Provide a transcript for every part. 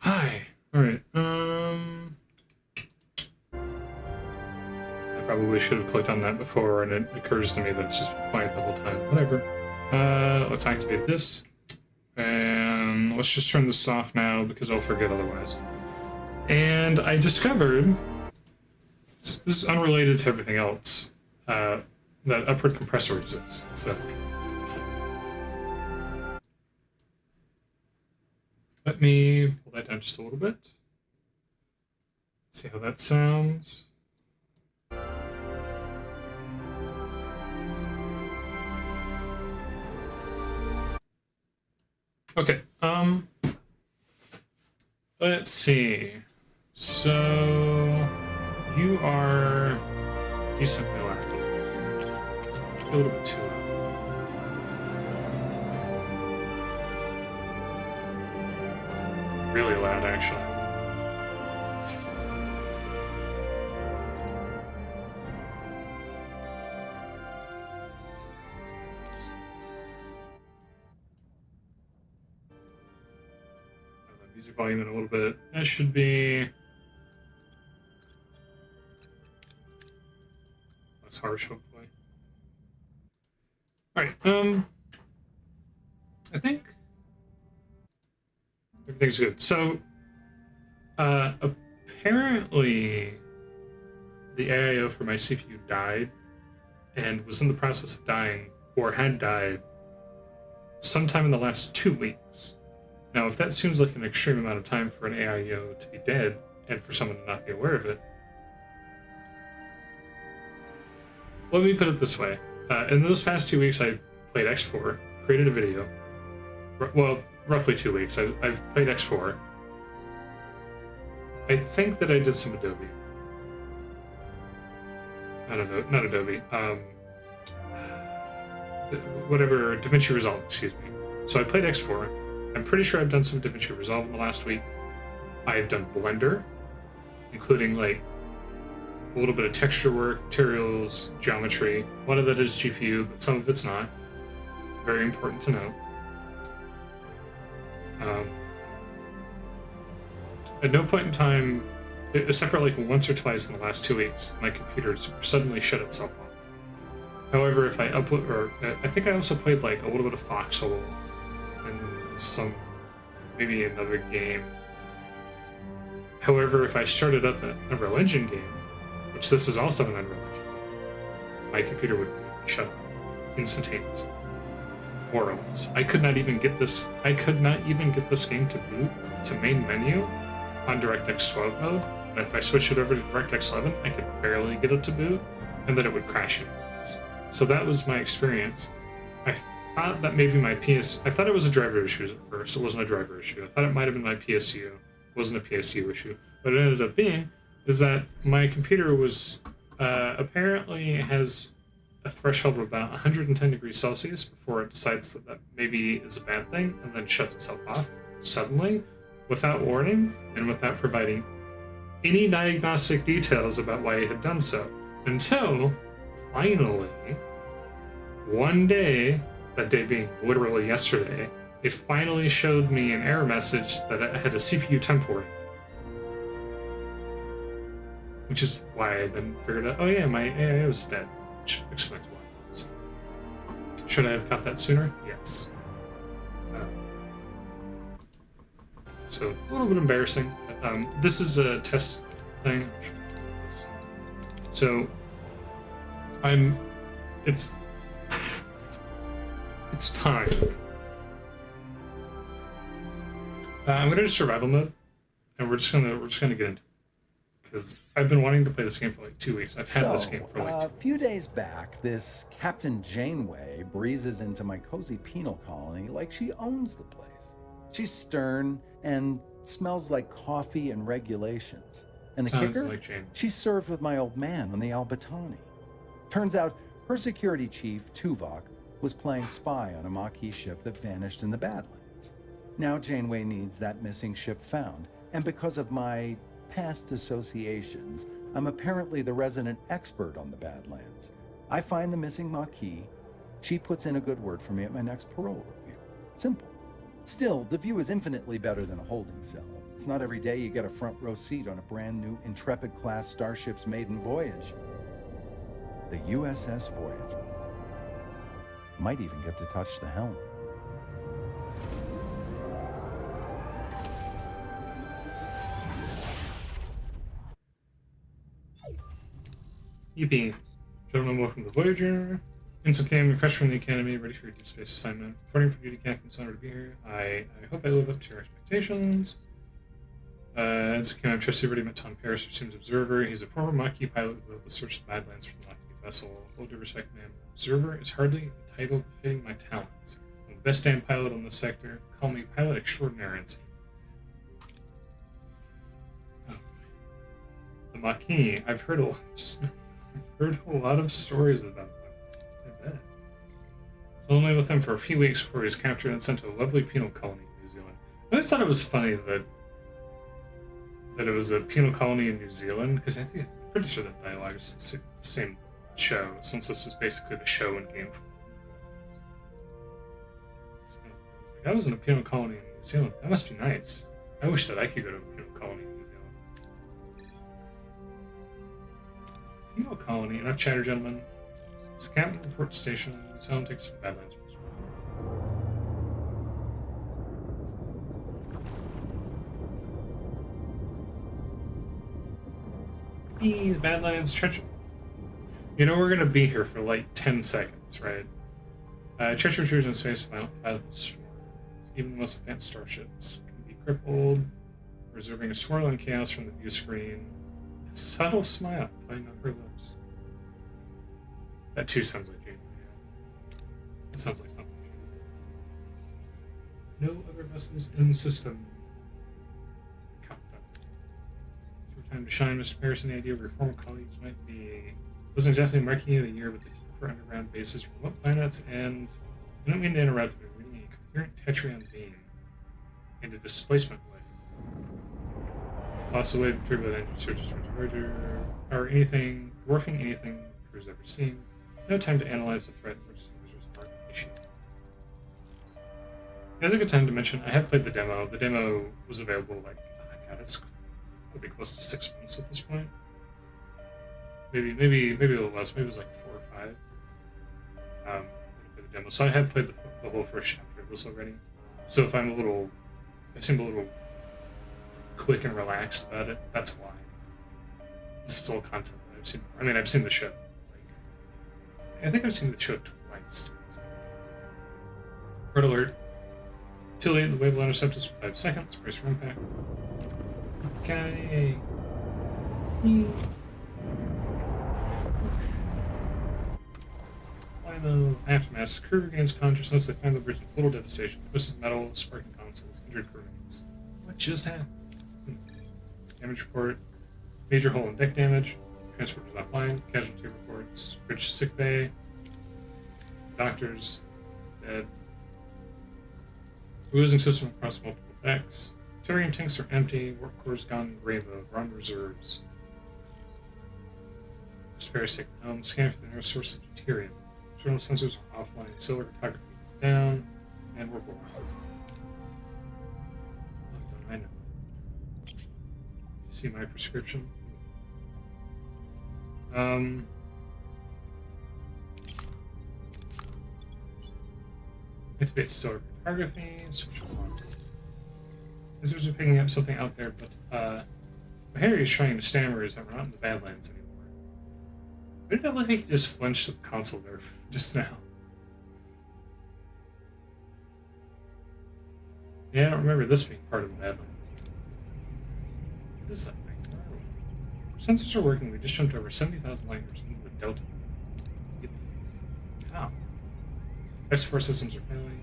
Hi. All right. I probably should have clicked on that before, and it occurs to me that it's just been quiet the whole time. Whatever. Let's activate this, and let's just turn this off now because I'll forget otherwise. And I discovered, this is unrelated to everything else, that upward compressor exists. So let me pull that down just a little bit. See how that sounds. Okay, let's see. So, you are decently loud. A little bit too loud. Really loud, actually. Music volume in a little bit. That should be less harsh, hopefully. All right. I think everything's good. So, apparently, the AIO for my CPU died, and was in the process of dying, or had died, sometime in the last 2 weeks. Now, if that seems like an extreme amount of time for an AIO to be dead, and for someone to not be aware of it, let me put it this way. In those past 2 weeks, I played X4, created a video. Well, roughly 2 weeks. I've played X4. I think that I did some Adobe. Not Adobe. Whatever, DaVinci Resolve, excuse me. So I played X4. I'm pretty sure I've done some DaVinci Resolve in the last week. I've done Blender, including like a little bit of texture work, materials, geometry. A lot of that is GPU, but some of it's not. Very important to note. At no point in time, except for like once or twice in the last 2 weeks, my computer suddenly shut itself off. However, if I upload, or I think I also played like a little bit of Foxhole and some, maybe another game. However, if I started up an Unreal Engine game, which this is also an Unreal Engine game, my computer would shut off instantaneously. More or less. I could not even get this game to boot to main menu on DirectX 12 mode. And if I switched it over to DirectX 11, I could barely get it to boot, and then it would crash it. So that was my experience. I thought that maybe I thought it was a driver issue at first. It wasn't a driver issue. I thought it might have been my PSU. It wasn't a PSU issue. What it ended up being is that my computer was apparently has a threshold of about 110 degrees Celsius before it decides that maybe is a bad thing, and then shuts itself off suddenly, without warning, and without providing any diagnostic details about why it had done so. Until, finally, one day, that day being literally yesterday, it finally showed me an error message that I had a CPU temp warning. Which is why I then figured out, oh yeah, my AIO is dead. Which explains why. So, should I have caught that sooner? Yes. So, a little bit embarrassing. This is a test thing. So, it's time. I'm gonna do survival mode, and we're just gonna get into it. Because I've been wanting to play this game for like 2 weeks. I've had this game for like 2 weeks. A few days back, this Captain Janeway breezes into my cozy penal colony like she owns the place. She's stern and smells like coffee and regulations. And the kicker? Like she's served with my old man on the Albatani. Turns out her security chief, Tuvok, was playing spy on a Maquis ship that vanished in the Badlands. Now Janeway needs that missing ship found, and because of my past associations, I'm apparently the resident expert on the Badlands. I find the missing Maquis, she puts in a good word for me at my next parole review. Simple. Still, the view is infinitely better than a holding cell. It's not every day you get a front row seat on a brand new Intrepid-class starship's maiden voyage. The USS Voyager. Might even get to touch the helm. Yippee. Gentlemen, welcome to Voyager. Instant came fresh from the Academy, ready for your deep space assignment. Reporting for duty, Captain. It's an honor to be here. I hope I live up to your expectations. Instant came, I trust everybody met Tom Paris, who seems observer. He's a former Maquis pilot who built the search of Badlands for the Maquis vessel. Full due respect, man. Observer is hardly a title befitting my talents. I'm the best damn pilot on this sector. Call me pilot extraordinary. Oh. The Maquis. I've heard a lot of stories about them. I bet. So only with him for a few weeks before he was captured and sent to a lovely penal colony in New Zealand. I always thought it was funny that it was a penal colony in New Zealand, because I'm pretty sure that dialogue is the same show, since this is basically the show and game form. So, I was in a penal colony in New Zealand. That must be nice. I wish that I could go to a penal colony in New Zealand. Penal colony, enough chatter, gentlemen. This captain report station. Someone takes the Badlands. The Badlands treachery. You know, we're gonna be here for like 10 seconds, right? Treachery in space amount pilot storm. Even the most advanced starships can be crippled, reserving a swirl and chaos from the view screen. A subtle smile playing on her lips. That too sounds like Jane. That sounds like something. No other vessels in the system. Time to shine, Mr. Paris, the idea of your former colleagues might be wasn't exactly Marquis of the Year, but the for underground bases, remote planets, and I don't mean to interrupt, but we need a coherent Tetrion beam into displacement wave. Loss of wave turbo engine searches for Voyager, or anything, dwarfing anything crew's ever seen. No time to analyze the threat, which is a hard issue. There's a good time to mention I have played the demo. The demo was available like, oh my god, it's probably close to 6 months at this point. Maybe a little less. Maybe it was like 4 or 5. For the demo, so I had played the whole first chapter of this already. So if I seem a little quick and relaxed about it, that's why. This is still content that I've seen. I mean, I've seen the show. I think I've seen the show twice. Red alert. Too late. The wave will intercept us for 5 seconds. Brace for impact. Okay. Limo, aftermath. Crew regains consciousness. They find the bridge in total devastation. Twisted metal, sparking consoles, injured crew remains. What just happened? Damage report. Major hull and deck damage. Transporters offline. Casualty reports. Bridge sick bay. Doctors dead. Losing system across multiple decks. Turian tanks are empty, work cores gone rainbow, run reserves. Spare sick helm, scan for the nearest source of deuterium. External sensors are offline, solar photography is down, and we're bored. I know. You see my prescription? Activate solar photography, switch on. Visitors are picking up something out there, but what Harry is trying to stammer is that we're not in the Badlands anymore. Why did that look like he just flinched at the console there just now? Yeah, I don't remember this being part of the Badlands. What is that thing? Where are we? Sensors are working. We just jumped over 70,000 light years into the Delta. Wow. X4 systems are failing.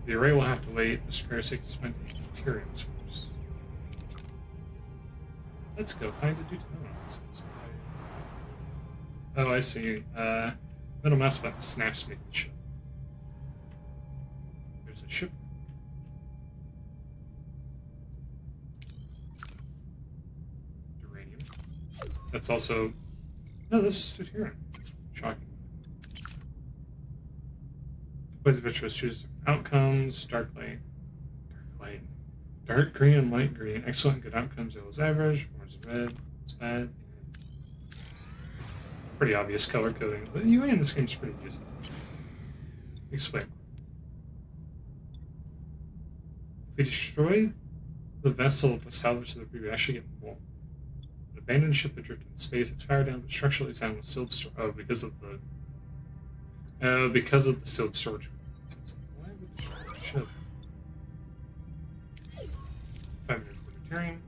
The array will have to wait. Mr. Parasite can find a deuterium source. Let's go find a deuterium source. Oh, I see. Middle mouse button snaps me to the ship. There's a ship. Uranium. That's also... No, this is deuterium. Shocking. Plays virtuous choose outcomes, Darklight, Dark green and light green. Excellent, good outcomes. Yellow is average. Orange is red. It's bad. Pretty obvious color coding. The UI in this game is pretty decent. Explain. If we destroy the vessel to salvage the debris, we actually get more. An abandoned ship adrift in space. It's powered down, but structurally sound with sealed storage. Oh, because of the sealed storage. Why would destroy the ship? 5 minutes for deuterium.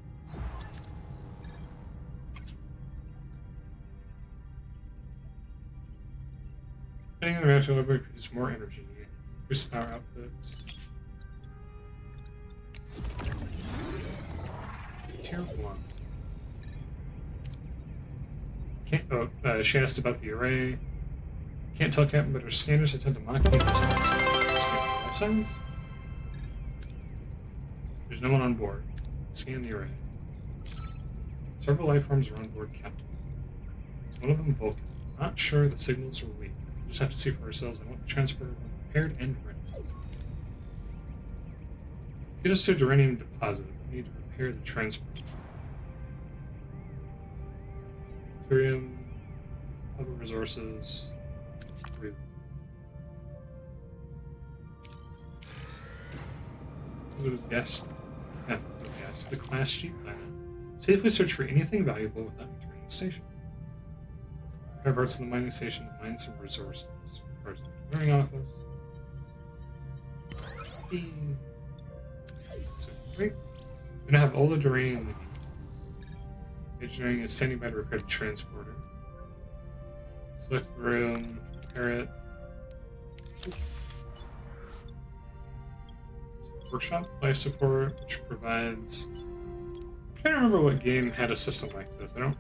Depending on the reactor level, we produce more energy. Boost power output. Tier 1. She asked about the array. Can't tell Captain, but her scanners attempt to mock me. Life signs? There's no one on board. Scan the array. Several life forms are on board, Captain. Is one of them Vulcan? Not sure the signals are weak. We'll just have to see for ourselves. I want the transporter repaired and ready. Get us to a uranium deposit. We need to repair the transporter. Deuterium, other resources. Yes, the Class G planet. Safely search for anything valuable without returning to the station. Prepare parts of the mining station to mine some resources. Learning office. So, great. We're gonna have all the uranium we need. Engineering is standing by to repair the transporter. Select the room, repair it. Workshop life support, which provides. I'm trying to remember what game had a system like this. I don't.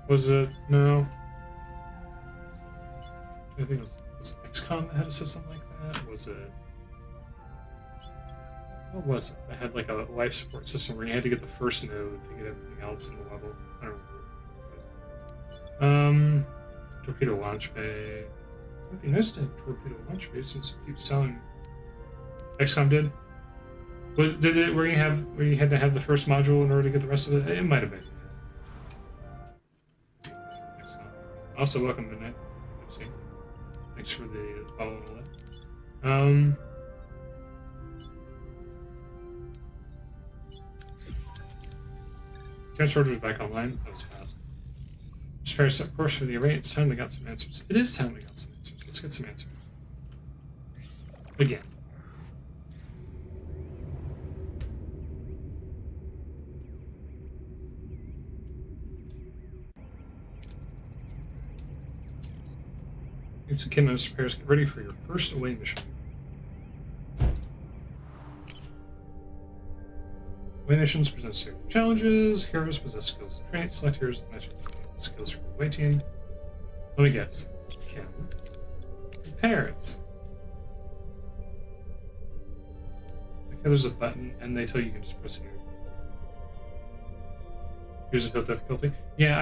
Was it no? I think it was XCOM that had a system like that. Was it? What was it? That had like a life support system where you had to get the first node to get everything else in the level. I don't remember. Torpedo launch bay. It'd be nice to have torpedo launch bay since it keeps telling. XCOM did. Did it where you had to have the first module in order to get the rest of it? It might have been. XCOM. Also, welcome to Nick. Thanks for the follow and all that. Transporter is back online. That was fast. Spare set course for the array. It's time we got some answers. It is time we got some answers. Let's get some answers. Again. It's a Kimos repairs. Get ready for your first away mission. Away missions present series of challenges. Heroes possess skills and traits. Select heroes that match with skills from the away team. Let me guess. Kim repairs. Okay, there's a button, and they tell you can just press it here. Here's a field difficulty. Yeah,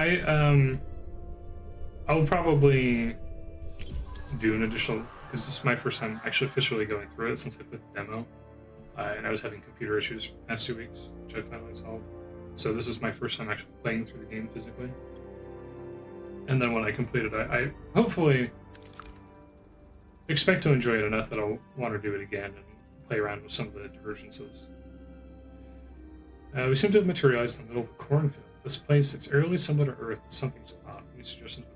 I'll probably do an additional, because this is my first time actually officially going through it since I put the demo, and I was having computer issues for the past 2 weeks, which I finally solved. So this is my first time actually playing through the game physically. And then when I complete it, I hopefully expect to enjoy it enough that I'll want to do it again and play around with some of the divergences. We seem to have materialized in the middle of a cornfield. This place, it's eerily similar to Earth, but something's off. Any suggestions?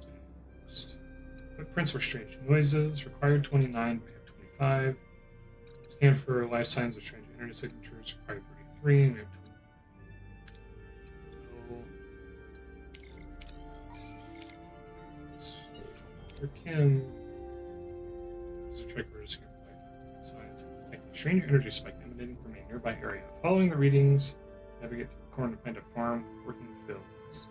Footprints or strange noises. Required 29, we have 25. Scan for life signs or strange energy signatures. Required 33, we have 20. For Kim. So check for scan for life signs. Detect a strange energy spike emanating from a nearby area. Following the readings, navigate through the corn to find a farm with working fields.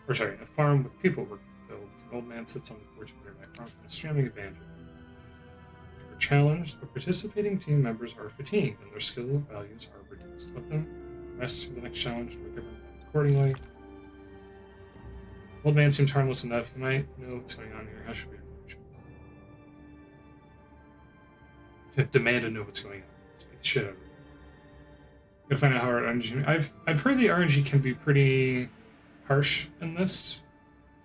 Or sorry, a farm with people working fields. An old man sits on the porch of a nearby farm and is strumming a banjo. To a challenge, the participating team members are fatigued and their skill values are reduced. Let them rest for the next challenge and recover accordingly. Old man seems harmless enough. He might know what's going on here. How should we approach him? Demand to know what's going on. Let's beat the shit out of him. Gotta find out how hard RNG. I've heard the RNG can be pretty harsh in this.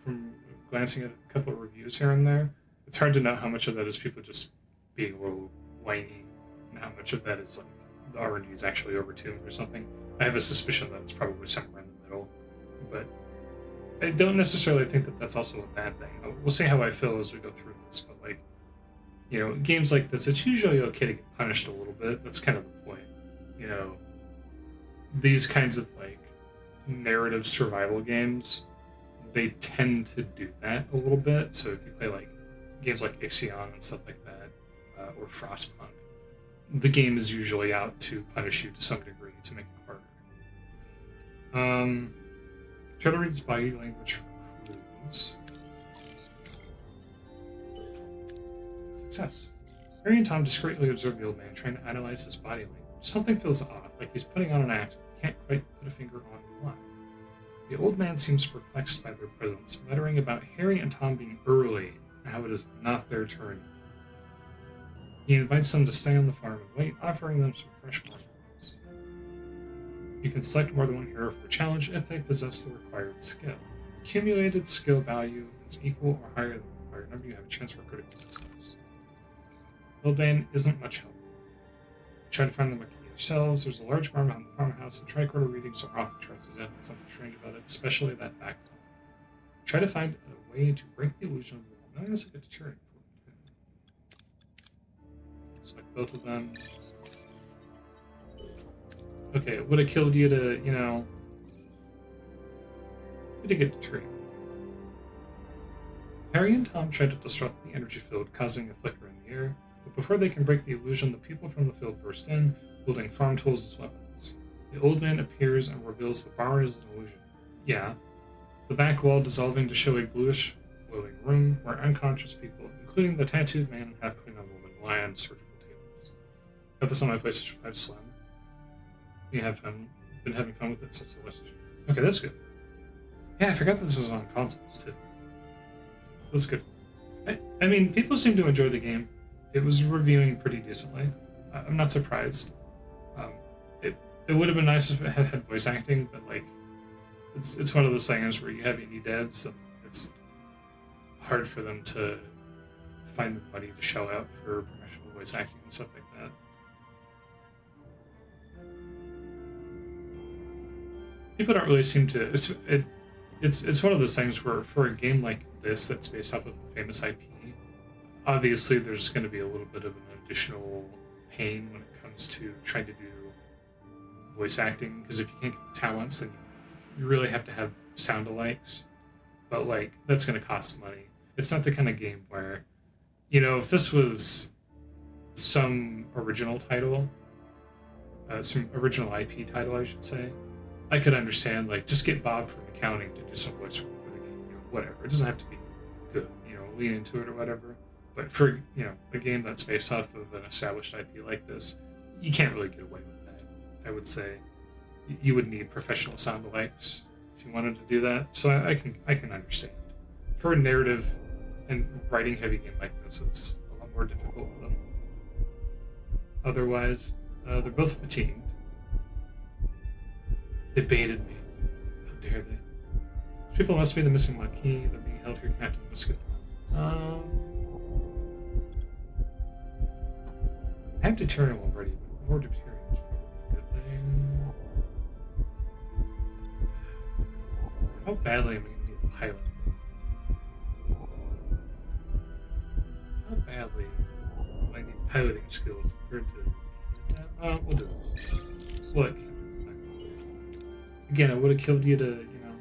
From glancing at a couple of reviews here and there, it's hard to know how much of that is people just being a little whiny, and how much of that is like the RNG is actually overtuned or something. I have a suspicion that it's probably somewhere in the middle, but I don't necessarily think that that's also a bad thing. We'll see how I feel as we go through this, but like, you know, games like this, it's usually okay to get punished a little bit. That's kind of the point. You know, these kinds of like narrative survival games, they tend to do that a little bit. So if you play like games like Ixion and stuff like that, or Frostpunk, the game is usually out to punish you to some degree to make it harder. Try to read its body language for clues. Success. Harry and Tom discreetly observe the old man trying to analyze his body language. Something feels off, like he's putting on an act, but can't quite put a finger on why. The old man seems perplexed by their presence, muttering about Harry and Tom being early and how it is not their turn. He invites them to stay on the farm and wait, offering them some fresh marshmallows. You can select more than one hero for a challenge if they possess the required skill. The accumulated skill value is equal or higher than the required number. You have a chance for critical success. The old man isn't much help. Try to find them a key yourselves. There's a large barn behind the farmhouse, and tricorder readings are off the charts. There's definitely something strange about it, especially that back one. Try to find a way to break the illusion of the wall. Now there's like a deterrent for it. Select both of them. Okay, it would have killed you to, you know, to get deterrent. Harry and Tom try to disrupt the energy field, causing a flicker in the air. But before they can break the illusion, the people from the field burst in, wielding farm tools as weapons. The old man appears and reveals the barn is an illusion. Yeah. The back wall dissolving to show a bluish, glowing room where unconscious people, including the tattooed man and half-clean woman, lie on surgical tables. Got this on my PlayStation 5 Slim. You have been having fun with it since the last issue. Okay, that's good. Yeah, I forgot that this is on consoles, too. That's good. I mean, people seem to enjoy the game. It was reviewing pretty decently. I'm not surprised. It would have been nice if it had voice acting, but like, it's one of those things where you have indie devs, and it's hard for them to find the money to shell out for professional voice acting and stuff like that. People don't really seem to. It's one of those things where for a game like this that's based off of a famous IP, obviously there's going to be a little bit of an additional pain when it comes to trying to do voice acting, because if you can't get the talents, then you really have to have sound alikes. But like, that's going to cost money. It's not the kind of game where, you know, if this was some original title, some original IP title, I should say, I could understand, like, just get Bob from accounting to do some voice work for the game, you know, whatever. It doesn't have to be good, you know, lean into it or whatever. But for, you know, a game that's based off of an established IP like this, you can't really get away with that. I would say you would need professional sound alikes if you wanted to do that. So I can understand. For a narrative and writing heavy game like this, it's a lot more difficult than otherwise. They're both fatigued. They baited me. How dare they? People must be the missing marquee. They're being held here, Captain. Let's get them. I have deterrent already, but more deterrent is probably a good thing. How badly am I going to need a pilot? How badly do I need piloting skills compared to... we'll do this. Look. Again, I would have killed you to, you know...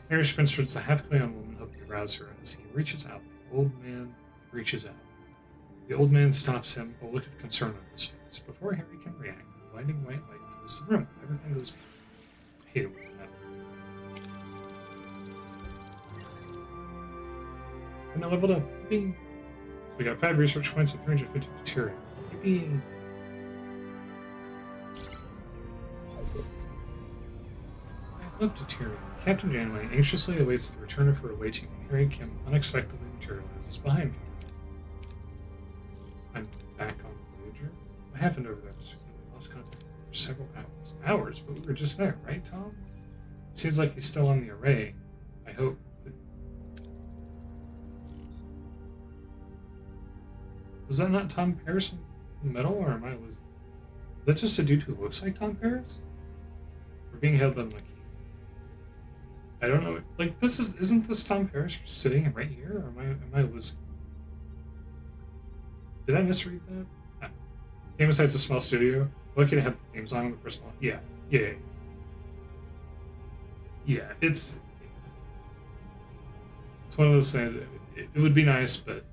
Harry sprints towards the half-clean woman, hoping to rouse her, and as he reaches out, the old man reaches out. The old man stops him, a look of concern on his face. Before Harry can react, the blinding white light fills the room. Everything goes bad. I hate it when that happens. And I leveled up. Bing. So we got 5 research points and 350 deterrent. Bing. I love deterrent. Captain Janeway anxiously awaits the return of her away team when Harry Kim unexpectedly materializes behind her. I'm back on Voyager. What happened over there, Mr. lost contact for several hours. Hours? But we were just there, right, Tom? Seems like he's still on the array. I hope. Was that not Tom Paris in the middle, or am I was that just a dude who looks like Tom Paris? We're being held on my key. I don't know. Like, isn't this Tom Paris sitting right here, or am I losing? Did I misread that? Gamexcite's a small studio. Lucky to have the theme song on the personal. Yeah. It's one of those things. It would be nice, but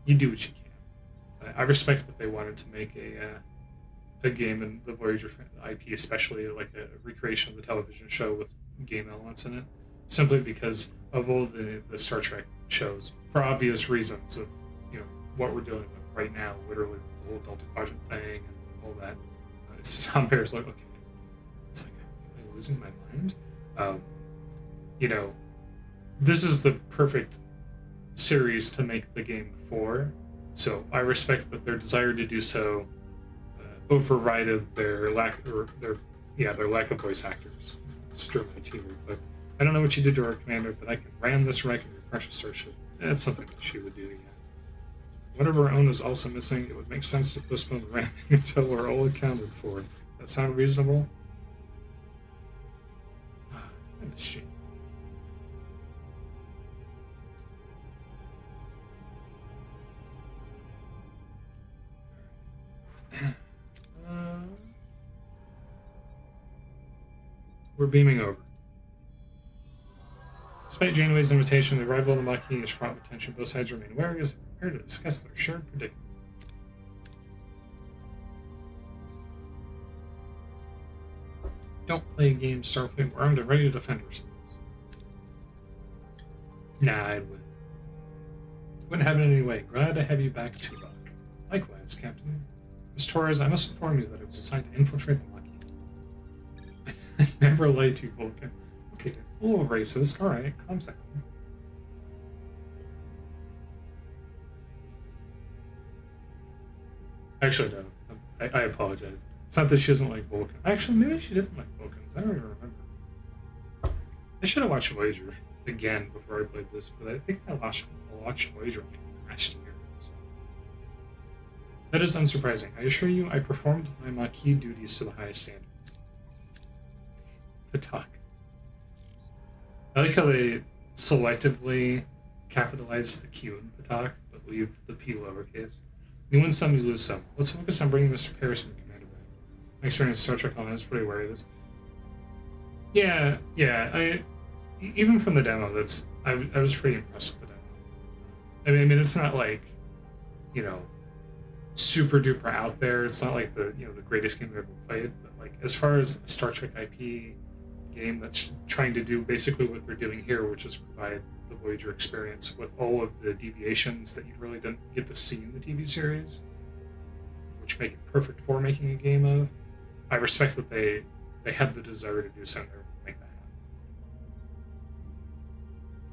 you do what you can. I respect that they wanted to make a game in the Voyager IP, especially like a recreation of the television show with game elements in it, simply because of all the Star Trek shows, for obvious reasons of what we're dealing with right now, literally the whole Delta Quadrant thing and all that. It's Tom Paris like, okay, it's like, am I losing my mind? This is the perfect series to make the game for, so I respect that their desire to do so overrided their lack of voice actors. Streamerman TV. But I don't know what you did to our commander, but I can ram this wreck in your precious starship. That's something that she would do again. Whatever our own is also missing, it would make sense to postpone the ramming until we're all accounted for. Does that sound reasonable? I miss you. We're beaming over. Despite Janeway's invitation, the arrival of the Maquis is fraught with tension. Both sides remain wary as they prepare to discuss their shared predicament. Don't play games, Starfleet. We're armed and ready to defend ourselves. Nah, I'd win. Wouldn't happen anyway. Glad to have you back, Tuvok. Likewise, Captain. Miss Torres, I must inform you that I was assigned to infiltrate the Maquis. I never lied to you, Vulcan. Okay, a little racist. Alright, calm down. Actually, no. I apologize. It's not that she doesn't like Vulcan. Actually, maybe she didn't like Vulcans. I don't even remember. I should have watched Voyager again before I played this, but I think I watched Voyager like last year. So. That is unsurprising. I assure you, I performed my Maquis duties to the highest standards. Talk. I like how they selectively capitalize the Q in Patak, but leave the P lowercase. You win some, you lose some. Let's focus on bringing Mr. Paris and the commander back. My experience in Star Trek Online is pretty aware of this. Yeah. Even from the demo, I was pretty impressed with the demo. I mean, it's not like, super duper out there. It's not like the greatest game I've ever played, but like as far as a Star Trek IP game that's trying to do basically what they're doing here, which is provide the Voyager experience with all of the deviations that you really didn't get to see in the TV series, which make it perfect for making a game of. I respect that they had the desire to do something to make that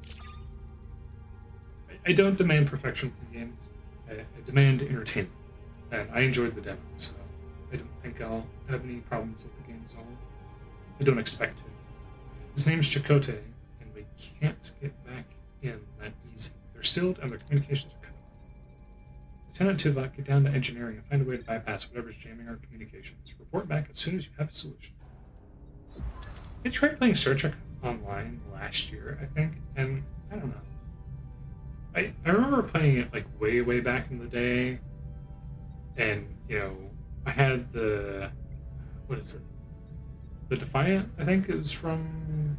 happen. I don't demand perfection from games. I demand entertainment, and I enjoyed the demo, so I don't think I'll have any problems with the game at all. I don't expect to. His name's Chakotay, and we can't get back in that easy. They're sealed and their communications are cut off. Lieutenant Tuvok, get down to engineering and find a way to bypass whatever's jamming our communications. Report back as soon as you have a solution. I tried playing Star Trek Online last year, I think, and I don't know. I remember playing it like way back in the day, and I had the what is it? The Defiant, I think, is from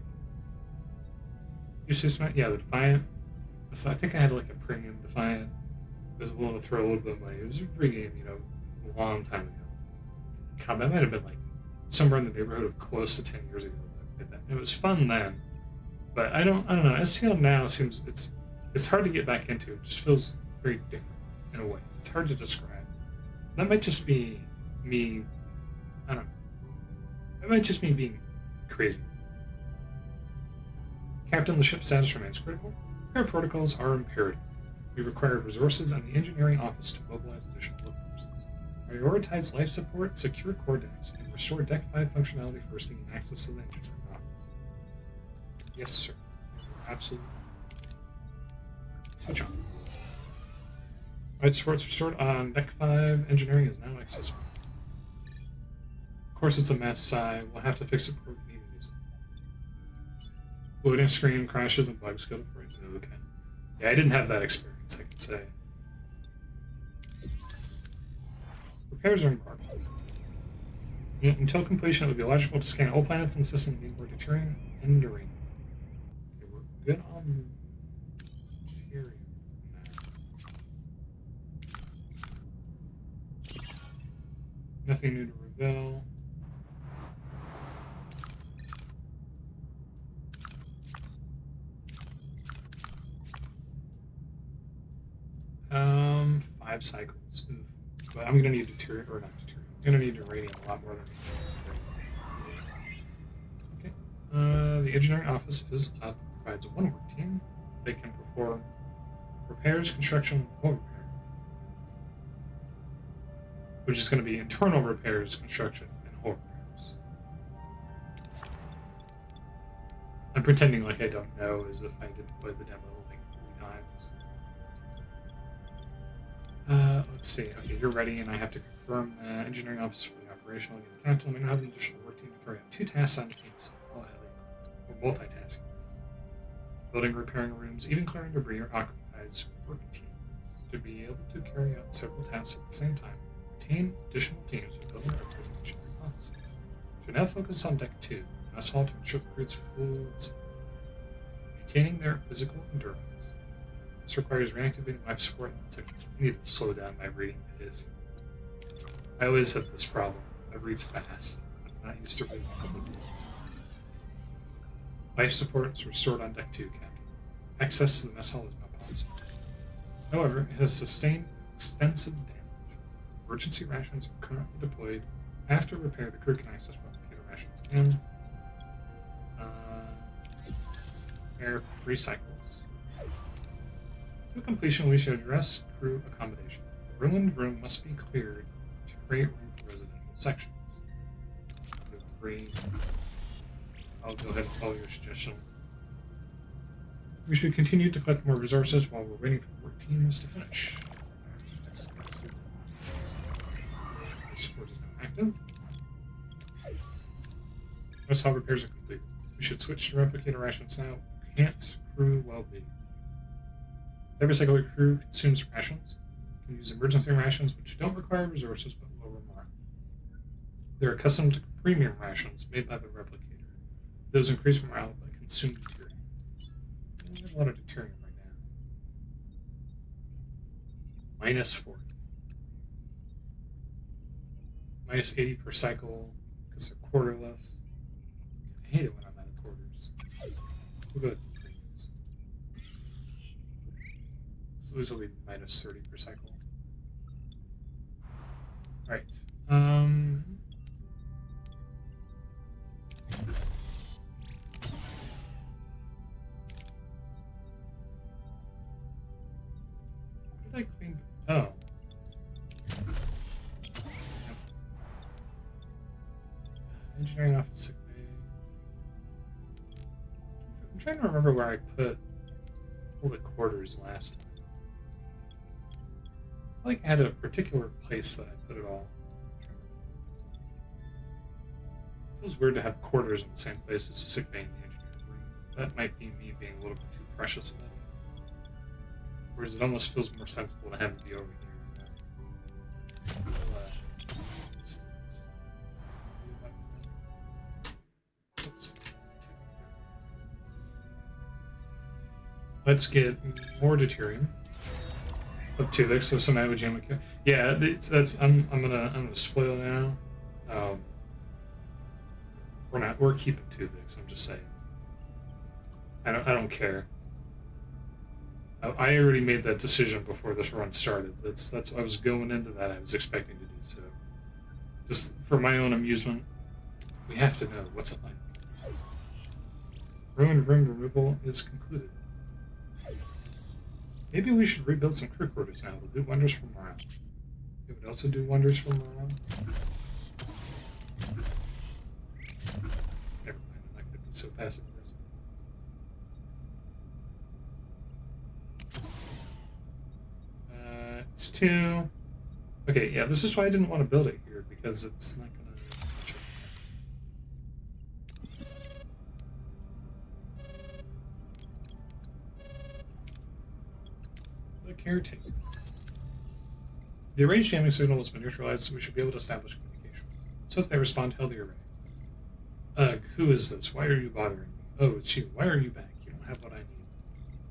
USS Voyager. Yeah, the Defiant. So I think I had like a premium Defiant. I was willing to throw a little bit of money. It was a free game, a long time ago. God, that might have been like somewhere in the neighborhood of close to 10 years ago. It was fun then, but I don't know. STL now seems it's hard to get back into. It just feels very different in a way. It's hard to describe. That might just be me. I don't know. It might just be being crazy. Captain, the ship's status remains critical. Our protocols are imperative. We require resources and the engineering office to mobilize additional workforces. Prioritize life support, secure core decks, and restore Deck 5 functionality first to gain access to the engineering office. Yes, sir. Absolutely. Switch on. Life support's restored on Deck 5. Engineering is now accessible. Of course, it's a mess. I will have to fix it before we need to use it. Loading screen crashes and bugs go to frame. Okay. Yeah, I didn't have that experience, I can say. Repairs are in progress. Until completion, it would be logical to scan all planets in the system to gain more deuterium and uranium. Okay, we're good on deuterium now. Nothing new to reveal. Five cycles. Oof. But I'm gonna need deuterium, or not deuterium. I'm gonna need uranium a lot more than. Okay. The engineering office is up. Provides a one-work team. They can perform repairs, construction, and hull repair, which is going to be internal repairs, construction, and hull repairs. I'm pretending like I don't know, as if I didn't play the demo like 3 times. Let's see. Okay, you're ready, and I have to confirm engineering office for the operational and mechanical. I now have an additional work team to carry out 2 tasks simultaneously, or multitasking. Building, repairing rooms, even clearing debris or occupies work teams. To be able to carry out several tasks at the same time, obtain additional teams for building and repairing engineering offices. Should now focus on Deck 2, mess hall, to ensure the crew's fluids, maintaining their physical endurance. This requires reactivating life support in that section. I need to slow down my reading pace. I always have this problem. I read fast. I'm not used to reading quickly. Life support is restored on Deck 2, Captain. Access to the mess hall is not possible. However, it has sustained extensive damage. Emergency rations are currently deployed. After repair, the crew can access replicator rations again. Air 3 cycles. For completion, we should address crew accommodation. The ruined room must be cleared to create room for residential sections. I'll go ahead and follow your suggestion. We should continue to collect more resources while we're waiting for the work teams to finish. Let's do that. Support is now active. Mess hall repairs are completed. We should switch to replicator rations now. Enhance crew well-being. Every cycle your crew consumes rations. You can use emergency rations, which don't require resources but lower morale. They're accustomed to premium rations made by the replicator. Those increase morale but consume deuterium. We have a lot of deuterium right now. Minus 40. Minus 80 per cycle because they're quarterless. I hate it when I'm out of quarters. We'll go with premiums. So these will be minus 30 per cycle. Alright. What did I clean? Oh. Engineering office, sick bay. I'm trying to remember where I put all the quarters last time. I feel like I had a particular place that I put it all. It feels weird to have quarters in the same place as the sick bay and the engineering room. That might be me being a little bit too precious about it. Whereas it almost feels more sensible to have it be over here. Let's get more deuterium. Up to there, so some avogem. Yeah, that's. I'm gonna spoil now. We're keeping 2 Vix. I'm just saying. I don't care. I already made that decision before this run started. That's I was going into that. I was expecting to do so. Just for my own amusement, we have to know what's it like. Ruined room removal is concluded. Maybe we should rebuild some crew quarters now. They'll do wonders for morale. It would also do wonders for morale. Never mind, I'm not going to be so passive aggressive. It's 2. Okay, yeah, this is why I didn't want to build it here, because it's not going to... The caretaker. The arranged jamming signal has been neutralized, so we should be able to establish communication. Let's hope they respond to the array. Ugh, who is this? Why are you bothering me? Oh, it's you. Why are you back? You don't have what I need.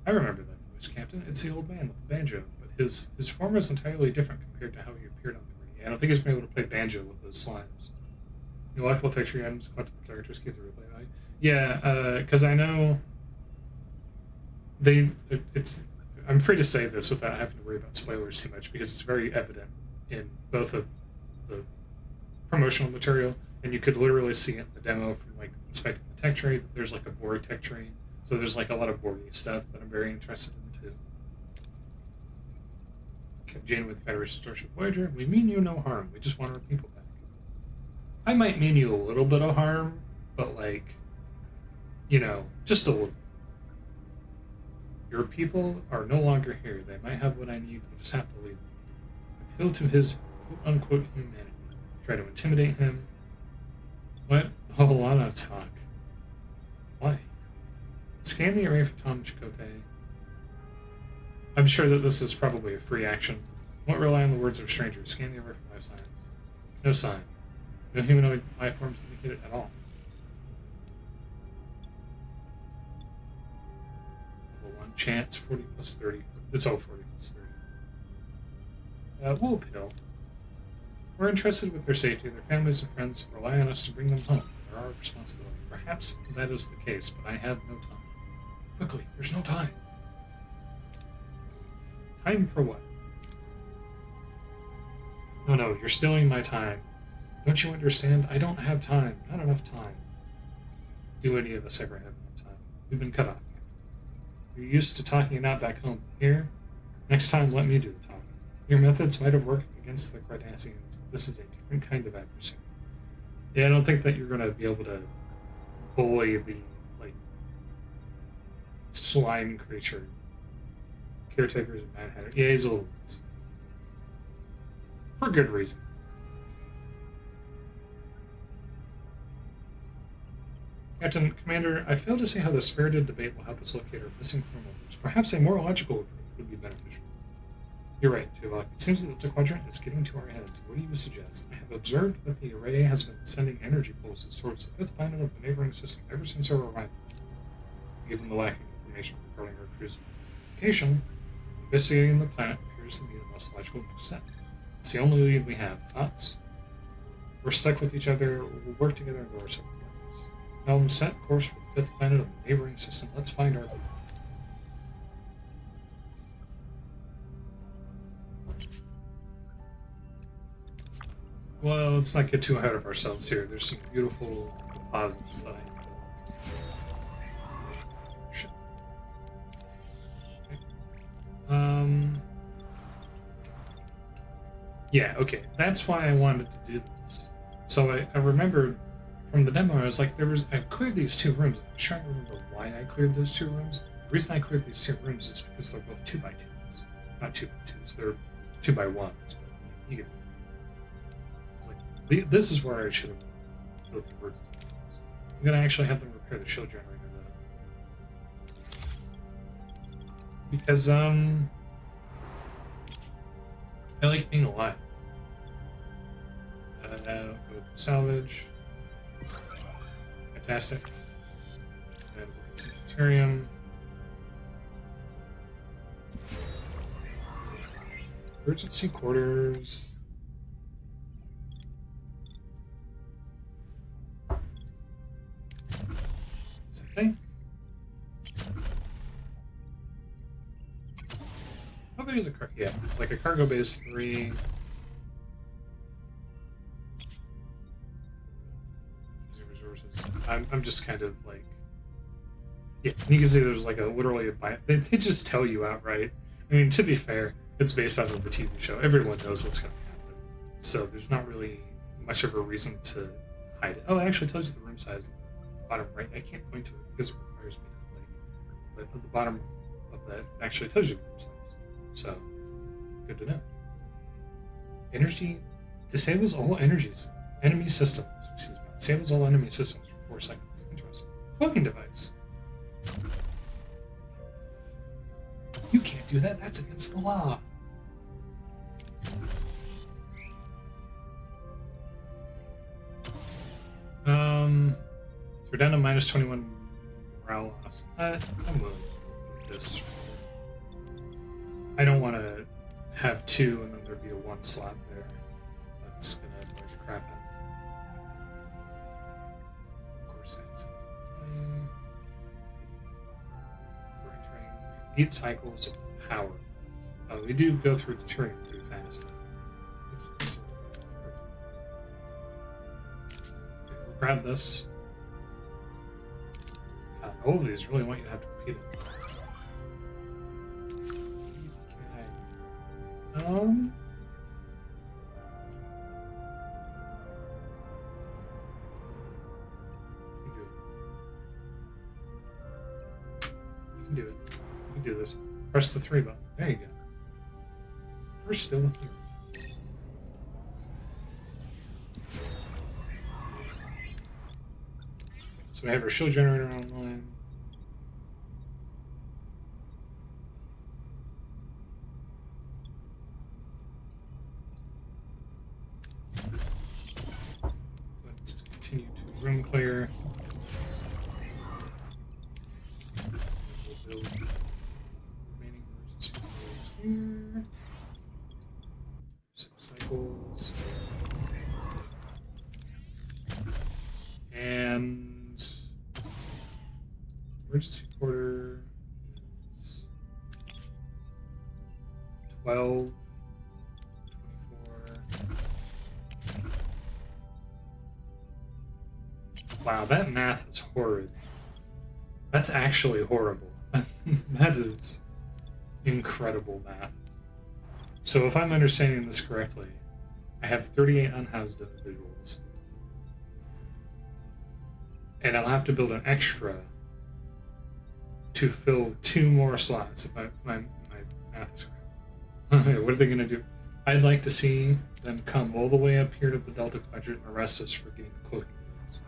I remember that voice, Captain. It's the old man with the banjo, but his form is entirely different compared to how he appeared on the array. I don't think he's been able to play banjo with those slimes. You lockable texture items, collectible characters keep the replay value. Yeah, because I know it's... I'm free to say this without having to worry about spoilers too much, because it's very evident in both of the promotional material, and you could literally see it in the demo from like inspecting the tech tree that there's like a Borg tech tree. So there's like a lot of Borgy stuff that I'm very interested in too. Okay, Jane with Federation Starship Voyager. We mean you no harm. We just want our people back. I might mean you a little bit of harm, but like, you know, just a little. Your people are no longer here. They might have what I need. We just have to leave them. Appeal to his quote-unquote humanity. Try to intimidate him. What? A lot of talk. Why? Scan the array for Tom Chakotay. I'm sure that this is probably a free action. Won't rely on the words of strangers. Scan the array for life signs. No sign. No humanoid life forms indicated at all. Chance 40 plus 30. It's all 40 plus 30. We'll appeal. We're interested with their safety. Their families and friends rely on us to bring them home. They're our responsibility. Perhaps that is the case, but I have no time. Quickly, there's no time. Time for what? No, no, you're stealing my time. Don't you understand? I don't have time. Not enough time. Do any of us ever have enough time? We've been cut off. You're used to talking it out back home. Here, next time let me do the talking. Your methods might have worked against the Cardassians, but this is a different kind of adversary. Yeah, I don't think that you're going to be able to bully the, like, slime creature. Caretakers and Mad Hatter. Yeah, he's a little bit. For good reason. Captain Commander, I fail to see how the spirited debate will help us locate our missing crew members. Perhaps a more logical approach would be beneficial. You're right, Tuvok. It seems that the Alpha Quadrant is getting to our heads. What do you suggest? I have observed that the array has been sending energy pulses towards the fifth planet of the neighboring system ever since our arrival. Given the lack of information regarding our crew's location, investigating the planet appears to be the most logical next step. It's the only lead we have. Thoughts? We're stuck with each other. We'll work together and go our separate ways. Helm, set course for the fifth planet of the neighboring system. Let's find our... Well, let's not get too ahead of ourselves here. There's some beautiful deposits that I can go through. Shit. Okay. Yeah, okay. That's why I wanted to do this. So I remember from the demo, I was like, I cleared these 2 rooms. I was trying to remember why I cleared those 2 rooms. The reason I cleared these 2 rooms is because they're both 2x2s. Not 2x2s, they're 2x1s, but you get the... It's like, this is where I should have built the words. I'm gonna actually have them repair the shield generator though. Because, I like being alive. Go salvage. Fantastic. And we'll get some deuterium. Emergency quarters. Is that thing? How big is a car? Yeah, like a cargo base 3. I'm just kind of like, yeah, you can see there's like literally a bias. They just tell you outright. I mean, to be fair, it's based off of the TV show. Everyone knows what's going to happen. So there's not really much of a reason to hide it. Oh, it actually tells you the room size. Bottom right. I can't point to it because it requires me to like. But at the bottom of that actually tells you the room size. So good to know. Energy disables all enemy systems. Excuse me. Disables all enemy systems for 4 seconds. Interesting. Cloaking device. You can't do that. That's against the law. So we're down to minus 21 morale loss. I'm willing to do this. I don't want to have 2 and then there'd be a 1 slot there. That's gonna annoy the crap out of me. Of course, that's 8 cycles of power. Oh, we do go through the turning pretty fast. It's we'll grab this. God, all of these really want you to have to repeat it. Okay. You can do it. You can do it. You can do this. Press the 3 button. There you go. We're still with you. So we have our shield generator online. Let's continue to room clear. We'll build remaining emergency controls here. 6 cycles. And emergency quarter is 12, 24. Wow, that math is horrid. That's actually horrible. That is incredible math. So if I'm understanding this correctly, I have 38 unhoused individuals. And I'll have to build an extra to fill 2 more slots if my math is correct. Okay, what are they going to do? I'd like to see them come all the way up here to the Delta Quadrant and arrest us for getting cloaking device.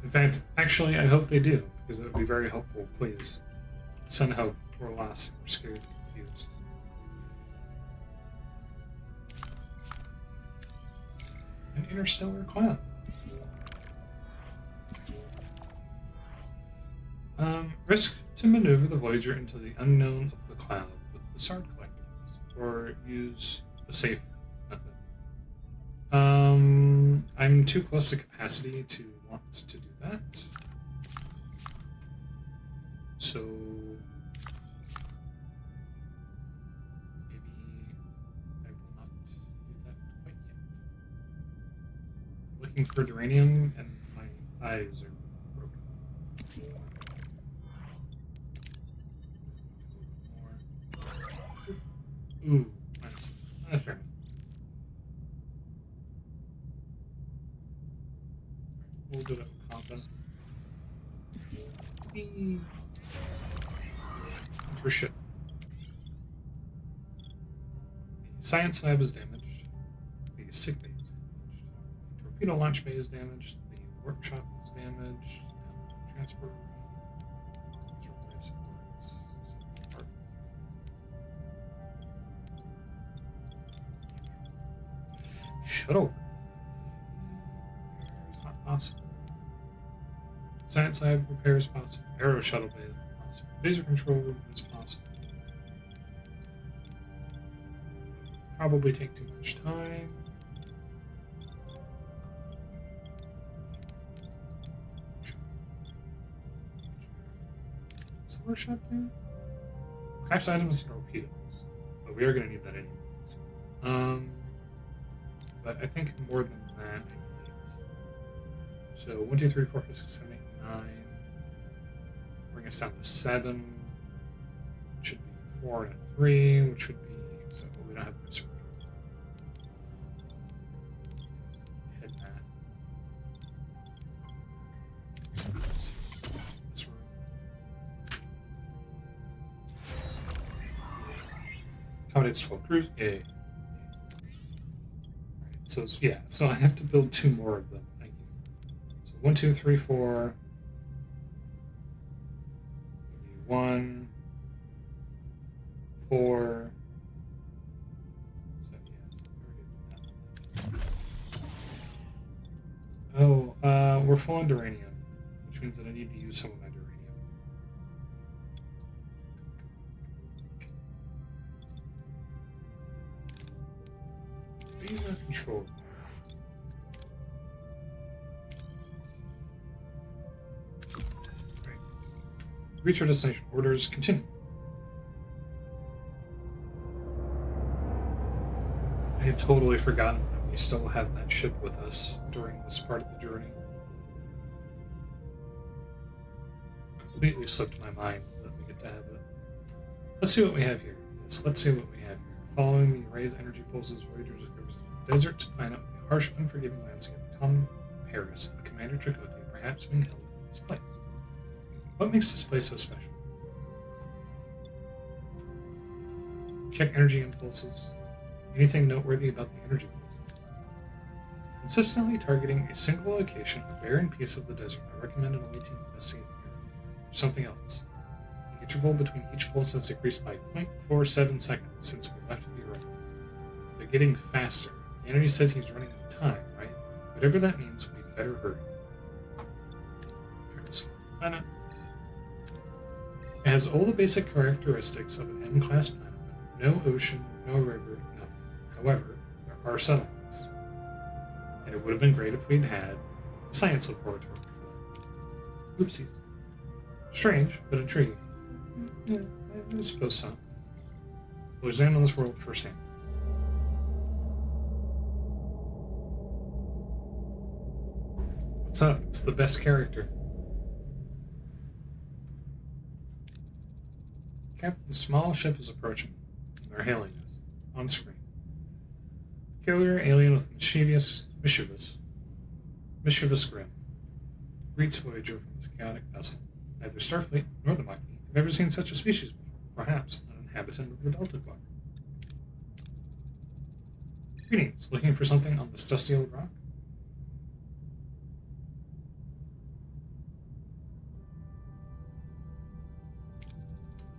In fact, actually, I hope they do, because it would be very helpful. Please send help. We're lost. We're scared and confused. An interstellar cloud. Risk to maneuver the Voyager into the unknown of the cloud with the Star collectors, or use the safe method. I'm too close to capacity to want to do that. So maybe I will not do that quite yet. I'm looking for uranium and my eyes are broken. Ooh, minus. That's fair. We'll do that with Compa. Enter ship. The science lab is damaged. The sick bay is damaged. The torpedo launch bay is damaged. The workshop is damaged. Transport room. Life supports. Shuttle. It's not possible. Science lab repair is possible. Aero shuttle bay is not possible. Laser control room is possible. Probably take too much time. What's the workshop do? Craft items and torpedoes. But we are going to need that anyways. But I think more than that I need. So 1, 2, 3, 4, 5, 6, 7, 8, 9. Bring us down to 7. Should be 4 and a 3, which would be so we don't have this. accommodates 12 crews. Alright, so yeah, so I have to build 2 more of them. Thank you. So 1, 2, 3, 4. 1, 4. So, yeah, so we're full on uranium, which means that I need to use some of my uranium. Visa control. Right. Reach our destination. Orders continue. I had totally forgotten that we still have that ship with us during this part of the journey. Completely slipped my mind that we get to have it. Let's see what we have here. Yes, let's see what we have here. Following the array's energy pulses, Voyager discovers a desert planet with a harsh, unforgiving landscape. Tom Paris and Commander Chakotay perhaps being held in this place. What makes this place so special? Check energy impulses. Anything noteworthy about the energy pulses? Consistently targeting a single location, a barren piece of the desert, I recommend an elite team investigate the area. Or something else. The interval between each pulse has decreased by 0.47 seconds since we left the array. They're getting faster. The enemy said he's running out of time, right? Whatever that means, we better hurry. Planet. It has all the basic characteristics of an M-class planet, but no ocean, no river, nothing. However, there are settlements. And it would have been great if we'd had a science laboratory for that. Oopsies. Strange, but intriguing. Yeah, I suppose so. We'll examine this world firsthand. What's up? It's the best character. Captain's small ship is approaching. They're hailing us. On screen. Peculiar alien with mischievous grin. Greets Voyager from this chaotic vessel. Neither Starfleet nor the Maquis have ever seen such a species before. Perhaps an inhabitant of the Delta Quadrant. Greetings. Looking for something on this dusty old rock?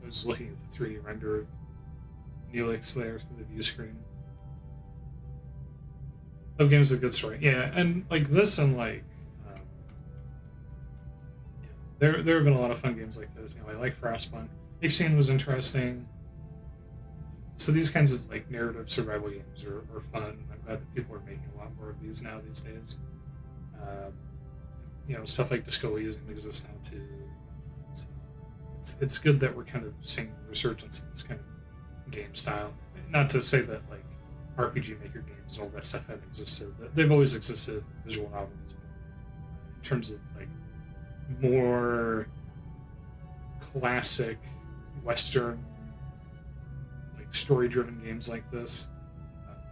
I was looking at the 3D render of Neelix there through the view screen. Love games with a good story. Yeah, and like this and like there have been a lot of fun games like this. You know, I like Frostpunk. Ixion was interesting. So these kinds of like narrative survival games are fun. I'm glad that people are making a lot more of these now these days. You know, stuff like Discoveryism exists now too. So it's good that we're kind of seeing resurgence in this kind of game style. Not to say that like RPG Maker games and all that stuff haven't existed. They've always existed, visual novels. But in terms of like more classic Western, like story-driven games like this,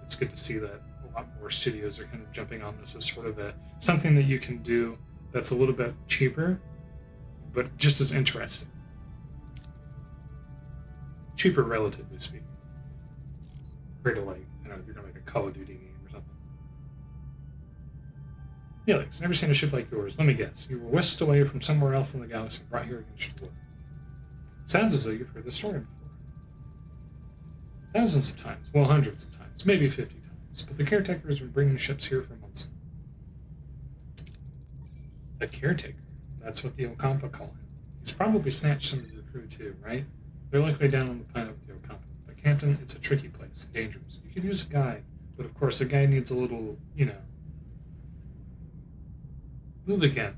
it's good to see that a lot more studios are kind of jumping on this as sort of something that you can do that's a little bit cheaper, but just as interesting. Cheaper, relatively speaking. Compared to like, you know, if you're gonna make a Call of Duty game or something. Felix, never seen a ship like yours. Let me guess. You were whisked away from somewhere else in the galaxy and brought here against your will. Sounds as though you've heard the story before. Thousands of times. Well, hundreds of times. Maybe 50 times. But the caretaker has been bringing ships here for months. The caretaker? That's what the Okampa call him. He's probably snatched some of your crew too, right? They're likely down on the planet with the Okampa. But Captain, it's a tricky place. Dangerous. You could use a guide. But of course, a guide needs a little, you know... Move again.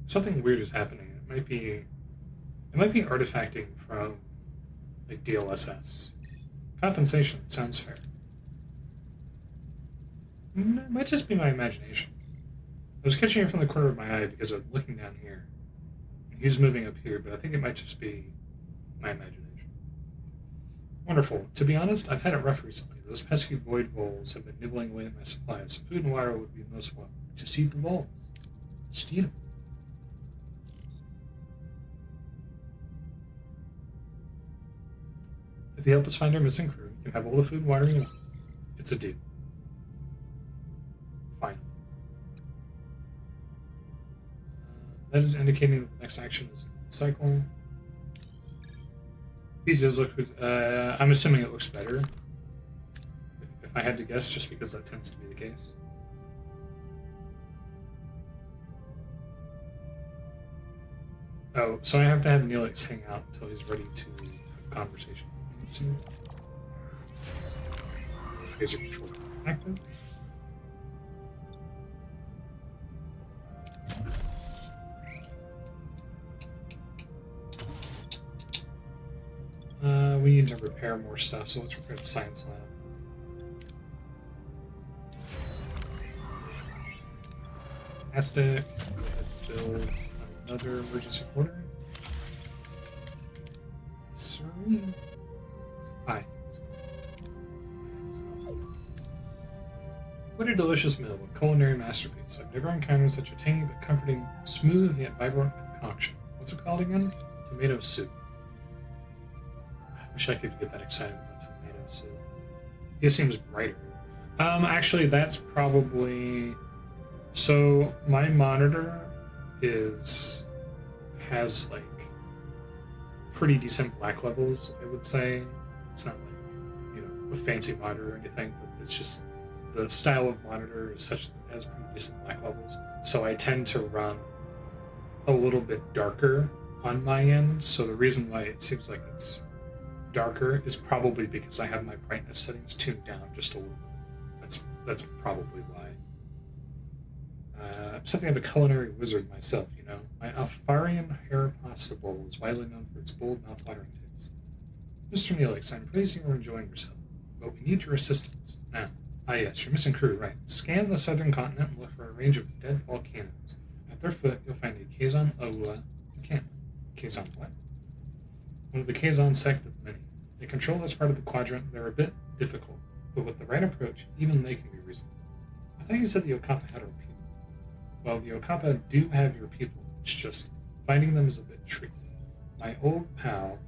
Something weird is happening. It might be artifacting from like DLSS. Compensation sounds fair. It might just be my imagination. I was catching it from the corner of my eye because I'm looking down here. And he's moving up here, but I think it might just be my imagination. Wonderful. To be honest, I've had it rough recently. Those pesky void voles have been nibbling away at my supplies. Some food and water would be most welcome. Just eat the voles. Just eat them. If you help us find our missing crew, you can have all the food and water you want. It's a deal. Fine. That is indicating that the next action is a cycle. These does look. I'm assuming it looks better. If I had to guess, just because that tends to be the case. Oh, so I have to have Neelix hang out until he's ready to have a conversation. It seems. Laser control active. We need to repair more stuff, so let's repair the science lab. Fantastic. Build another emergency quarter. Sorry. Hi. What a delicious meal, a culinary masterpiece. I've never encountered such a tangy but comforting, smooth yet vibrant concoction. What's it called again? Tomato soup. I wish I could get that excited about tomato soup. It seems brighter. Actually, that's probably... So, my monitor has like pretty decent black levels, I would say. It's not like, you know, a fancy monitor or anything, but it's just the style of monitor is such that it has pretty decent black levels. So I tend to run a little bit darker on my end. So the reason why it seems like it's darker is probably because I have my brightness settings tuned down just a little bit. That's probably why. Something of a culinary wizard myself, you know. My Alfarian hair pasta bowl is widely known for its bold, mouth-watering taste. Mr. Neelix, I'm pleased you are enjoying yourself, but we need your assistance. Now, yes, your missing crew, right. Scan the southern continent and look for a range of dead volcanoes. At their foot, you'll find a Kazon Ogla camp. Kazon what? One of the Kazon sect of many. They control this part of the quadrant. They're a bit difficult, but with the right approach, even they can be reasonable. I thought you said the Okapa had our people. Well, the Okapa do have your people. It's just finding them is a bit tricky. My old pal...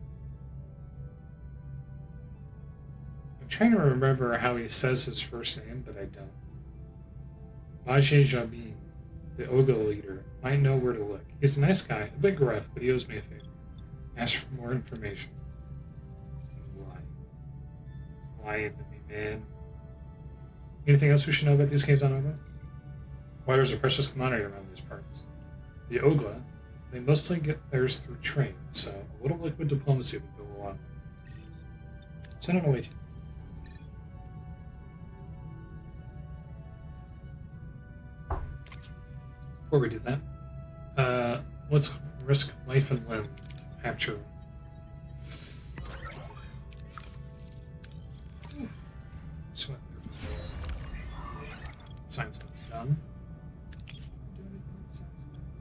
I'm trying to remember how he says his first name, but I don't. Majé Jabin, the Ogo leader, might know where to look. He's a nice guy, a bit gruff, but he owes me a favor. Ask for more information. Why? He's lying to me, man. Anything else we should know about these Kazon Ogla? Water is a precious commodity around these parts. The Ogla, they mostly get theirs through trade, so a little liquid diplomacy would go a long way. Send it away to you. Before we do that, let's risk life and limb to capture. Sweat. Science is done.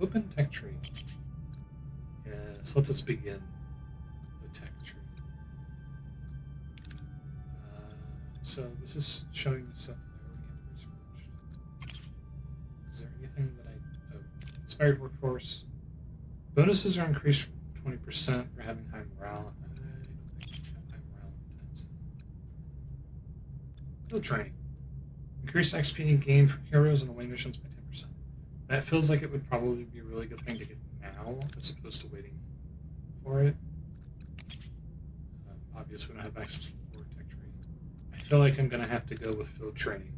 Open tech tree. Yes, let us begin the tech tree. So this is showing the stuff that I already have researched. Is there anything that I... Oh, inspired workforce. Bonuses are increased from 20% for having high morale. I don't think we have high morale sometimes. Field training. Increased XP gained from heroes and away missions by 10%. That feels like it would probably be a really good thing to get now, as opposed to waiting for it. Obviously, we don't have access to the board tech tree. I feel like I'm going to have to go with field training.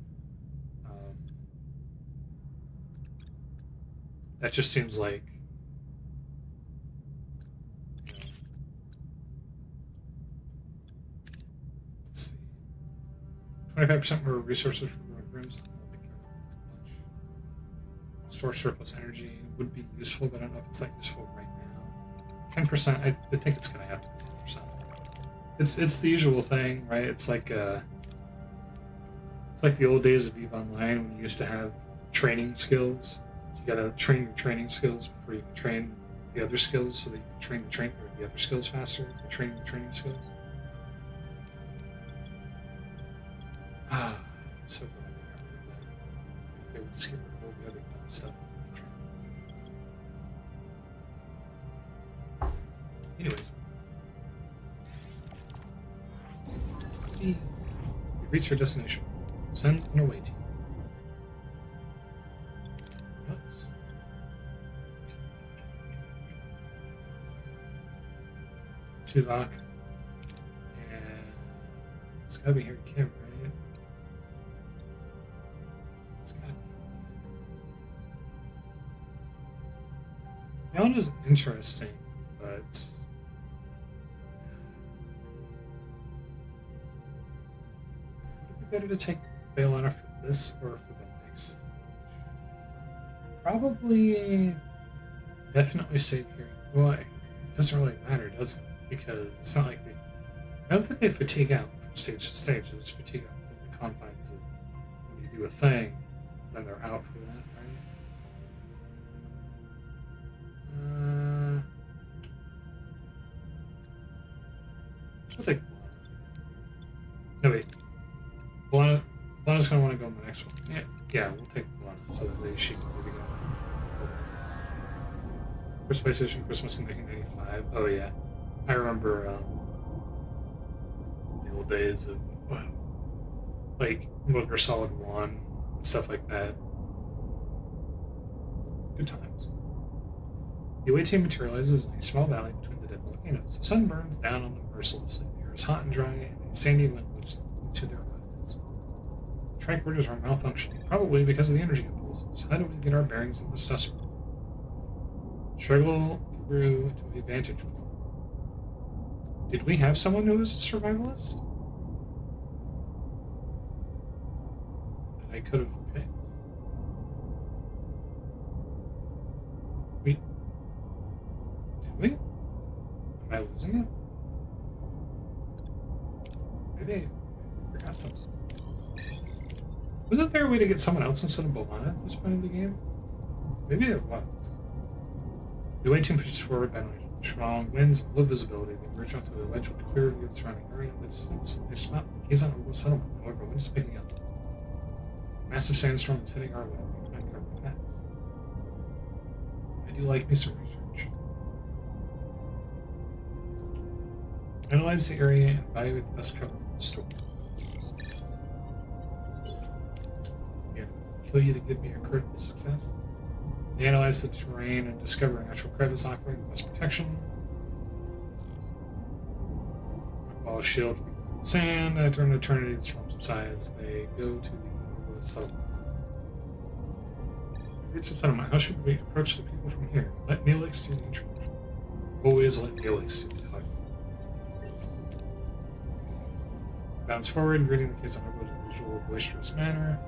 That just seems like... You know, let's see. 25% more resources for growing rooms. Store surplus energy would be useful, but I don't know if it's that useful right now. 10%, I think it's going to have to be 10%. It's the usual thing, right? It's like the old days of EVE Online when you used to have training skills. You got to train your training skills before you can train the other skills, so that you can train the other skills faster. By training the training skills. I'm so glad they got rid of that. If they would just get rid of all the other dumb stuff that we have to train. Anyways. You've reached your destination. Send an away team. Oops. Tuvok. And it's gotta be here, Kim, right? It's gotta be. That one is interesting, but would it be better to take Baylana for this or for the next stage? Probably, definitely save here. Well, it doesn't really matter, does it? Because it's not like they. I don't think they fatigue out from stage to stage. They just fatigue out within the confines of when you do a thing, then they're out for that, right? I'll take Balana. No, wait. Balana's going to want to go on the next one. Yeah, we'll take Balana so that she can maybe go. First PlayStation Christmas in 1995. Oh, yeah. I remember the old days of, like, Metal Gear Solid 1 and stuff like that. Good times. The away team materializes in a small valley between the dead volcanoes. The sun burns down on them mercilessly. The air is hot and dry, and a sandy wind lifts to their eyes. The tractors are malfunctioning, probably because of the energy impulses. How do we get our bearings in this dust storm? Struggle through to a vantage point. Did we have someone who was a survivalist? That I could have picked. Did we? Am I losing it? Maybe I forgot something. Wasn't there a way to get someone else instead of Balana at this point in the game? Maybe there was. The away team pushes forward, battling strong winds and low visibility. They emerge onto the ledge with a clear view of the surrounding area. In the distance, they spot the Kazon Orbital settlement. However, wind is picking up. A massive sandstorm is heading our way. We can cover fast. I do like me some research. Analyze the area and evaluate the best cover for the storm. Yeah, kill you to give me a critical success. They analyze the terrain and discover a natural crevice offering the best protection. Rockball shield from sand. After an eternity, the storm subsides. They go to the settlement. Reach the settlement. How should we approach the people from here? Let Neelix do the introduction. Always let Neelix do the talking. Bounce forward, greeting the Kazon in a usual boisterous manner.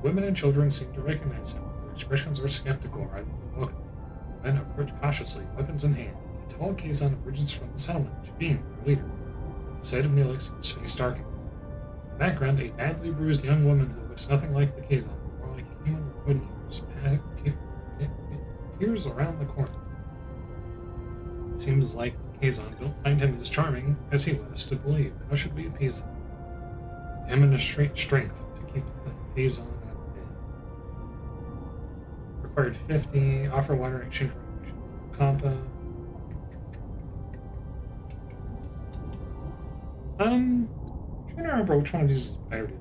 Women and children seem to recognize him. Their expressions are skeptical rather than welcoming. The men approach cautiously, weapons in hand. A tall Kazon emerges from the settlement, Jabin, their leader. At the sight of Neelix, his face darkens. In the background, a badly bruised young woman who looks nothing like the Kazon, more like a human with wood ears, appears around the corner. Seems like the Kazon don't find him as charming as he led us to believe. How should we appease them? Demonstrate strength to keep the Kazon at bay. Required 50. Offer water in exchange for information. Compa. I'm trying to remember which one of these is better to do.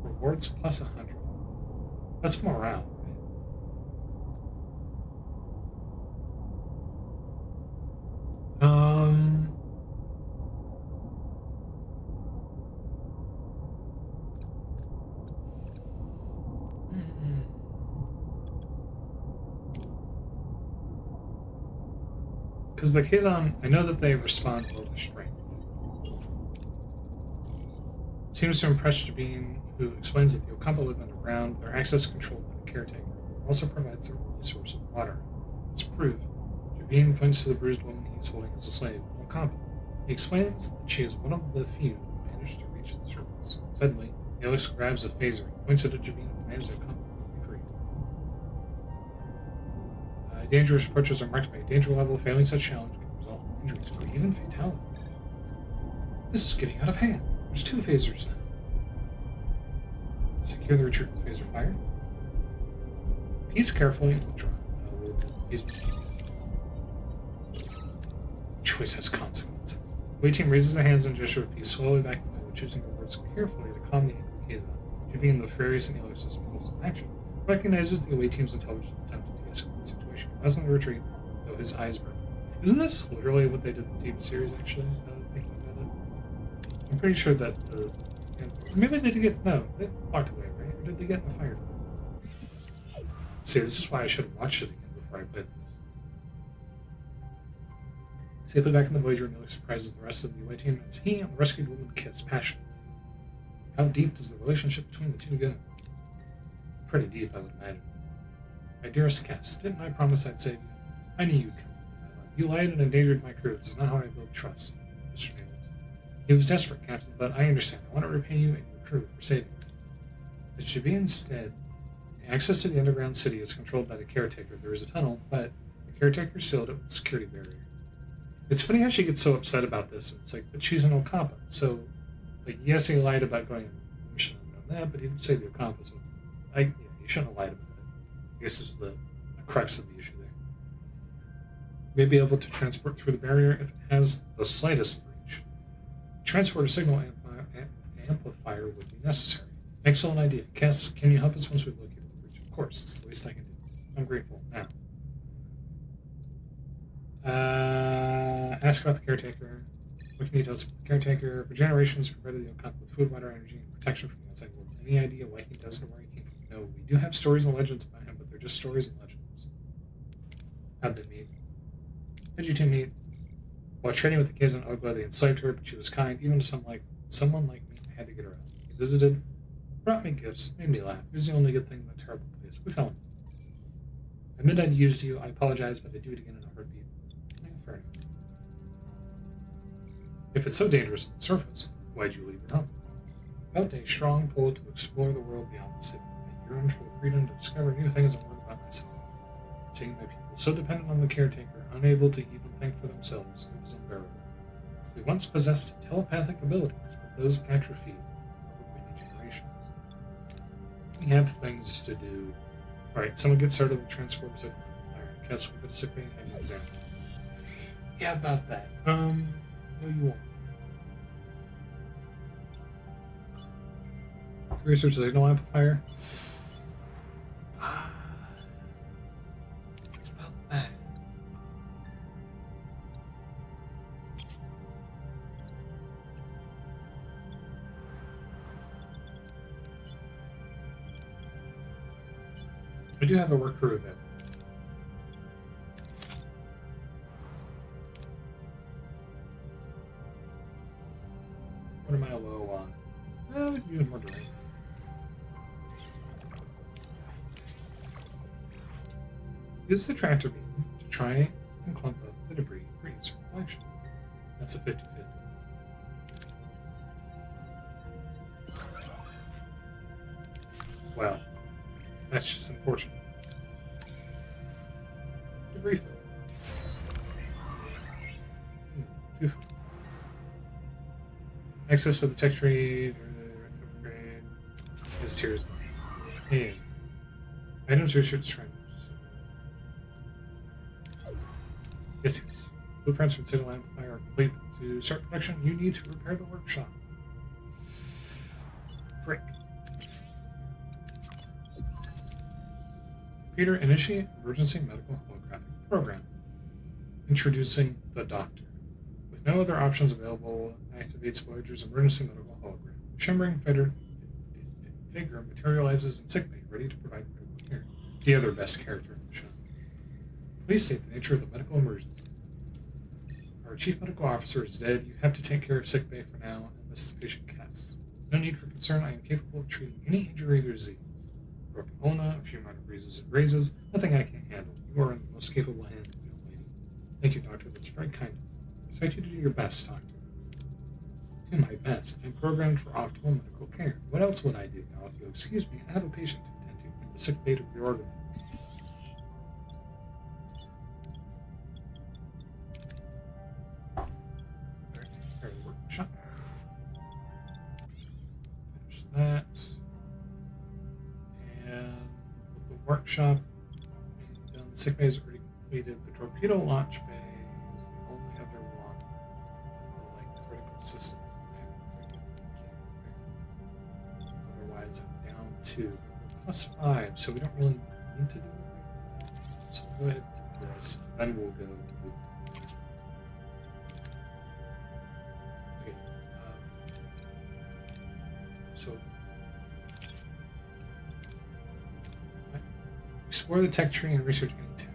Rewards plus 100. That's morale, right? Because the Kazon, I know that they respond well to strength. Seems to impress Jabin, who explains that the Okampa live underground. Their access is controlled by the caretaker, who also provides their only source of water. It's proved. Jabin points to the bruised woman he is holding as a slave, Okampa. He explains that she is one of the few who managed to reach the surface. Suddenly, Neelix grabs a phaser, points it at Jabin, and demands Okampa be free. Dangerous approaches are marked by a danger level. Failing such challenge can result in injuries or even fatality. This is getting out of hand. There's 2 phasers now. Secure the retreat with phaser fire. Piece carefully and withdraw. Choice has consequences. The away team raises their hands in a gesture of peace, slowly backing away, choosing the words carefully to calm the implicated on, giving the furious and Alice's proposal in action. Recognizes the away team's intelligent attempt to de-escalate the situation. He doesn't retreat, though his eyes burn. Isn't this literally what they did in the TV series, actually, thinking about it? I'm pretty sure that the... Maybe they did get... No, they walked away, right? Or did they get in a fire? See, this is why I should have watched it again before I played this. Safely back in the Voyager, Neelix surprises the rest of the away team as he and the rescued woman kiss passionately. How deep does the relationship between the two go? Pretty deep, I would imagine. My dearest Cass, didn't I promise I'd save you? I knew you'd come. You lied and endangered my crew. This is not how I build trust, Mr. Neelix. He was desperate, Captain, but I understand. I want to repay you and your crew for saving me. It should be instead. The access to the underground city is controlled by the caretaker. There is a tunnel, but the caretaker sealed it with a security barrier. It's funny how she gets so upset about this. It's like, but she's an Okapa. So, like, yes, he lied about going on a mission on that, but he didn't say the Okapa, so it's like, yeah, he shouldn't have lied about it. I guess this is the crux of the issue there. May be able to transport through the barrier if it has the slightest breach. Transport a signal amplifier would be necessary. Excellent idea. Cass, can you help us once we've located the breach? Of course, it's the least I can do. I'm grateful. Now. Ask about the caretaker. What can you tell us about the caretaker? For generations, provided the Okapa with food, water, energy, and protection from the outside world. Any idea why he does it or where he came from? No, we do have stories and legends about him, but they're just stories and legends. How'd they meet? How'd you two meet? While trading with the kids in Ogla, they enslaved her, but she was kind, even to someone like me. I had to get her out. He visited, brought me gifts, made me laugh. It was the only good thing in that terrible place. We fell in love. I admit I used you. I apologize, but I'd do it again in a heartbeat. Yeah, fair enough. If it's so dangerous on the surface, why'd you leave your home? Felt a strong pull to explore the world beyond the city. I yearned for the freedom to discover new things and learn about myself. Seeing my people so dependent on the caretaker, unable to even think for themselves, it was unbearable. We once possessed telepathic abilities, but those atrophied over many generations. We have things to do. Alright, someone get started with transporters at fire. Cass will go to sick bay and have an example. Yeah, about that. No, you won't. Research signal amplifier. About that. I do have a work crew event. What am I low on? Well, we can use more delay. Use the tractor beam to try and clump up the debris for each collection. That's a 50-50. Well, that's just unfortunate. Debris fill. 2 foot. Access to the tech tree, upgrade, is tiers. And items research strength. Yes. Blueprints for the signal amplifier are complete. To start production, you need to repair the workshop. Frick. Computer, initiate emergency medical holographic program. Introducing the doctor. With no other options available, activates Voyager's emergency medical hologram. The shimmering figure materializes in sickbay, ready to provide medical care. The other best character in the show. Please state the nature of the medical emergency. Our chief medical officer is dead. You have to take care of sickbay for now, and this is patient Cass. No need for concern. I am capable of treating any injury or disease. Broken ulna, a few minor bruises and grazes, nothing I can't handle. You are in the most capable hands, young lady. Thank you, Doctor. That's very kind of you. Expect you to do your best, Doctor. Do my best. I'm programmed for optimal medical care. What else would I do? Now, if you'll excuse me, I have a patient to attend to, and the sickbay to reorganize. Workshop. Finish that. And with the workshop being done, the sick bay is already completed. The torpedo launch bay is the only other one of the like 2. Plus 5, so we don't really need to do it. So we'll go ahead and do this, and then we'll go. Okay. So explore the tech tree and research any tech.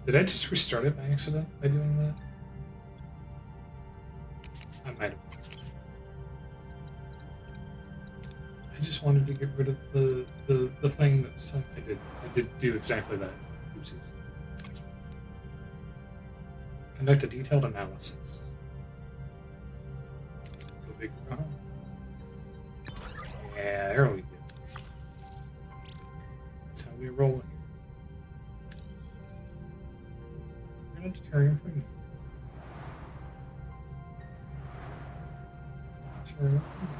Did I just restart it by accident by doing that? I might have. I just wanted to get rid of the thing that was telling me I did do exactly that. Oopsies. Conduct a detailed analysis. Go big or go home. Yeah, there we go. That's how we roll it. We're gonna deter him from you. Deter him from you.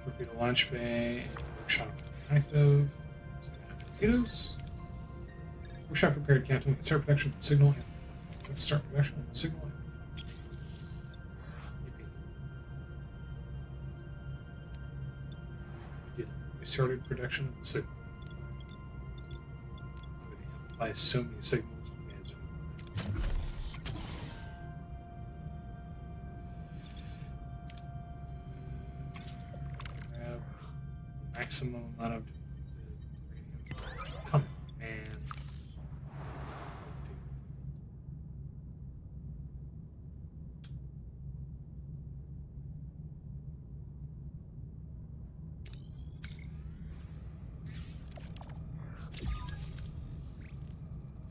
Torpedo launch bay and workshop active. Torpedoes. Workshop repaired, Captain. Consider production signal amplified. Let's start production of signal amplified. Yippee. We did it. We started production of the signal. I'm going to amplify so many signals. You guys are... Grab the maximum amount of radio. Come on, man.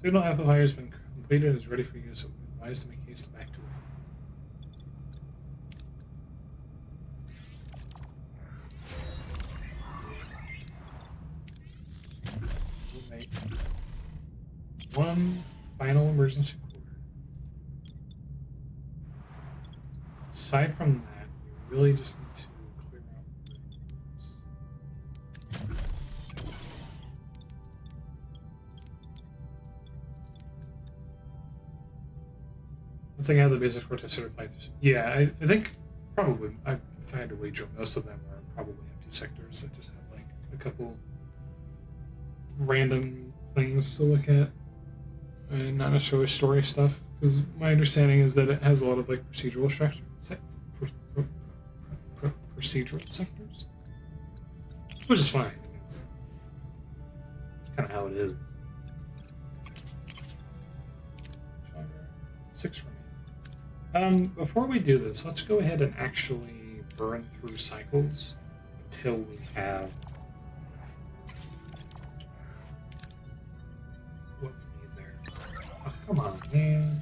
Signal amplifier has been completed and is ready for use, so we're advised to make haste back to it. We'll make one final emergency quarter. Aside from that, we really just need to clear out rooms. Once I have the basic protest certified, yeah, I think probably, if I had to wager, most of them are probably empty sectors that just have like a couple random things to look at and not necessarily story stuff. Because my understanding is that it has a lot of like procedural structure, procedural sectors, which is fine. It's kind of how it is. 6 for me. Before we do this, let's go ahead and actually burn through cycles until we have what we need there. Oh, come on, man.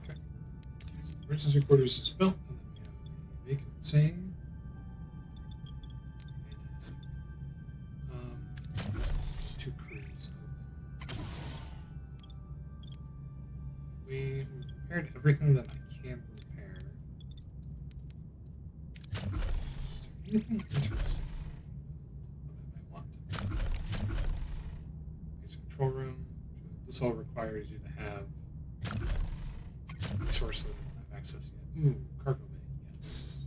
Okay. Emergency quarters is built. Vacancy. Two crews open. We repaired everything that I can repair. Is there anything interesting that I might want to do? There's a control room. This all requires you to have resources that I don't have access yet. Ooh, cargo bay. Yes.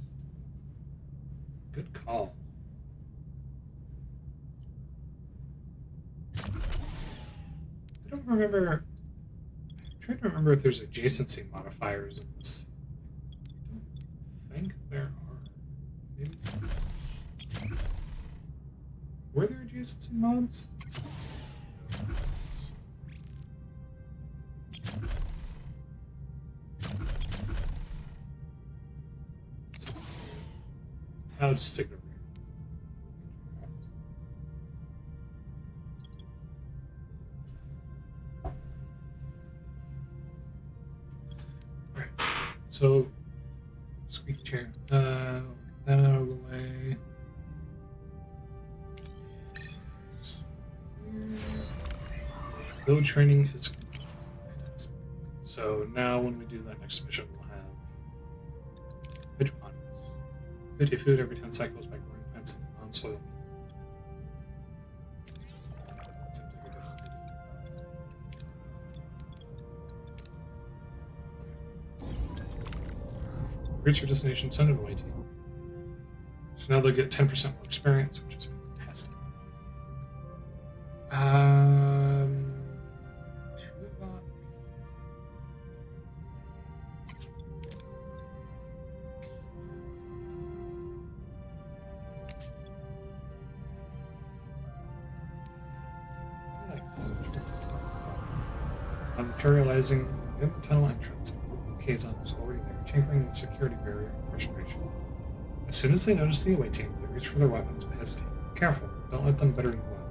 Good call. I don't remember. I'm trying to remember if there's adjacency modifiers in this. I don't think there are. Maybe. Were there adjacency mods? I'll just stick it over here. Alright, so squeaky chair. Get that out of the way. Build training is complete. So now when we do that next mission, we'll have hydroponics. 50 food every 10 cycles by growing plants in non-soil. Reach your destination, send an away team. So now they'll get 10% more experience, which is fantastic. On materializing in the tunnel entrance, Kazon is already there, tinkering with security barrier and frustration. As soon as they notice the away team, they reach for their weapons but hesitate. Careful, don't let them better you well.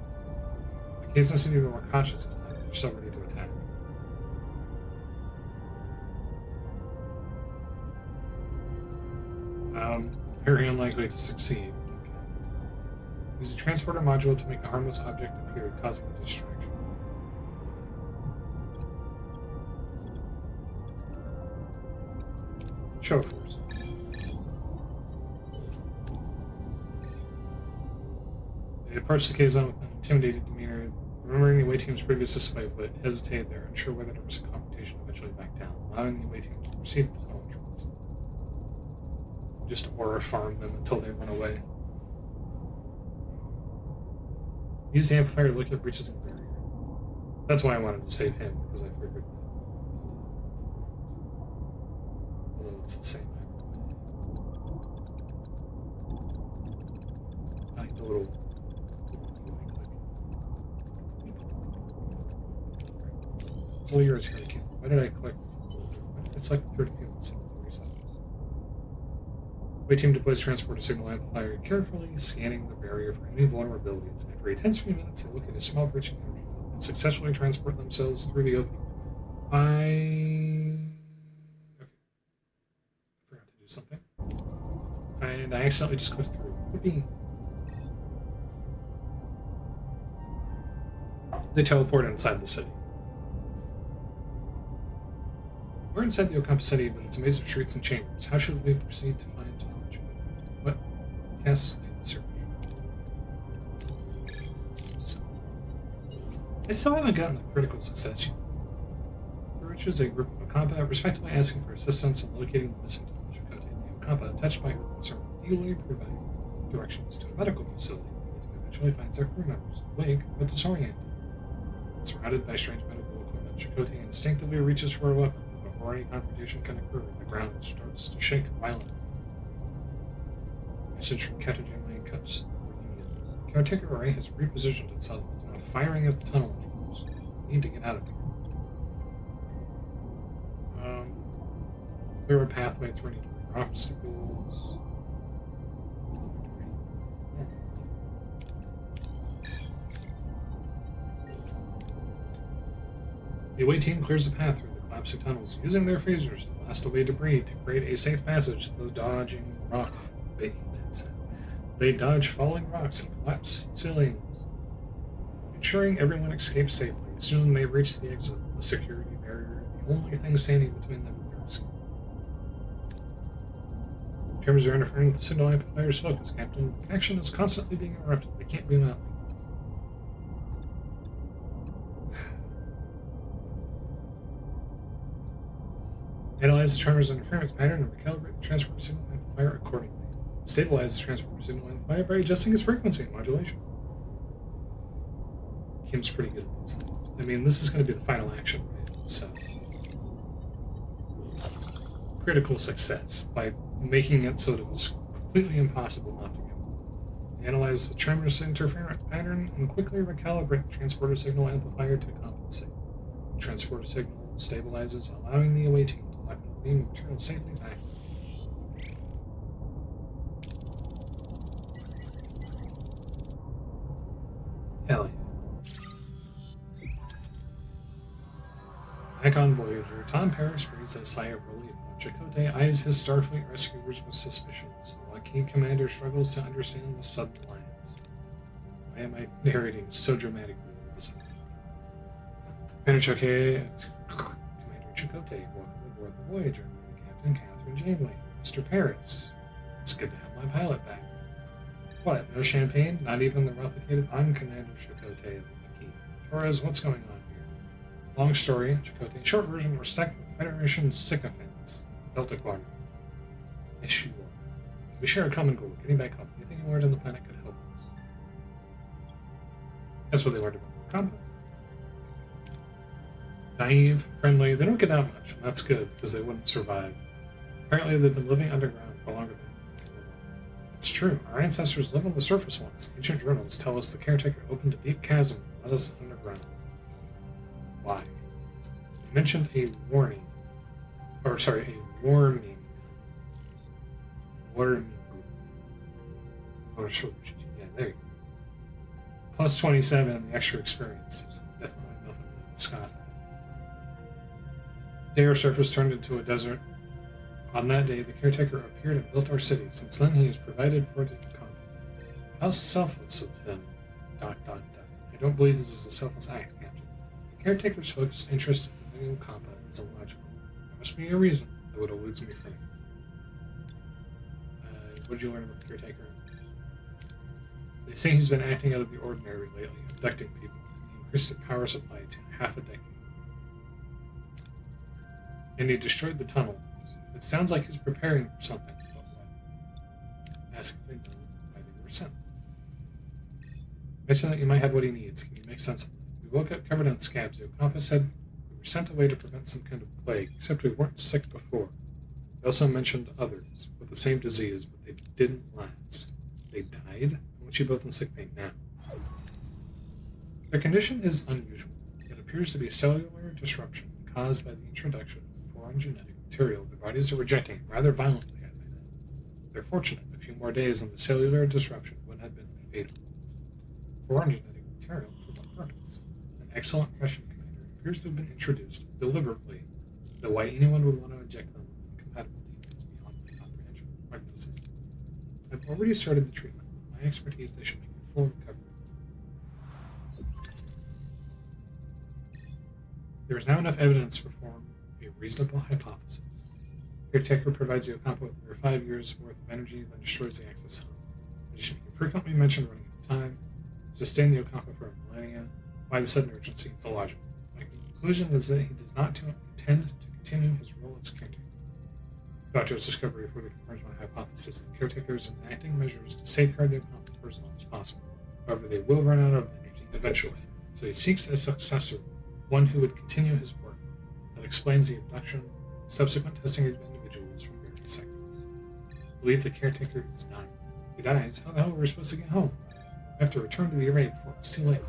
The Kazon seems to be more cautious this time, they're still ready to attack. Very unlikely to succeed. Okay. Use a transporter module to make a harmless object appear, causing a distraction. Show force. They approach the Kazon with an intimidated demeanor, remembering the away team's previous display, but hesitated there, unsure whether to risk a confrontation eventually back down, allowing the away team to proceed with the tunnel entrance. Just aura farm them until they run away. Use the amplifier to look at breaches in the barrier. That's why I wanted to save him, because I figured that. Although it's the same. I like the little click. All yours here. Why did I click? It's like 32 seconds. Away team deploys transporter signal amplifier, carefully scanning the barrier for any vulnerabilities. After a tense few minutes, they locate a small breach in the energy field and successfully transport themselves through the opening. Okay. I forgot to do something. And I accidentally just clicked through. Whoopee. They teleport inside the city. We're inside the Okampa City, but it's a maze of streets and chambers. How should we proceed to find knowledge? What? Yes, the search. So, I still haven't gotten a critical success yet. The Rich is a group of Okampa respectively asking for assistance in locating the missing tunnel Chakotay. The Okampa, touched by her concern, eagerly provide directions to a medical facility where the eventually finds their crew members awake but disoriented. Surrounded by strange medical equipment, Chakotay instinctively reaches for a weapon. Before any confrontation can occur, the ground starts to shake violently. Message from Captain Janeway cuts the reunion. Caretaker Array has repositioned itself and is now firing at the tunnel entrance. We need to get out of here. Clear a pathway through any obstacles. The away team clears the path through the collapsing tunnels, using their phasers to blast away debris to create a safe passage through dodging rock. They dodge falling rocks and collapse ceilings, ensuring everyone escapes safely. Soon they reach the exit, the security barrier, the only thing standing between them and their escape. Chambers are interfering with the signal amplifier's focus, Captain. Action is constantly being interrupted. They can't beam out. Analyze the tremor's interference pattern and recalibrate the transport signal amplifier accordingly. Stabilize the transport signal amplifier by adjusting its frequency and modulation. Kim's pretty good at these things. I mean, this is going to be the final action, right? So, critical success by making it so that it was completely impossible not to get. Analyze the tremor's interference pattern and quickly recalibrate the transporter signal amplifier to compensate. The transporter signal stabilizes, allowing the away team to lock the beam material safely back. Hell yeah. Back on Voyager, Tom Paris breathes a sigh of relief when Chakotay eyes his Starfleet rescuers with suspicion. The Lockheed commander struggles to understand the sudden alliance. Why am I narrating so dramatically? Commander Chakotay, welcome aboard the Voyager. Captain Catherine Janeway. Mr. Paris. It's good to have my pilot back. What, no champagne? Not even the replicated? I'm Commander Chakotay of the Maquis. Torres, what's going on here? Long story, Chakotay. Short version, we're stuck with Federation sycophants. Delta Quadrant. Yes, you are. We share a common goal, getting back home. Anything you learned on the planet could help us. That's what they learned about the combat. Naive, friendly, they don't get out much, and that's good, because they wouldn't survive. Apparently they've been living underground for longer than it's true. Our ancestors lived on the surface once. Ancient journals tell us the caretaker opened a deep chasm and led us underground. Why? They mentioned a warning. Or, sorry, a warning. Warning. Or, yeah, there you go. Plus 27 and the extra experience is definitely nothing to scoff at. The air surface turned into a desert. On that day, the caretaker appeared and built our city. Since then, he has provided for the economy. How selfless of him. ... I don't believe this is a selfless act, Captain. The caretaker's focused interest in the new combat is illogical. There must be a reason that would elude me from it. What did you learn about the caretaker? They say he's been acting out of the ordinary lately, abducting people. He increased the power supply to half a decade. And he destroyed the tunnel. It sounds like he's preparing for something, but what? Ask if they know why they were sent. Mention that you might have what he needs. Can you make sense of it? We woke up covered in scabs. The Okampa said we were sent away to prevent some kind of plague, except we weren't sick before. They also mentioned others with the same disease, but they didn't last. They died? Aren't you both in sick bay now? Their condition is unusual. It appears to be cellular disruption caused by the introduction of foreign genetic material their bodies are rejecting rather violently as they did. They're fortunate a few more days and the cellular disruption would have been fatal. Foreign genetic material for what purpose? An excellent Russian commander appears to have been introduced deliberately, though why anyone would want to inject them with compatible DNA is beyond my comprehension. Prognosis. I've already started the treatment. With my expertise, they should make a full recovery. There is now enough evidence to form a reasonable hypothesis. Caretaker provides the Okampa with over 5 years worth of energy, then destroys the access zone. It should be frequently mentioned running out of time. Sustain the Okampa for a millennia. Why the sudden urgency? It's illogical. My conclusion is that he does not intend to continue his role as caretaker. Doctor's discovery further confirms my hypothesis. The caretaker is enacting measures to safeguard the Okampa for as long as possible. However, they will run out of energy eventually. So he seeks a successor, one who would continue his work. That explains the abduction and subsequent testing of individuals from various sectors. I believe the caretaker is dying. If he dies, how the hell are we supposed to get home? I have to return to the array before it's too late.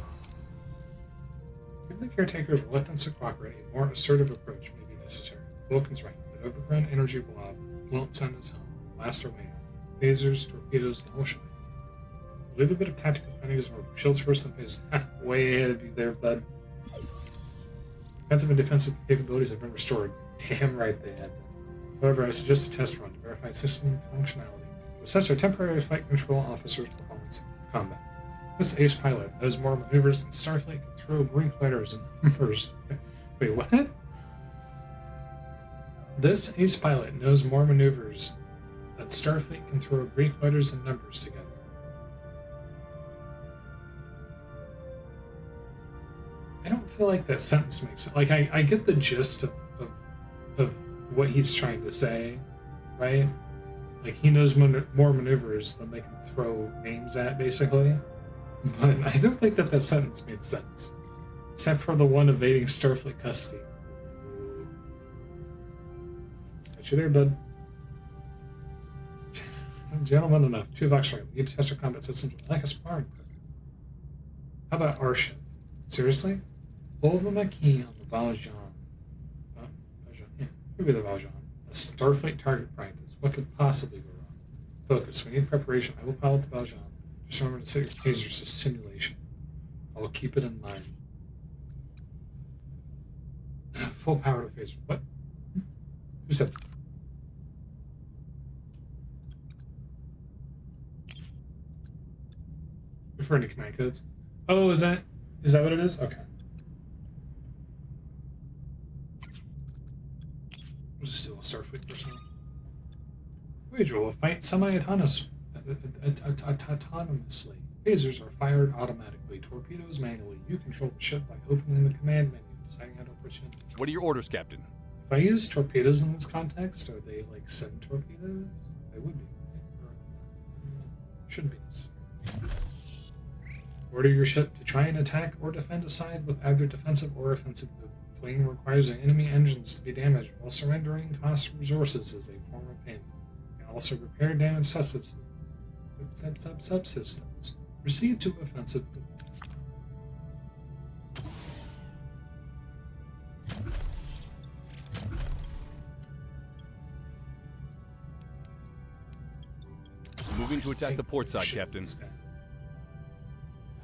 Given the caretaker's reluctance to cooperate, a more assertive approach may be necessary. Vulcan's right. That overgrown energy blob won't send us home. Blast our way out. Phasers, torpedoes, the whole shebang. Leave a bit of tactical planning as well. Shields first and phase. Way ahead of you there, bud. Offensive and defensive capabilities have been restored. Damn right they have. However, I suggest a test run to verify system functionality. To assess our temporary flight control officer's performance in combat. This ace pilot knows more maneuvers than Starfleet can throw Greek letters and numbers. Wait, what? This ace pilot knows more maneuvers than Starfleet can throw Greek letters and numbers together. I don't feel like that sentence makes sense. Like, I get the gist of what he's trying to say, right? Like, he knows more maneuvers than they can throw names at, basically. But I don't think that sentence made sense. Except for the one evading Starfleet custody. Got you there, bud. Gentlemen enough. 2 Vox right. We need to test our combat systems like a sparring partner. How about our ship? Seriously? Hold the Maquis on the Valjean. Yeah, maybe the Valjean. A Starfleet target practice. What could possibly go wrong? Focus. We need preparation. I will pilot the Valjean. Just remember to set your tasers to simulation. I'll keep it in mind. Full power to phaser. What? Who said that? Referring to command codes. Oh, is that what it is? Okay. We'll just do a Starfleet personnel. Voyager will fight semi-autonomously. Phasers are fired automatically. Torpedoes manually. You control the ship by opening the command menu, deciding how to push in. What are your orders, Captain? If I use torpedoes in this context, are they like 7 torpedoes? They would be, right? Or shouldn't be necessary. Order your ship to try and attack or defend a side with either defensive or offensive movement. Fleeing requires enemy engines to be damaged, while surrendering costs resources as a form of payment. You can also repair damaged subsystems. Proceed to offensive movement. Moving to attack the port side, Captain.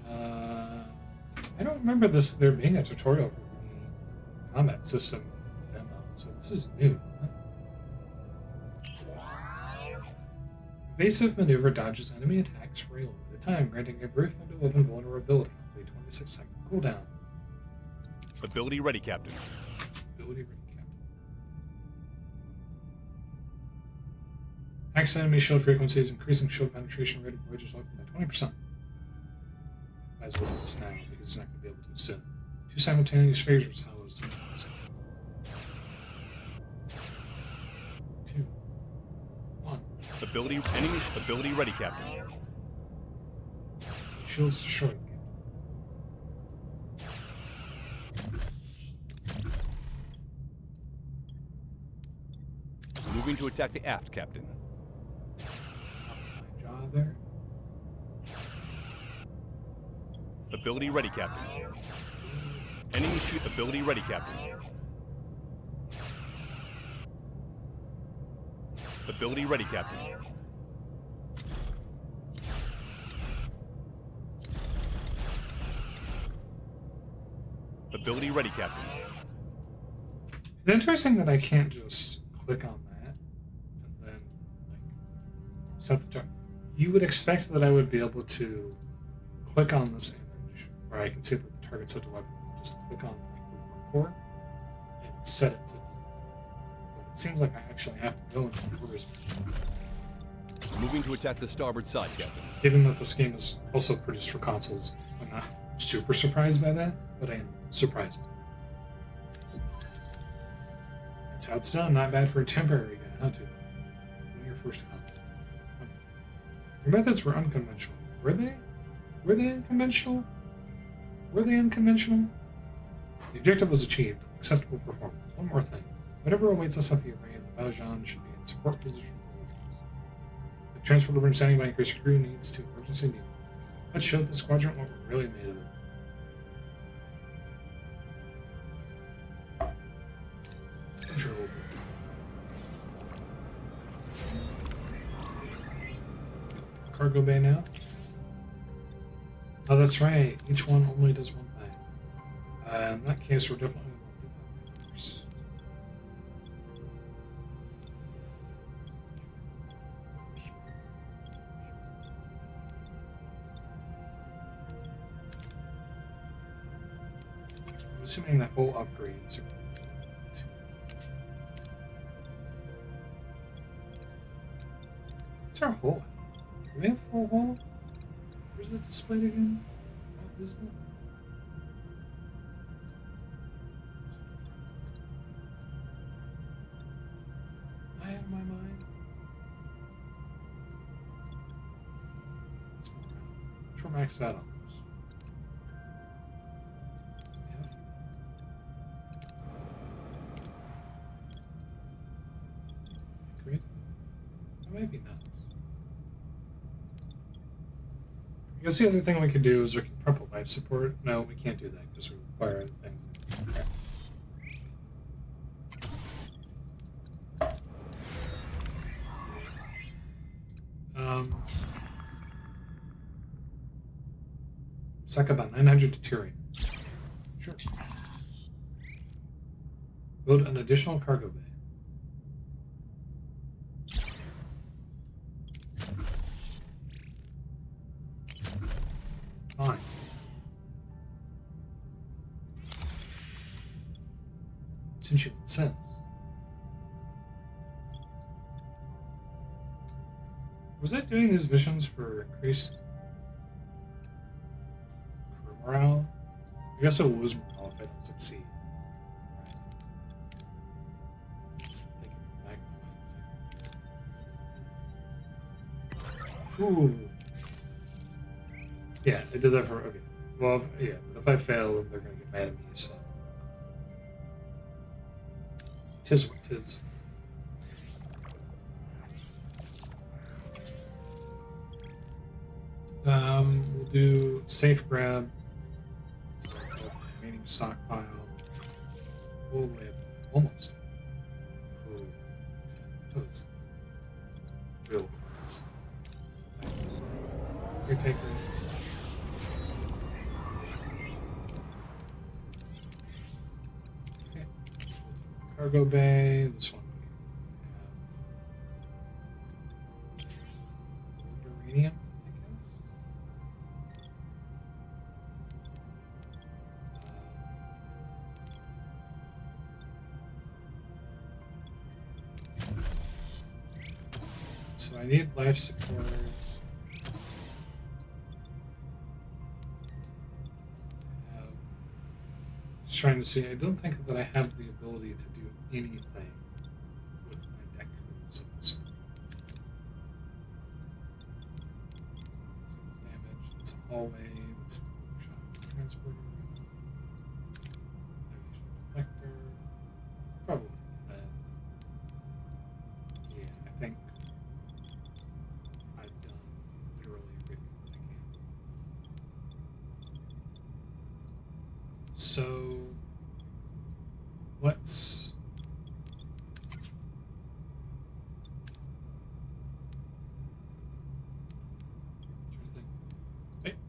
I don't remember there being a tutorial for the combat system demo, so this is new. Evasive maneuver dodges enemy attacks for a limited time, granting a brief window of invulnerability with a 26-second cooldown. Ability ready, Captain. Ability ready, Captain. Max enemy shield frequencies, increasing shield penetration rate of Voyager's weapon by 20%. Might as well do this now, because it's not going to be able to soon. 2 simultaneous phasers, how is 2? 2, 1. Ability ready, Captain. Shields destroyed. Moving to attack the aft, Captain. My jaw there. Ability ready, Captain. Enemy shoot. Ability ready, Captain. Ability ready, Captain. Ability ready, Captain. It's interesting that I can't just click on that and then like set the target. You would expect that I would be able to click on this image where I can see that the target's set to weapon and just click on like the work port and set it to. But it seems like I actually have to go into the orders. Moving to attack the starboard side, Captain. Given that this game is also produced for consoles, I'm not super surprised by that, but I am surprised. That's how it's done. Not bad for a temporary guy, huh, too? When your first comment. Your methods were unconventional. Were they? Were they unconventional? Were they unconventional? The objective was achieved. Acceptable performance. One more thing. Whatever awaits us at the array of the Valjean should be in support position. The transport room standing by increased crew needs to emergency meeting. Let's show the squadron what we're really made of. Control. Cargo bay now. Oh, that's right. Each one only does one thing. In that case, we're definitely going to do that first. I'm assuming that all upgrades are. What's our hull? Do we have full hull? Where's it displayed again? What is it? Am I out of my mind? Let's move around. Which one maxed out on those? Crazy? That might be nuts. I guess the other thing we could do is we can prep a life support. No, we can't do that because we require other things. Okay. Suck about 900 deuterium. Sure. Build an additional cargo bay. Fine. Since you insist. Was I doing these missions for increased crew morale? I guess I'll lose morale if I don't succeed. Right. Just thinking back in my mind. Ooh. Yeah, I did that for, okay. Well, if I fail, then they're going to get mad at me, so. Tis what tis. We'll do safe grab. Remaining stockpile. Oh, we have almost. Ooh. That was real close. Here, take her. Okay. Cargo bay. This one. Uranium. So I need life support. Just trying to see. I don't think that I have the ability to do anything with my deck crews at this point. So damage. That's a hallway. That's a workshop transporter. Navigation deflector. Probably that. Yeah, I think. I've done literally everything that I can. So, let's...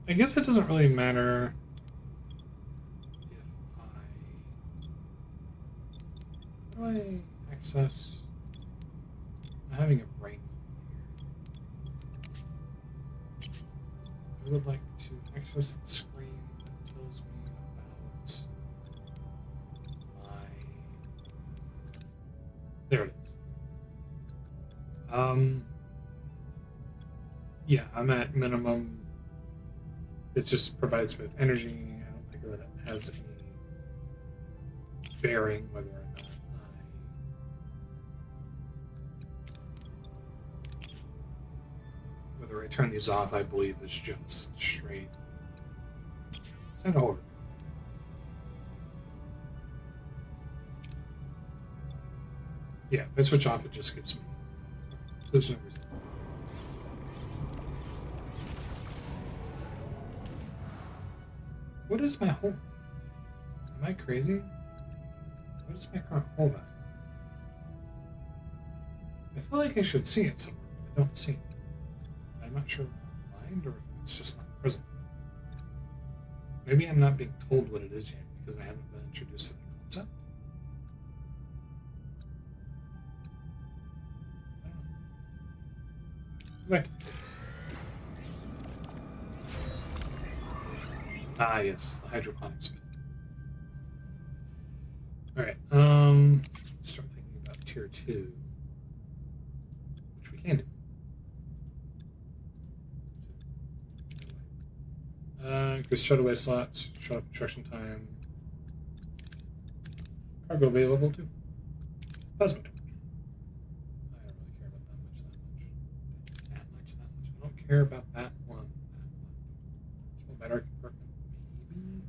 I guess it doesn't really matter if how do I access... I'm having a brain. I would like to access the screen that tells me about my... There it is. Yeah, I'm at minimum. It just provides me with energy. I don't think that it has any bearing whether or not I turn these off. I believe it's just straight. Send over. Yeah, if I switch off, it just gives me. So there's no reason. What is my hole? Am I crazy? What is my current hole value? I feel like I should see it somewhere, but I don't see it. I'm not sure if I'm blind or if it's just not present. Maybe I'm not being told what it is yet because I haven't been introduced to the concept. I don't know. Right. Ah, yes, the hydroponic spin. Alright, let's start thinking about tier 2, which we can do. Increase shutaway slots, shut up construction time. Cargo bay level 2. Plasma torch. I don't really care about that much. I don't care about that one that much. Small battery compartment, maybe.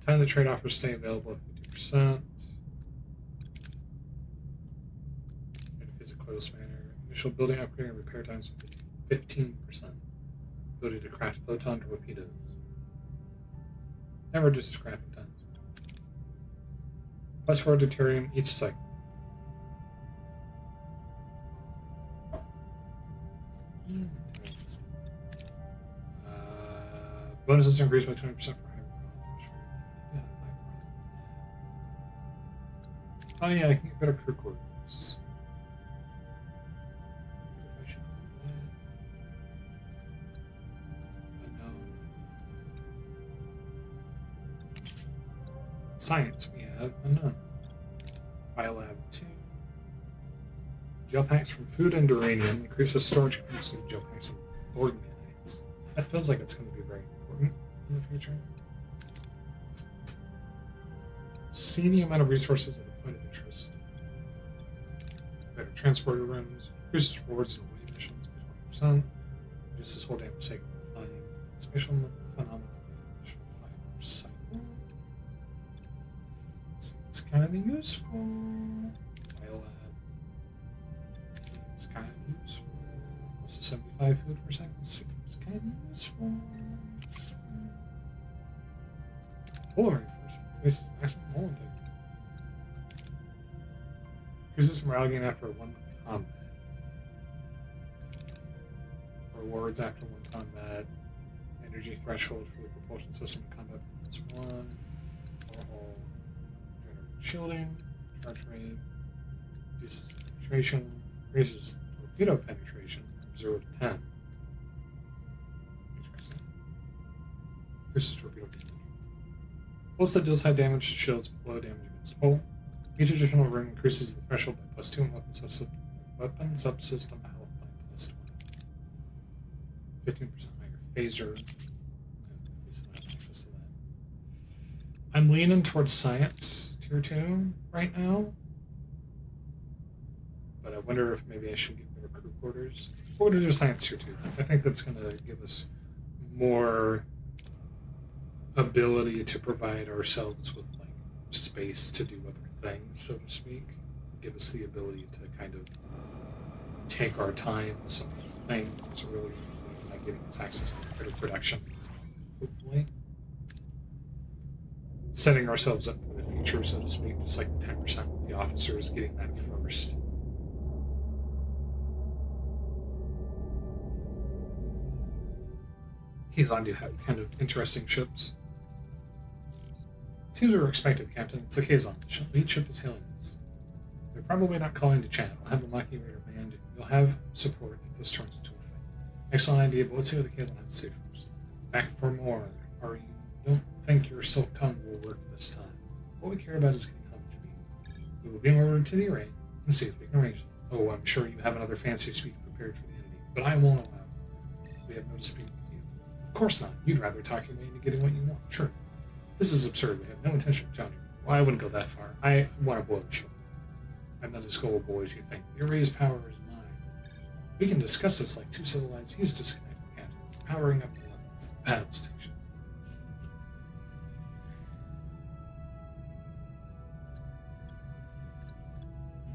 Time the trade offers stay available at 50%. Metaphysical coil spanner. Initial building upgrade and repair times 15%. Ability to craft photon torpedoes. Never reduces crafting times. +4 deuterium each cycle. Bonuses increased by 20% for higher threshold. Oh yeah, I can get better crew quarters. Science we have unknown. Biolab 2. Gel packs from food and uranium. Increases storage capacity of gel packs and board nanites. That feels like it's going to be very important in the future. See the amount of resources at a point of interest. Better transporter rooms. Increases rewards and away missions by 20%. Reduces whole damage taken by flying. Spatial phenomena by 5%. Seems kind of useful. Biolab. Seems kind of useful. Also 75 food per second. Seems kind of useful. Polar reinforcement. Increases maximum hull integrity. Increases morale gain after one combat. Rewards after one combat. Energy threshold for the propulsion system in combat +1. Overhaul. Generator shielding. Charge rate. Reduces penetration. Increases torpedo penetration from 0 to 10. Interesting. Increases torpedo damage. Pulse that deals high damage to shields below damage against hull. Each additional room increases the threshold by +2 and weapon subsystem health by +20. 15% higher phaser. At least I have access to that. I'm leaning towards science tier 2 right now. But I wonder if maybe I should get better crew quarters. Or to do science tier 2. I think that's going to give us more ability to provide ourselves with like space to do other things, so to speak. Give us the ability to kind of take our time with some things, really like giving us access to better production, hopefully. Setting ourselves up for the future, so to speak, just like the 10% with the officers, getting that first. Kazon do have kind of interesting ships. Seems we were expected, Captain. It's the Kazon. The lead ship is hailing us. They're probably not calling to chat. We'll have the Maki Raider manned. You'll have support if this turns into a fight. Excellent idea, but let's see what the Kazon has to say first. Back for more. Or you don't think your silk tongue will work this time. What we care about is getting home to be. We will beam over to the array and see if we can arrange it. Oh, I'm sure you have another fancy speech prepared for the enemy, but I won't allow it. We have no dispute with you. Of course not. You'd rather talk your way into getting what you want. Sure. This is absurd. We have no intention of challenging. Well, I wouldn't go that far. I want to blow the show. I'm not as gullible as you think. The array's power is mine. We can discuss this like two civilized. He's disconnected, Captain. Powering up the weapons. Battle stations.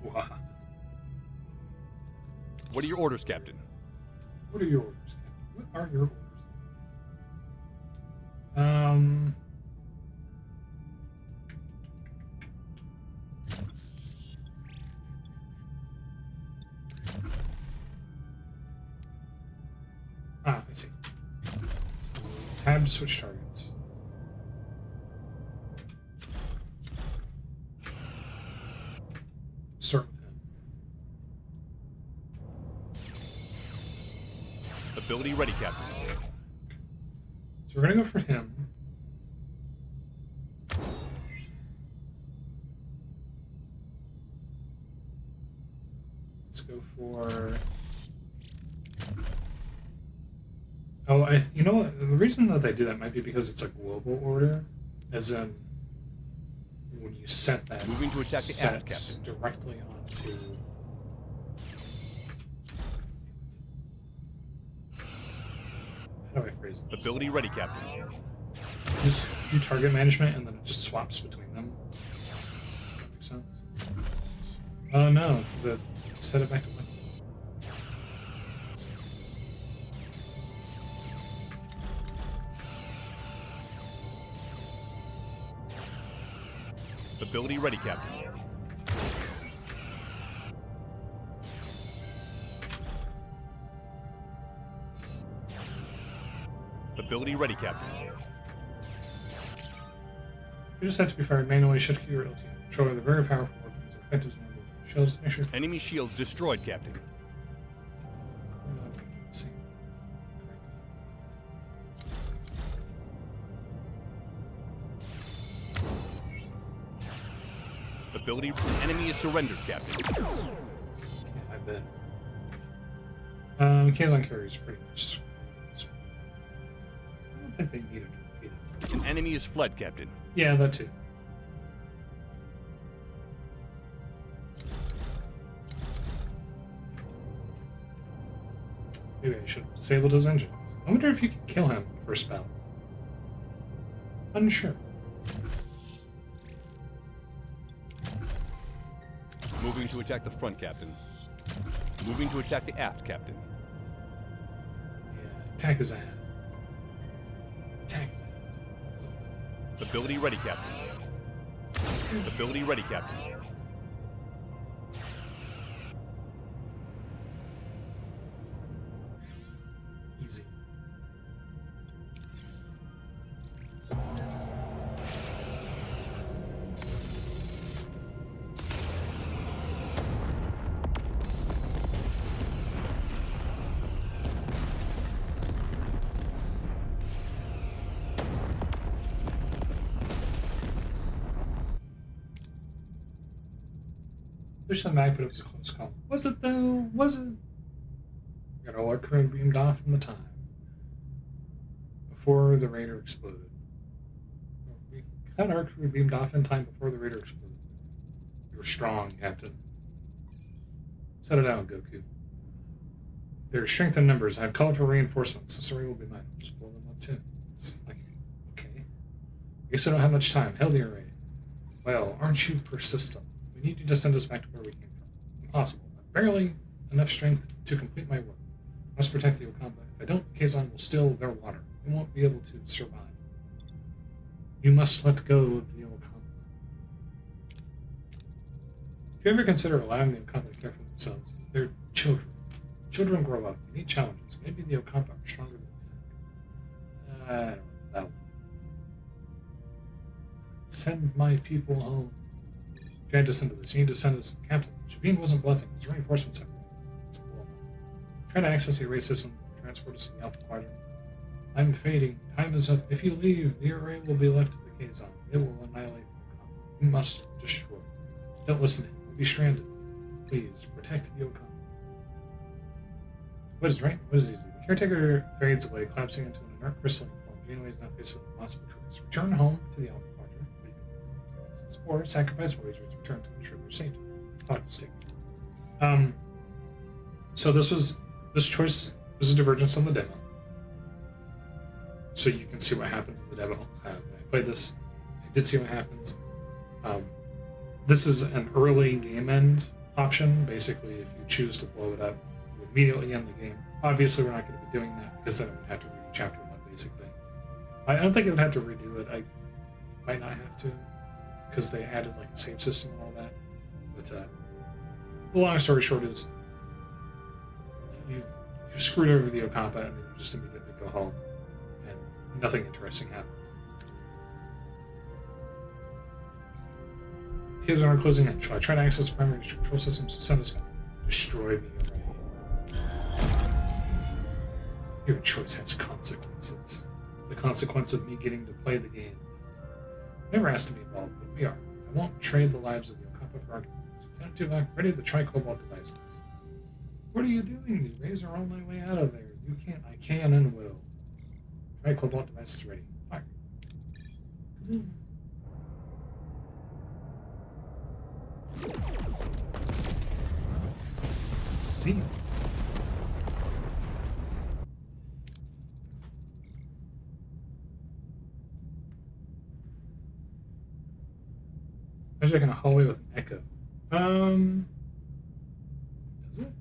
Wow. What are your orders, Captain? What are your orders, Captain? What are your orders? I see. So, tab to switch targets. Start with him. Ability ready, Captain. So we're gonna go for him. Let's go for. Oh, you know what? The reason that they do that might be because it's a global order, as in when you set that, moving to attack the aft, sets Captain. directly onto. How do I phrase this? Ability ready, Captain. Just do target management and then it just swaps between them. Does that make sense? Oh no, because it set it back to one. Ability ready, Captain. Ability ready, Captain. You just have to be fired manually. Shift key or LT. Control the very powerful weapons. Effective number of shells. Make sure. Enemy shields destroyed, Captain. Let's see. Ability enemy is surrendered, Captain. Yeah, been. Kazon carries pretty much. I don't think they need a torpedo. An enemy is fled, Captain. Yeah, that too. Maybe I should have disabled his engines. I wonder if you could kill him in the first battle. Unsure. Moving to attack the front, Captain. Moving to attack the aft, Captain. Yeah, attack his ass. Attack his ass. Ability ready, Captain. Ability ready, Captain. Easy. Push them back, but it was a close call. Was it though? Was it? Got all our crew beamed off in the time before the Raider exploded. We got our crew beamed off in time before the Raider exploded. You're strong, Captain. Set it out, Goku. Their strength in numbers. I have called for reinforcements. This array will be mine. Just blow them up too. It's like, okay. I guess we don't have much time. Hell the array. Well, aren't you persistent? We need you to send us back to where we came from. Impossible. I've barely enough strength to complete my work. I must protect the Ocampa. If I don't, the Kazon will still their water. We won't be able to survive. You must let go of the Ocampa. If you ever consider allowing the Ocampa to care for themselves, they're children. Children grow up. They need challenges. Maybe the Ocampa are stronger than you think. I don't know that one. Send my people home. You had to send this. You need to send us Captain. Shabin wasn't bluffing. His reinforcements have it's a little. Try to access the array system to transport us to the Alpha Quadrant. I'm fading. Time is up. If you leave, the array will be left to the Kazon. It will annihilate the Ocampa. You must destroy it. Don't listen to him. We'll be stranded. Please, protect the Ocampa. What is right? What is easy? The caretaker fades away, collapsing into an inert crystalline form. Janeway is now faced with a possible choice. Return home to the Alpha Quadrant, or sacrifice Voyager's return to ensure their safety. Clock is ticking. So this choice was a divergence on the demo. So you can see what happens in the demo. When I played this, I did see what happens. This is an early game end option. Basically, if you choose to blow it up, you immediately end the game. Obviously, we're not going to be doing that because then it would have to read chapter 1, basically. I don't think it would have to redo it. I might not have to, because they added like a save system and all that. But the long story short is you've screwed over the Ocampa and then you just immediately go home and nothing interesting happens. Kids are closing in. Shall I try to access the primary control systems to send us back? Destroy the array. Your choice has consequences. The consequence of me getting to play the game. Never asked to be involved, but we are. I won't trade the lives of the Ocampa for arguments. Lieutenant Tuvok, ready the tri-cobalt devices. What are you doing? The rays are on my way out of there. You can't. I can and will. Tri-cobalt devices ready. Fire. See. Imagine like in a hallway with an echo. Does it?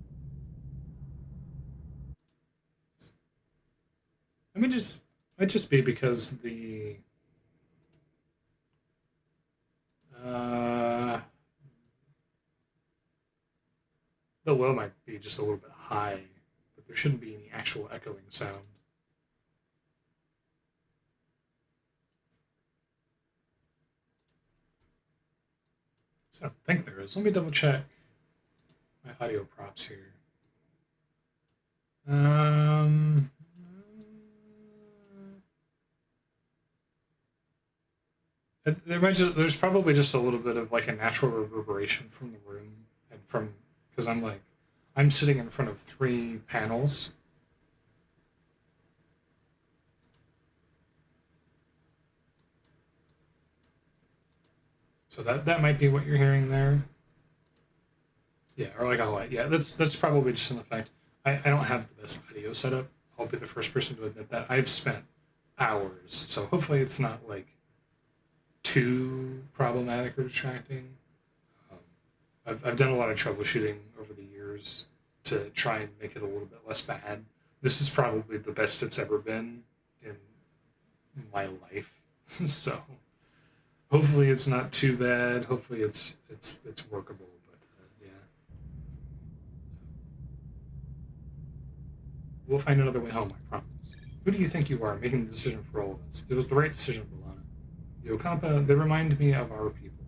Might just be because the low might be just a little bit high, but there shouldn't be any actual echoing sound. So I don't think there is. Let me double check my audio props here. There's probably just a little bit of like a natural reverberation from the room and from because I'm like I'm sitting in front of 3 panels. So that might be what you're hearing there. Yeah, or like a light. Yeah, that's probably just an effect. I don't have the best audio setup. I'll be the first person to admit that. I've spent hours, so hopefully it's not like too problematic or distracting. I've done a lot of troubleshooting over the years to try and make it a little bit less bad. This is probably the best it's ever been in my life. So hopefully it's not too bad. Hopefully it's workable. But yeah, we'll find another way home. I promise. Who do you think you are, making the decision for all of us? It was the right decision, B'Elanna. The Okapa, they remind me of our people.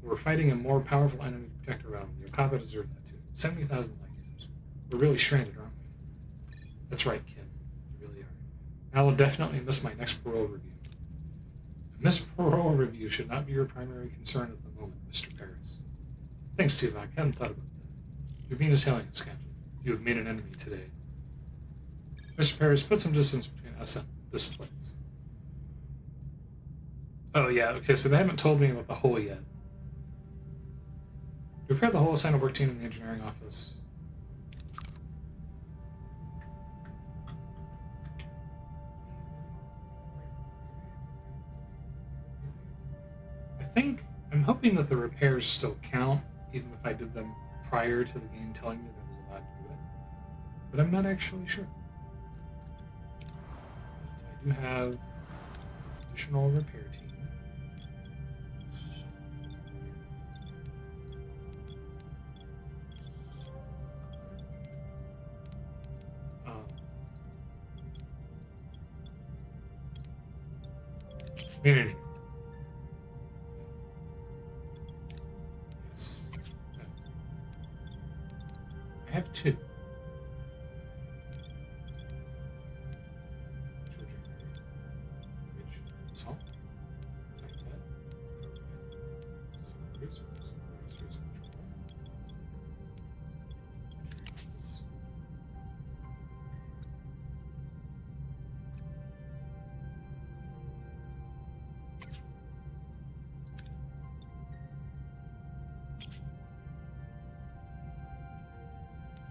We're fighting a more powerful enemy to protect our own. The Okapa deserve that too. 70,000 light years. We're really stranded, aren't we? That's right, Kim. You really are. I will definitely miss my next parole review. A missed parole review should not be your primary concern at the moment, Mr. Paris. Thanks, Tuvok. I hadn't thought about that. Your Venus aliens, Captain. You have made an enemy today. Mr. Paris, put some distance between us and this place. Oh, yeah, okay, so they haven't told me about the hole yet. Repair the hole, assign a work team in the engineering office. I'm hoping that the repairs still count, even if I did them prior to the game telling me that I was allowed to do it. But I'm not actually sure. But I do have additional repair team. Manager. Yes. No. I have 2. Salt. Science head.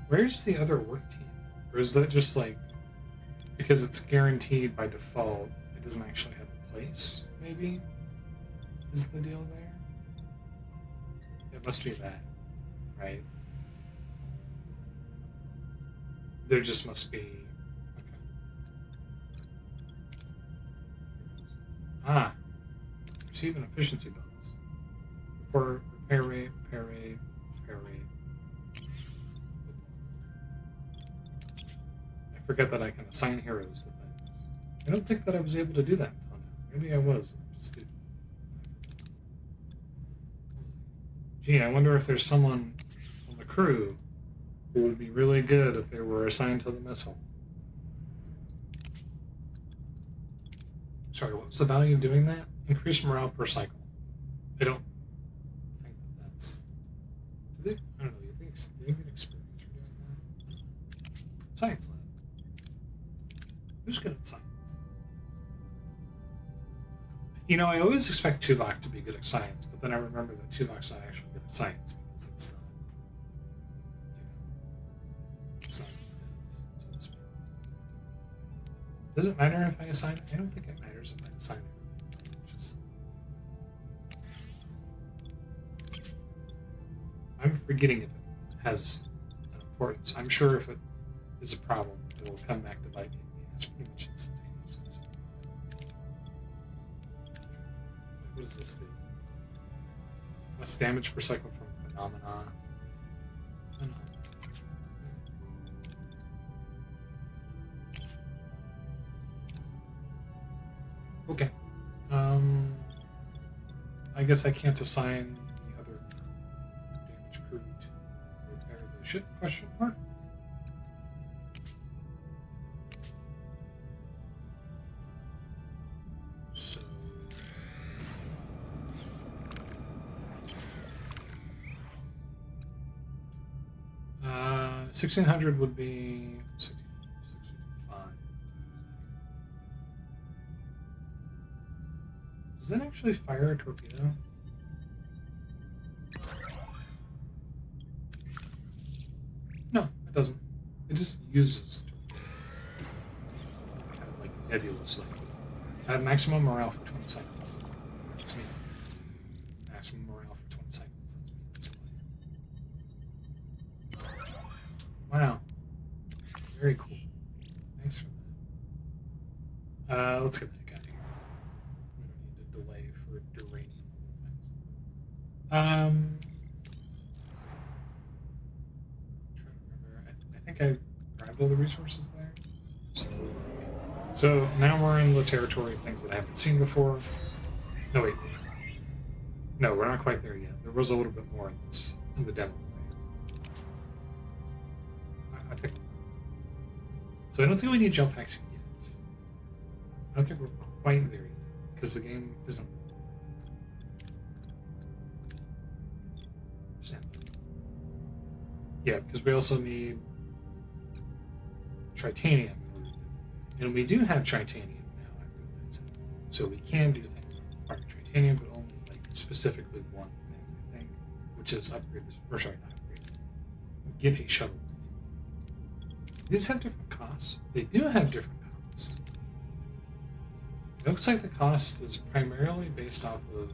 Where's the other work team? Or is that just like, because it's guaranteed by default, it doesn't actually have a place, maybe? Is the deal there? It must be that, right? There just must be, okay. Ah, receive an efficiency bonus. Report, repair rate, repair rate, repair rate. I forget that I can assign heroes to things. I don't think that I was able to do that until now. Maybe I was. I'm just stupid. Gee, I wonder if there's someone on the crew who would be really good if they were assigned to the missile. Sorry, what was the value of doing that? Increase morale per cycle. I don't think that that's... Do they? I don't know. Do they get experience for doing that? Science lab. Who's good at science? You know, I always expect Tuvok to be good at science, but then I remember that Tuvok's not actually good at science because it's not, it's not what it is, so to speak. Does it matter if I assign it? I don't think it matters if I assign it. Just... I'm forgetting if it has an importance. I'm sure if it is a problem, it will come back to bite me. It's pretty much instantaneous. What does this do? Less damage per cycle from phenomena. Okay. I guess I can't assign the other damage crew to repair the ship? Question mark. So, 1600 would be 655. Does that actually fire a torpedo? No, it doesn't. It just uses kind of like nebulously. I have maximum morale for 20 seconds. That's me. Maximum morale for 20 seconds. That's me. That's why. Wow. Very cool. Thanks for that. Let's get that guy here. We don't need to delay for deranging things. I think I grabbed all the resources there. So now we're in the territory of things that I haven't seen before. No, wait. No, we're not quite there yet. There was a little bit more in this in the demo. I think. So I don't think we need jump hacks yet. I don't think we're quite there yet because the game isn't. Yeah, because we also need titanium. And we do have titanium now, I realize. So we can do things like titanium, but only like specifically one thing, I think, which is upgrade this, or sorry, not upgrade. Get a shuttle. These have different costs. They do have different costs. It looks like the cost is primarily based off of.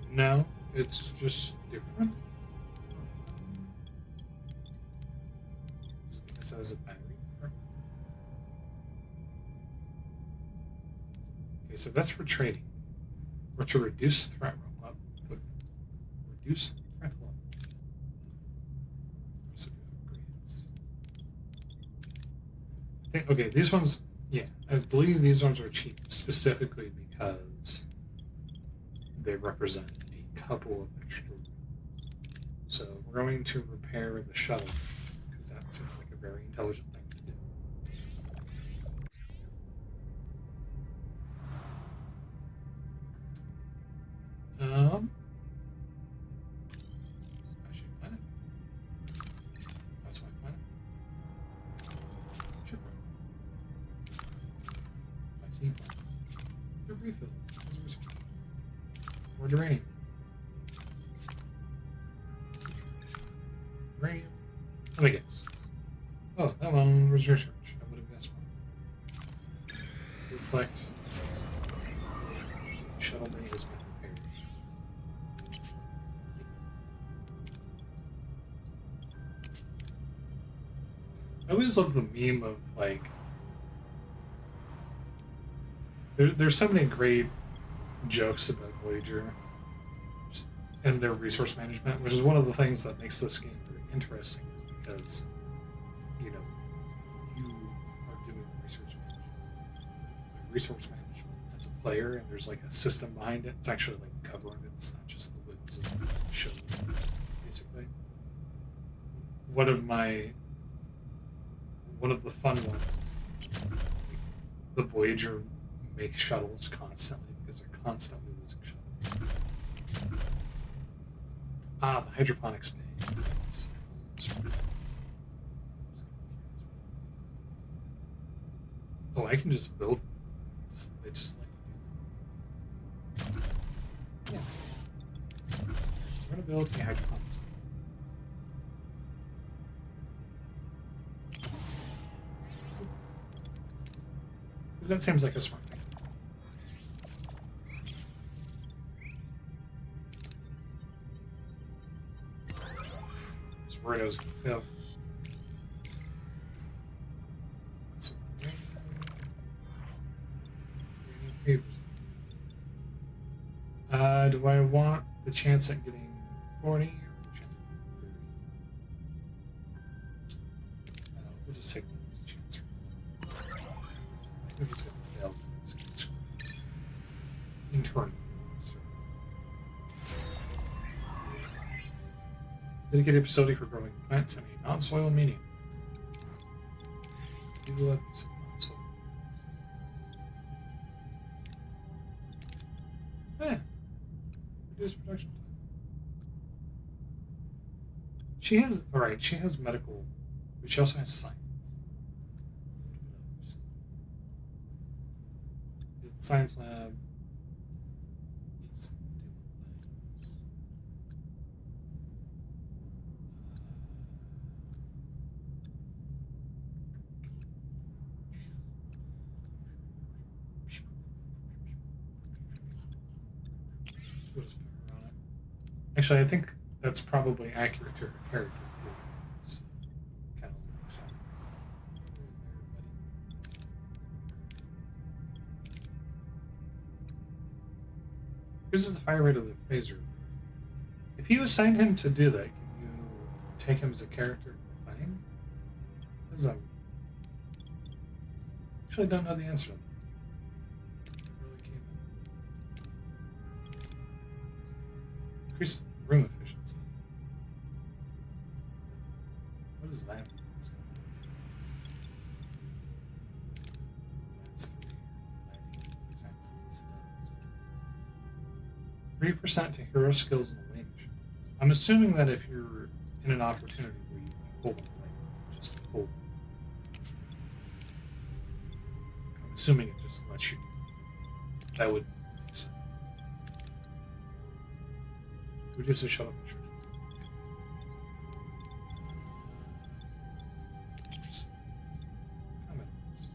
No, it's just different. It says a battery. Okay, so that's for trading. Or to reduce threat level. Reduce threat level. Also do upgrades. Okay, these ones, yeah, I believe these ones are cheap specifically because they represent a couple of extra rooms. So we're going to repair the shuttle because that seems like a very intelligent thing to do. Actually, planet. That's my planet. Shipwreck. I see planet. The refill. Or uranium. Uranium. Let me guess. Oh, that one was research. I would have guessed one. Reflect. Shuttle bay has been repaired. I always love the meme of like. There's so many great jokes about Voyager and their resource management, which is one of the things that makes this game very interesting, because you know you are doing resource management. Like resource management as a player, and there's like a system behind it. It's actually like governed. It's not just the whims of the show, basically. One of the fun ones is the Voyager makes shuttles constantly because they're constantly losing shuttles. Ah, the hydroponics bay. Oh, I can just build. They just let you do that. Yeah. We're gonna build the hydroponics. Because that seems like a smart thing. Burritos. Yeah. Do I want the chance at getting 40 or the chance at getting 30? We'll just take the chance. We'll just get the failed. Internal. Dedicated facility for growing plants in a non-soil medium. You will have some non-soil. Yeah. Reduce production time. She has, alright, she has medical, but she also has science. The science lab is doing things. 'Put on it. Actually, I think that's probably accurate to her character too. So, kind of works out. Here's the fire rate of the phaser. If you assigned him to do that, can you take him as a character in the thing? What is that? Actually, I don't know the answer to that. Increase room efficiency. What does that mean? That's 3% to hero skills and range. I'm assuming that if you're in an opportunity where you can hold them, right, just hold them. I'm assuming it just lets you do that. That would make sense. Reduce the shuttle constriction. Allies,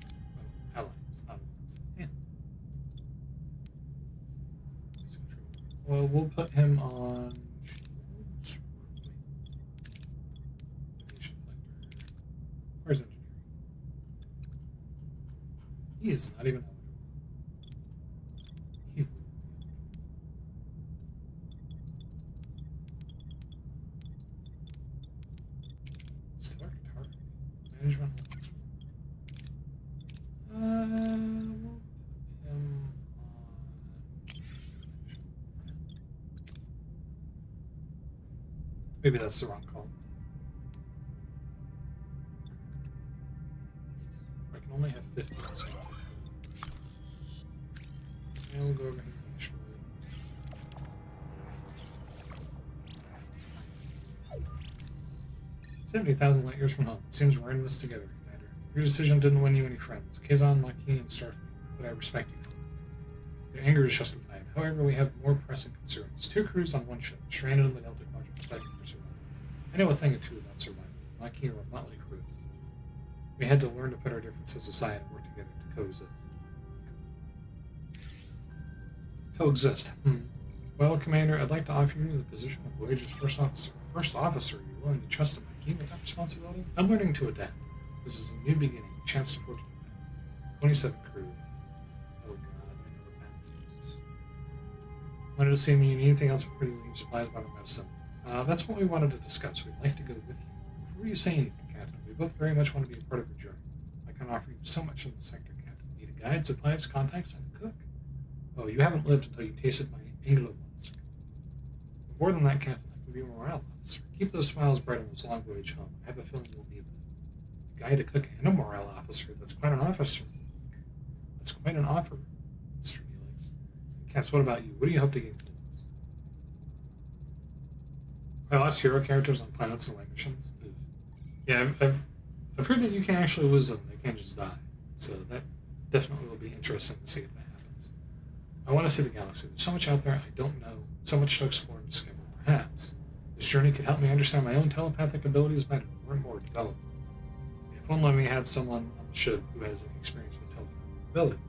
not allies. Yeah. Well, we'll put him on. Where's engineering? He is not even eligible. He would be eligible. Stellar cartography. Management. We'll put him on. Maybe that's the wrong call. I can only have 50%. And we'll go over here and destroy it. 70,000 light years from home. It seems we're in this together, Commander. Your decision didn't win you any friends. Kazan, Maquis, and Starfleet, but I respect you for it. Your anger is justified. However, we have more pressing concerns. 2 crews on 1 ship, stranded in the Delta Quadrant, fighting for survival. I know a thing or two about survival. Maquis are a motley crew. We had to learn to put our differences aside and work together to coexist. Coexist. Well, Commander, I'd like to offer you the position of Voyager's first officer. First officer, you're willing to trust a Maquis with that responsibility? I'm learning to adapt. This is a new beginning, a chance to forge a new path. 27 crew. Oh god, I know what that means. Wanted to see me need anything else before you leave supplies about medicine. That's what we wanted to discuss. We'd like to go with you. Before you say anything, Captain, we both very much want to be a part of your journey. I can offer you so much in the sector, Captain. Need a guide, supplies, contacts, and a cook. Oh, you haven't lived until you tasted my Anglo ones. More than that, Captain, I can be a morale officer. Keep those smiles bright on this long voyage home. I have a feeling we'll need them. A guide, a cook, and a morale officer. That's quite an officer. That's quite an offer, Mr. Neelix. Cass, what about you? What do you hope to gain from this? I lost hero characters on planets and away missions. Yeah, I've heard that you can actually lose them. They can't just die. So that definitely will be interesting to see if that happens. I want to see the galaxy. There's so much out there I don't know. So much to explore and discover. Perhaps this journey could help me understand my own telepathic abilities better, more and more develop. If only we had someone on the ship who has any experience with telepathic abilities.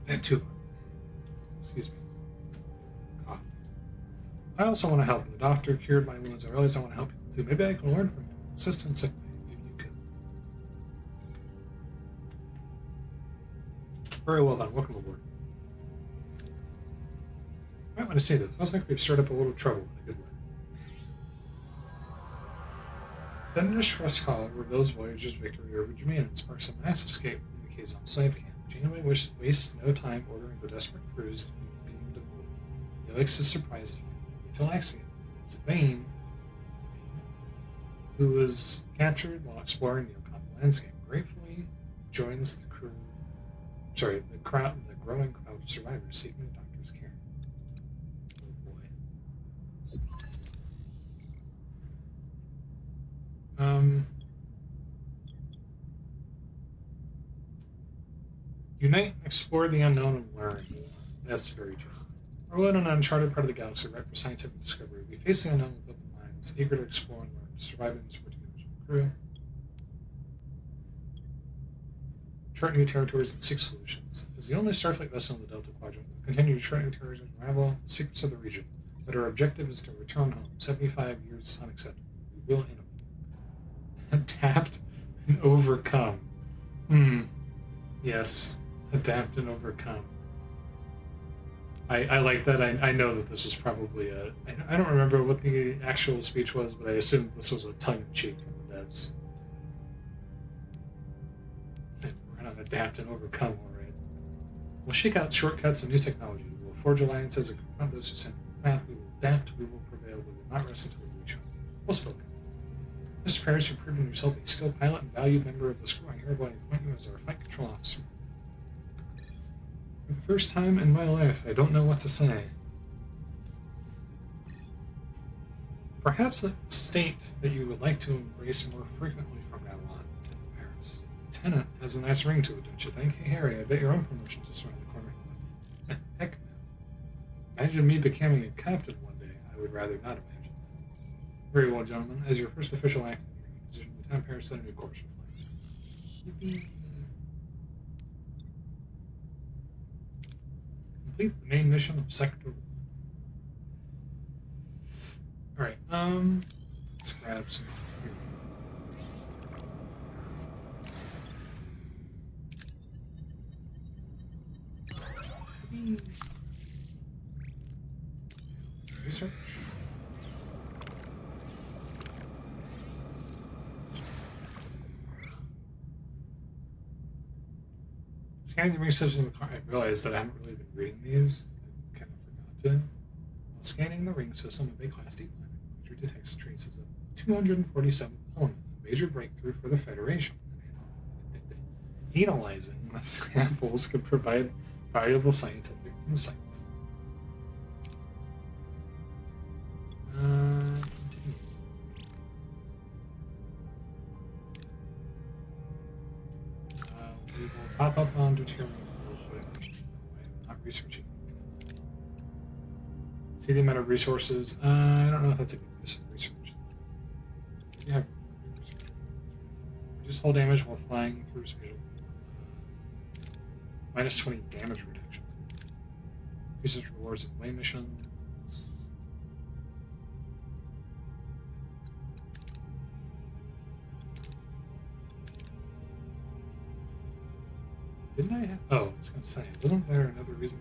And 2. Excuse me. Cough. I also want to help. The doctor cured my wounds. I realize I want to help people too. Maybe I can learn from him. Assist in sick bay. Maybe you could. Very well done. Welcome aboard. I might want to see this. Looks like we've stirred up a little trouble in a good way. Sending a stress call reveals Voyager's victory over Jameen and sparks a mass escape from the Kazon slave camp. Janeway wastes no time ordering the desperate crews to be beamed aboard. Neelix is surprised to find Talaxia. Sabine, who was captured while exploring the Okanda landscape, gratefully joins the crew. The growing crowd of survivors seeking the doctor's care. Oh boy. Unite, explore the unknown, and learn. That's very true. We're in an uncharted part of the galaxy, ripe for scientific discovery. We face the unknown with open minds, eager to explore and learn, to survive in this world together as a crew. Chart new territories and seek solutions. As the only Starfleet vessel in the Delta Quadrant, we'll continue to chart new territories and unravel the secrets of the region. But our objective is to return home. 75 years is unacceptable. We will adapt and overcome. Yes. Adapt and overcome. I like that. I know that this was probably a... I don't remember what the actual speech was, but I assumed this was a tongue-in-cheek from the devs. We're going to adapt and overcome, alright. We'll shake out shortcuts and new technology. We will forge alliances and confront those who send the path. We will adapt. We will prevail. We will not rest until we reach home. Well spoken. Mr. Parrish, you've proven yourself a skilled pilot and valued member of the crew. I hereby appoint you as our flight control officer. For the first time in my life, I don't know what to say. Perhaps a state that you would like to embrace more frequently from now on, Paris. Lieutenant has a nice ring to it, don't you think? Hey, Harry, I bet your own promotion just around the corner. Heck no. Imagine me becoming a captain one day. I would rather not imagine that. Very well, gentlemen. As your first official act in your new position, Lieutenant Paris set a new course for flight. Yippee. Complete the main mission of Sector 1. Alright, let's grab some here. Research. Scanning the ring system, I realized that I haven't really been reading these. I kind of forgot to. While scanning the ring system of a Class D planet, which detects traces of 247th element, a major breakthrough for the Federation. Analyzing the samples could provide valuable scientific insights. Continue. We will top up on deuterium real quick. I'm not researching anything on that. See the amount of resources. I don't know if that's a good use of research. Yeah. Reduce hull damage while flying through spatial. Minus 20 damage reduction. Increases rewards in away missions. Didn't I have... Oh, I was going to say, wasn't there another reason?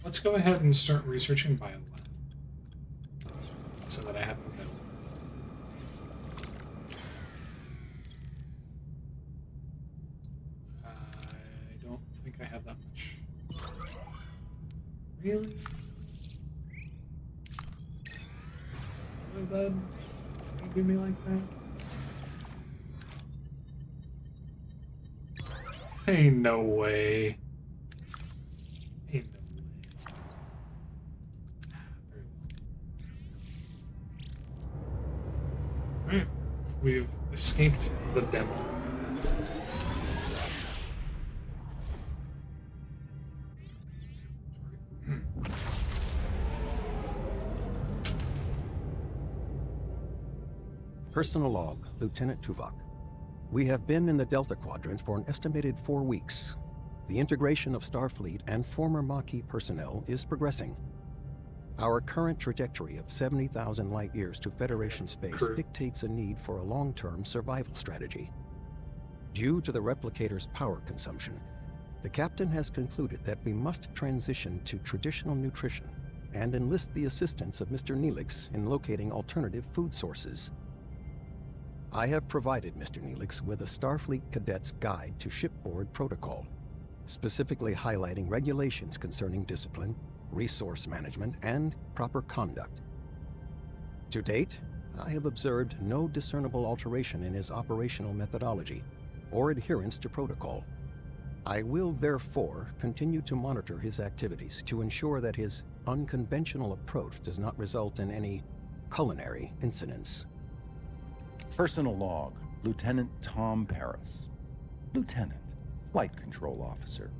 Let's go ahead and start researching biolab. So that I have no doubt. I don't think I have that much. Really? Really, bud? Don't do me like that? Ain't no way. Ain't no way. Very well. Alright. We've escaped the demo. Personal log, Lieutenant Tuvok. We have been in the Delta Quadrant for an estimated 4 weeks. The integration of Starfleet and former Maquis personnel is progressing. Our current trajectory of 70,000 light-years to Federation space dictates a need for a long-term survival strategy. Due to the replicator's power consumption, the captain has concluded that we must transition to traditional nutrition and enlist the assistance of Mr. Neelix in locating alternative food sources. I have provided Mr. Neelix with a Starfleet Cadet's Guide to Shipboard Protocol, specifically highlighting regulations concerning discipline, resource management, and proper conduct. To date, I have observed no discernible alteration in his operational methodology, or adherence to protocol. I will therefore continue to monitor his activities to ensure that his unconventional approach does not result in any culinary incidents. Personal log, Lieutenant Tom Paris. Lieutenant, Flight Control Officer.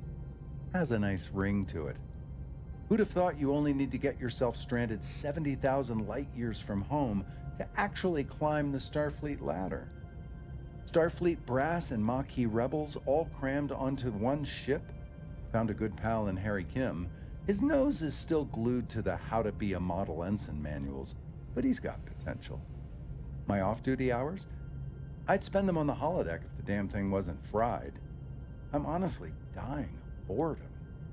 Has a nice ring to it. Who'd have thought you only need to get yourself stranded 70,000 light years from home to actually climb the Starfleet ladder? Starfleet brass and Maquis rebels all crammed onto one ship? Found a good pal in Harry Kim. His nose is still glued to the How to Be a Model Ensign manuals, but he's got potential. My off-duty hours? I'd spend them on the holodeck if the damn thing wasn't fried. I'm honestly dying of boredom.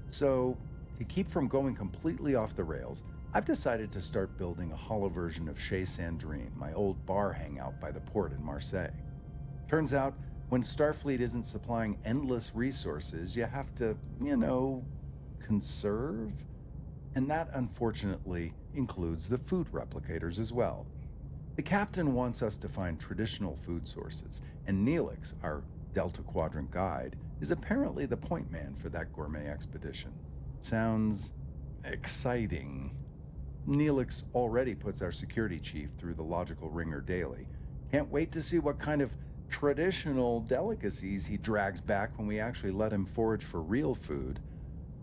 So, to keep from going completely off the rails, I've decided to start building a holo version of Chez Sandrine, my old bar hangout by the port in Marseille. Turns out, when Starfleet isn't supplying endless resources, you have to, conserve. And that, unfortunately, includes the food replicators as well. The captain wants us to find traditional food sources, and Neelix, our Delta Quadrant guide, is apparently the point man for that gourmet expedition. Sounds exciting. Neelix already puts our security chief through the logical ringer daily. Can't wait to see what kind of traditional delicacies he drags back when we actually let him forage for real food.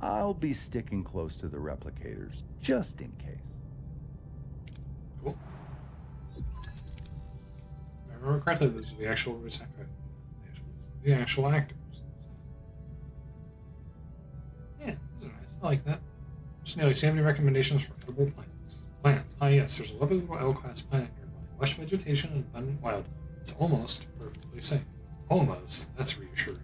I'll be sticking close to the replicators, just in case. Cool. If I remember correctly, those are the actual actors. Yeah, those are nice. I like that. So, Neil, you have any recommendations for edible plants? Plants. Ah, yes, there's a lovely little L-class planet nearby. Lush vegetation and abundant wildlife. It's almost perfectly safe. Almost. That's reassuring.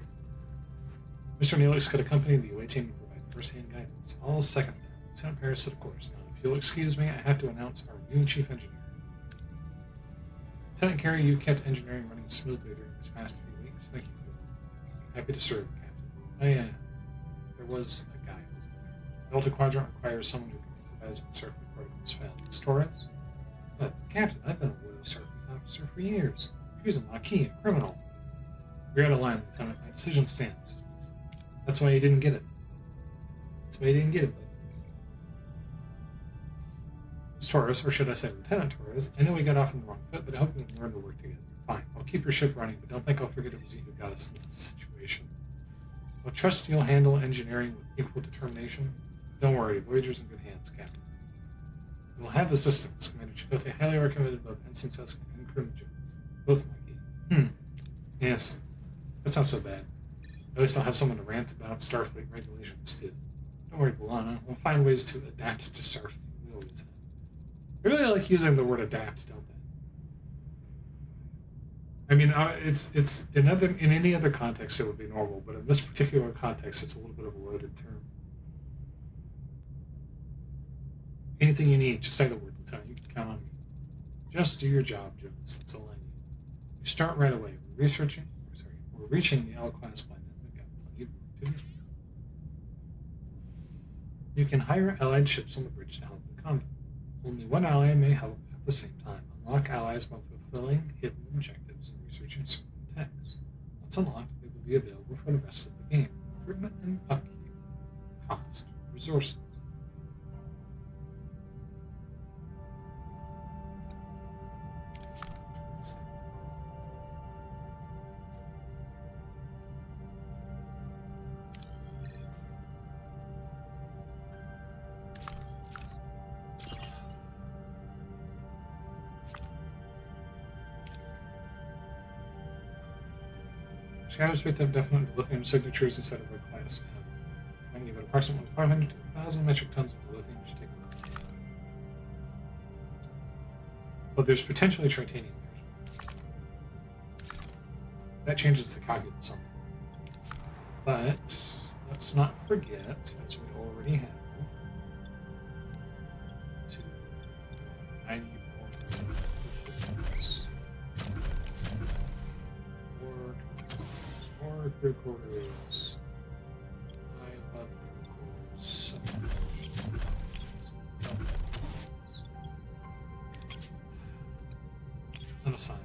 Mr. Neelix could accompany the away team and provide first-hand guidance. I'll second that. Lieutenant Paris said, of course. Now, if you'll excuse me, I have to announce our new chief engineer. Lieutenant Carey, you kept engineering running smoothly during these past few weeks. Thank you for that. Happy to serve, Captain. Oh, yeah. There was a guy, wasn't there? Delta Quadrant requires someone who can improvise when Starfleet protocols fail. Miss Torres? But, Captain, I've been a loyal Starfleet officer for years. Accusing Maquis, a criminal. You're out of line, Lieutenant. My decision stands. That's why you didn't get it. That's why you didn't get it, buddy. Miss Torres, or should I say Lieutenant Torres, I know we got off on the wrong foot, but I hope we can learn to work together. Fine, I'll keep your ship running, but don't think I'll forget it was you who got us in this situation. I'll trust you'll handle engineering with equal determination. Don't worry, Voyager's in good hands, Captain. We'll have the systems. Commander Chakotay highly recommended both Ensign Seska and Crewman Jones. Both Maquis. Yes. That's not so bad. At least I'll have someone to rant about Starfleet regulations, too. Don't worry, B'Elanna. We'll find ways to adapt to Starfleet. We always have. They really like using the word adapt, don't they? I mean, it's in any other context it would be normal, but in this particular context, it's a little bit of a loaded term. Anything you need, just say the word, Lieutenant. You can count on me. Just do your job, Jones. That's all I need. You start right away. We're reaching the L-class planet. We've got plenty of work to do. You can hire allied ships on the bridge to help in combat. Only one ally may help at the same time. Unlock allies by fulfilling hidden objectives and researching certain techs. Once unlocked, they will be available for the rest of the game. Recruitment and upkeep. Cost. Resources. Shadows picked up definite lithium signatures instead of a class M. Finding about approximately 500 to 1,000 metric tons of lithium should take a look. But there's potentially titanium there. That changes the calculus somewhat. But let's not forget, as we already have, 2, 90 more. 4 crew quarters, 5 above crew quarters, 7 unassigned.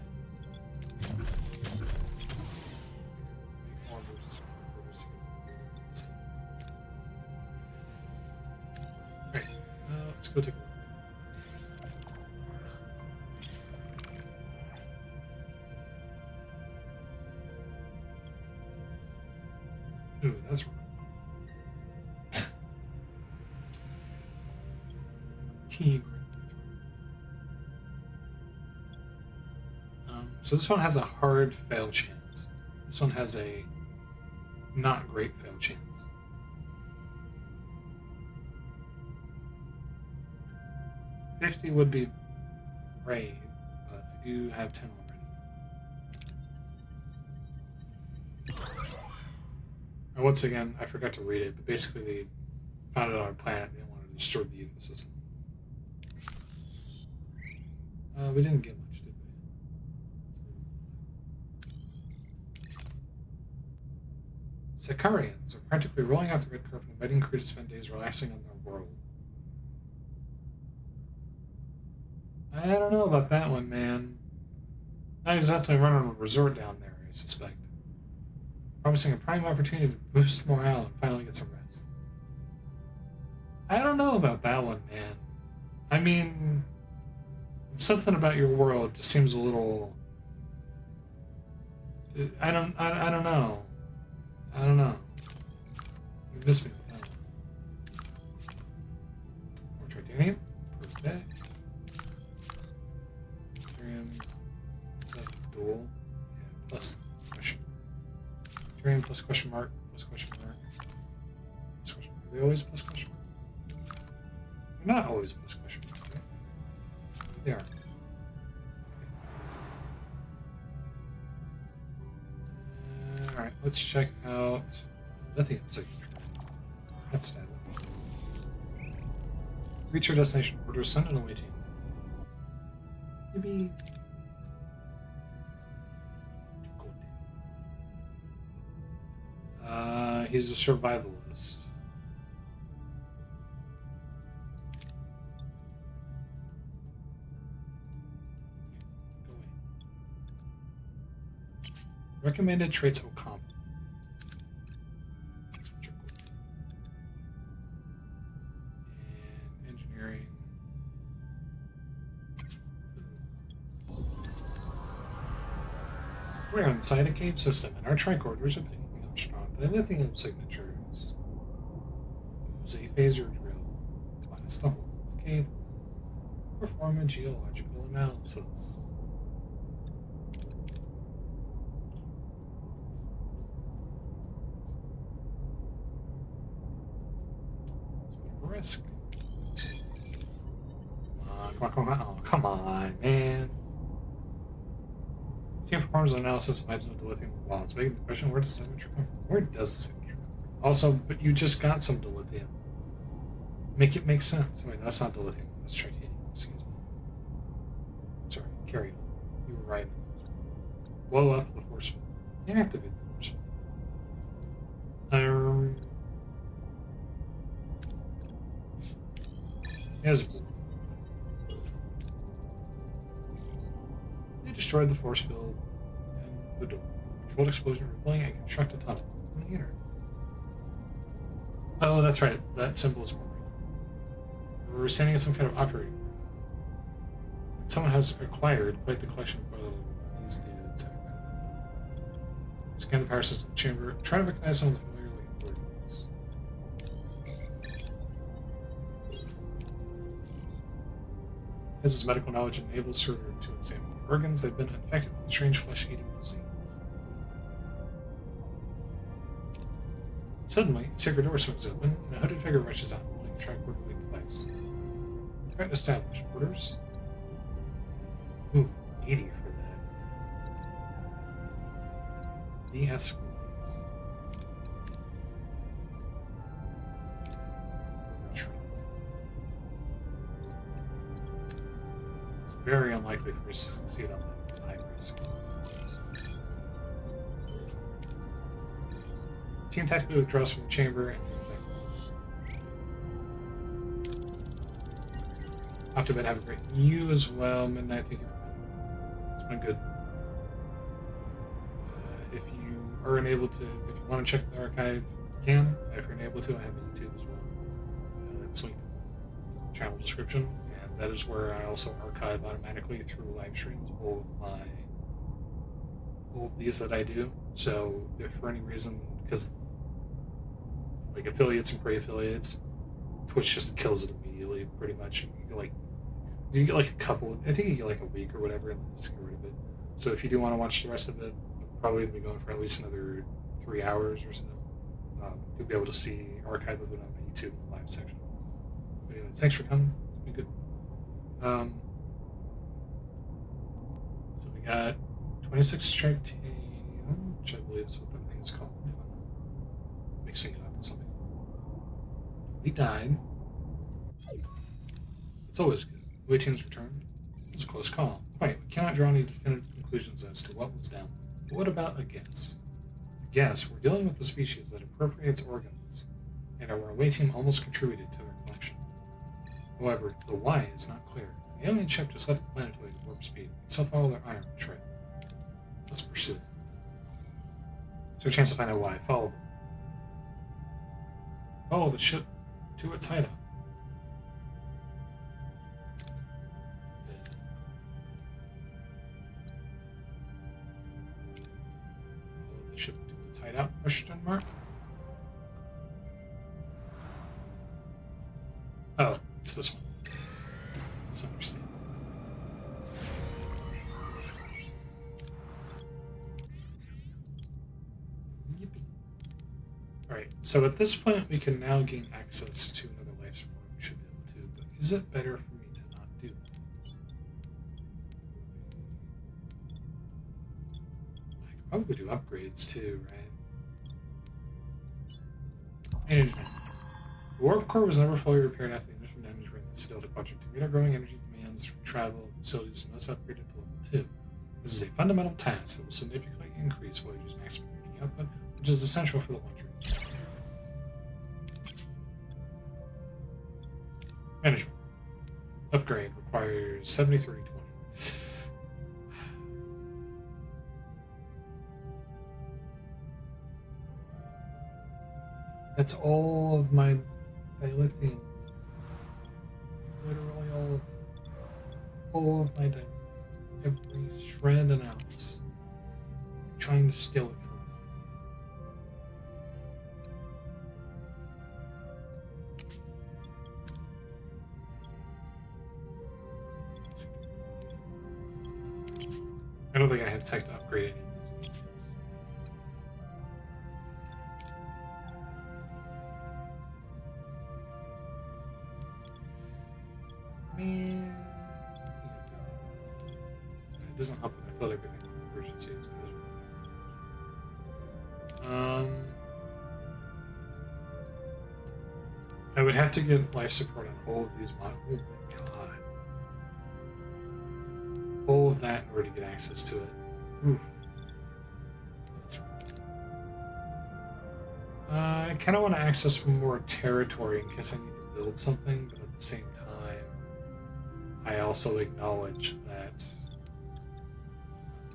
go take a look. Ooh, that's wrong. So this one has a hard fail chance. This one has a not great fail chance. $50 would be great, but I do have 10 already. And once again, I forgot to read it, but basically they found it on a planet and they wanted to destroy the ecosystem. We didn't get much, did we? Sicarians are practically rolling out the red carpet, inviting crew to spend days relaxing on their world. I don't know about that one, man. Not exactly running a resort down there, I suspect. Promising a prime opportunity to boost morale and finally get some rest. I don't know about that one, man. I mean, something about your world just seems a little. I don't know. I don't know. You missed me with that one. More titanium. Perfect. Titanium. Is that dual? Yeah. Plus question. Titanium plus question mark. Plus question mark. Plus question mark. Are they always plus question mark? They're not always plus question mark, right? They are. Alright, let's check out the lithium signature. That's that lithium. Reach your destination. Order send and awaiting. Maybe. He's a survivalist. Go away. Recommended traits of comp. And engineering. We're inside a cave system, and our tricorders are picking up strong lithium signatures. Use a phaser drill. Blast a hole in the cave. Perform a geological analysis. Risk. Come on. Oh, come on, man. Team performs an analysis of items with dilithium while it's making the question, where does the signature come from? Where does the signature come from? Also, but you just got some dilithium. Make it make sense. Wait, that's not dilithium. That's titanium. Excuse me. Sorry, carry on. You were right. Blow up the force field. Deactivate the force field. As they destroyed the force field and the door. Controlled explosion, repelling and construct a tunnel from the inner. Oh, that's right. That symbol is more. We're standing at some kind of operating room. Someone has acquired quite the collection of these dudes. Scan the power system chamber. Try to recognize some of the familiar looking coordinates. As his medical knowledge enables her to examine the organs, they've been infected with a strange flesh-eating disease. Suddenly, a secret door swings open, and a hooded figure rushes out, holding a tricorder-like device. Threat established. Orders? Ooh, 80 for that. De-escalate. Retreat. It's very unlikely for us to succeed on that high risk. Team tactically withdraws from the chamber and off to bed. Have a great you as well, Midnight. Thank you. It's been good. If you are unable to, if you want to check the archive, you can. If you're unable to, I have a YouTube as well. It's linked. channel description, and that is where I also archive automatically through live streams all of these that I do. So if for any reason, because like affiliates and pre-affiliates, Twitch just kills it immediately, pretty much. You get like a couple, I think you get like a week or whatever, and then just get rid of it. So if you do want to watch the rest of it, you'll probably be going for at least another 3 hours or so. You'll be able to see archive of it on my YouTube live section. But anyways, thanks for coming. It's been good. So we got 26 titanium, which I believe is what the thing is called. If I'm not mixing it up with something. We died. It's always good. Away team's returned. It's a close call. Quite. We cannot draw any definitive conclusions as to what was down. But what about a guess? A guess, we're dealing with a species that appropriates organs, and our away team almost contributed to their collection. However, the why is not clear. The alien ship just left the planetoid at warp speed, and so follow their iron trail. Let's pursue them. There's a chance to find out why. Follow them. Follow the ship to its hideout. Ship to its hideout, question mark. Oh, it's this one. Let's understand. Yippee. Alright, so at this point we can now gain access to another life support. We should be able to, but is it better for me to not do that? I could probably do upgrades too, right? And the warp core was never fully repaired after the initial damage ran the Daedalic Quadrant. To meet our growing energy demands from travel facilities, must upgrade it to level 2. This is a fundamental task that will significantly increase Voyager's maximum energy output, which is essential for the launcher. Management. Upgrade requires 70-30-20. That's all of my dilithium. Literally all of it. All of my dilithium. Every shred and ounce. I'm trying to steal it from me. I don't think I have tech to upgrade any of these units. Man. It doesn't help that I filled everything with emergencies. I would have to get life support on all of these mods. Oh my god. All of that in order to get access to it. Oof. That's right. I kind of want to access more territory in case I need to build something, but at the same time, I also acknowledge that,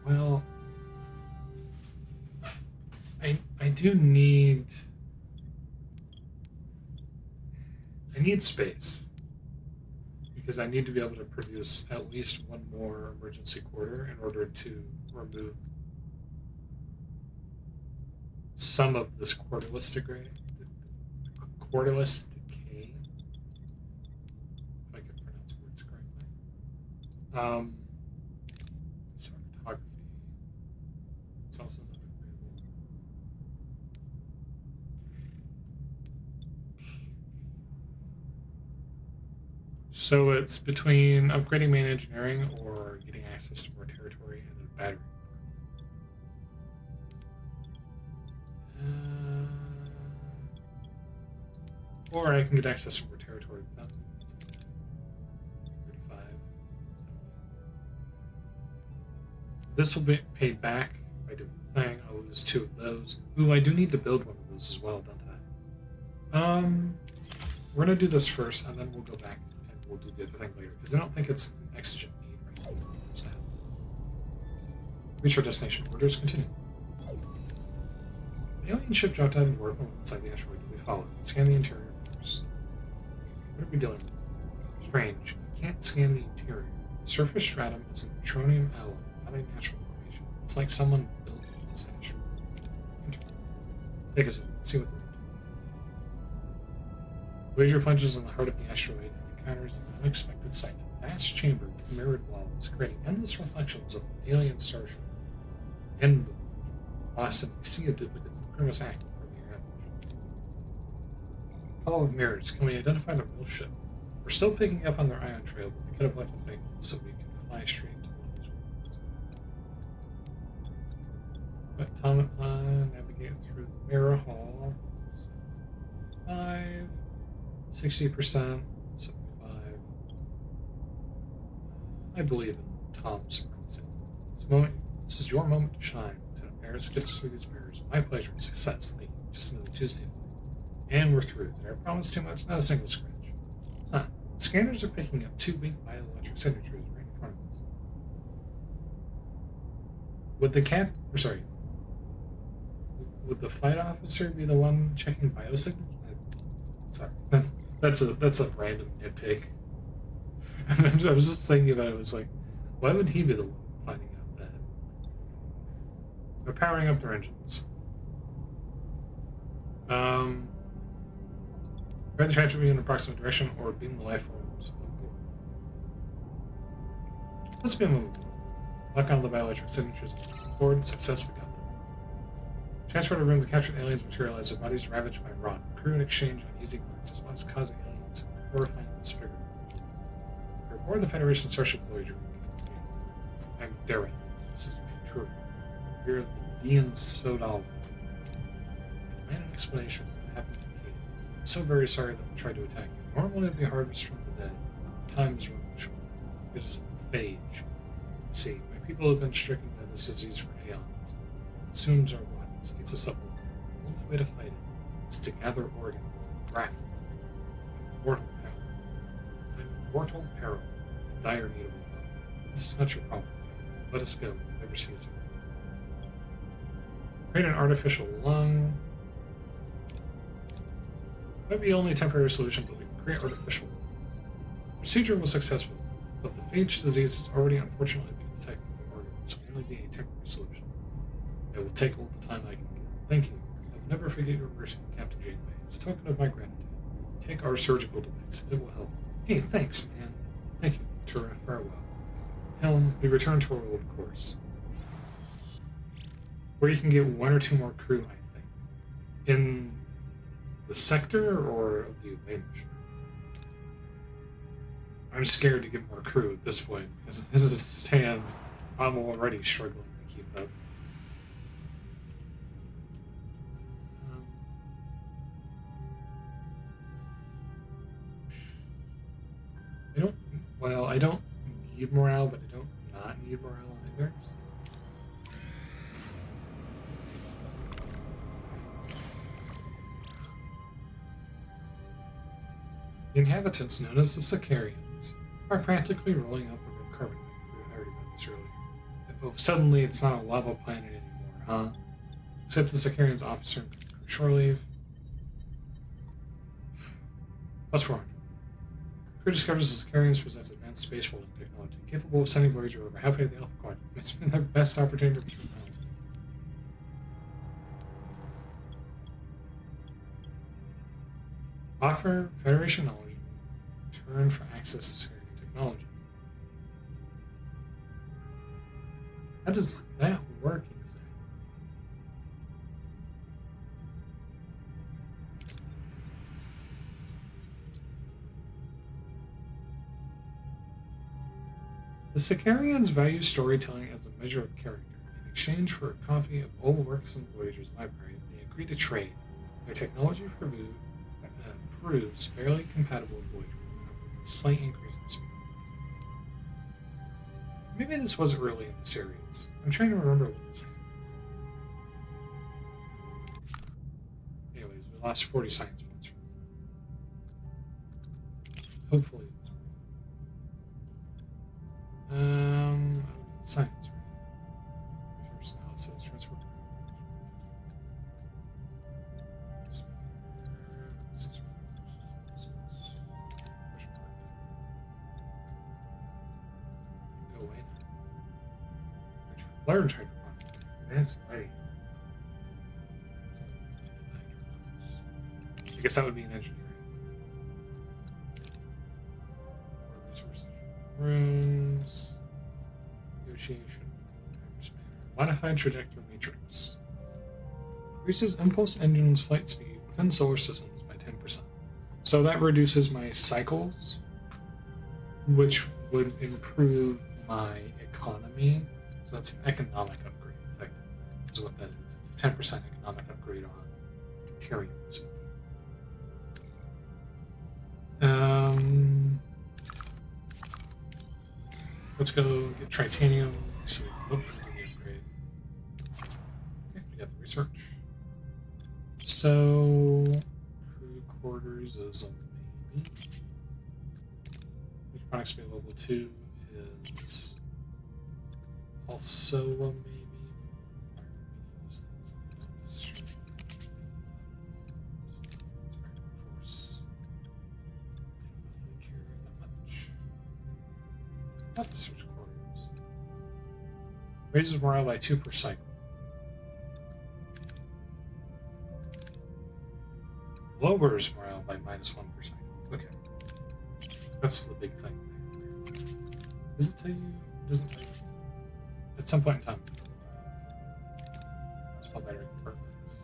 well, I do need, space, because I need to be able to produce at least one more emergency quarter in order to remove some of this quarterless decay. Cinematography. It's also not upgradable. So it's between upgrading main engineering or getting access to more territory and a battery. Or I can get access to more territory without 35. 70. This will be paid back by doing the thing. I'll lose 2 of those. Ooh, I do need to build one of those as well, don't I? We're gonna do this first, and then we'll go back and we'll do the other thing later, because I don't think it's an exigent need right now. Reach our destination. Orders continue. The alien ship dropped out of warp inside the asteroid. We follow. Scan the interior first. What are we dealing with? Strange. I can't scan the interior. The surface stratum is a neutronium alloy, not a natural formation. It's like someone built this asteroid. Take a second. Let's see what they're doing. Voyager plunges in the heart of the asteroid and encounters an unexpected sight. A vast chamber with mirrored walls, creating endless reflections of an alien starship. End of the Voyager. Lost in a sea of duplicates, the crew must act from the ambush. Hall of Mirrors. Can we identify the real ship? We're still picking up on their ion trail, but they could have left a thing so we can fly straight to one of these ones. Atomic line, navigate through the mirror hall. 5, 60%, 75. I believe in Tom's surprising. This is your moment to shine. Lieutenant Paris gets through these mirrors. My pleasure. Success. Thank you. Just another Tuesday flight. And we're through. Did I promise too much? Not a single scratch. Huh. Scanners are picking up 2 weak bioelectric signatures right in front of us. Would the flight officer be the one checking biosignatures? Sorry. That's a random nitpick. I was just thinking about it. It was like, why would he be the one finding out that? They're powering up their engines. Ready the trap to be in an approximate direction or beam the life forms on board. Let's beam them. Lock on the bioelectric signatures on board. Success, we got them. Transfer to room, the captured aliens materialize, their bodies ravaged by rot. The crew in exchange uneasy glances, what's causing aliens horrifying disfigurement. We report the Federation Starship Voyager. I'm Dareth. This is true. We're the Dean Sodal. I demand an explanation for what happened to the Cadence. I'm so very sorry that we tried to attack you. Normally it'd be harvest from the dead. Time is running short. It is a phage. See, my people have been stricken by this disease for aeons. It consumes our bodies, eats us up alive. The only way to fight it is to gather organs, graft them. Mortal peril. Dire need of a This is not your problem. Let us go. Never see us again. Create an artificial lung. Might be only a temporary solution, but we can create artificial lungs. Procedure was successful, but the phage disease has already unfortunately been detected in the organ, so it will only be a temporary solution. It will take all the time I can get. Thank you. I will never forget your mercy, Captain Janeway. As a token of my gratitude, take our surgical device. It will help. Hey, thanks, man. Thank you. Farewell. Helm, we return to our old course. Where you can get 1 or 2 more crew, I think. In the sector or of the away mission? I'm scared to get more crew at this point, because as it stands, I'm already struggling to keep up. I don't need morale, but I don't not need morale either. The inhabitants, known as the Sicarians, are practically rolling out the red carpet. I already read this earlier. Oh, suddenly it's not a lava planet anymore, huh? Except the Sicarians' officer and shore leave. Plus 400. Crew discovers the Sicarians possess advanced space folding technology, capable of sending Voyager over halfway to the Alpha Quadrant. It's been their best opportunity to return home. Offer Federation knowledge in return for access to Sicarian technology. How does that work exactly? The Sicarians value storytelling as a measure of character. In exchange for a copy of all works in Voyager's library, they agree to trade. Their technology proves barely compatible with Voyager, offering a slight increase in speed. Maybe this wasn't really in the series. I'm trying to remember what this happened. Anyways, we lost 40 science points from it. Hopefully it was worth it. Science, right? Resource analysis, transport. go away now. Large hydroponics. Advanced lighting. I guess that would be an engineering. More resources for rooms. Negotiation. Modified trajectory matrix. Increases impulse engine's flight speed within solar systems by 10%. So that reduces my cycles, which would improve my economy. So that's an economic upgrade, effectively. Is what that is. It's a 10% economic upgrade on deuterium usage. Let's go get titanium. See what the upgrade. Okay, we got the research. So crew quarters is a maybe. Electronics speed level 2 is also a maybe. Officers' quarters. Raises morale by 2 per cycle. Lowers morale by -1 per cycle. Okay. That's the big thing. Does it tell you? Doesn't tell you. At some point in time. Small battery compartments.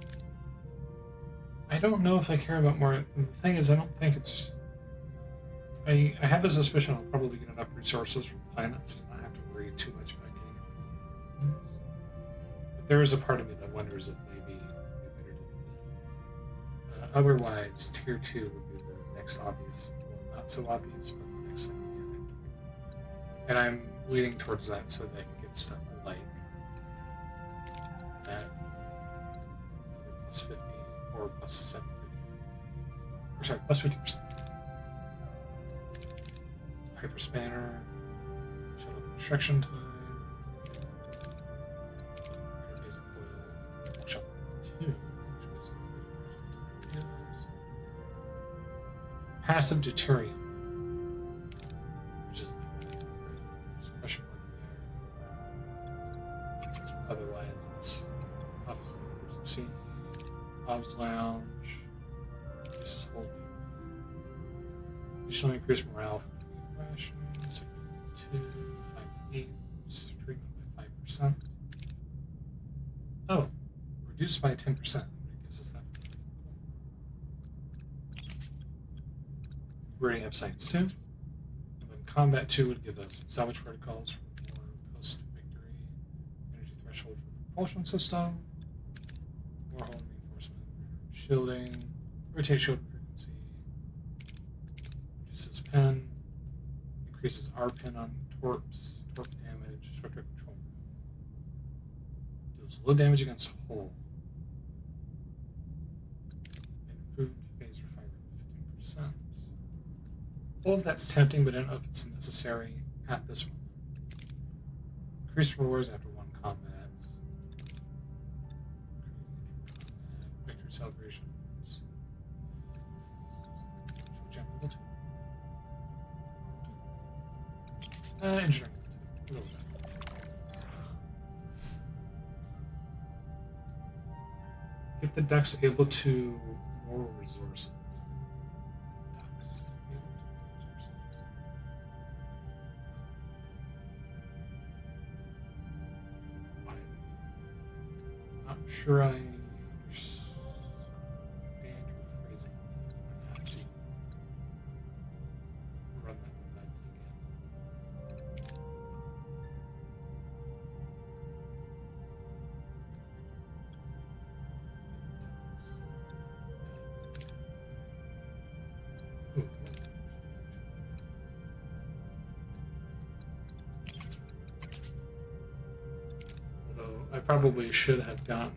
I don't know if I care about more. The thing is, I don't think it's. I have a suspicion I'll probably get enough resources from planets and not have to worry too much about getting it from planets. But there is a part of me that wonders if maybe it would be better to do that. Otherwise, Tier 2 would be the next obvious, well, not so obvious, but the next thing to get, I think. And I'm leaning towards that so that I can get stuff like that, either plus 50 or plus 750. Or sorry, plus 50%. Hyper spanner, shuttle construction time, basic coil, workshop 2, which goes in passive deuterium, which is there's a question mark there. Otherwise, it's office emergency, Bob's lounge, just holding. Additionally, increase morale for ration, 2, 5, 8, treatment by 5%. Oh, reduced by 10%. It gives us that. We already have science 2. And then combat 2 would give us salvage protocols for more post-victory, energy threshold for propulsion system, more hull reinforcement, shielding, rotate shield frequency, reduces pen. Increases R pin on torps, torp damage, structure control. Deals low damage against hull. And improved phaser fire rate 15%. All of that's tempting, but I don't know if it's necessary at this moment. Increased rewards after 1 combat. Victory celebrations. Jump level 2. Engineering. We'll go with that. Get the ducks able to more resources. Ducks able to more resources. I'm not sure I understand your phrasing. I have to run that one back again. Although I probably should have gotten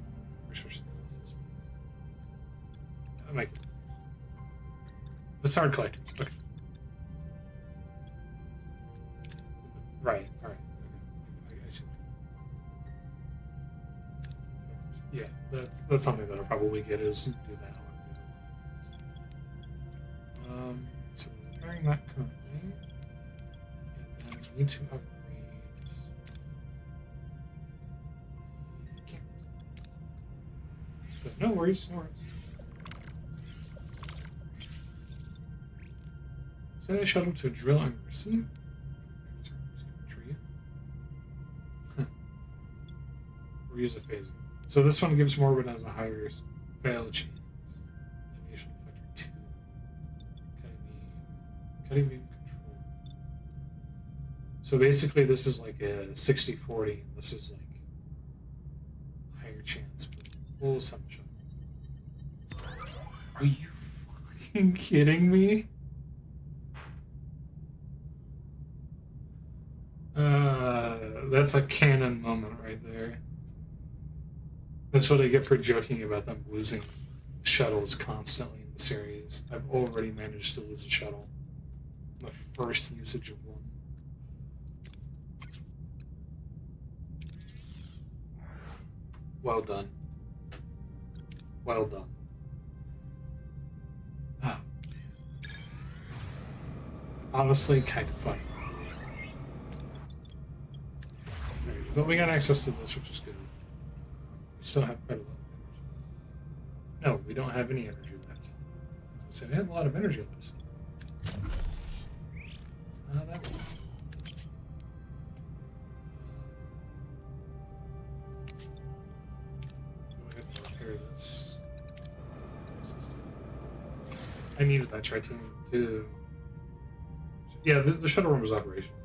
resource analysis. I might get the Sard collectors. Okay. Right. All right. Okay. I see. Yeah, that's something that I'll probably get is do that one. So we're repairing that currently, and then we need to upgrade No worries, no worries. Send a shuttle to drill and receive. Retrieve. Or use a phaser. So this one gives more, but has a higher fail chance. Aviation effector 2. Cutting beam control. So basically, this is like a 60-40, and this is like a higher chance. But we'll send the shuttle. Are you fucking kidding me? That's a canon moment right there. That's what I get for joking about them losing shuttles constantly in the series. I've already managed to lose a shuttle. The first usage of one. Well done. Well done. Oh. Honestly, kind of funny. But we got access to this, which is good. We still have quite a lot of energy. No, we don't have any energy left. So we have a lot of energy left. It's not that one. Go ahead and repair this. I needed that tritanium too. Yeah, the shuttle room was operational.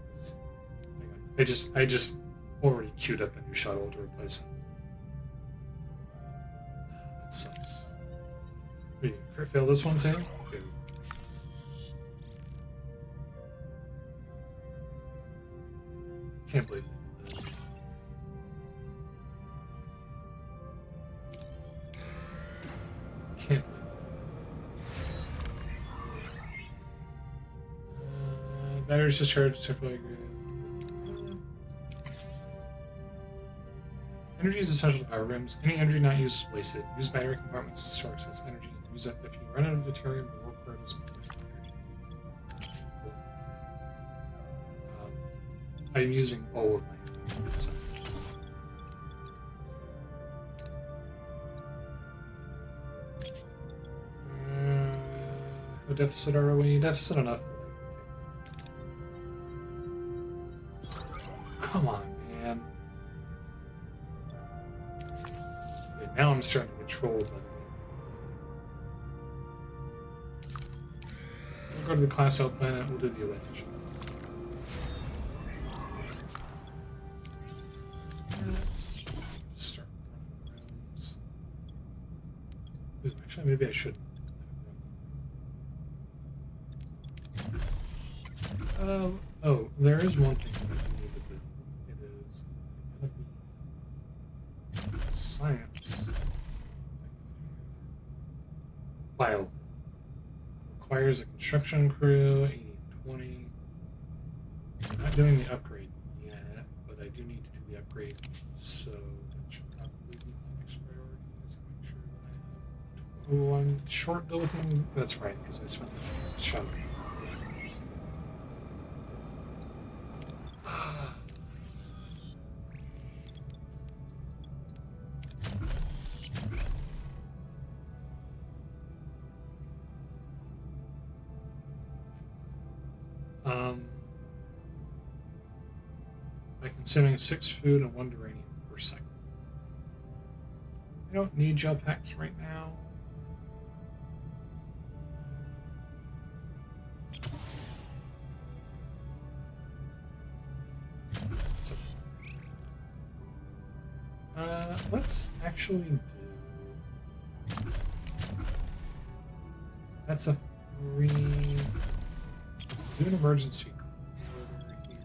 I just already queued up a new shuttle to replace it. That sucks. Wait, crit fail this one too? Okay. Can't believe it. Can't believe it. Batteries discharged temporarily. Energy is essential to power rooms. Any energy not used is wasted. Use battery compartments to store excess energy. Use it if you run out of deuterium or warp core doesn't provide energy. Cool. I'm using all of my energy. So. How deficit are we? Deficit enough. Come on, man. Now I'm starting to control, but we'll go to the Class L planet, we'll do the Voyager. Let's start running rooms. Ooh, actually, maybe I shouldn't. Oh, there is one thing that I need to do. It is gonna be science. Bio. Requires a construction crew, 80 and 20. I'm not doing the upgrade yet, but I do need to do the upgrade, so that should probably be my next priority, is to make sure that I have... Oh, I'm short building? That's right, because I spent the shot. By consuming 6 food and 1 uranium per cycle. I don't need gel packs right now. Let's actually do... That's a 3... Do an emergency quarter here.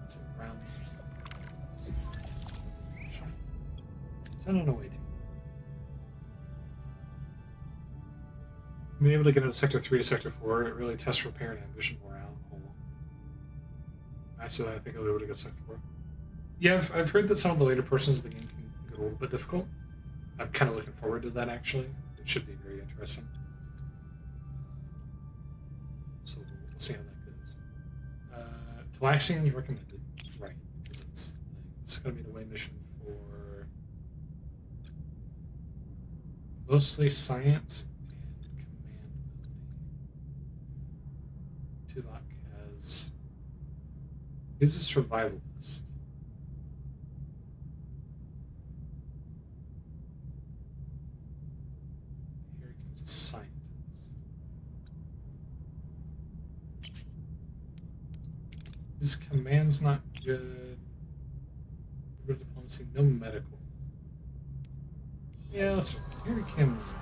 It's around... Send it away to being able to get into Sector 3 to Sector 4, it really tests repair and ambition morale. I think I'll be able to get Sector 4. Yeah, I've heard that some of the later portions of the game can get a little bit difficult. I'm kind of looking forward to that, actually. It should be very interesting. So we'll see how that goes. Talaxian is recommended, right, because it's going to be the way mission for Mostly science and command ability. Tuvok has... He's a survivalist. Here comes a scientist. His command's not good. Diplomacy, no medical. Yeah, so here he comes.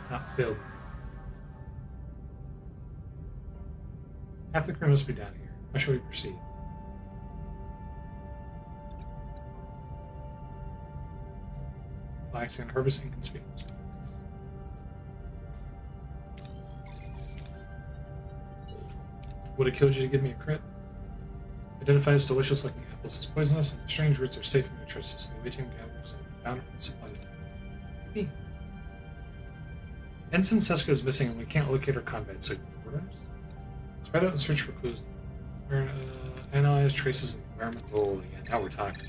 Not filled. Half the crew must be down here. How shall we proceed? Black sand harvest inconspicuous plants. Would it kill you to give me a crit? Identifies delicious looking apples as poisonous, and the strange roots are safe and nutritious. The waiting gathers a bountiful supply of food. Ensign Seska is missing, and we can't locate her combat signal. Orders? Spread out and search for clues. Analyze traces of the environment. Oh, yeah, now we're talking.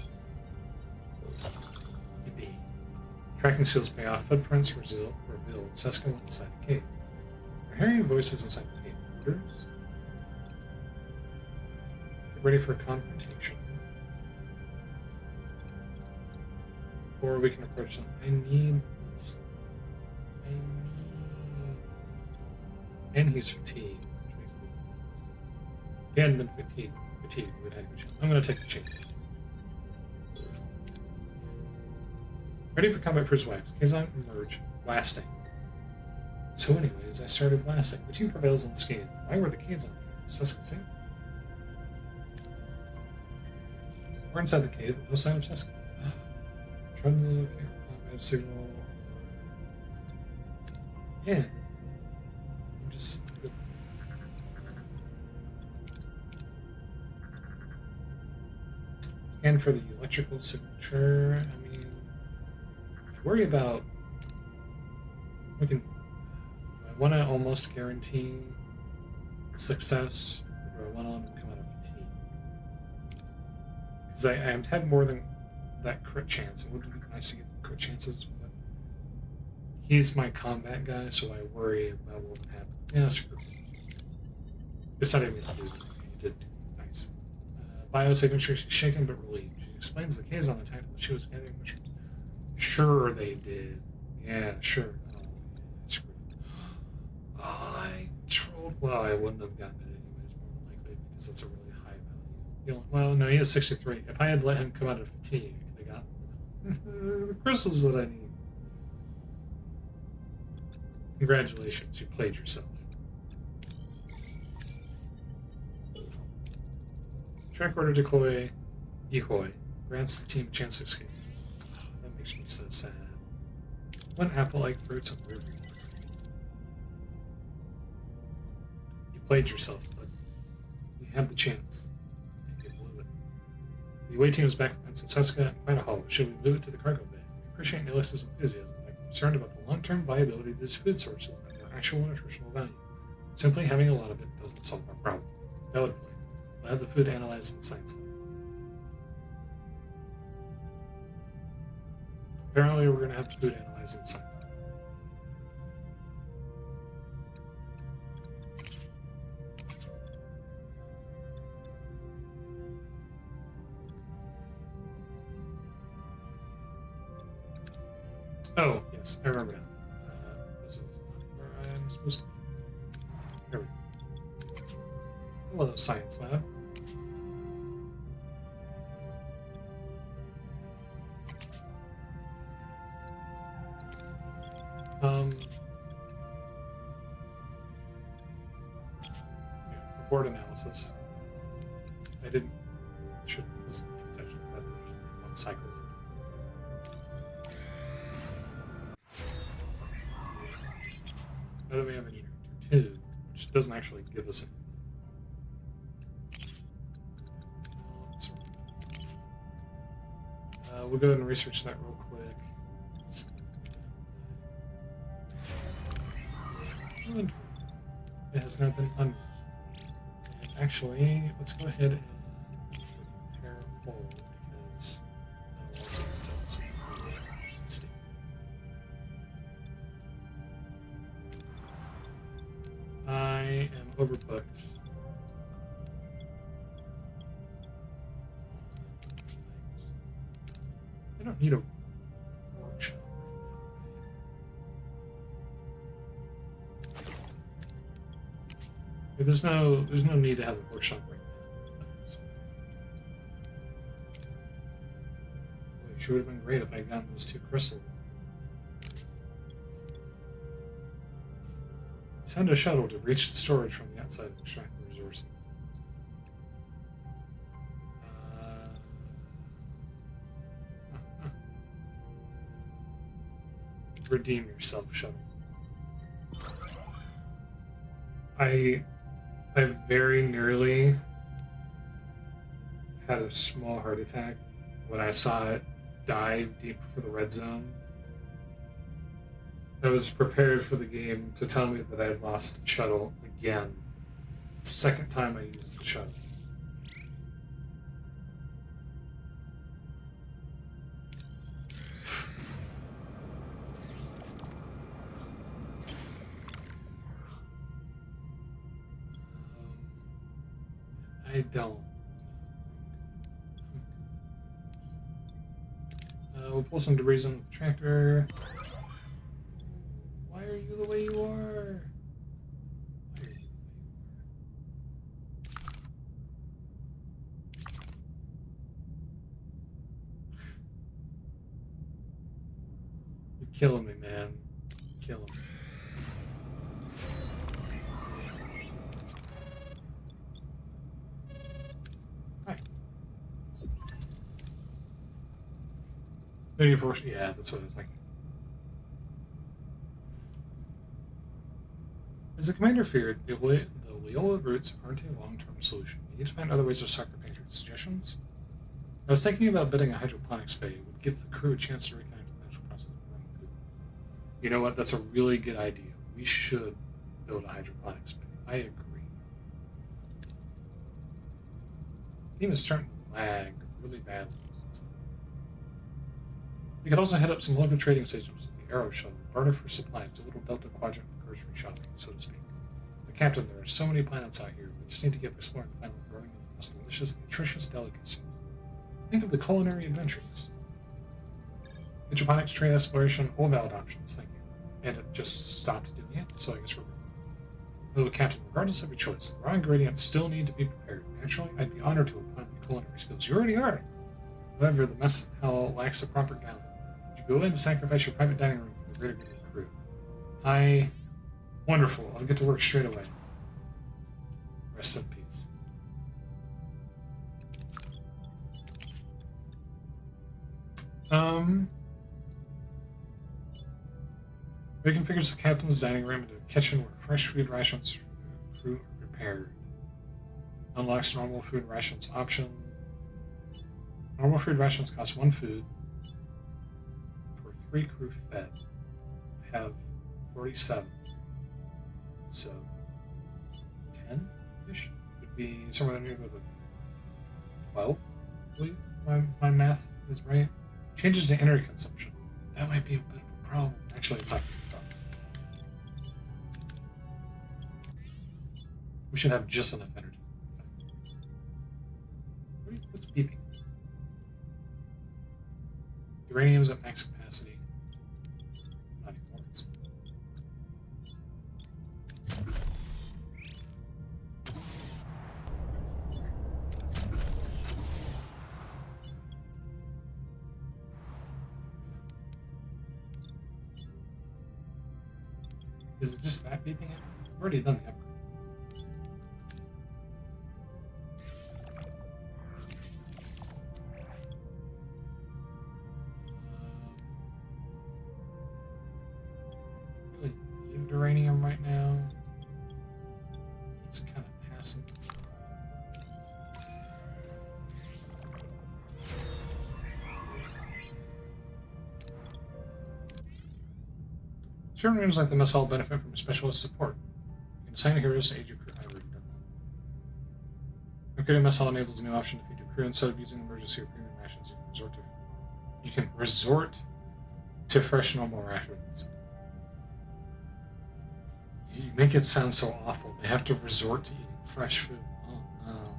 B. Tracking seals pay off. Footprints reveal Seska went inside the cave. We're hearing voices inside the cave. Orders? Get ready for a confrontation. Or we can approach them. I need this. And he's fatigued, which makes it worse. If he hadn't been fatigued, we'd have a chance. I'm going to take the chance. Ready for combat for his wives. Kazan emerge, blasting. So anyways, I started blasting. The team prevails unscathed. Why were the Kazan here? Seska safe? We're inside the cave, no sign of Seska. Trying to locate combat signal. Yeah. I'm just... Scan for the electrical signature. I mean... I worry about... We can... I want to almost guarantee success, or do I want to come out of fatigue? Because I had more than that crit chance. It would be nice to get crit chances, but he's my combat guy, so I worry about what would happen. Yeah, screw it. It's not even going to do anything. He did do nice. Biosignature, she's shaken but relieved. She explains the Kazon attacked while she was getting mushrooms. Sure they did. Yeah, sure. Oh, screw it. Oh, I trolled. Well, I wouldn't have gotten it anyways, more than likely, because that's a really high value. Well, no, he has 63. If I had let him come out of fatigue, I could have gotten the crystals that I need. Congratulations, you played yourself. Track order decoy grants the team a chance to escape. That makes me so sad. One apple-like fruits and weird things. You played yourself, but you had the chance. And you blew it. The away team is back with Ensign Seska and quite a haul. Should we move it to the cargo bay? I appreciate Nilis's enthusiasm. Concerned about the long-term viability of these food sources and their actual nutritional value. Simply having a lot of it doesn't solve our problem. Valid point. We'll have the food analyzed in science lab. Apparently we're going to have the food analyzed in science lab. Oh, yes, I remember now. This is not where I'm supposed to be. There we go. Hello, science lab. Yeah, report analysis. I didn't, wasn't paying attention, but there's one cycle. Now that we have engineering 2, which doesn't actually give us anything. We'll go ahead and research that real quick. It has not been unread. And actually, let's go ahead and repair a hole because I don't want to see this episode. cooked. I don't need a workshop right now. There's no need to have a workshop right now. Boy, it sure would have been great if I had gotten those 2 crystals. Send a shuttle to reach the storage from the outside and extract the resources. Redeem yourself, shuttle. I very nearly had a small heart attack when I saw it dive deep for the red zone. I was prepared for the game to tell me that I had lost the shuttle again. The second time I used the shuttle. I don't. We'll pull some debris in with the tractor. Why are you the way you are? You're killing me, man. You're killing me. Yeah, that's what I was thinking. As the commander feared, the Loyola routes aren't a long-term solution. You need to find other ways to suck the Patriots. Suggestions? I was thinking about building a hydroponics bay. It would give the crew a chance to reconnect to the natural process of growing food. You know what? That's a really good idea. We should build a hydroponics bay. I agree. The game is starting to lag really badly. We could also head up some local trading stations with the Arrow shuttle, barter for supplies, a little Delta Quadrant grocery shopping, so to speak. The captain, there are so many planets out here. We just need to get exploring to find what's growing in the most delicious, nutritious delicacies. Think of the culinary adventures. Hydroponics, trade exploration, all valid options, thank you. And it just stopped doing it, so I guess we're good. Little captain, regardless of your choice, the raw ingredients still need to be prepared. Naturally, I'd be honored to apply my culinary skills. You already are. However, the mess hall lacks a proper balance. Would you be willing to sacrifice your private dining room for the greater good of the crew? Wonderful. I'll get to work straight away. Rest in peace. Reconfigures the captain's dining room into a kitchen where fresh food rations for the crew are prepared. Unlocks normal food rations option. Normal food rations cost 1 food for 3 crew fed. I have 47. So 10-ish would be somewhere in the neighborhood of 12, I believe my math is right. Changes to energy consumption. That might be a bit of a problem. Actually, it's not a problem. We should have just enough energy. What's beeping? Uranium's at max capacity. Not anymore. Is it just that beeping it? I've already done the upgrade. Uranium right now. It's kind of passing. Certain rooms like the mess hall benefit from specialist support. You can assign heroes to aid your crew. I already done that. Upgrading mess hall enables a new option to feed your crew instead of using emergency or premium rations. You can resort to fresh normal rations. You make it sound so awful. They have to resort to eating fresh food. Oh no.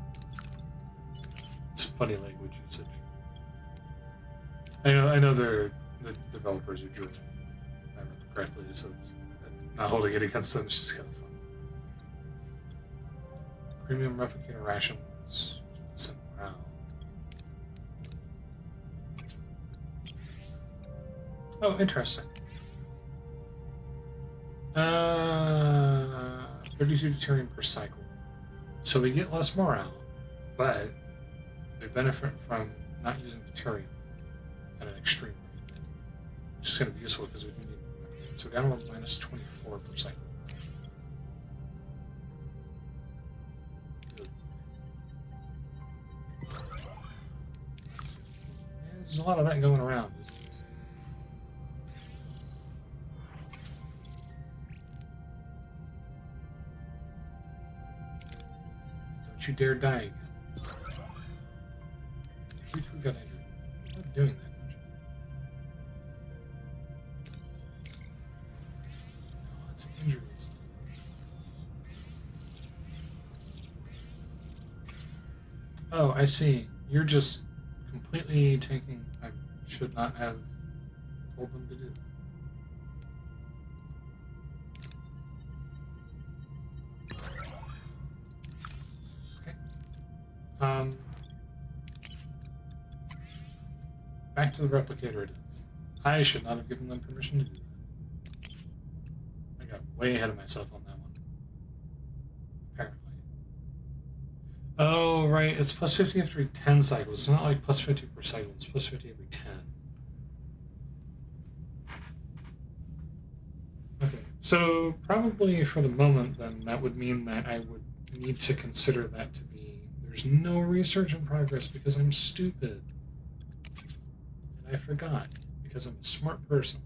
It's funny language usage. I know the developers are German, if I remember correctly, so it's not holding it against them, it's just kind of fun. Premium replicator rations. Send morale. Oh, interesting. 32 deuterium per cycle. So we get less morale, but we benefit from not using deuterium at an extreme rate, which is going to be useful because we do need. So we got them minus 24 per cycle. There's a lot of that going around. Don't you dare die again. We got injured. I'm not doing that, don't you? Oh, it's injuries. Oh, I see. You're just completely taking. I should not have told them to do that. Okay. Back to the replicator it is. I should not have given them permission to do that. I got way ahead of myself on that one. Apparently. Oh, right. It's plus 50 every 10 cycles. It's not like plus 50 per cycle. It's plus 50 every 10. Okay. So probably for the moment, then, that would mean that I would need to consider that to be there's no research in progress because I'm stupid. And I forgot because I'm a smart person.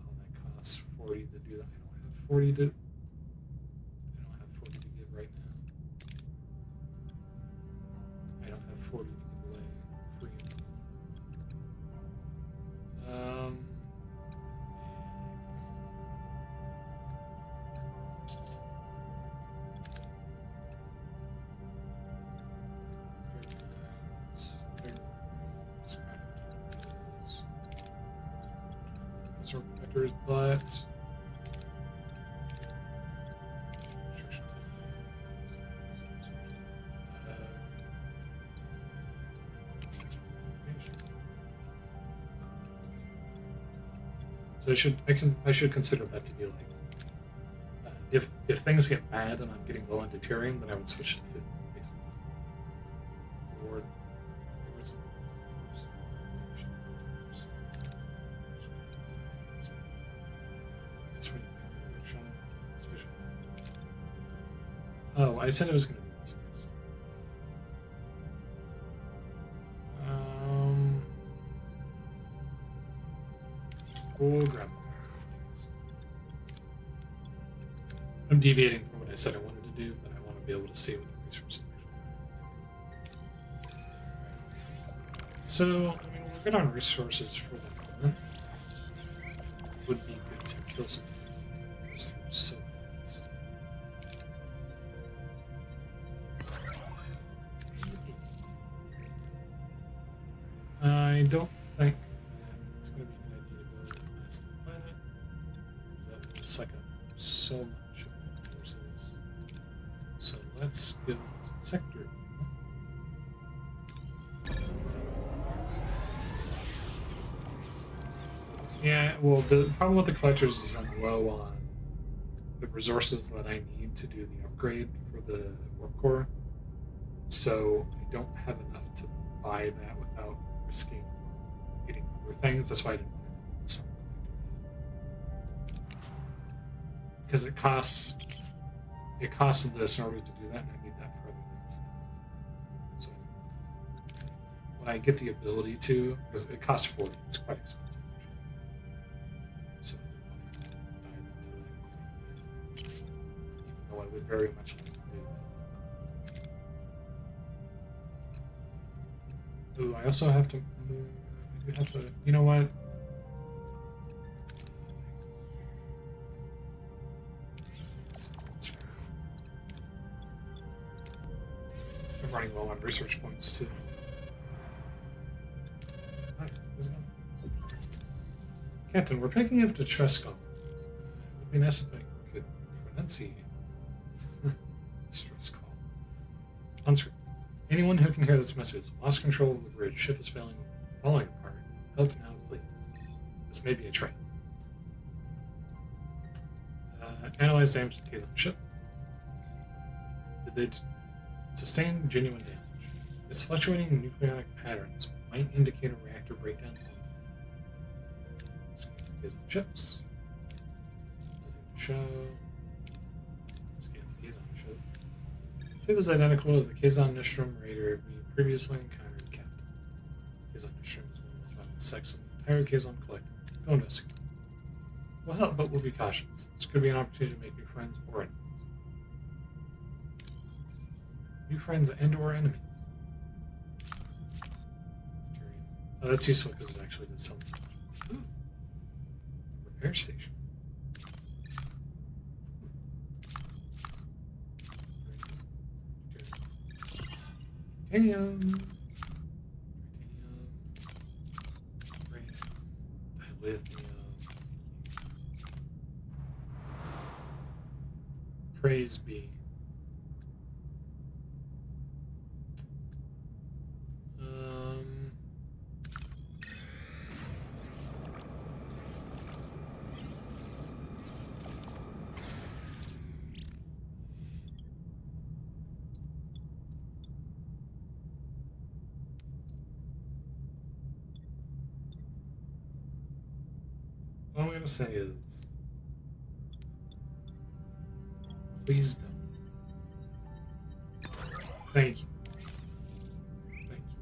Oh, that costs 40 to do that. I don't have 40 to... I don't have 40 to give right now. I don't have 40 to give away free. But so I should consider that to be like if things get bad and I'm getting low on deuterium, then I would switch to food. Or oh, I said it was going to be this next. We'll grab one. I'm deviating from what I said I wanted to do, but I want to be able to see what the resources actually are. So, I mean, we're good on resources for the moment. It would be good to kill some just so fast. I don't think it's going to be a good idea to go to the last planet, because that will suck up so much of my resources. So let's build sector. Yeah, well, the problem with the collectors is I'm low on the resources that I need to do the upgrade for the warp core. So I don't have enough to buy that without risking getting other things. That's why I didn't want to do the summer collector. Because it costs this in order to do that, and I need that for other things. So when I get the ability to, because it costs 40, it's quite expensive. So I didn't want to dive into that quite yet, even though I would very much like to do that. Ooh, I also have to move. I do have to. You know what? running low on research points too. Hi, how's it going? Captain, we're picking up to Trescom. It would be nice if I could pronunciate stress call. On screen. Anyone who can hear this message, lost control of the bridge, ship is falling apart. Help now, please. This may be a trap. Analyze damage to the Kazon ship. Did they sustain genuine damage? Its fluctuating nucleonic patterns might indicate a reactor breakdown. Scan the Kazon ships. Nothing to show. Scan the Kazon ship. Ship is identical to the Kazon Nistrum raider we previously encountered, Captain. Kazon Nistrum is one of the most violent sects of the entire Kazon collective. Go investigate. We'll help, but we'll be cautious. This could be an opportunity to make new friends or enemies. New friends and or enemies. Oh, that's useful because it actually does something. Ooh. Repair station. Titanium. Lithium. Praise be. All I'm going to say is, please don't. Thank you. Thank you.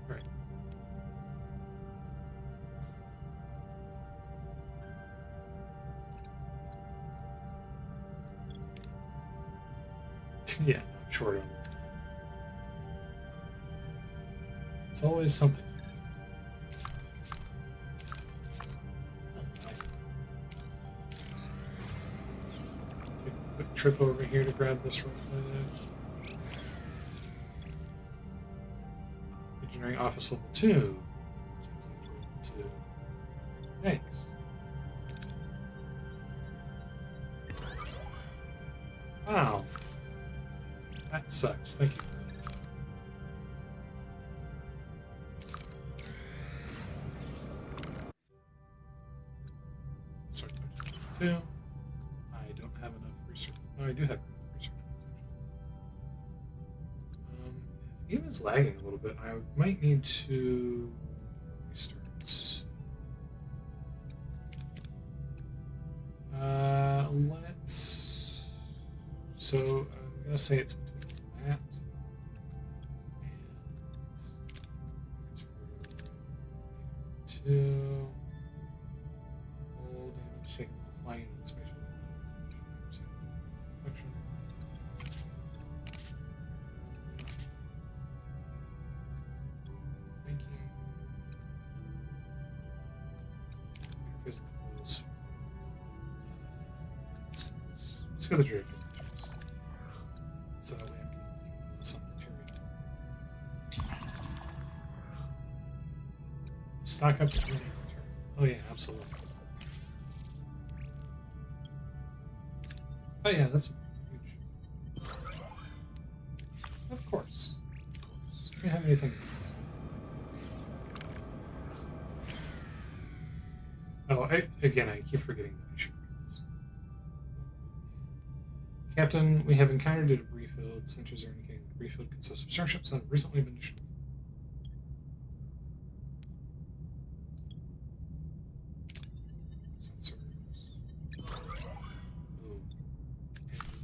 Right. Yeah, I'm short on that. It's always something. Take a quick trip over here to grab this real quick. Engineering Office Level 2. Thanks. Wow. That sucks. Thank you. Two. I don't have enough research. No, I do have enough research points, actually. The game is lagging a little bit. I might need to restart. Let's. So I'm gonna say it's between that and transporter 2. Hold and shake. Flying in spatial function. Thinking. Interface rules. Let's go to the Drake pictures. So that way I can get some material. Stock up to material. Oh yeah, absolutely. Oh yeah, that's huge. Of course. Do you have anything else? Oh, again, I keep forgetting that I should read this. Captain, we have encountered a debris field. Sensors are indicating the debris field consists of starships that have recently been destroyed.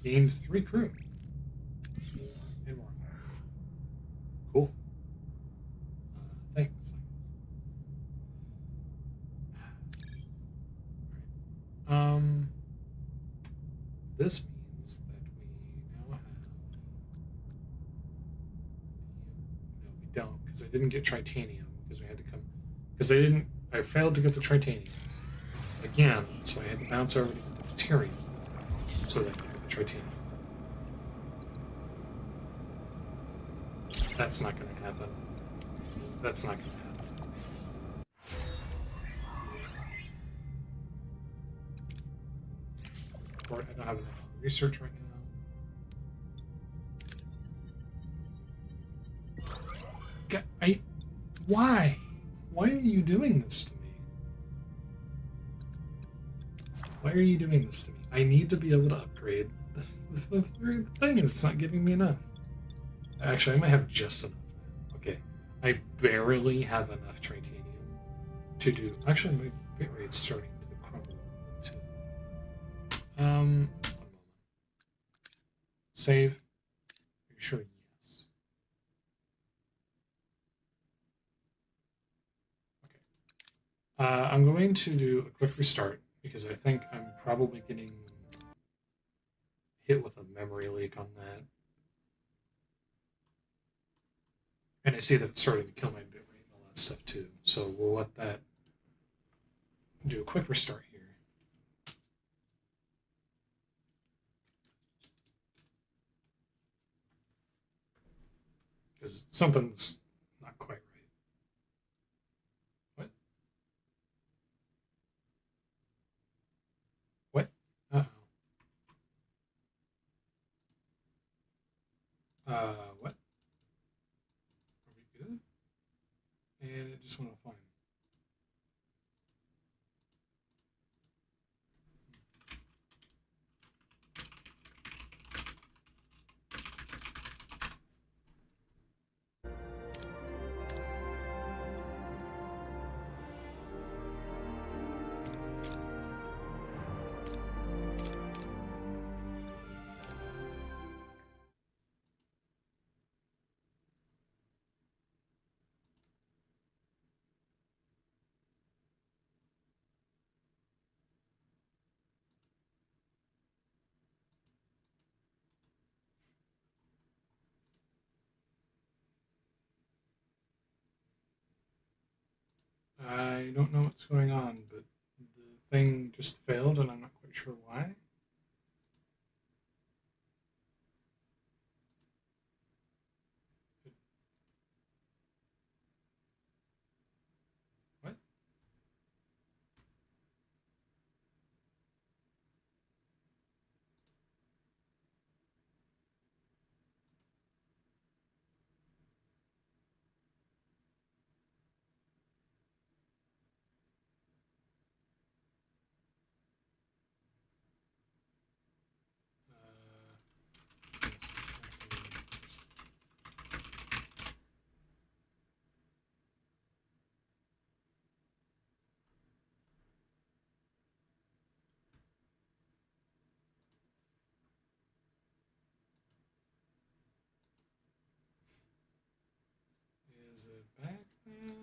Gained 3 crew. And more. Cool. Thanks. Alright. This means that we now have. No, we don't, because I didn't get tritanium, because we had to come. Because I failed to get the tritanium. again, so I had to bounce over to get the deuterium so that I could get the tritanium. That's not going to happen. That's not going to happen. Or I don't have enough research right now. Why? Why are you doing this to me? Why are you doing this to me? I need to be able to upgrade the thing, and it's not giving me enough. Actually, I might have just enough. Okay. I barely have enough titanium to do. Actually, my bit rate's starting to crumble too. One moment. Save. Are you sure? Yes. Okay. I'm going to do a quick restart because I think I'm probably getting hit with a memory leak on that. And I see that it's starting to kill my bit rate and all that stuff too. So we'll let that do a quick restart here. Because something's not quite right. What? What? Uh-oh. What? Good. And it just went offline. I don't know what's going on, but the thing just failed and I'm not quite sure why. What? Is it back now?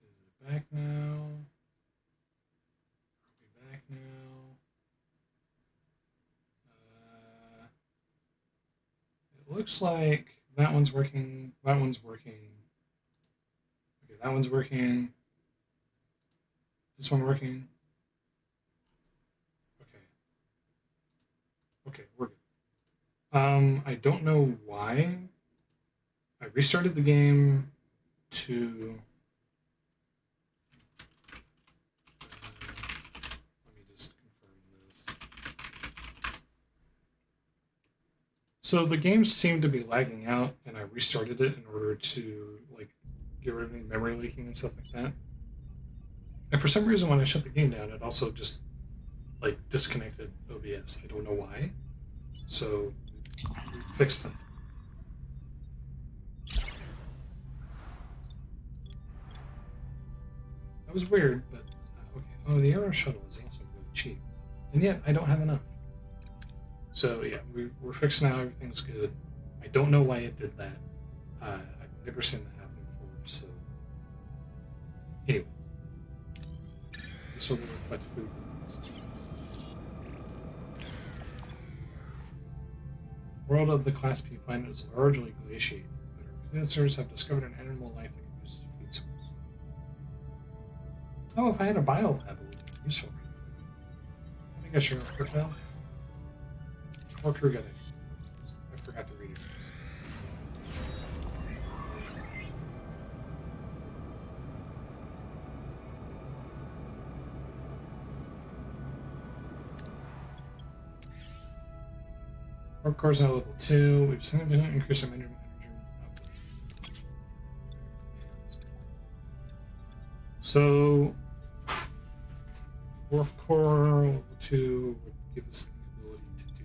Is it back now? Are we back now? It looks like that one's working. That one's working. Okay, that one's working. Is this one working? Okay. Okay, we're good. I don't know why. I restarted the game to... let me just confirm this. So the game seemed to be lagging out, and I restarted it in order to, like, get rid of any memory leaking and stuff like that. And for some reason, when I shut the game down, it also just, like, disconnected OBS. I don't know why. So... fix them. That was weird, but okay. Oh, the Aero Shuttle is also really cheap, and yet I don't have enough. So yeah, we're fixed now. Everything's good. I don't know why it did that. I've never seen that happen before. So anyway, this will reflect food. World of the Class P planet is largely glaciated, but our sensors have discovered an animal life that can use as a food source. Oh, if I had a biolab, it would be useful. I think I should go quick now. Or crew got it. I forgot to read it. Our core's now level 2. We've significantly increased our energy output. So, warp core level 2 would give us the ability to do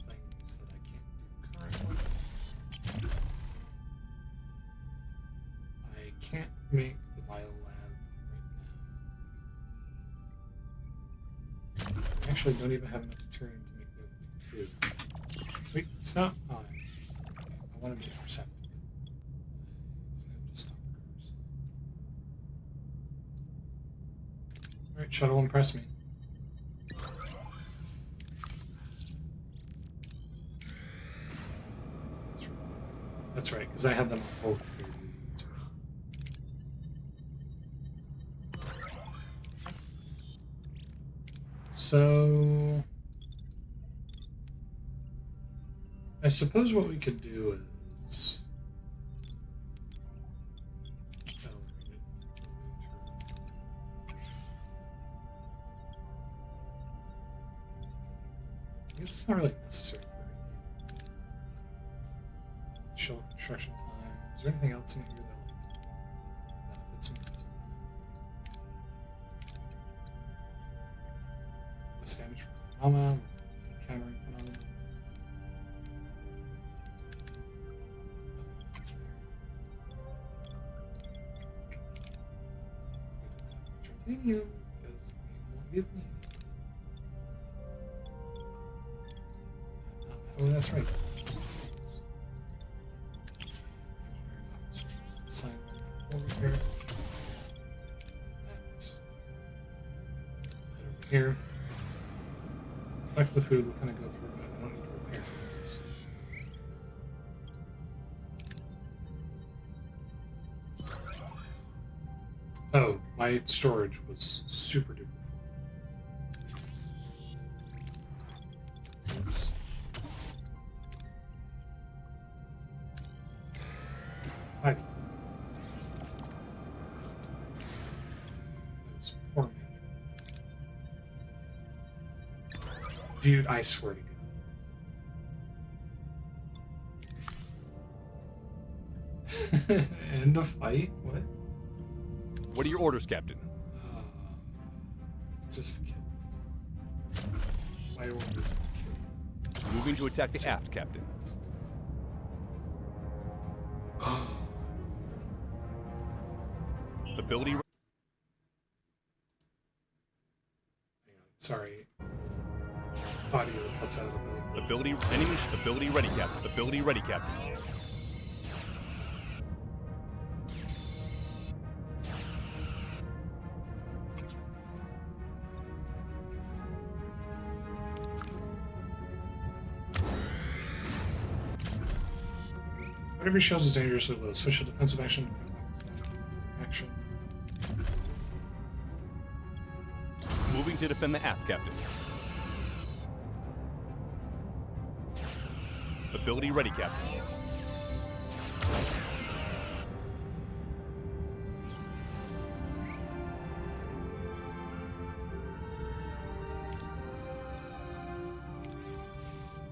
things that I can't do currently. I can't make the biolab right now. I actually don't even have enough Deuterium to make the other thing too. Wait, it's not on. Okay, I want to be perceptive. Just stop the cars. Alright, shuttle, impress me. That's right, because I had them on hold. So I suppose what we could do is I guess it's not really necessary for it. Shell construction time. Is there anything else in here that benefits me? Less damage from phenomena, encountering phenomena. Titanium, because they won't give me. Oh, that's right. Sign over here. That over here. Back to the food, we'll kind of go through, but I don't need to repair this. Oh, my storage was super duper full. Oops. Hi. That was poor management. Dude, I swear to God. End of fight? What? What are your orders, Captain? Just kill. My orders are kill. Moving to attack the aft, Captain. Ability. Hang on, sorry. Audio cuts out of it. Ability. Enemy. Ability ready, Captain. Ability ready, Captain. Whatever shows is dangerously low. Switch to defensive action. Action. Moving to defend the aft, Captain. Ability ready, Captain.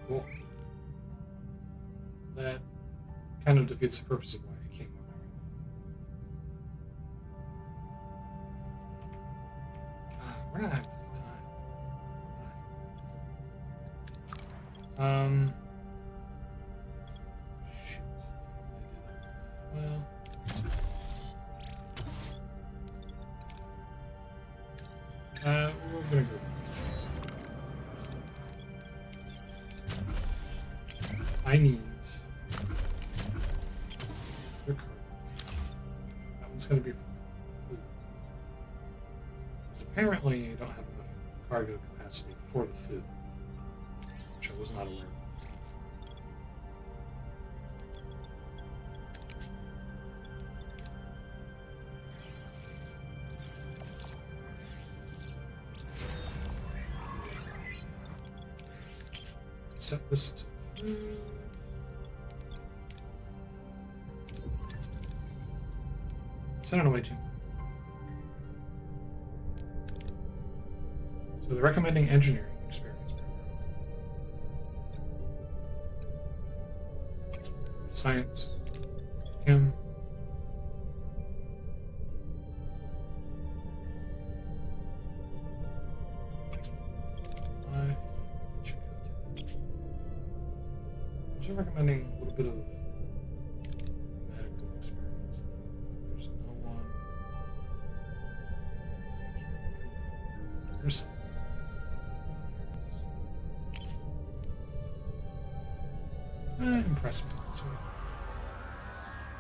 Cool. That kind of defeats the purpose of why I came over here. We're not having a good time. Shoot. Well. We're gonna go. I need your cargo. That one's going to be for food. Because apparently I don't have enough cargo capacity for the food, which I was not aware of. Set this to... Set it away too. So they're recommending engineering experience. Science. Chem. Also recommending a little bit of medical experience. There's no one. There's some. Impressment. So,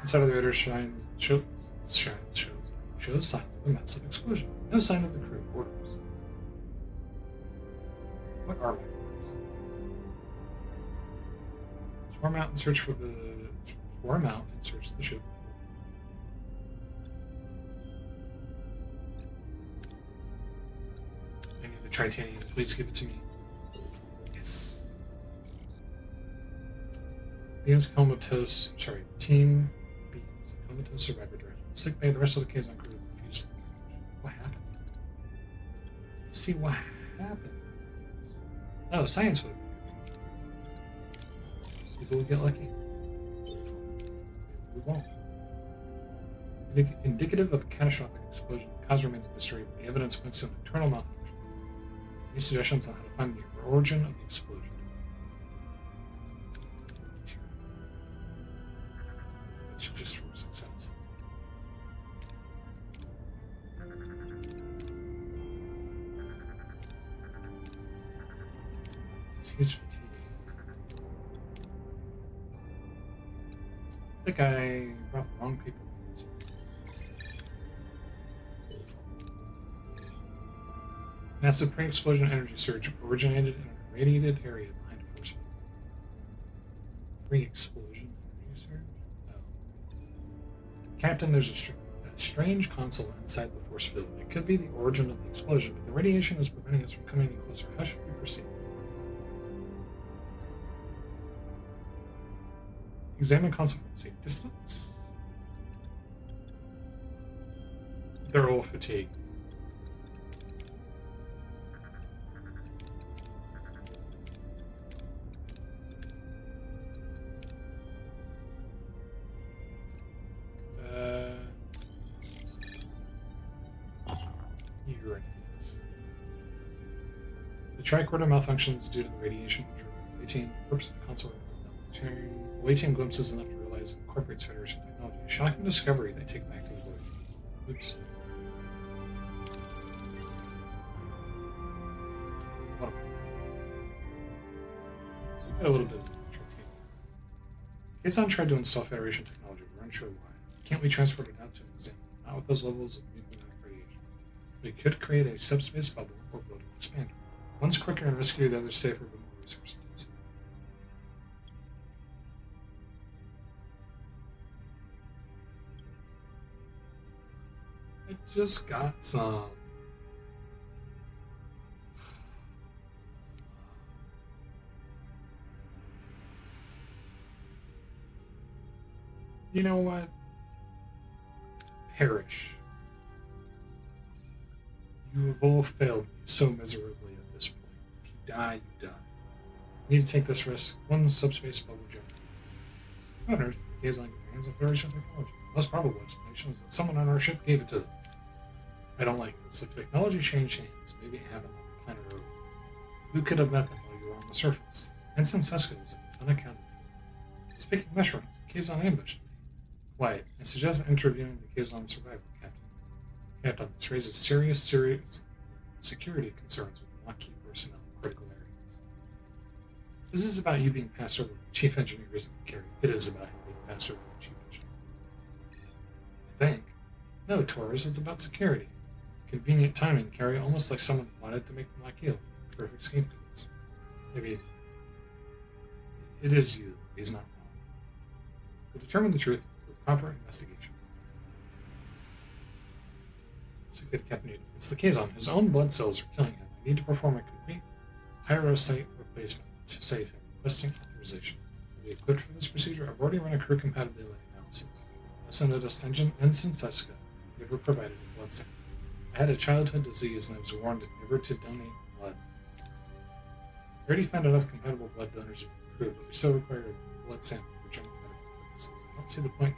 inside of the radar shows signs of a massive explosion. No sign of the crew orders. What are my orders? Swarm out and search for the ship. I need the titanium. Please give it to me. Yes. Beams comatose. Sorry, team beams a comatose survivor direction. Sick bay. The rest of the Kazon crew refused. What happened? See what happened. Oh, science would. People will get lucky. We won't. Indicative of a catastrophic explosion, the cause remains a mystery, but the evidence points to an internal malfunction. Any suggestions on how to find the origin of the explosion? It's just for success. He's fatigued. I think I brought the wrong people. Massive pre-explosion energy surge originated in a radiated area behind a force field. Pre-explosion energy surge? No. Captain, there's a strange console inside the force field. It could be the origin of the explosion, but the radiation is preventing us from coming any closer. How should we proceed? Examine console from safe distance. They're all fatigued. The tricorder malfunctions due to the radiation during the waiting. Purpose of the console runs unknown. Waiting glimpses enough to realize it incorporates Federation technology. A shocking discovery they take back to the void. Oops. A little bit of titanium. Kazon tried to install Federation technology. We're unsure why. Can't we transport it out to examine? Not with those levels of nuclear radiation. We could create a subspace bubble or build an expander. One's quicker and riskier, the other's safer but more resource intensive. I just got some. You know what? Perish. You have all failed me so miserably at this point. If you die, you die. You need to take this risk. One subspace bubble generator. On Earth, the Kazon contains a Federation technology. The most probable explanation is that someone on our ship gave it to them. I don't like this. If technology changed hands, maybe it happened on planet Earth. Who could have met them while you were on the surface? Ensign Seska was unaccounted for. Speaking of mushrooms, the Kazon ambushed me. Quiet. I suggest interviewing the Kazon survivor, Captain. Captain, this raises serious security concerns with the Maquis personnel in critical areas. This is about you being passed over. The chief engineer isn't Carrie. It is about him being passed over the chief engineer. I think. No, Taurus, it's about security. Convenient timing, Carrie, almost like someone wanted to make the Maquis perfect scapegoats. Maybe it is you. He's not wrong. To determine the truth with proper investigation. So good, Captain. It's the Kazon. His own blood cells are killing him. I need to perform a complete pyrocyte replacement to save him. requesting authorization. To be equipped for this procedure, I've already run a crew compatibility analysis. I also noticed Ensign Seska never provided a blood sample. I had a childhood disease and I was warned never to donate blood. I already found enough compatible blood donors in the crew, but we still require a blood sample for general medical purposes. I don't see the point.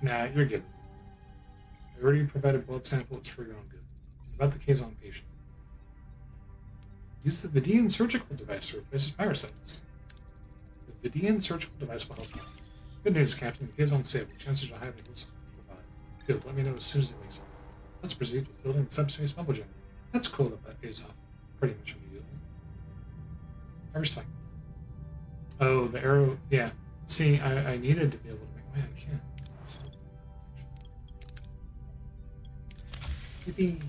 Nah, you're good. I already provided blood sample, it's for your own good. About the Kazon patient. Use the Vidian surgical device to replace his parasites. The Vidian surgical device will help you. Good news, Captain. The Kazon's stable. Chances are high that he'll survive. Good, let me know as soon as he wakes up. Let's proceed with building the subspace bubble generator. That's cool that pays off pretty much immediately. I respect that. Oh, the arrow. Yeah. See, I needed to be able to make. Wait, I can't. So, yippee.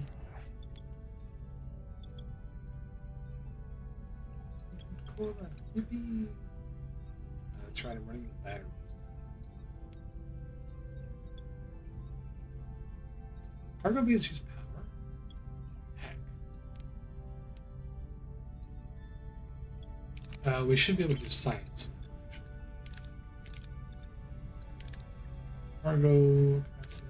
Cool that. Yippee. That's right, I'm running the batteries. Cargo bees use power? Heck. We should be able to do science. Cargo capacity.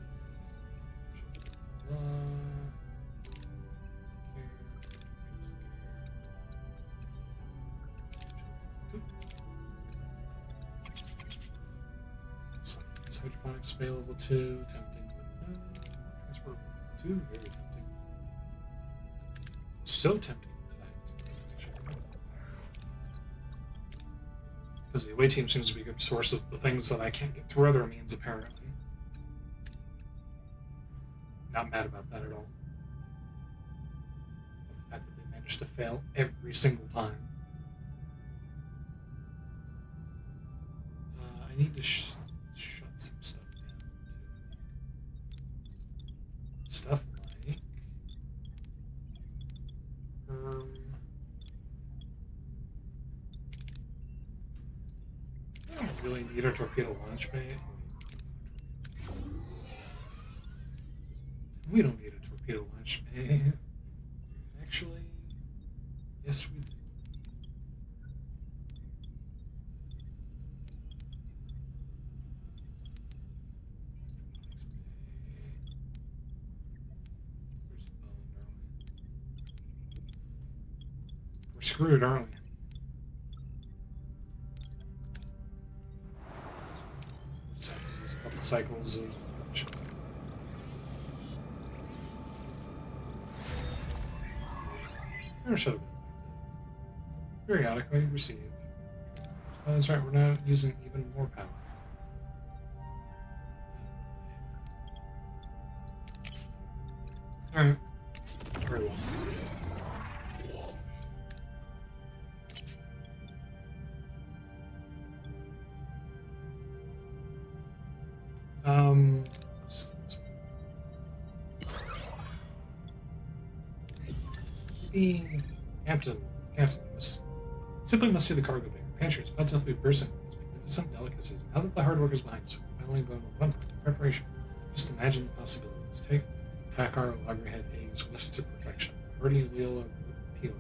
Science. Hydroponics, bay level 2, tempting. Transport 2, very tempting. So tempting, in fact. Because the away team seems to be a good source of the things that I can't get through other means, apparently. Not mad about that at all. But the fact that they managed to fail every single time. I need to shut some stuff down, too. Stuff like... I don't really need a torpedo launch bay. We don't need a torpedo launch bay. Actually, yes we do. We're screwed, aren't we? Just have to use a couple cycles of... Or should have been. Periodically receive. Oh, that's right, we're now using even more power. Alright. Very well. Captain, simply must see the cargo bay. Pantry is about to be bursting with these magnificent delicacies. Now that the hard work is behind us, we're finally going with one part of preparation. Just imagine the possibilities. Take Takar loggerhead eggs whisked to perfection. Birdie Leela pilaf,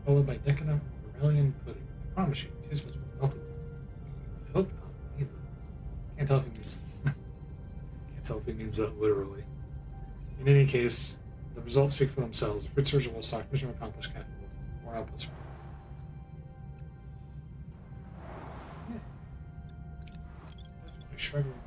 followed by decadent Morellian pudding. I promise you, taste buds will melt it. I hope not. I need those. Can't tell if he means. Can't tell if he means that literally. In any case, the results speak for themselves. If Ritz will stock, mission accomplished, Captain. More outputs. Yeah. Definitely struggling.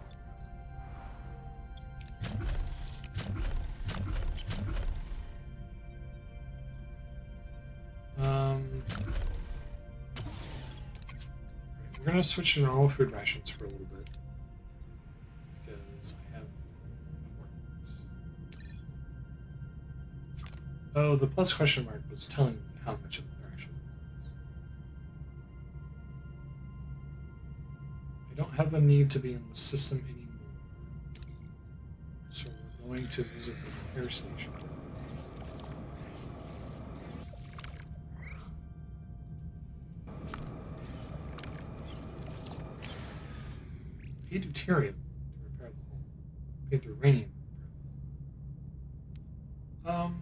We're gonna switch to normal food rations for a little bit because I have. Oh, the plus question mark was telling me how much of it there actually was. I don't have a need to be in the system anymore, so we're going to visit the repair station. Paid deuterium to repair the hull. Paid uranium to repair the hull.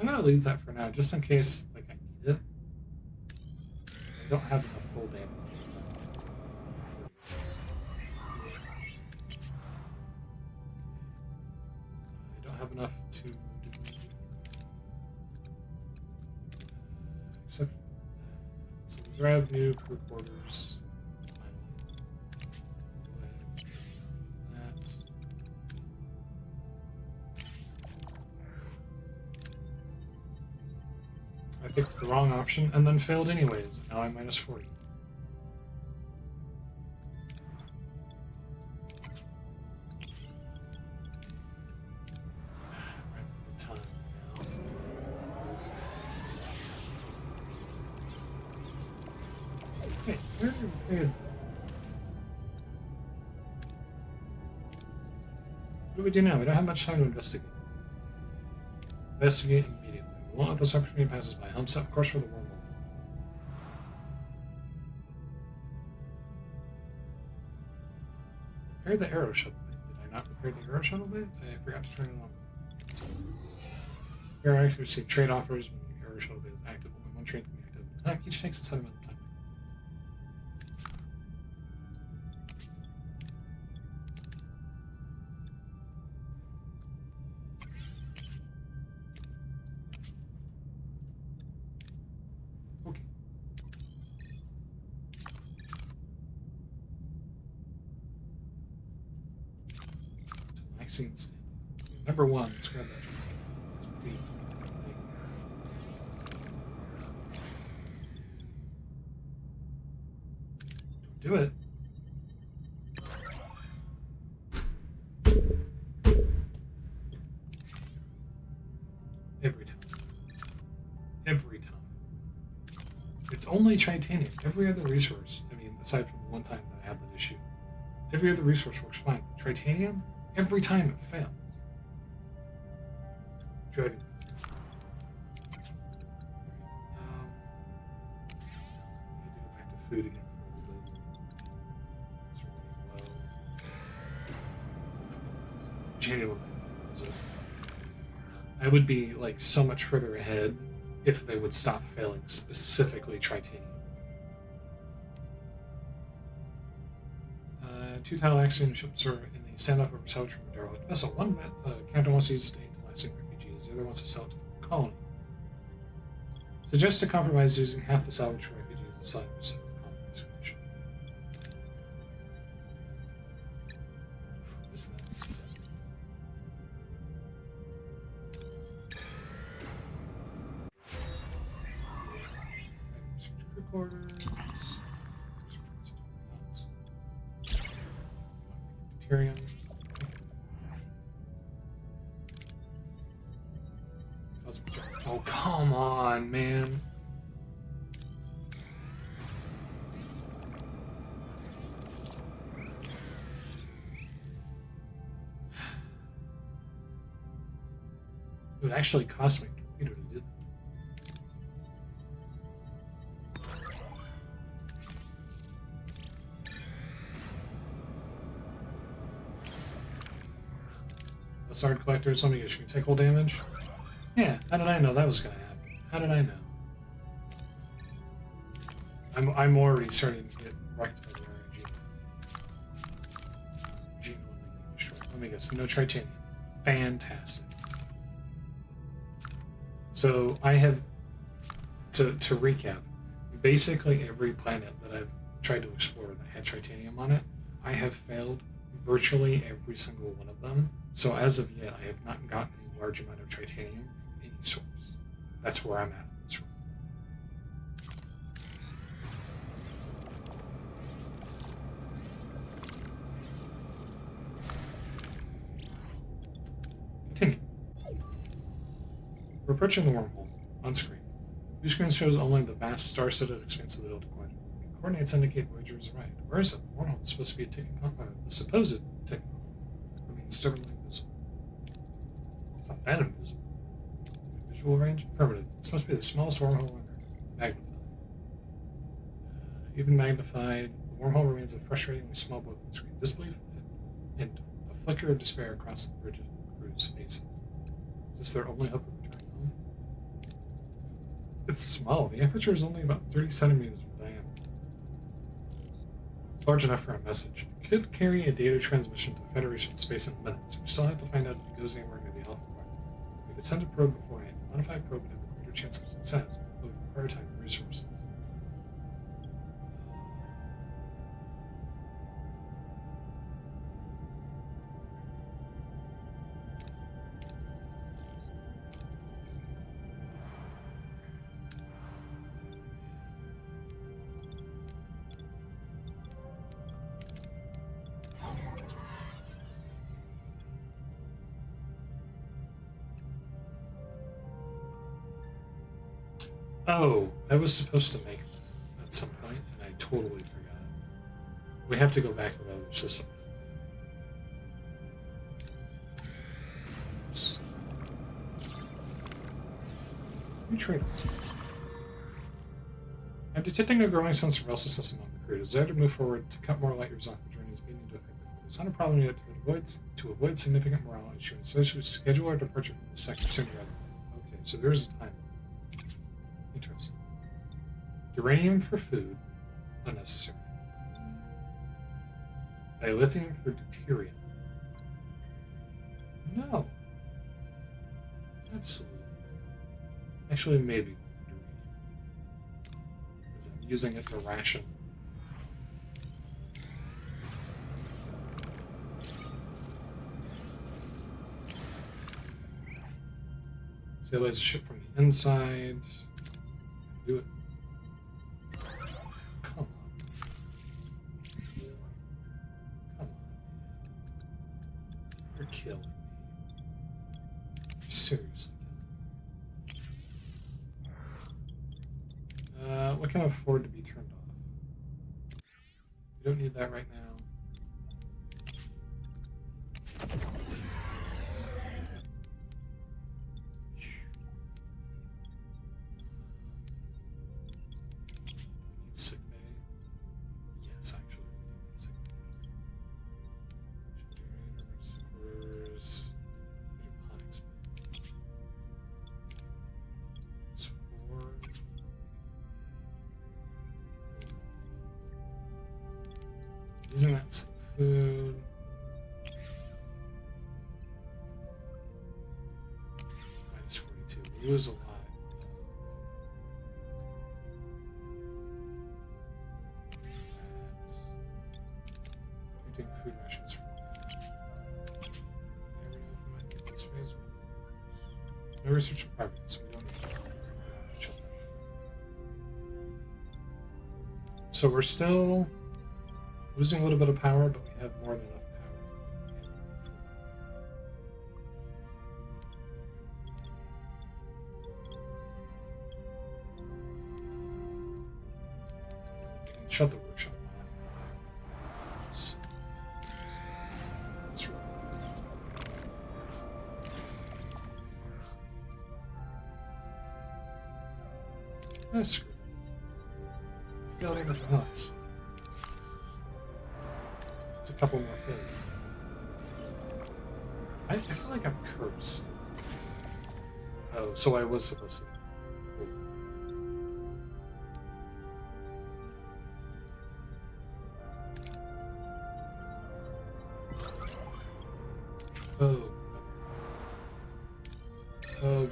I'm gonna leave that for now, just in case, like, I need it. I don't have enough full damage. I don't have enough to do anything. Except, so we grab new crew quarters. I picked the wrong option and then failed anyways. Now I'm minus 40. Right, time now. Hey, where? What do we do now? We don't have much time to investigate. Investigate immediately. We won't let this opportunity pass us by. Helm set course for the wormhole. Repair the arrow shuttle bay. Did I not repair the arrow shuttle bay? I forgot to turn it on. Here I actually receive trade offers when the arrow shuttle bay is active. Only one trade can be active at a time. Each takes a 7 minute time. Number 1, let's grab that. Don't do it. Every time. Every time. It's only titanium. Every other resource, I mean, aside from the one time that I had that issue, every other resource works fine. Titanium, every time it fails. Driving. I need to go back to food again for a little bit. It's running low. Genuinely. So I would be like so much further ahead if they would stop failing, specifically titanium. 2 tile axiom ships are in the standoff over salvage from a derelict vessel. One captain wants to use the state to lasting refugees. The other wants to sell it to the colony. Suggest a compromise using half the salvage for refugees and selling the rest of the colony's solution. What is that? Research crew quarters. Tyrion. Oh, come on, man. It would actually cost me a torpedo to do that. Sword collectors, let me guess, you can take whole damage? Yeah, how did I know that was gonna happen? How did I know? I'm already starting to get wrecked by the RNG. Gene will be getting destroyed. Let me guess, no titanium. Fantastic. So I have to recap, basically every planet that I've tried to explore that had titanium on it, I have failed virtually every single one of them. So as of yet, I have not gotten a large amount of titanium from any source. That's where I'm at in this room. Continue. We're approaching the wormhole on screen. View screen shows only the vast star-studded expanse of the Delta Quadrant. The coordinates indicate Voyager is arrived. Where is it? The wormhole is supposed to be a ticking compound. The supposed ticking compound remains stubbornly invisible. It's not that invisible. Visual range? Affirmative. This must be the smallest wormhole on Earth. Magnified. Even magnified, the wormhole remains a frustratingly small blip on the screen. Disbelief and a flicker of despair across the bridge's crew's faces. Is this their only hope of returning home? It's small. The aperture is only about 30 centimeters in diameter. It's large enough for a message. It could carry a data transmission to Federation space in minutes. We still have to find out if it goes anywhere near the Alpha Quadrant. We could send a probe beforehand. A modified probe would have a greater chance of success, but would require time and resources. Oh, I was supposed to make that at some point, and I totally forgot. We have to go back to the other system. Oops. Let me trade. I'm detecting a growing sense of restlessness among the crew. Desire to move forward to cut more light years off the journey is beginning to affect the crew. It's not a problem yet to avoid significant morale issues, so we should schedule our departure from the sector sooner rather than later. Okay, so there's a time. Interesting. Uranium for food, unnecessary. Dilithium for deuterium. No. Absolutely. Actually, maybe deuterium. Because I'm using it to ration. Stabilize the ship from the inside. Do it. Come on. Come on. You're killing me. Seriously. What can afford to be turned off? We don't need that right now. Using that some food. Minus 42. We lose a lot. Taking food rations from that. Never know if we might get these phase. No research in progress, so we don't need to shut that off. So we're still losing a little bit of power, but we have more than enough power. We can shut the workshop off. Just, that's right. That's screw it. Failed everything else. It's a couple more things. I feel like I'm cursed. Oh, so I was supposed to. Cool. Oh. Oh.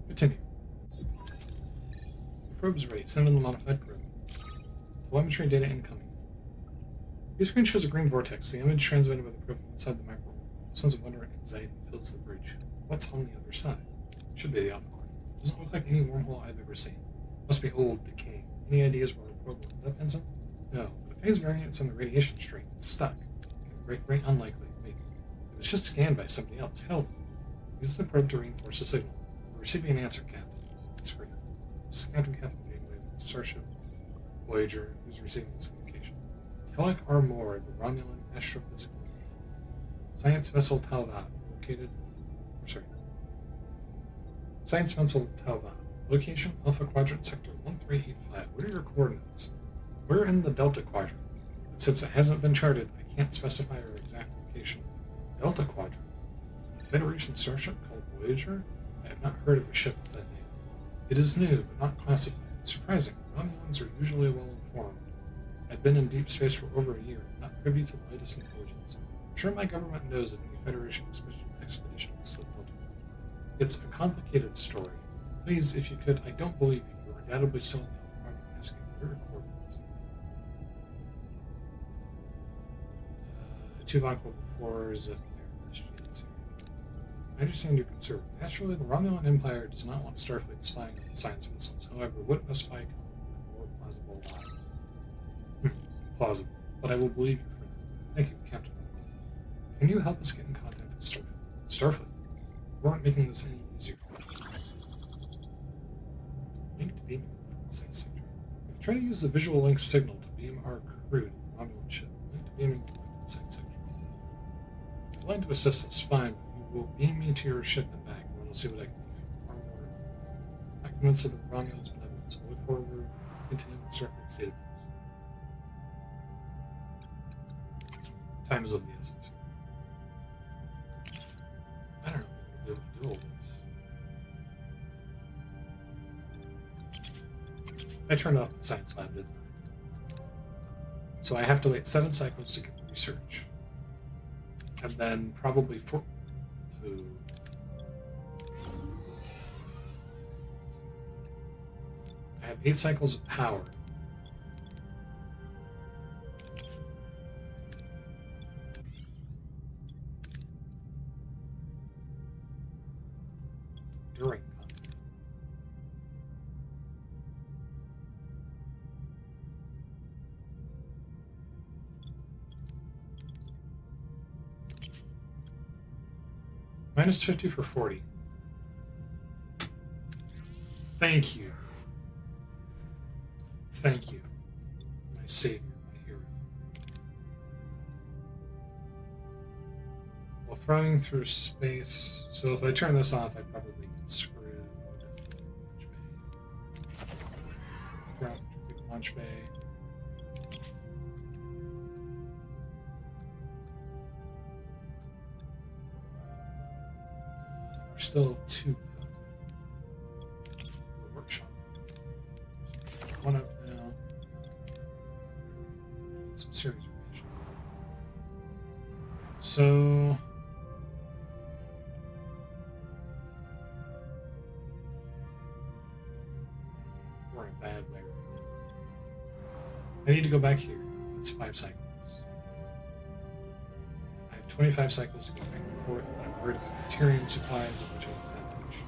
Continue. The probe's ready. Send in the modified probe. Telemetry data incoming. Your screen shows a green vortex. The image transmitted by the probe from inside the microworld. A sense of wonder and anxiety fills the bridge. What's on the other side? Should be the Alpha Quadrant. Doesn't look like any wormhole I've ever seen. Must be old, decaying. Any ideas where the probe will end up, Ensign? No, but a phase variance in the radiation stream. It's stuck. Very unlikely. Wait, it was just scanned by somebody else. Hell, use the probe to reinforce the signal. We're receiving an answer, Captain. It's free. This is Captain Catherine Janeway, the Starship Voyager, who's receiving this communication. Telek Armor, the Romulan astrophysical science vessel Talvath, located. Science Vessel Talva. Location Alpha Quadrant Sector 1385. What are your coordinates? We're in the Delta Quadrant. But since it hasn't been charted, I can't specify our exact location. Delta Quadrant? A Federation starship called Voyager? I have not heard of a ship with that name. It is new, but not classified. It's surprising. Romulans are usually well informed. I've been in deep space for over a year, not privy to the latest intelligence. I'm sure my government knows of any Federation expeditions to the Delta. It's a complicated story. Please, if you could, I don't believe you. You're undoubtedly still in the Alpha asking for your coordinates. Tuvok level 4 Zephyr. I understand your concern. Naturally, the Romulan Empire does not want Starfleet spying on science vessels. However, wouldn't a spy come with a more plausible lie? Plausible, but I will believe you for now. Thank you, Captain. Can you help us get in contact with Starfleet? Starfleet? We weren't making this any easier. Link to beam science sector. If you try to use the visual link signal to beam our crew to the Romulan ship, link to beaming the science sector. If you're willing to assist us, fine. Will beam me to your ship and back, and then we'll see what I can do. Far more. I'm not convinced of the Romulan's benevolence, so look forward to continuing Starfleet's database. Time is of the essence. I don't know if we'll be able to do all this. I turned off the science lab, didn't I? So I have to wait 7 cycles to get research. And then probably 4... I have 8 cycles of power. During combat. Minus 50 for 40. Thank you. Thank you. My savior, my hero. While throwing through space, so if I turn this off, I probably get screwed. Launch bay. We're still 2 workshop. So 1 up now. Some serious information. So we're in a bad way right now. I need to go back here. That's 5 cycles. I have 25 cycles to go back and forth, and I'm worried about material supplies, which I don't manage.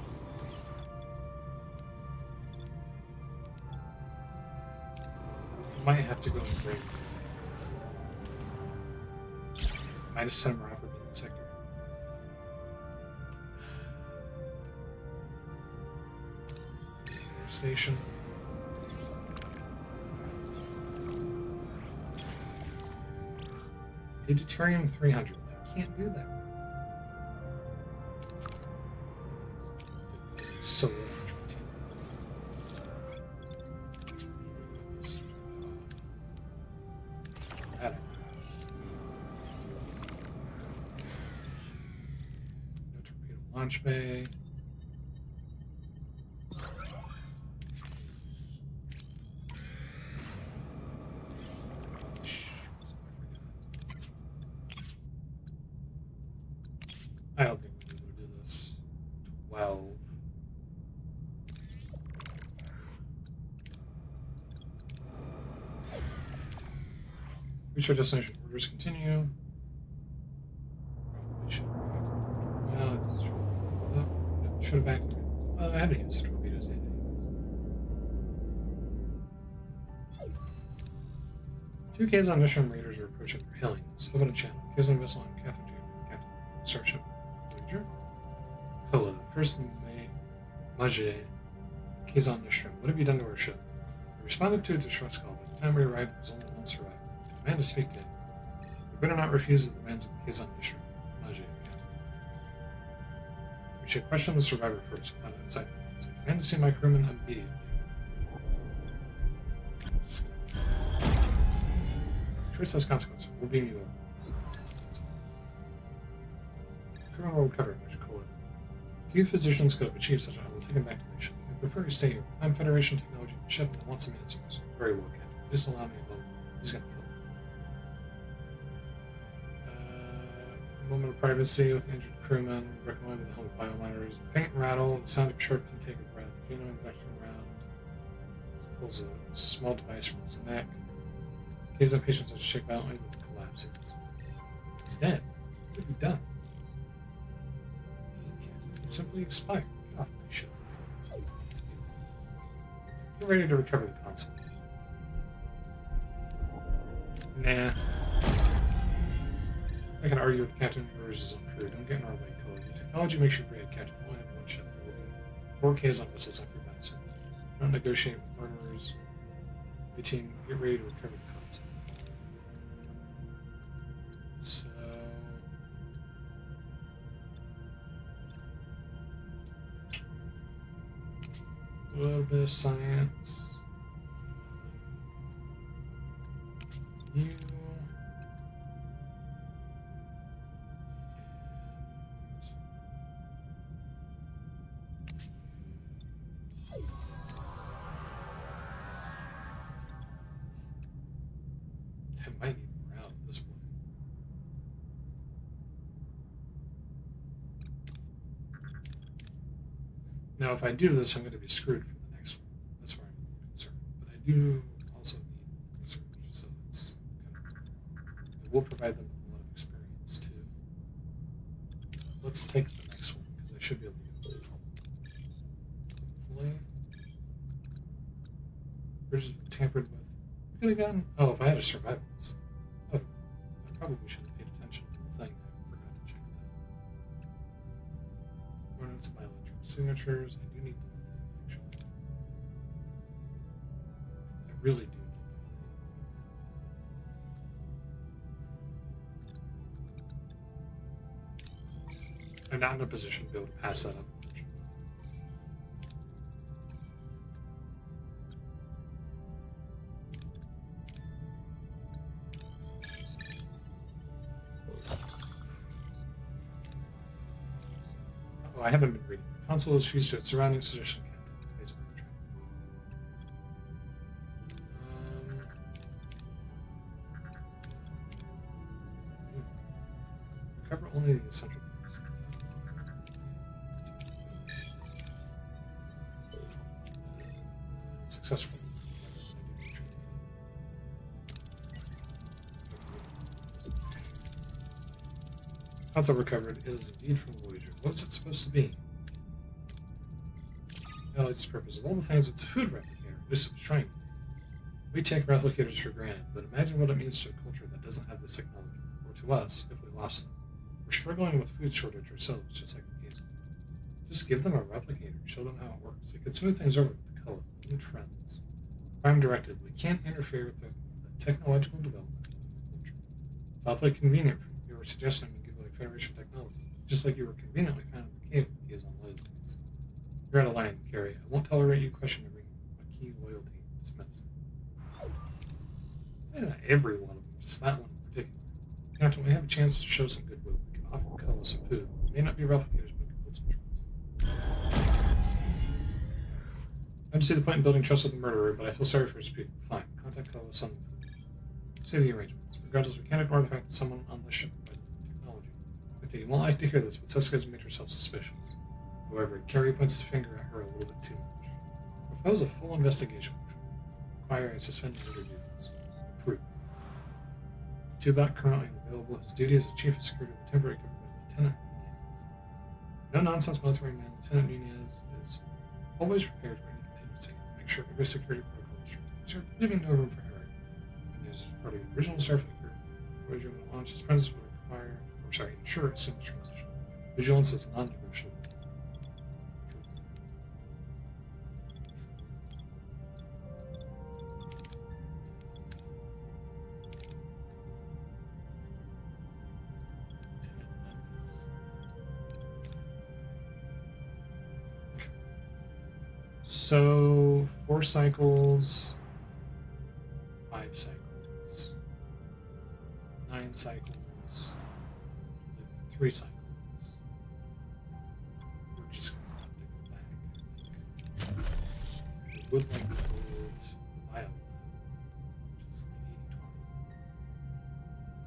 I might have to go and break. Minus 10 more for being in sector. Station. A deuterium 300. I can't do that. So much no torpedo launch bay. I don't think we'll be able to do this. 12. Reach our destination. Orders continue. Probably should have activated. Well, it should have activated. Well, I had to use the torpedoes in it. 2 Kazon mission raiders are approaching their hillings. Open a channel. Kazon vessel and Catherine Captain. Starship Voyager. Hello. First Maje. Kazon Nishrim. What have you done to our ship? We responded to a distress call. By the time we arrived, there was only 1 survivor. I demand to speak to him. We better not refuse the demands of the Kazon Nishrim. Maje. We should question the survivor first without insight. I demand to see my crewman immediately. Choice has consequences. We'll beam you over. Crewman will recover, which is cool. Few physicians could have achieved such a I will take him back to my ship. I prefer you stay here. I'm Federation technology on the ship and I want some answers. Very well, Captain. Just allow me alone. He's gonna kill me. Moment of privacy with the injured crewman. Recommend with the help of biomonitors. A faint rattle, the sound of short intake of breath. Geno induction around. Pulls a small device from his neck. In case the patient starts to shake violently, then collapses. He's dead. What have you done? Simply expired. Get off my ship. You're ready to recover the console. Nah. I can argue with the captain who urges his own crew. Don't get in our way, Cole. Your technology makes you great, Captain. We'll have one ship. There will be 4Ks on missiles after battle soon. Don't negotiate with murderers. My team, get ready to recover the console. So... a little bit of science. You... I might need morale at this point. Now, if I do this, I'm going to be screwed for the next one. That's where I'm concerned. But I do also need research, so it's kind of... it will provide them with a lot of experience, too. Let's take the next one, because I should be able to get it. Hopefully. Bridges been tampered with. Could have gotten... oh, if I had a survival list. Oh, I probably should have paid attention to the thing. I forgot to check that. Ordnance of biological signatures. I do need the lithium, actually. I really do need the lithium. I'm not in a position to be able to pass that up. Oh, I haven't been reading. The console is fused to its surrounding position. Recover only the essential parts. Successful. Console recovered. It is indeed from Voyager. What's it supposed to be? Well, its purpose. Of all the things, it's a food replicator. This was trying. We take replicators for granted, but imagine what it means to a culture that doesn't have this technology, or to us if we lost them. We're struggling with food shortage ourselves, just like the game. Just give them a replicator, show them how it works. It could smooth things over with the color. We need friends. Prime directive. We can't interfere with the technological development of the culture. It's awfully convenient for you were suggesting we give away Federation technology, just like you were conveniently found in the cave with keys on loyalties. You're out of line, Gary. I won't tolerate you questioning a key loyalty. Dismiss. Not every one of them, just that one in particular. Captain, we have a chance to show some goodwill. We can offer Cullen some food. It may not be replicators, but we can build some trust. I don't see the point in building trust with the murderer, but I feel sorry for his people. Fine. Contact Cullen with some food. Say the arrangements. Regardless, we can't ignore the fact that someone on this ship provided the technology. Okay, you won't like to hear this, but Seska has made herself suspicious. However, Carrie points the finger at her a little bit too much. Propose a full investigation, which will require a suspended interview. Approved. Tuvok currently unavailable. His duty as the chief of security of the temporary government, Lieutenant Nunez. No nonsense military man, Lieutenant Nunez is always prepared for any contingency. Make sure every security protocol is strict, leaving no room for error. Nunez is part of the original Starfleet crew. Voyager, when launched, his presence will ensure a seamless transition. Vigilance is non-negotiable. So 4 cycles, 5 cycles, 9 cycles, 3 cycles. We're just going to have to go back, I think. We would like to hold the bio, which is the 80-20,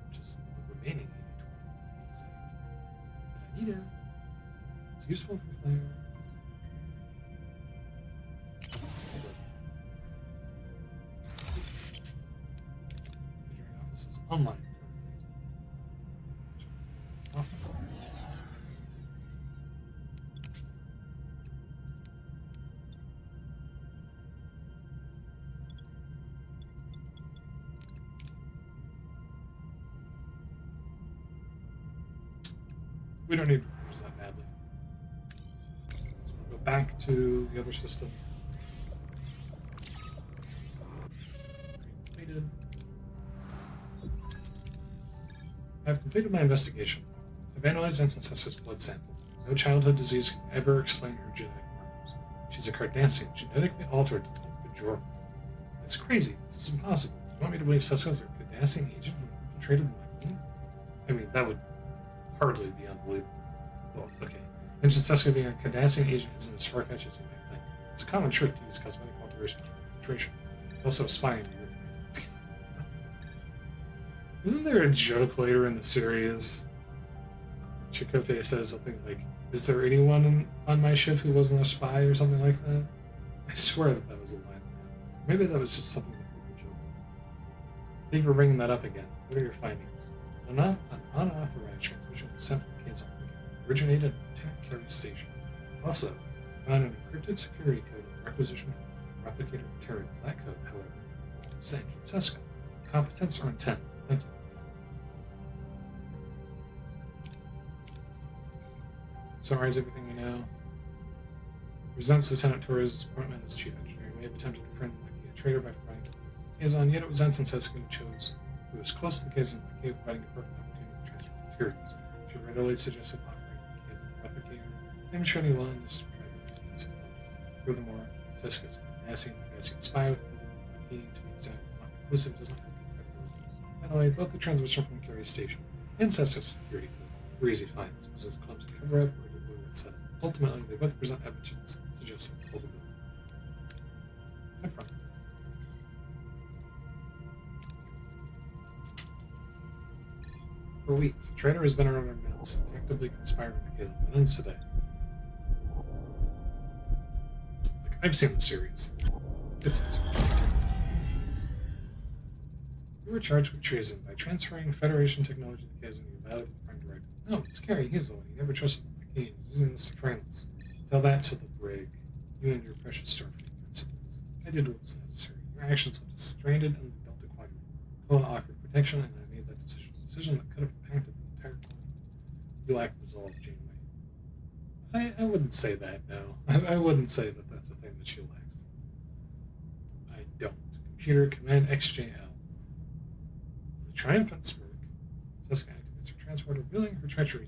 which is the remaining 80-20 to be exact. But I need it. It's useful for things. Measuring office is online currently. We don't need recruiters that badly. So we'll go back to the other system. Completed. I have completed my investigation. I've analyzed Ancestra's blood sample. No childhood disease can ever explain her genetic markers. She's a Cardassian, genetically altered to the Bajor. It's crazy. This is impossible. You want me to believe Seska's a Cardassian agent who infiltrated the Maquis? I mean, that would hardly be unbelievable. Well, okay. And Seska being a Cardassian agent isn't as far-fetched as you might think. It's a common trick to use cosmetic alteration for infiltration. Also spying. Isn't there a joke later in the series? Chakotay says something like, "Is there anyone on my ship who wasn't a spy?" or something like that? I swear that was a line. Maybe that was just something that people joked about. Thank you for bringing that up again. What are your findings? An unauthorized transmission was sent to the Kazon, originated at Lieutenant Carey Station. Also, found an encrypted security code of requisition for replicator materials. That code, however, was Agent Seska. Competence or intent? Thank you. Summarize everything we know. Resents Lieutenant Torres' appointment as chief engineer. May have attempted to friend Maquis, a traitor by providing Kazon, yet it was Ensign Seska who chose who was close to the Kazon Maquis, providing a perfect opportunity to transfer materials. She readily suggested offering the Kazon a replicator, demonstrating willingness to provide the Furthermore, Seska is a Cardassian spy with the Maquis, to be exact, not conclusive, does not have the credibility. By the way, both the transmission from Carey Station and Seska's security code were easy finds. Was it a clumsy cover-up or set. Ultimately, they both present evidence suggesting culpability. Confront. For weeks, a traitor has been around our midst, actively conspiring with the Kazon. That ends today. Like, I've seen the series. It's You were charged with treason by transferring Federation technology to the Kazon. You violated the Prime Directive. No, it's Carey. He's the one. He never trusted them. Using this to frame us. Tell that to the brig. You and your precious Starfleet principles. I did what was necessary. Your actions left us stranded in the Delta Quadrant. Kola offered protection, and I made that decision. A decision that could have impacted the entire quadrant. You lack resolve, Janeway. I wouldn't say that, no. I wouldn't say that that's a thing that she lacks. I don't. Computer Command XJL. With a triumphant smirk, Seska activates her transporter, revealing her treachery.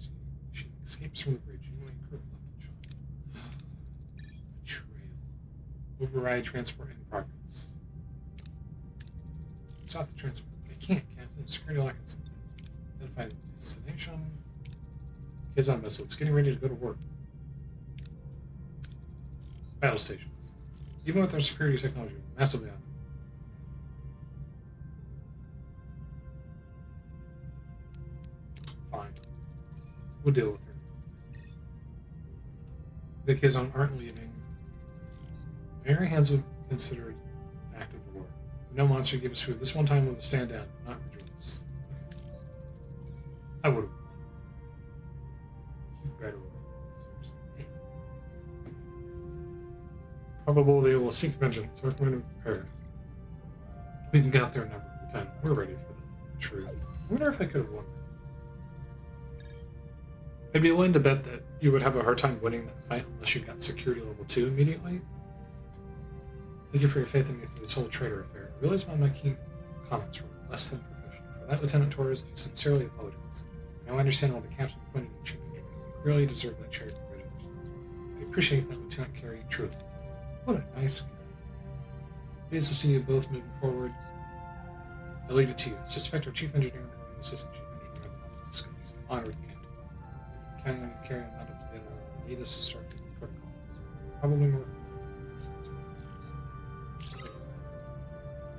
She escapes from the bridge. Janeway and crew left unshot. Betrayal. Override transport in progress. Stop the transport. I can't, Captain. Security lockets in place. Identify the destination. Kazon vessel. It's getting ready to go to work. Battle stations. Even with our security technology, we're massively on it. Fine. We'll deal with her. The Kazon aren't leaving. Mary hands would be considered an act of war. But no monster gave us food. This one time we will stand down, not rejoice. Okay. I would have. You better win. Seriously. Probable they will seek vengeance. So we're going to prepare. We've got their number for 10. We're ready for them. True. I wonder if I could have won. I'd be willing to bet that you would have a hard time winning that fight unless you got security level 2 immediately. Thank you for your faith in me through this whole traitor affair. I realize my key comments were less than professional. For that, Lieutenant Torres, I sincerely apologize. I now understand why the captain appointed you chief engineer. You really deserve that chair. Congratulations. I appreciate that, Lieutenant Carey, truly. What a nice guy. Pleased to see you both moving forward. I'll leave it to you. I suspect our chief engineer and our new assistant chief engineer have a lot to discuss. Honored, Captain. Counting on you carrying out of the latest Starfleet protocols. Probably more.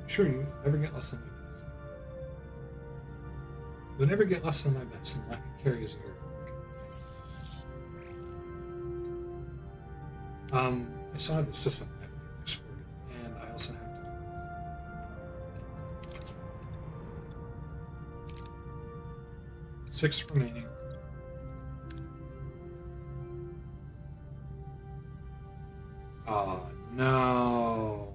Sure, you never get less than my best. You'll never get less than my best, and lack of carry is a hero. I still have the system I have to export, and I also have to do this. 6 remaining. Oh, no.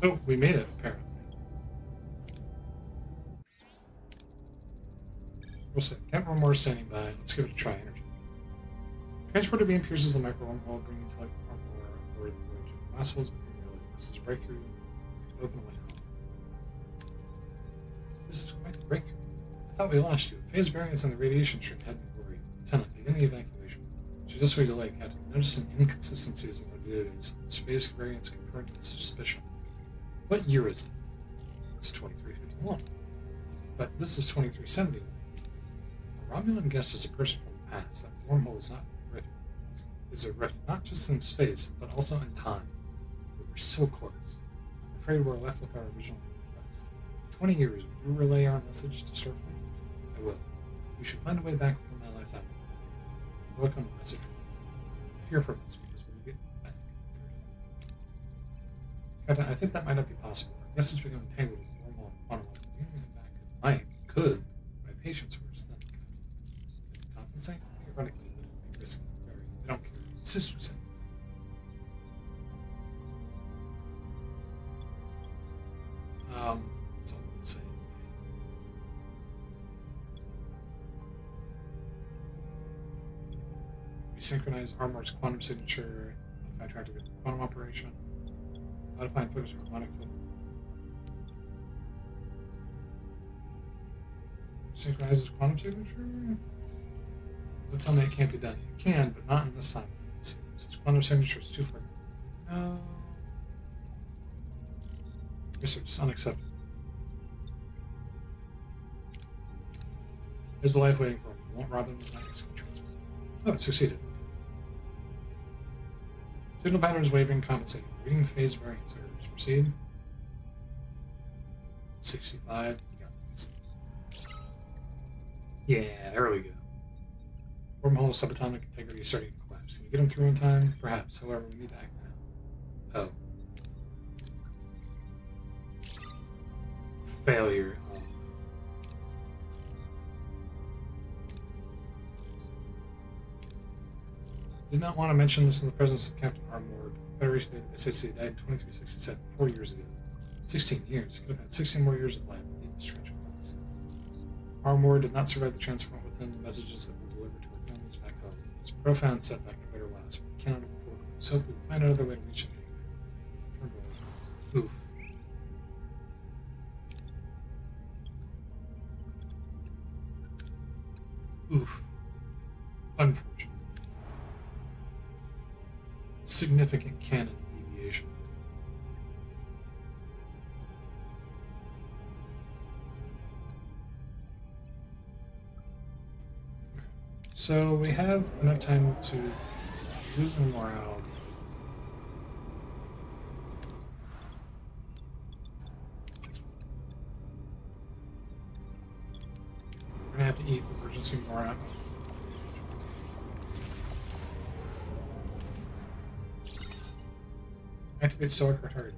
Oh, we made it, apparently. We'll see. Captain Moore standing by. Let's give it a try. Energy. Transporter beam pierces the micro wormhole, bringing Daedalic Entertainment aboard the Voyager. Last hole's being realized. This is a breakthrough. Open away now. This is quite a breakthrough. I thought we lost you. Phase variance on the radiation stream had me worried. Lieutenant, begin the evacuation. Judicially delay, Captain. Noticing inconsistencies in the duties. This phase variance confirmed its suspicion. What year is it? It's 2351. But this is 2371. A Romulan guest is a person from the past. That wormhole is not a rift. Is a rift not just in space, but also in time. We were so close. I'm afraid we're left with our original request. 20 years, would you relay our message to Starfleet? I will. We should find a way back within my lifetime. Welcome a message from you. Hear from us because we'll get back. Captain, I think that might not be possible. Our guest has become entangled with the wormhole and quantum life. Bringing it back could. My patience worse than Captain. Compensate? Theoretically, but it would be risky. Very. I don't care. It's just what that's all I would say. We synchronize Armor's quantum signature, modify track to quantum operation, modify and focus harmonic field. Synchronizes quantum signature? Don't tell me it can't be done. It can, but not in this time. It seems. Its quantum signature is too far. No. Research is unacceptable. There's the life waiting for him. It won't rob him of Magnus transfer. Oh, it succeeded. Signal patterns wavering, compensating. Reading phase variance errors. Proceed. 65. You got this. Yeah, there we go. Wormhole subatomic integrity starting to collapse. Can we get him through in time? Perhaps. However, we need to act now. Oh. Failure. Oh. Did not want to mention this in the presence of Captain Armor, but the Federation SAC died in 2367, 4 years ago. 16 years. Could have had 16 more years of life. We need to stretch across. Armor did not survive the transport within the messages that were delivered to our families back home. It's a profound setback and a bitter loss, but we cannot afford it. So we will find another way to reach it. Oof. Oof. Unfortunate. Significant canon deviation. Okay. So we have enough time to lose morale. We're gonna have to eat emergency morale. Activate Stoic Retarded.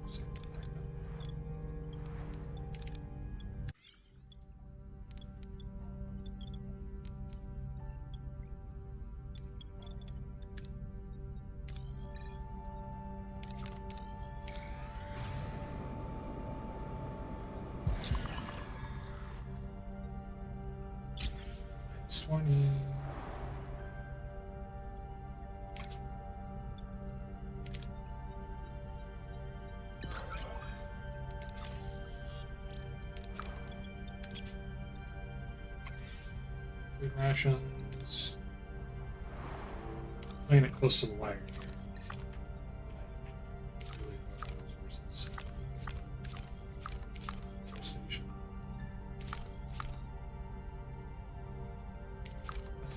20. Food rations. Playing it close to the wire here. Really love resources. Station. That's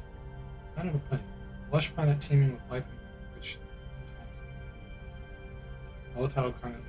kind of a planet. Lush planet teeming with life and rich volatile climate is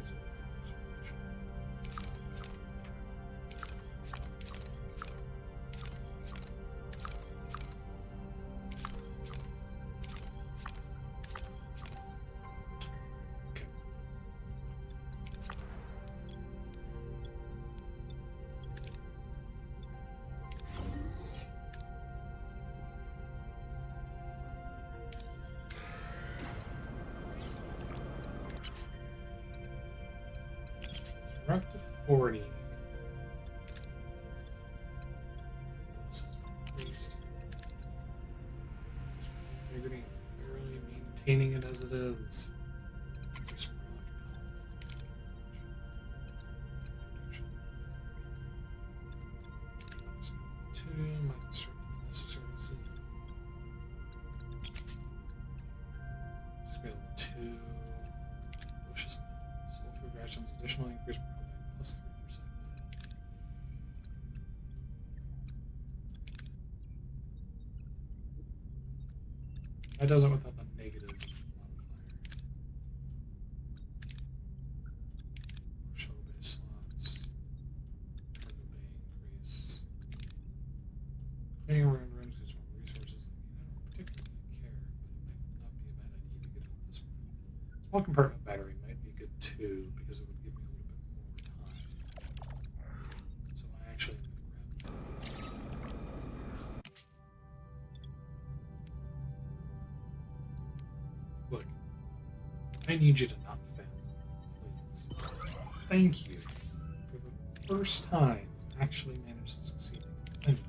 we're up to 40. This is increased. Integrity, barely maintaining it as it is. Additionally increase plus 3%. That does it without the negative modifier. Shuttle bay slots. Cargo bay increase. Clearing around rooms gives more resources that I don't particularly care, but it might not be a bad idea to get at this point. Small compartment battery might be good too, because it would give me a little bit more time. So I actually am going to grab that. Look, I need you to not fail, please. Thank you for the first time actually managed to succeed. Anyway.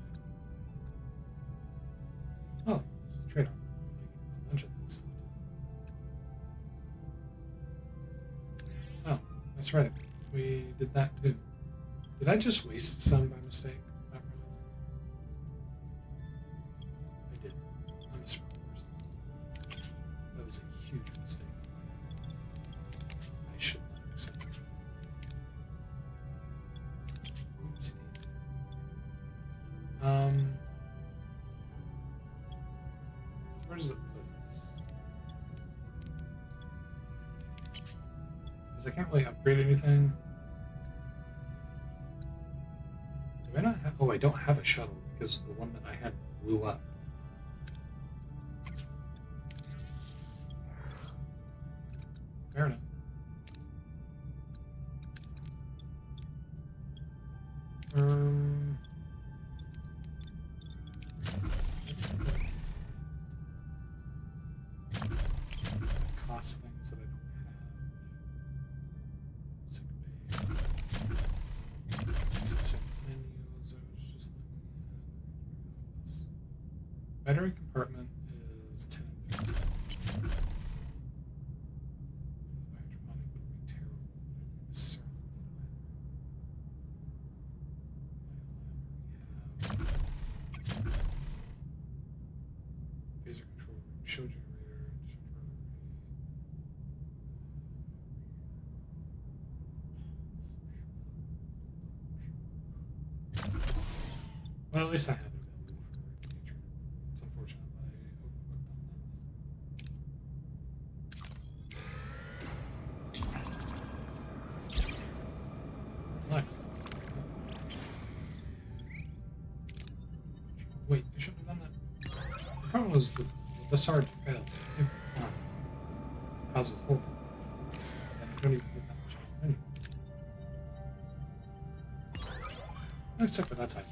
Oh, there's a trade-off. I'll mention that stuff. Oh, that's right. We did that too. Did I just waste some by mistake? Not realizing it. I did. I'm a smart person. That was a huge mistake. I should not accept it. Oopsie. So where does it put us? Because I can't really upgrade anything. Do I not have? Oh, I don't have a shuttle because the one that I had blew up. Fair enough. Cost things that I don't have. Sick bay. It's the same menus I was just looking at. Battery compartment is 10 and 15. Hydroponic would be terrible. I don't necessarily want that. Phaser control, show generator. Well, at least I had it available for future. It's unfortunate that I overlooked on that. Look. Wait, I shouldn't have done that. The problem was the Bessard failed. It causes whole damage. And I don't even get that much anyway. Except for that side.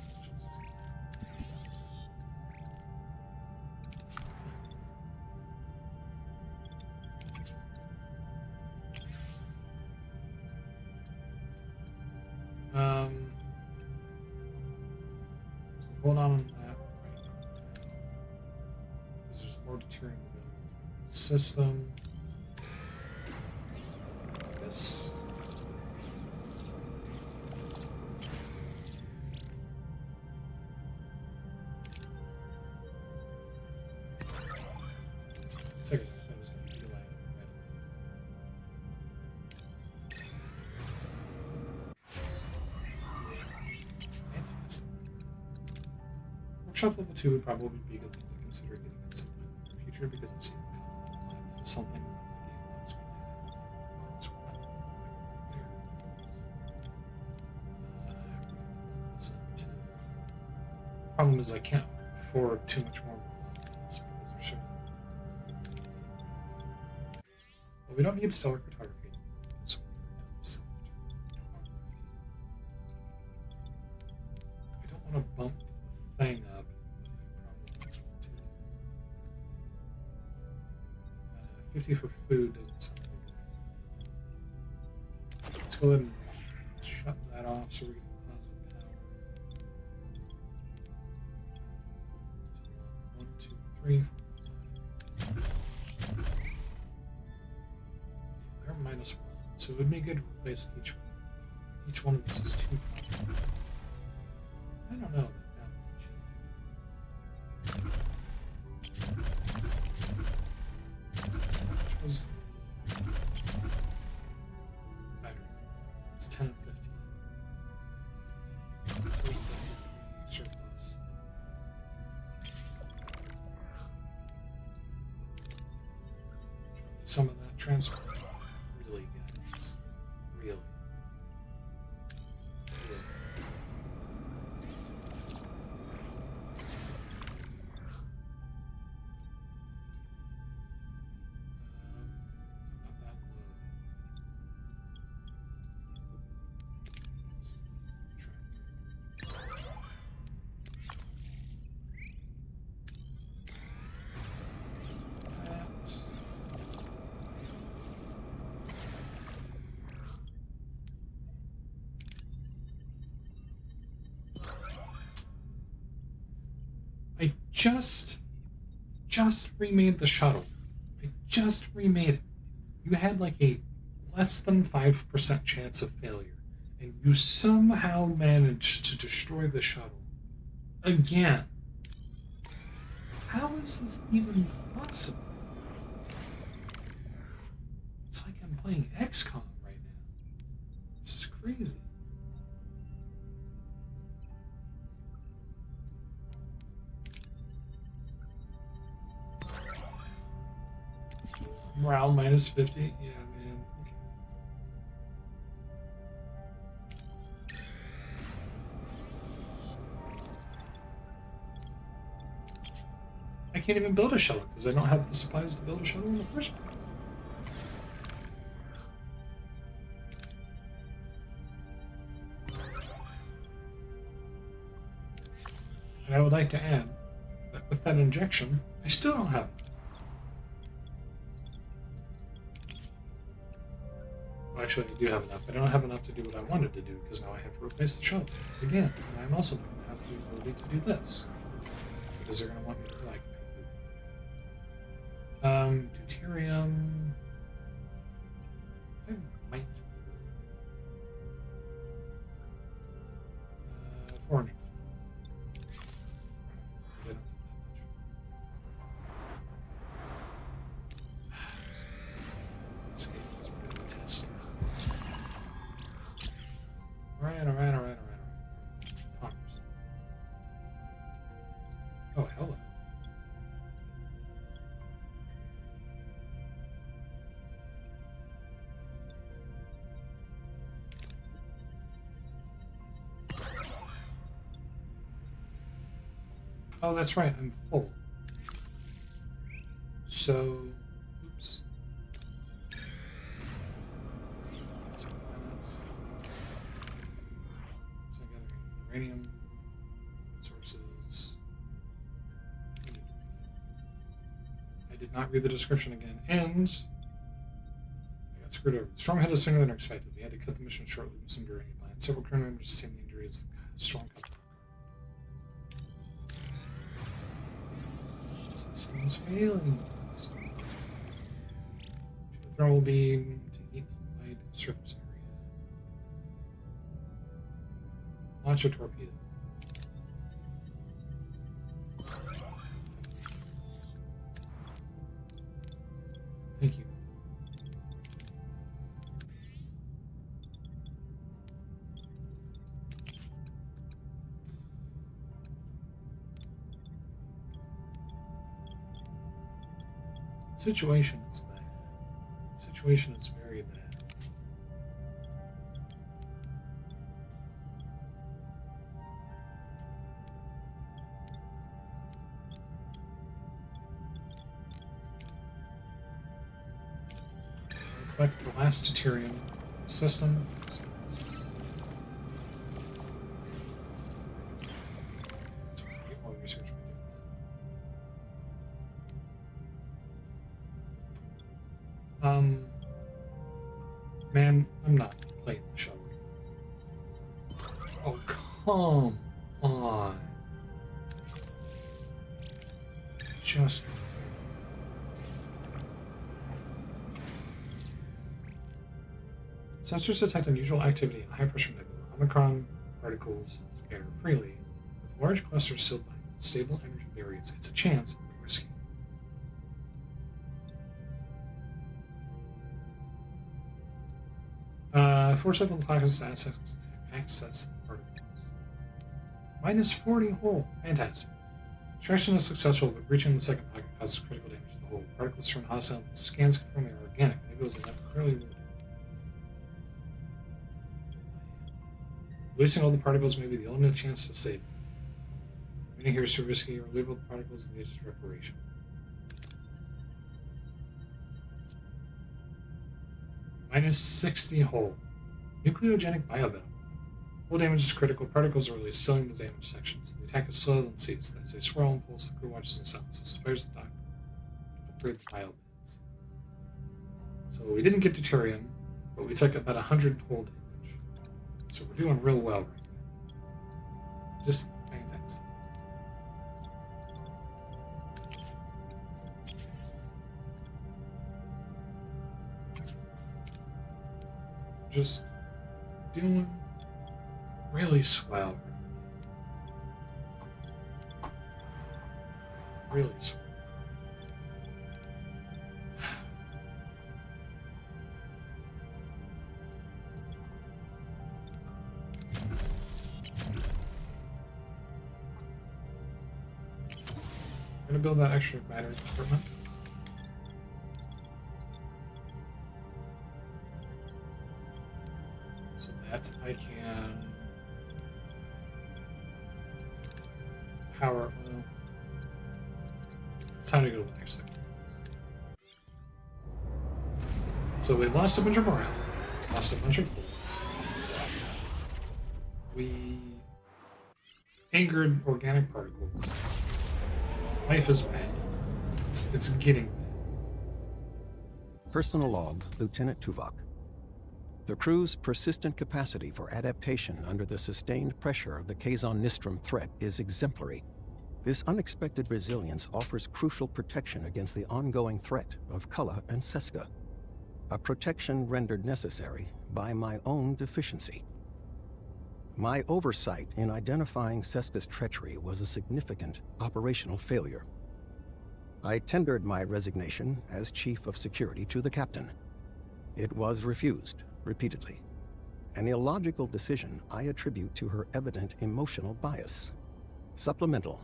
So hold on that right now. material available throughout the system. Yes. Second, that was going to be right away. Fantastic. Workshop level 2 would probably be a good thing to consider getting at some point in the future because it seemed something that the game lets me have. It's not quite there. This up to- Problem is I can't afford too much more because there's certain. Well, we don't need stellar photography, so I don't want to bump the thing up. But I probably need to. 50 for food doesn't sound like a good idea. Let's go ahead and shut that off so we can pause the power. 1, 2, 3, 4, 5. They're -1, so it would be good to replace each one. Each one of these is 2. I don't know about that much. Which was battery? It's 10 and 15. So there's the surplus. Some of that transport. Really, guys. Really. Not that I just remade the shuttle. I just remade it. You had like a less than 5% chance of failure, and you somehow managed to destroy the shuttle. Again. How is this even possible? It's like I'm playing XCOM right now. This is crazy. Morale -50? Yeah, man. Okay. I can't even build a shuttle because I don't have the supplies to build a shuttle in the first place. And I would like to add that with that injection, I still don't have it. Actually, I do have enough. I don't have enough to do what I wanted to do because now I have to replace the shuttle again. And I'm also not going to have the ability to do this because they're going to want me to like pay food. Deuterium. I might. 400. Because I don't need that much. Escape is really testing. Alright. Commerce. Oh, hello. Oh, that's right, I'm full. So, oops. Uranium sources. I did not read the description again, and I got screwed over. The storm hit us sooner than expected. We had to cut the mission short with some durability plan. Several crew members sustained injuries. The storm cut the Systems failing. Thermal beam to heat the wide surface area. Launch a torpedo. Thank you. Situation is bad. Situation is very bad. Collect the last deuterium system. So let's get more research by doing that. Man, I'm not playing the show. Oh, come on. Just. Sensors detect unusual activity in high-pressure nebula. Omicron particles scatter freely. With large clusters sealed by stable energy barriers, it's a chance, but risky. Force-level pockets access particles. Minus 40 hole. Fantastic. Extraction is successful, but reaching the second pocket causes critical damage to the hole. Particles turn hostile. Scans confirm they are organic. Nebulas are never clearly wounded. Releasing all the particles may be the only chance to save them. Many here is too risky. Removal of the particles leads to reparation. Minus 60 hull. Nucleogenic biovenom. Hull damage is critical. Particles are released, sealing the damaged sections. The attack is slower than seized. As they swirl and pulse, the crew watches and sounds. It inspires the dock to upgrade the biobeds. So we didn't get deuterium, but we took about 100 hull damage. So we're doing real well right now. Just fantastic. Just doing really swell. Really swell. I'm gonna build that extra battery equipment. So that I can power. Well, it's time to go to the next sector. So we've lost a bunch of morale, lost a bunch of gold. We angered organic particles. Life is bad. It's getting bad. Personal log, Lieutenant Tuvok. The crew's persistent capacity for adaptation under the sustained pressure of the Kazon Nistrum threat is exemplary. This unexpected resilience offers crucial protection against the ongoing threat of Kulla and Seska. A protection rendered necessary by my own deficiency. My oversight in identifying Seska's treachery was a significant operational failure. I tendered my resignation as Chief of Security to the Captain. It was refused repeatedly. An illogical decision I attribute to her evident emotional bias. Supplemental.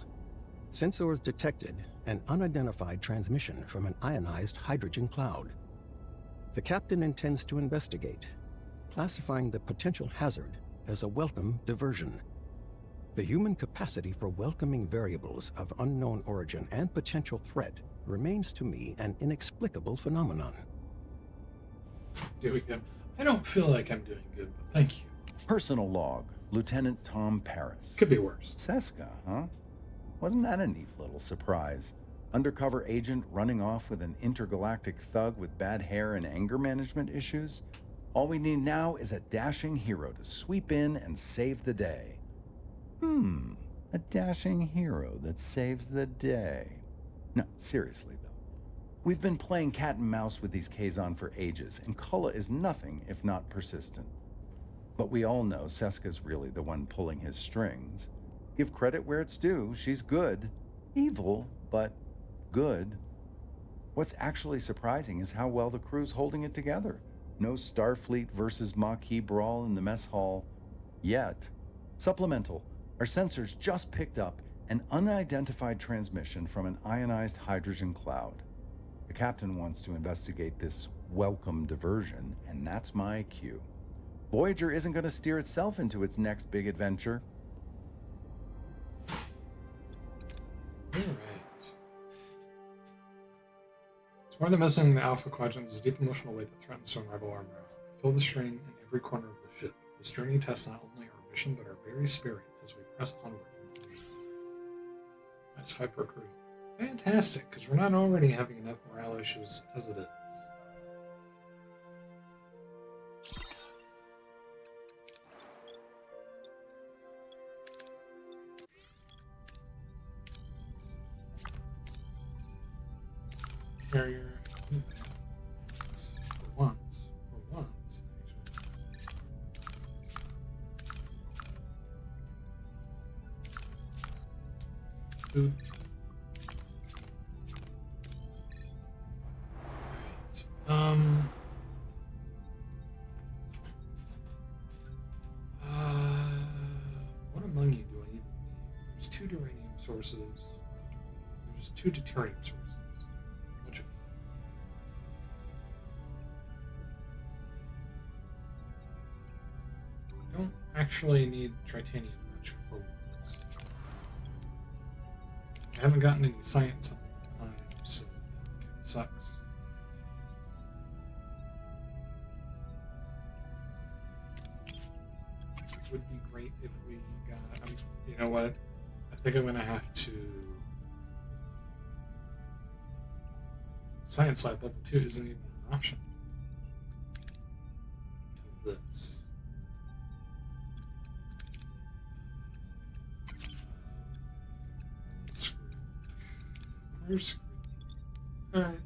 Sensors detected an unidentified transmission from an ionized hydrogen cloud. The Captain intends to investigate, classifying the potential hazard as a welcome diversion. The human capacity for welcoming variables of unknown origin and potential threat remains to me an inexplicable phenomenon. Here we go. I don't feel like I'm doing good, but thank you. Personal log, Lieutenant Tom Paris. Could be worse. Seska, huh? Wasn't that a neat little surprise? Undercover agent running off with an intergalactic thug with bad hair and anger management issues? All we need now is a dashing hero to sweep in and save the day. A dashing hero that saves the day. No, seriously though. We've been playing cat and mouse with these Kazon for ages, and Kulla is nothing if not persistent. But we all know Seska's really the one pulling his strings. Give credit where it's due, she's good. Evil, but good. What's actually surprising is how well the crew's holding it together. No Starfleet versus Maquis brawl in the mess hall yet. Supplemental, our sensors just picked up an unidentified transmission from an ionized hydrogen cloud. The captain wants to investigate this welcome diversion, and that's my cue. Voyager isn't going to steer itself into its next big adventure. All right. So more than missing the Alpha Quadrant is a deep emotional weight that threatens to unravel our morale. Feel the strain in every corner of the ship. This journey tests not only our mission, but our very spirit as we press onward. That's 5 per crew. Fantastic, because we're not already having enough morale issues as it is. Carrier. For once, actually. Food. Right. What among you do I even need? There's 2 uranium sources. There's 2 deuterium sources. Don't actually need titanium much for once. I haven't gotten any science on the time, so it kind of sucks. It would be great if we got. You know what? I think I'm gonna have to. Science lab level 2 isn't even an option until this. Where's alright.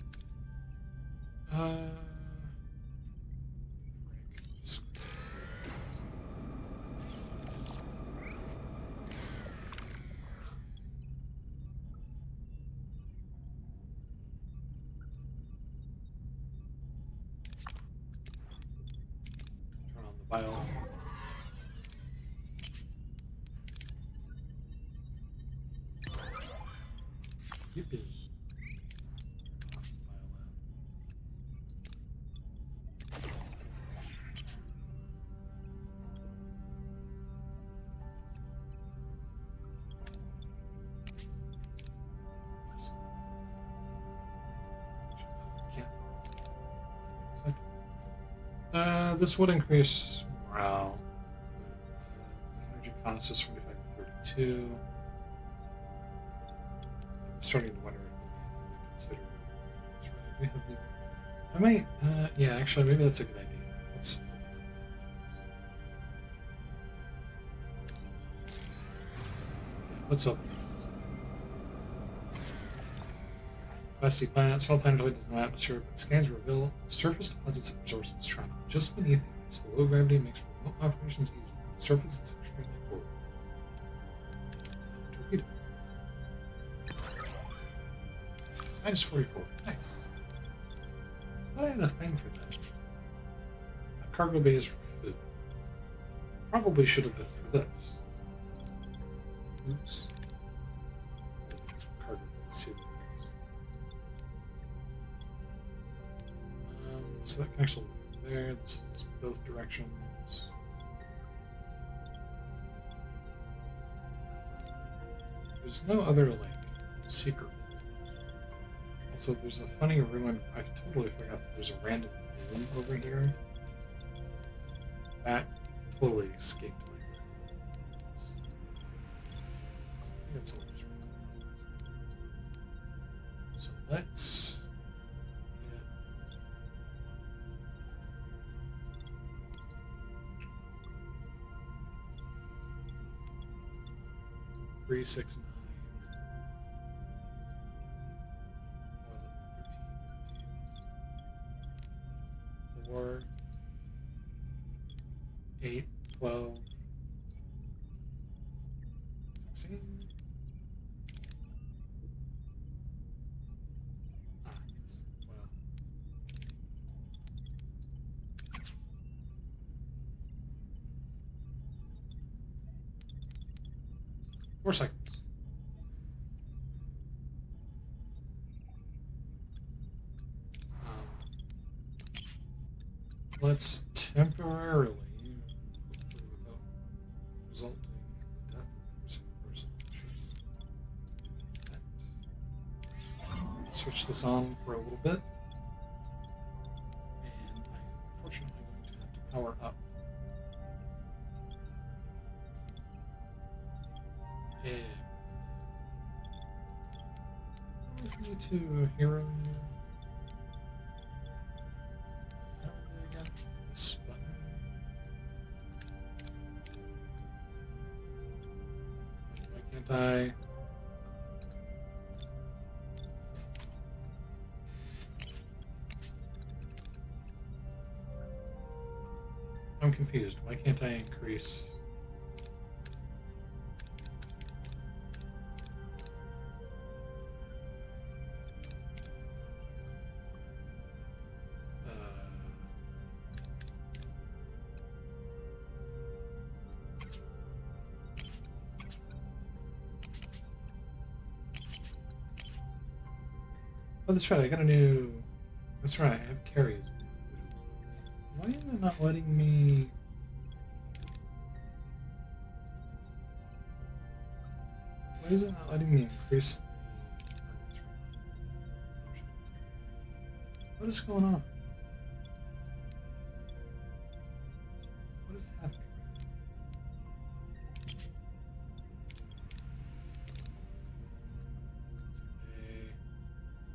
Turn on the bio. Yippee. This would increase morale. Energy cost is 25 to 32. I'm starting to wonder if we consider this. We have the, I might, yeah, actually, maybe that's a good idea. Let's. What's up? Westy planet, small planetoid with no atmosphere, but scans reveal surface deposits of resources trapped just beneath the ice. The low gravity makes remote operations easier. The surface is extremely cold. Torpedo. Minus 44. Nice. I thought I had a thing for that. A cargo bay is for food. Probably should have been for this. Oops. Cargo bay, see what it is. So that connects over there. This is both directions. There's no other, like, secret. Also, there's a funny ruin. I totally forgot that there's a random room over here. That totally escaped me. So I think that's all just so let's. 369. vaccine. Ah, yes. Well. 4 seconds. Let's temporarily, without resulting in the death of every single person, switch this on for a little bit. And I'm unfortunately going to have to power up. And I need to hero you. This button. Why can't I? I'm confused. Why can't I increase? Oh, that's right. I got a new. That's right. I have carries. Why is it not letting me? Why is it not letting me increase the? What is going on? What is happening?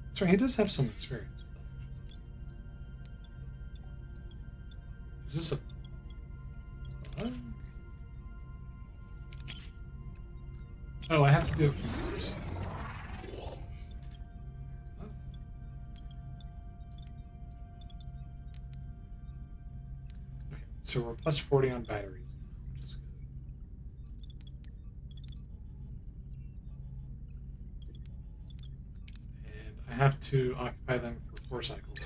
That's right, he does have some experience. Is this a bug? Oh, I have to do it from this. Okay, so we're plus 40 on batteries now, which is good. And I have to occupy them for 4 cycles.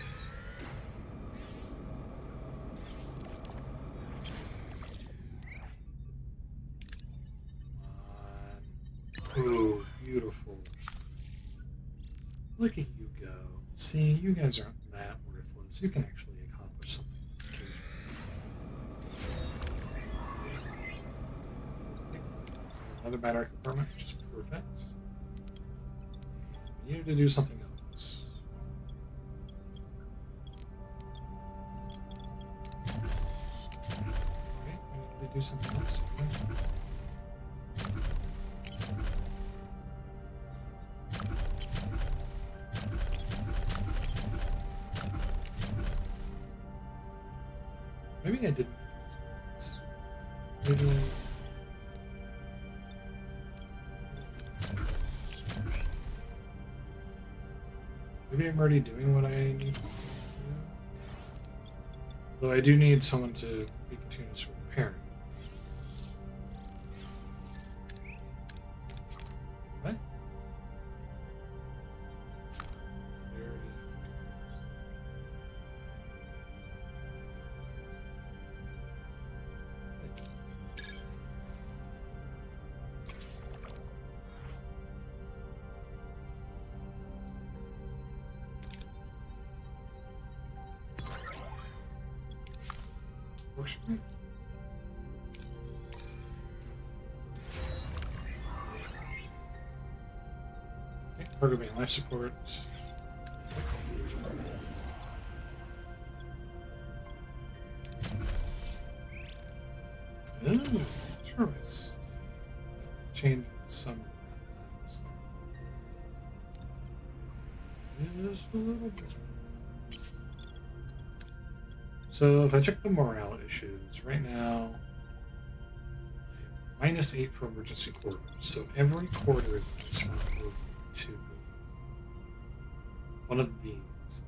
Ooh, beautiful. Look at you go. See, you guys aren't that worthless. You can actually accomplish something occasionally. Another battery compartment, which is perfect. We need to do something else. Okay, we need to do something else. Okay. Maybe I didn't. Maybe. Maybe I'm already doing what I need to do. Though I do need someone to be continuously repairing. What? Works for me. Okay, cargo bay life support. Ooh, service. Change some. Just a little bit. So if I check the morale issues, right now, I'm -8 for emergency quarters. So every quarter is removed to one of these.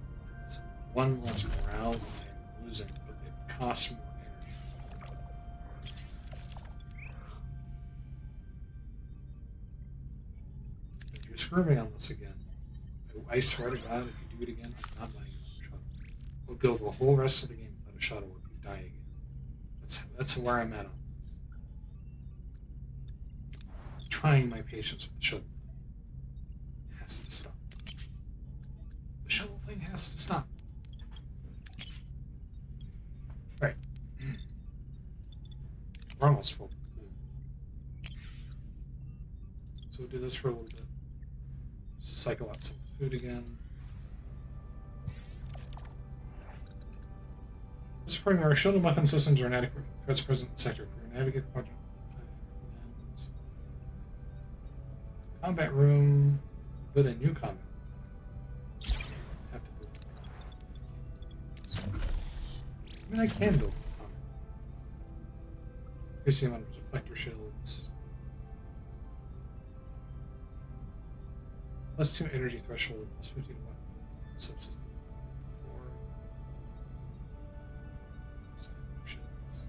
It's one less morale than I'm losing, but it costs more energy. screw me on this again, I swear to God, if you do it again, I'm not buying another shuttle. We'll go the whole rest of the game without a shuttle if you die again. That's where I'm at on this. Trying my patience with the shuttle thing. It has to stop. The shuttle thing has to stop. Right. We're almost full. So we'll do this for a little bit. Just cycle out some food again. Just referring our shuttle weapon systems are inadequate for threats present in the sector. If we navigate the quadrant. Combat room. Build a new combat room. Have to build a combat room. I mean, I can build a combat room. Increase the amount of deflector shields. +2 energy threshold, +15 weapon subsystem. 4 shields.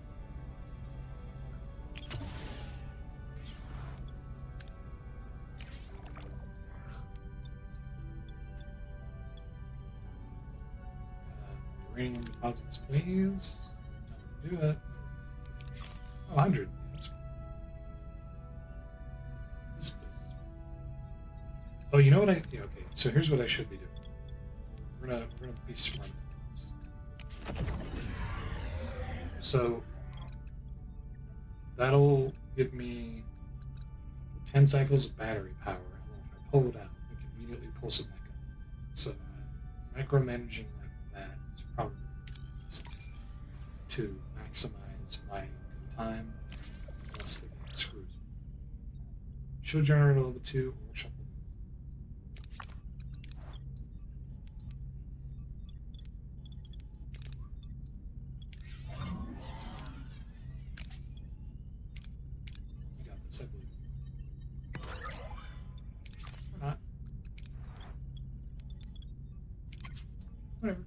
Uranium deposits, please. Time to do it. Oh, 100. That's great. This place is. Oh, you know what yeah, okay. So here's what I should be doing. We're gonna be smart about this. So that'll give me 10 cycles of battery power, and then if I pull it out, we can immediately pulse it back up. So micromanaging like that is probably best to maximize my good time unless the game screws me. Shield generator level 2 or shuffle. You got this, I believe. Or not. Whatever.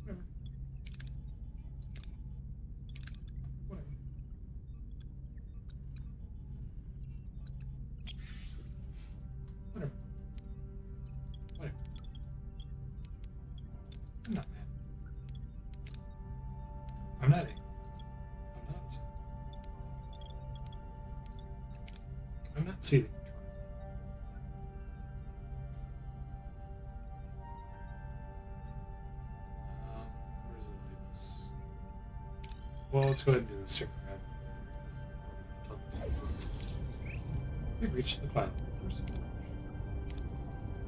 Whatever. Whatever. Whatever. I'm not mad. I'm not angry. I'm not upset. I'm not seething. Where does it leave us? Well, let's go ahead and do the streamerman. We've reached the cloud.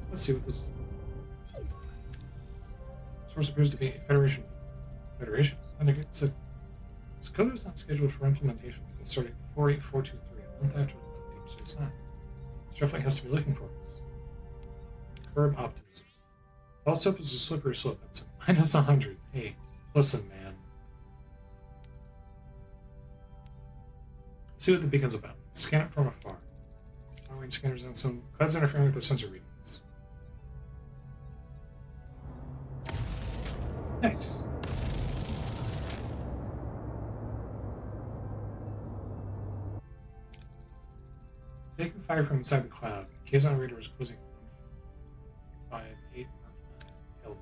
Let's see what this is. Source appears to be Federation. So code is not scheduled for implementation. It's starting 48423, a month after the Deep Space Nine. Starflight has to be looking for us. Curb optimism. All slope is a slippery slope. That's -100. Hey, listen, man. See what the beacon's about. Scan it from afar. Long range scanners and some clouds interfering with their sensor readings. Nice. Taking fire from inside the cloud. Kazon radar is closing 158 L.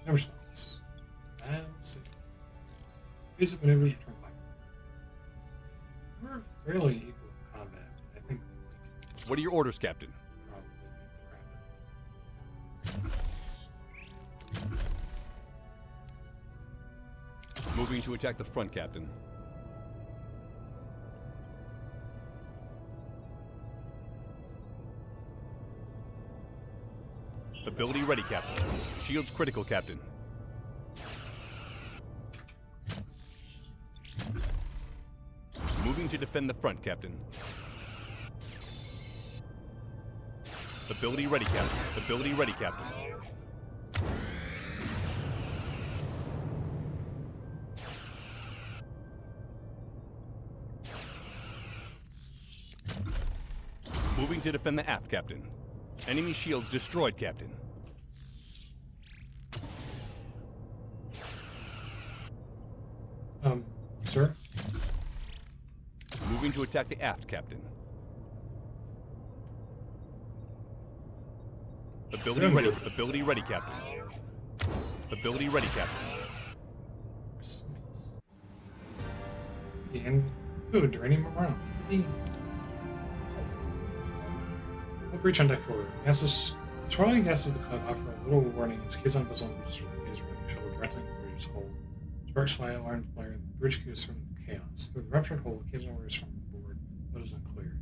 No response. And see. Basic maneuvers return fire. We're fairly equal in combat. I think that we can What are your orders, Captain? probably beat the crap out of it. Moving to attack the front, Captain. Ability ready, Captain. Shields critical, Captain. Moving to defend the front, Captain. Ability ready, Captain. Ability ready, Captain. Moving to defend the aft, Captain. Enemy shields destroyed, Captain. Sir? Moving to attack the aft, Captain. Ability ready. Ability ready, Captain. Ability ready, Captain. And good, draining around. We'll breach on deck forward. Gases, swirling gases the cut offer a little warning as Kazan vessel is running shuttle directly into the bridge's hole. Sparks fly, alarm flare, and the bridge cues from chaos. Through the ruptured hole, Kazan warriors from board, but is unclear.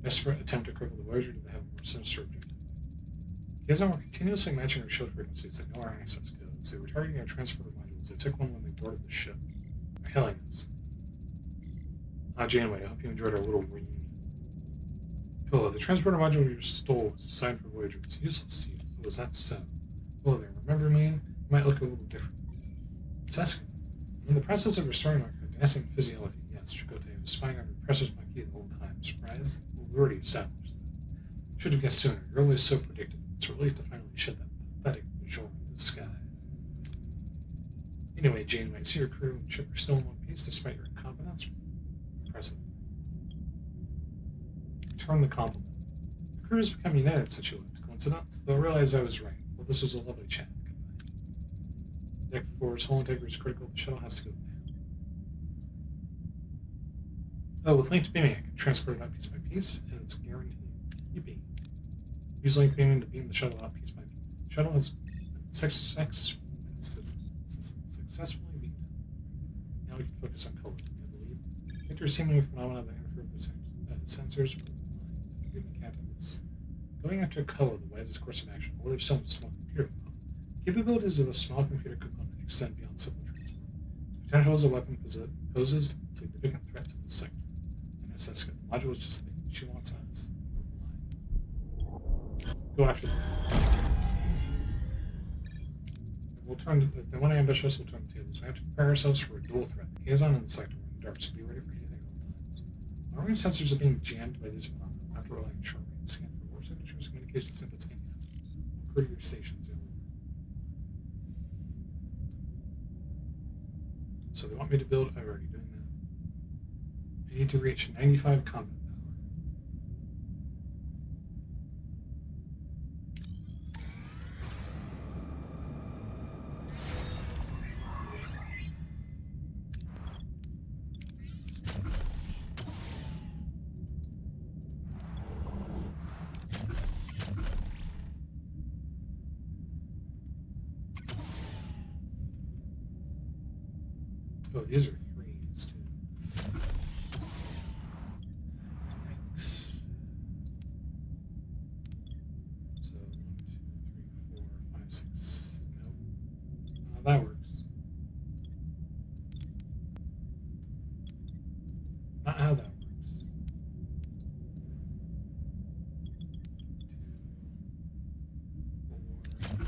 Desperate attempt to cripple the Voyager to have a more sinister objective. Kazan were continuously matching our shield frequencies. They know our access codes. They were targeting our transporter modules. They took one when they boarded the ship. They're hailing us. Janeway, I hope you enjoyed our little reunion. Philip, the transporter module you stole was designed for Voyager. It's useless to you. Was that so? Hello there. Remember me? You might look a little different. Seska. I'm in the process of restoring our cardassian physiology. Yes, Chakotay was spying on Repressor's Maquis the whole time. Surprise? Well, we already established that. Should have guessed sooner. You're always so predictable. It's a relief to finally shed that pathetic visual disguise. Anyway, Janeway, see your crew and ship are still in one piece despite your incompetence. Impressive. Return the compliment. The crew has become united since you left. Coincidence? They'll realize I was right. Well, this was a lovely chat. Goodbye. Deck 4's hull integrity is critical. The shuttle has to go down. Oh, with linked beaming, I can transport it out piece by piece, and it's guaranteed. Yippee. Use link beaming to beam the shuttle out piece by piece. The shuttle has successfully beamed out. Now we can focus on color. We have the lead. Enter seeming phenomena that interfere with the sensors. The captain is going after color, the wisest course of action. Or there's some small computer component. Capabilities of a small computer component extend beyond simple transport. Its potential as a weapon poses a significant threat to the sector. And as Seska, the module is just thinking she wants us. Go after them. We'll turn to the one ambitious will turn the tables. We have to prepare ourselves for a dual threat. The Kazon and the sector are in the dark, so be ready for anything at all times. Our own sensors are being jammed by these phenomena. After relying short range scan for more signatures, communication snippets, anything. We'll crew your stations in. So they want me to build. I'm already doing that. I need to reach 95 combat power. Oh, these are threes, too. Thanks. So, 1, 2, 3, 4, 5, 6. Nope. That works. Not how that works. 2,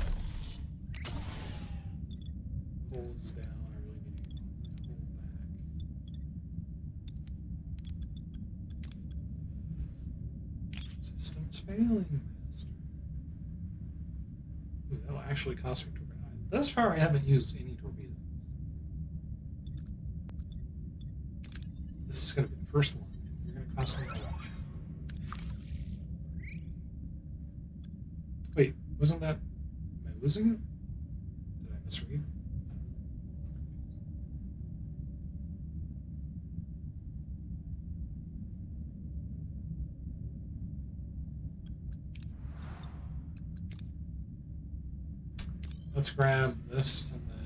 4. Pulls down. Failing master. Ooh, that will actually cost me torpedoes. Thus far, I haven't used any torpedoes. This is going to be the first one. You're going to cost me a lot. Wait, wasn't that? Am I losing it? Did I misread? Let's grab this and then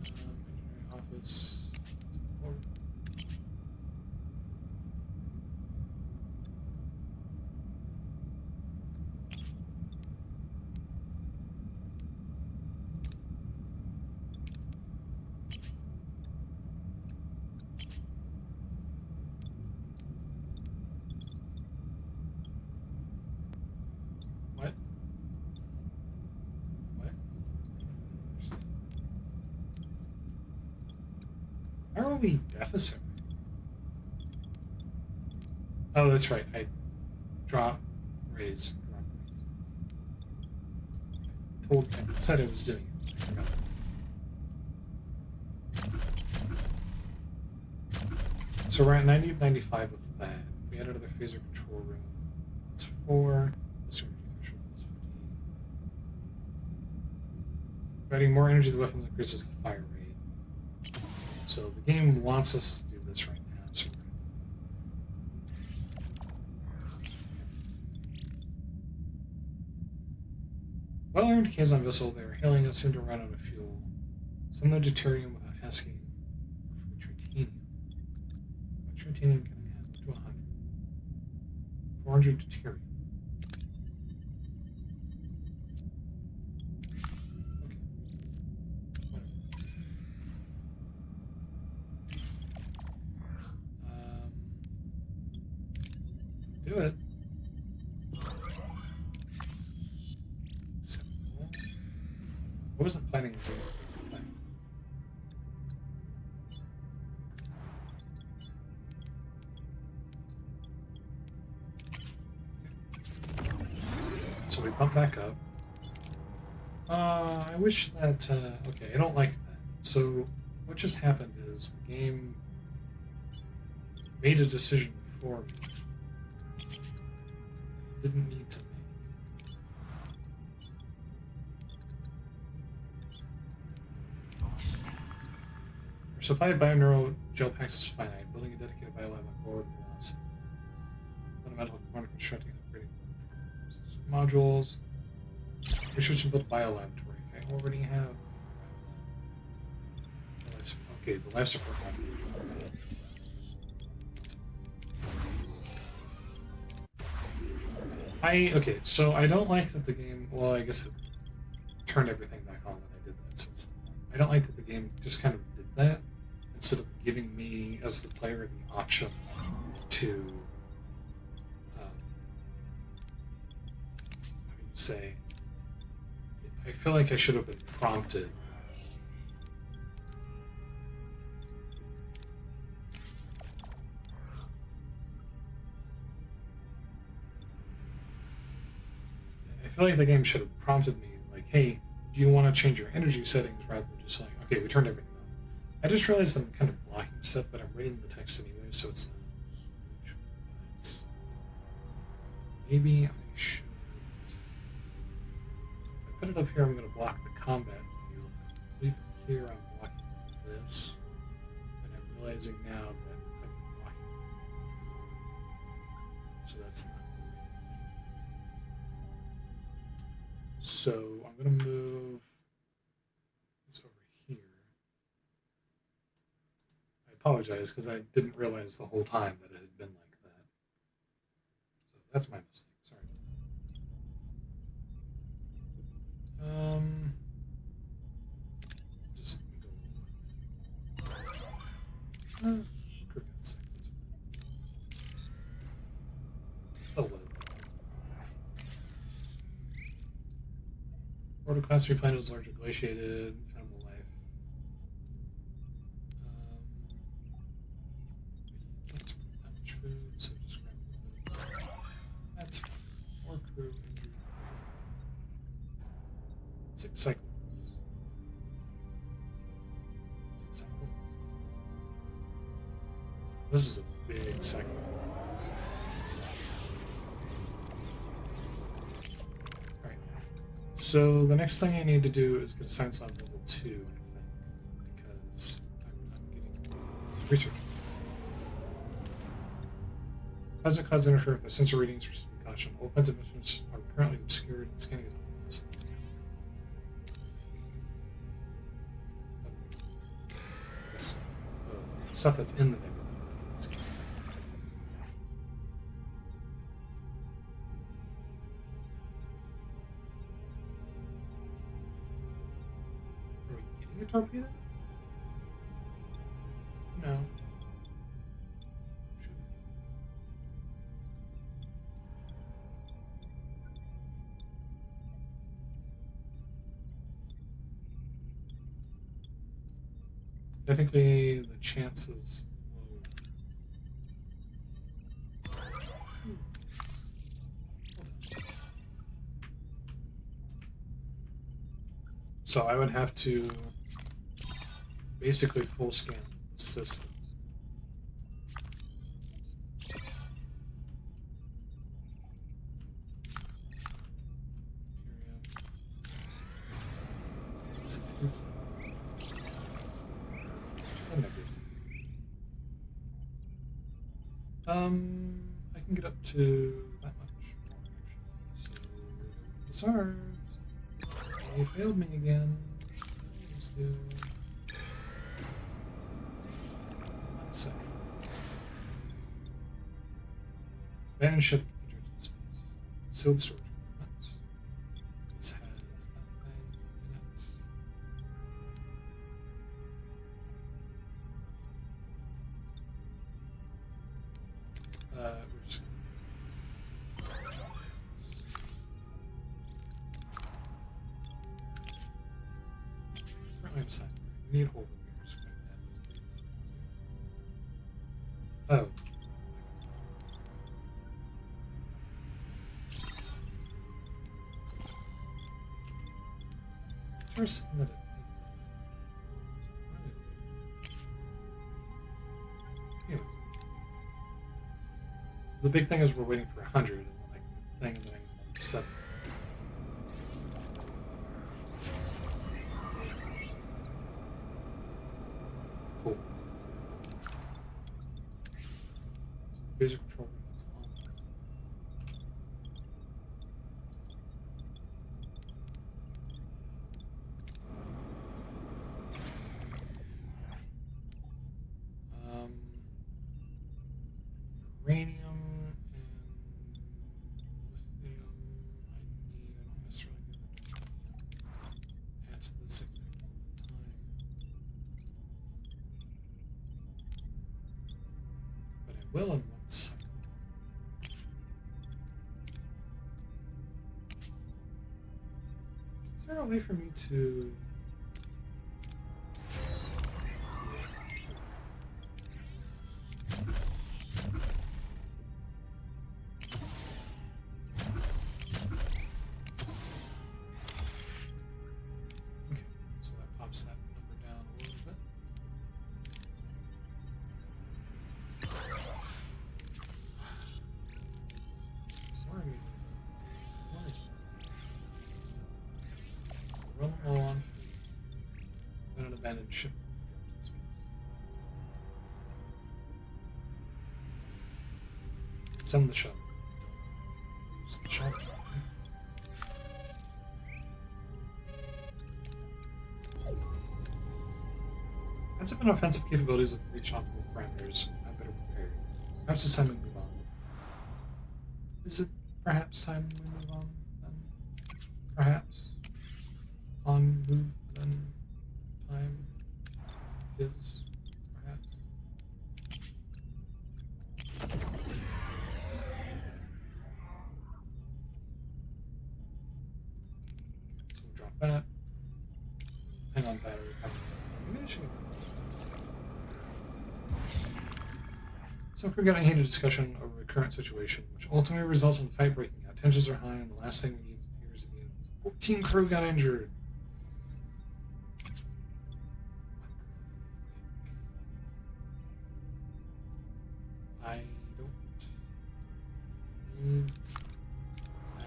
engineering office. How are we deficit? Oh, that's right. I drop, raise, drop, raise. it said it was doing it. I forgot. So we're at 90 of 95 with that. If we add another phaser control room, that's 4. Plus energy threshold plus 15. Providing more energy to the weapons increases the fire rate. So the game wants us to do this right now. So while our decays on vessel, they are hailing us in to run out of fuel. Send the deuterium without asking for tritium. What tritium can I add? To 100. 400 deuterium. Okay. Do it. I wasn't planning to do the thing. So we pump back up. I wish that, okay, I don't like that. So what just happened is the game made a decision for me. It didn't need to make. Our supply of bioneural gel packs is finite. Building a dedicated biolab on board will us fundamental component constructing and upgrading modules. Research and build a biolaboratory. I already have. Okay, the life support module. Okay, so I don't like that the game. Well, I guess it turned everything back on when I did that. So I don't like that the game just kind of did that instead of giving me, as the player, the option to, how do you say? I feel like I should have been prompted. I feel like the game should have prompted me, like, hey, do you want to change your energy settings, rather than just like, okay, we turned everything off. I just realized that I'm kind of blocking stuff, but I'm reading the text anyway, so it's not huge. But maybe I should. If I put it up here, I'm going to block the combat view. If I leave it here, I'm blocking this. And I'm realizing now that I've been blocking it. So that's not. So I'm going to move this over here. I apologize because I didn't realize the whole time that it had been like that. So that's my mistake. Sorry. Just go. Cricket sec, that's fine. Oh, well. Order class 3 planet is largely glaciated, animal life. Can't spend that much food, so just grab a little bit. That's fine. More crew injured. 6 cycles. 6 cycles. This is a big cycle. So the next thing I need to do is get a science lab level 2, I think, because I'm getting research. Cosmic clouds interfere with the sensor readings for caution. All kinds of missions are currently obscured and scanning is not possible. This, stuff that's in the nebula. Torpedo? No. Should be. Technically, the chances. So I would have to basically full scan the system. I can get up to that much more, actually. So, Sards, you failed me again. Let's do... Let's say. Abandoned ship ejected in space. Sealed storage compartments. This has that thing in it. We're just currently deciding. We need hold mirrors quite badly. Oh. First thing that anyway. The big thing is we're waiting for 100 and like thing and then 7. Cool. Phaser control is on. Uranium and lithium. I don't necessarily need that. Add to this exact time. But I will in 1 second. Is there a way for me to... Ship in space. Send the shuttle. Use the shuttle. That's if offensive capabilities of reach optimal parameters. I'm better prepared. Perhaps it's time we move on. Is it perhaps time we move on then? Perhaps on move then time is perhaps. So we'll drop that. Hang on, battery power. Maybe I should. So if we're getting heated discussion over the current situation, which ultimately results in the fight breaking out. Tensions are high, and the last thing we need here is to be 14 crew got injured. I don't need that.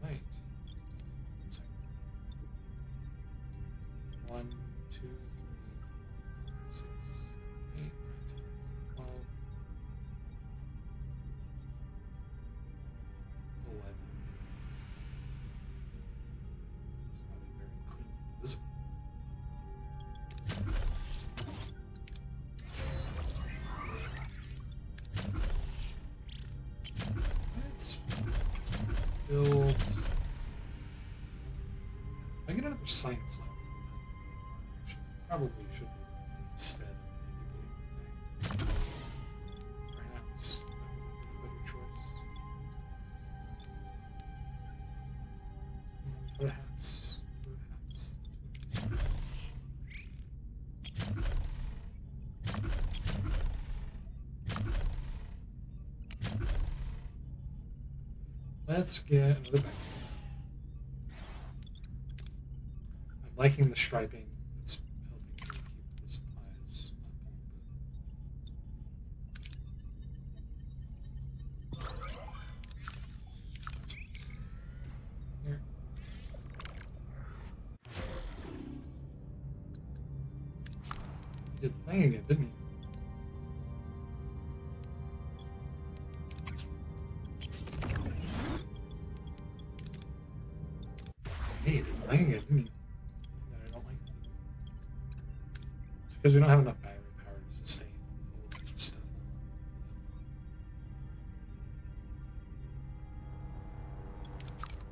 Right. 1 second. 1, 2, 3, 4, 5, 6, 8, 9, 10, 12, 11. It's not very clearly visible. Let's build. If I get another science lab, actually, probably should instead indicate the thing. Perhaps that would be a better choice. Perhaps. Let's get another back. liking the striping. It's helping me keep the supplies up. Here. You did the thing again, didn't you? Hey, the thing again, didn't you? That I don't like that. It's because we don't have enough battery power to sustain all this stuff.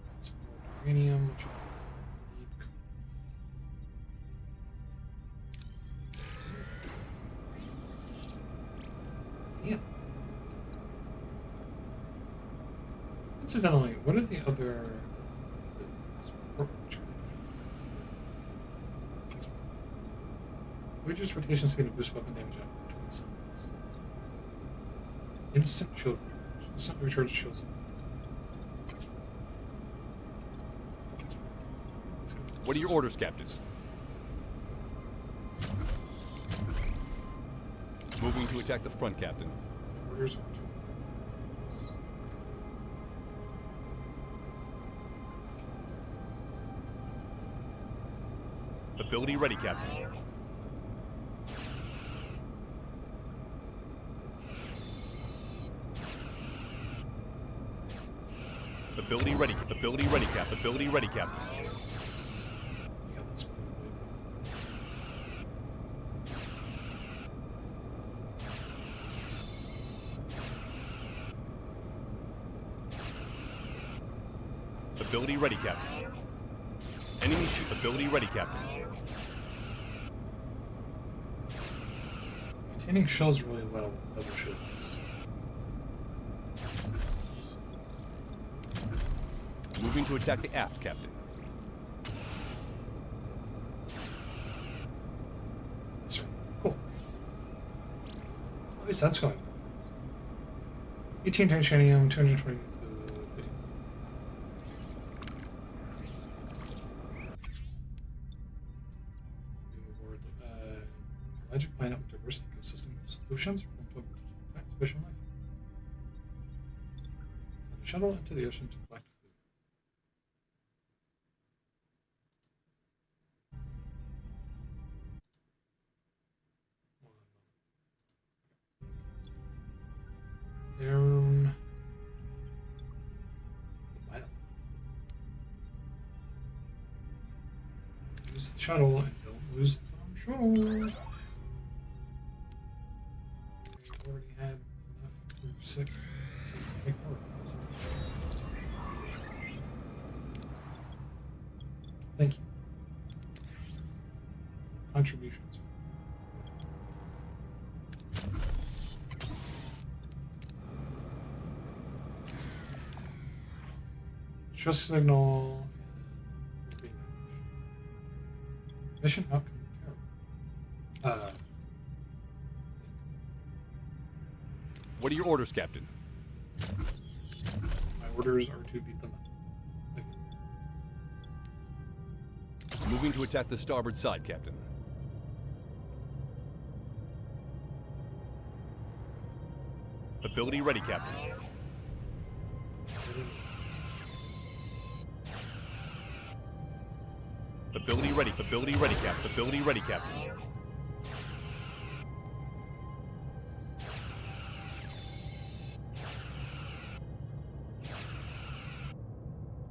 Got some more uranium, which I need. Damn. Incidentally, what are the other Voyager's rotation speed and boost weapon damage after 20 seconds. Instant shield recharge. Instantly recharge shields. What are your orders, Captain? Moving to attack the front, Captain. Orders are two. Ability ready, Captain. Ability ready, Cap. Ability ready, Captain. You got this. Ability ready, Captain. Enemy ship. Ability ready, Captain. Maintaining shells really well with double shields. Moving to attack the aft, Captain. That's right. Cool. At least that's going. 18 titanium, 220 food. Reward Magic planet with diverse ecosystems. Oceans are home to plants, fish, and life. Send a shuttle into the ocean to collect food. Down the mile. Use the shuttle and don't lose the control. We already had enough for 6. So make more. Thank you. Contributions. Trust signal. Mission outcome terrible. What are your orders, Captain? My orders are to beat them up. Okay. Moving to attack the starboard side, Captain. Ability ready, Captain. Ability ready, Captain. Ability ready, Captain.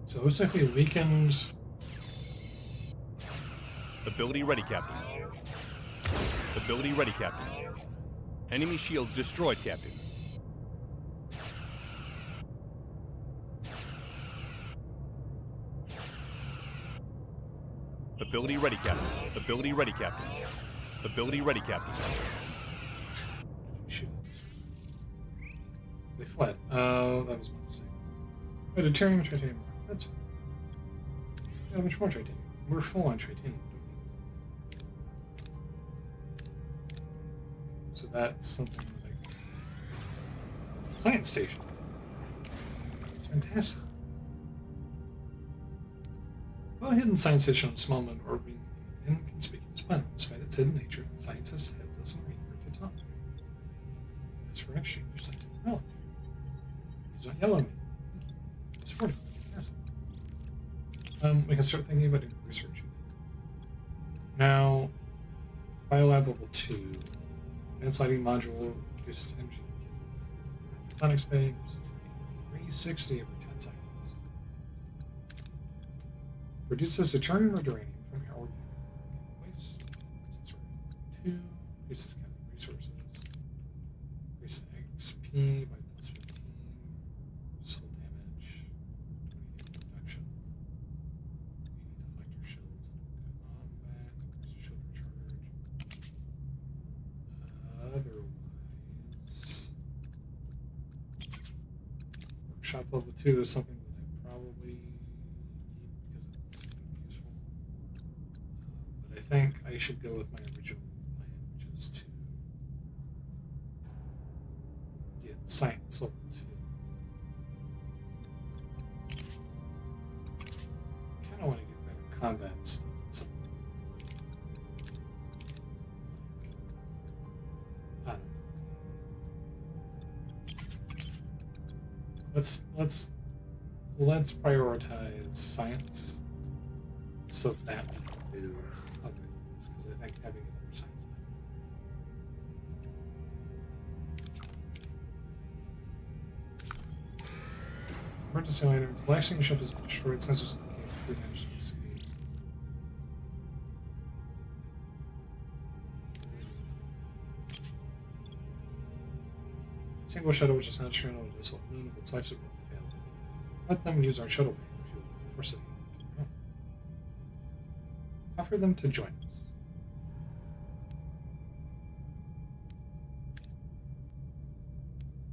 So it looks like we weakened. Ability ready, Captain. Ability ready, Captain. Enemy shields destroyed, Captain. Ability ready, Captain. Ability ready, Captain. Ability ready, Captain. Shoot. They fled. Oh, that was my mistake. Oh, deuterium and titanium. That's fine. How much more titanium? We're full on titanium, don't we? So that's something like science station. It's fantastic. Well, hidden science station on small moon orbiting inconspicuous planet. Despite its hidden nature, scientists have listened eager to talk. As for an exchange of scientific knowledge, please don't yell at me. Thank you. It's 40. Yes. We can start thinking about doing research. Now, Biolab level 2. Advanced lighting module reduces energy. Hydroponic space uses 360 every 10 seconds. Produces deuterium or uranium from your organic waste. Sensor 2. Increases capital resources. Increases XP by plus 15. Soul damage. 28 reduction. Deflector shields in combat. Increases shield recharge. Otherwise, workshop level 2 is something that I probably need because it's useful. But I think I should go with my original plan, which is to get science level 2. I kind of want to get better combat stuff. So, I don't know. Let's prioritize science so that we can do other things, because I think having another science emergency item. The last thing the ship has been destroyed. Sensors indicate crew managed to escape. Single shuttle which is not stranded on a desolate moon with its life support failed. Let them use our shuttle bay for fuel before setting out to their home. Offer them to join us.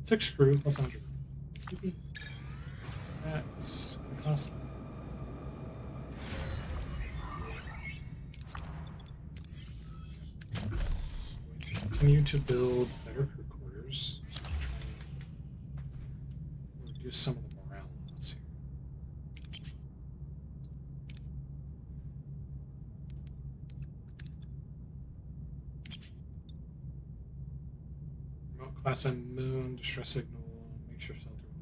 Six crew plus 100. That's gonna cost them. Continue to build better crew quarters. So try and reduce some of the morale loss here. Remote class and moon, distress signal, make sure shelter with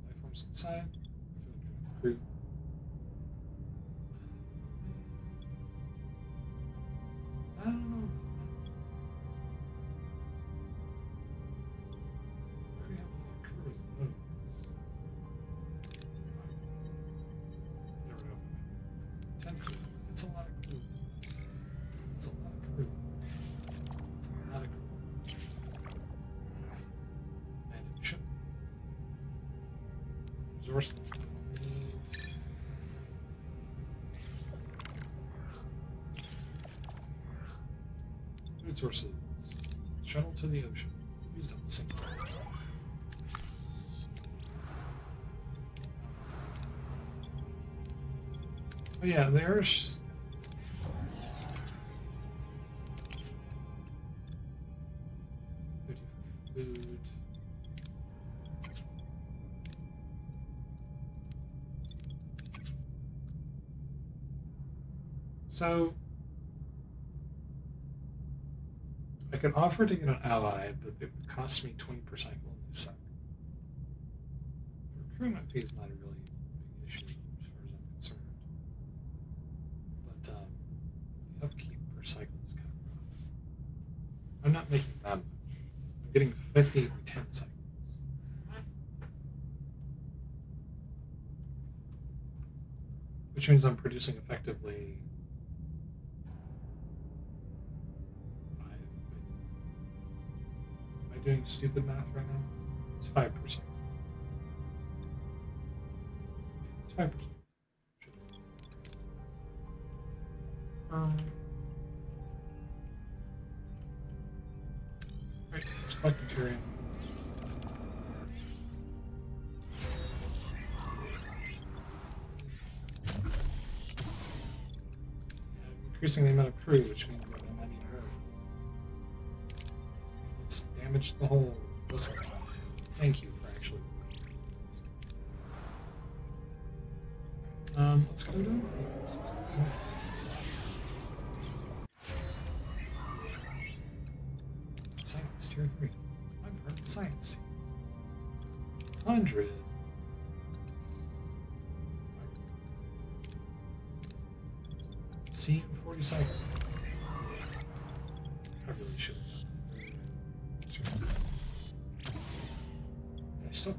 the life forms inside. Crew. I don't know. I already have a lot of crew as those. Never know if I'm 10 crew. It's a lot of crew. It's a lot of crew. It's a lot of crew. Landing ship. Resource. Food sources. Shuttle to the ocean. Please don't sink. Oh yeah, there's food. So I can offer to get an ally, but it would cost me 20 per cycle and they suck. The recruitment fee is not a really big issue as far as I'm concerned. But the upkeep per cycle is kind of rough. I'm not making that much. I'm getting 50 every 10 cycles. Which means I'm producing effectively 5. Am I doing stupid math right now? It's 5%. It's 5%. Right, let's collect deuterium. Increasing the amount of crew, which means that I might need her. Let's damage the whole this one. Thank you for actually. Let's go down. Science, tier 3. I'm part of the science team. 100. CM40 cycle. I really should have done. I stuck.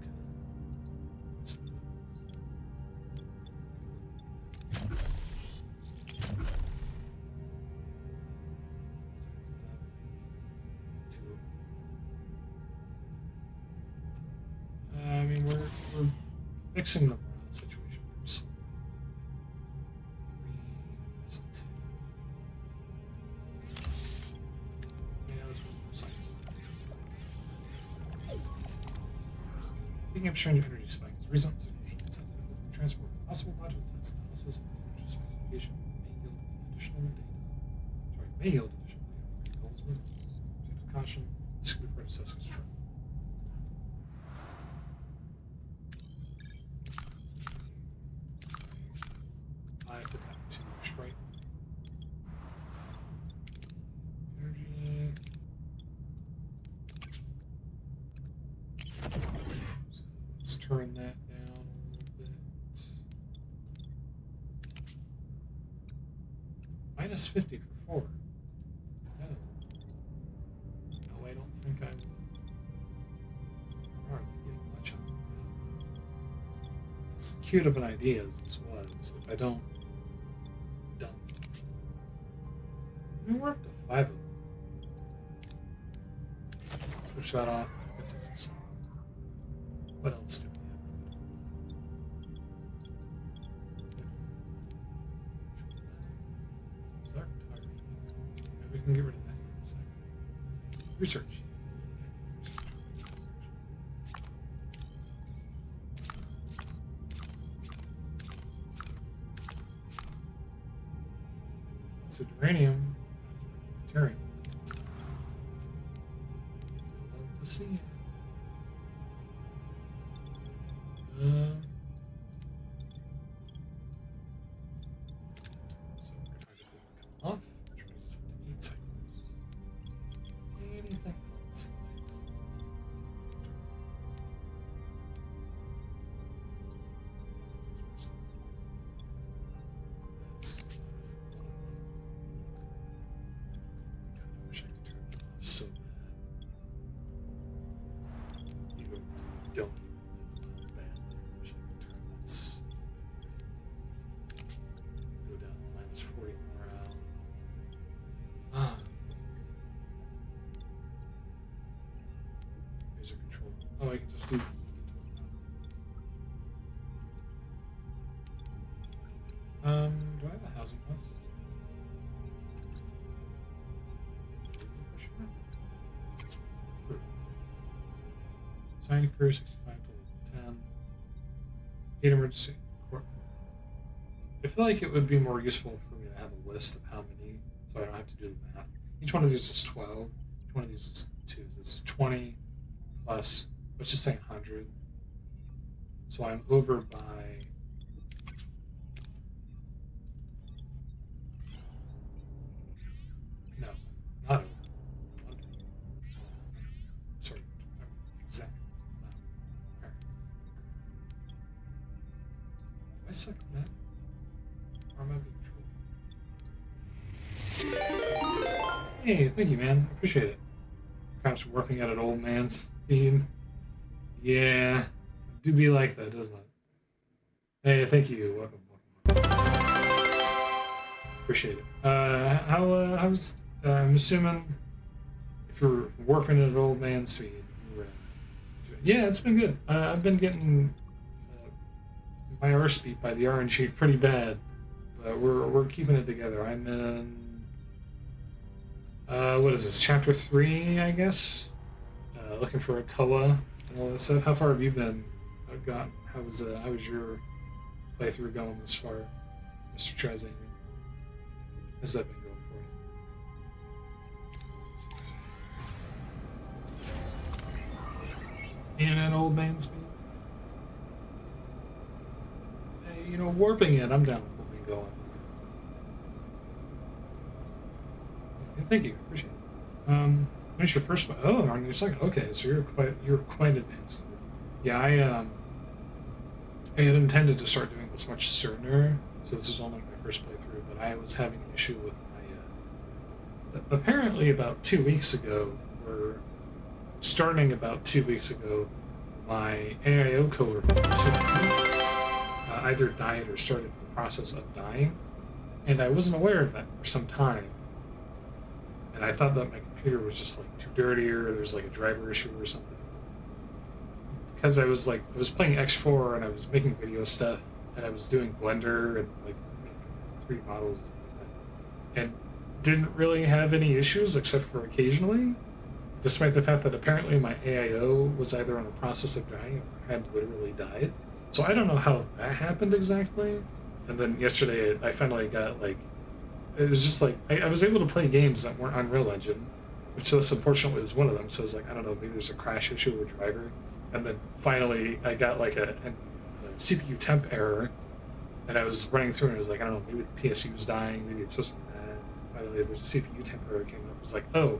I mean, we're fixing the morale situation. So 3, so 2. Yeah, let's move more science. Picking up strange energy spikes. Recent incentive transport. Possible module test analysis of the energy specification may yield additional data. Goals with caution. This could be process control. I put that to strike. Energy. So let's turn that down a little bit. Minus 50 for 4. Oh. No, I don't think I'm already getting much on that. As cute of an idea as this was, if I don't dump. I mean, we're up to 5 of them. Switch that off. Gets us a song. What else do we have? Maybe we can get rid of that in a second. Research. It's a uranium. Deuterium. Love to see it. So we're gonna try to do it come off, which brings us up to 8 cycles. Anything else that I don't that's I wish I could turn that off so bad. You don't go down to minus 40 morale. Laser control. Oh, I can just do. Do I have a housing house? Crew. Assigned crew 65 to 10. 8 emergency. I feel like it would be more useful for me to have a list of how many, so I don't have to do the math. Each one of these is 12. Each one of these is 2. This is 20 plus, let's just say 100. So I'm over by... No, not over. Under. Sorry, exact. No. I suck at that. Or am I being trolled? Hey, thank you, man. Appreciate it. Perhaps working at an old man's speed. Yeah, do be like that, doesn't it? Hey, thank you. Welcome. Appreciate it. How's I'm assuming if you're working at an old man's speed. Yeah, it's been good. I've been getting my arse beat by the RNG pretty bad. We're keeping it together. I'm in what is this, chapter 3, I guess? Looking for a Koa and all that stuff. How far have you been? How was your playthrough going this far, Mr. Trezane? How's that been going for you? And an old man's speed? Hey, you know, warping it, I'm down with it going. Thank you, appreciate it. When's your first one? Oh, on your second. Okay, so you're quite advanced. Yeah, I had intended to start doing this much sooner, so this is only my first playthrough, but I was having an issue with my, apparently about 2 weeks ago, or starting about 2 weeks ago, my AIO cooler either died or started the process of dying, and I wasn't aware of that for some time, and I thought that my computer was just like too dirty, or there's like a driver issue or something. Because I was playing X4 and I was making video stuff and I was doing Blender and like 3D models and didn't really have any issues except for occasionally, despite the fact that apparently my AIO was either on the process of dying or had literally died. So I don't know how that happened exactly. And then yesterday I finally got like, it was just like, I was able to play games that weren't Unreal Engine, which this unfortunately was one of them. So I was like, I don't know, maybe there's a crash issue with a driver. And then finally, I got like a CPU temp error, and I was running through, and I was like, I don't know, maybe the PSU's dying, maybe it's just that. Finally, there's a CPU temp error came up. I was like, oh,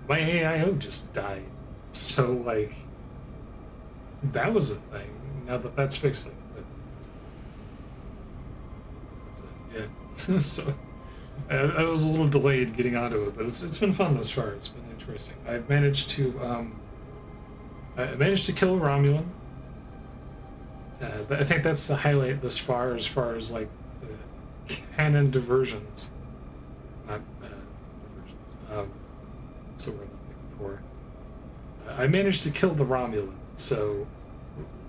my AIO just died. So like, that was a thing. Now that that's fixed, like, yeah. So I was a little delayed getting onto it, but it's been fun thus far. It's been interesting. I've managed to. I managed to kill a Romulan. But I think that's the highlight thus far as like canon diversions, not diversions. So we're looking for. I managed to kill the Romulan, so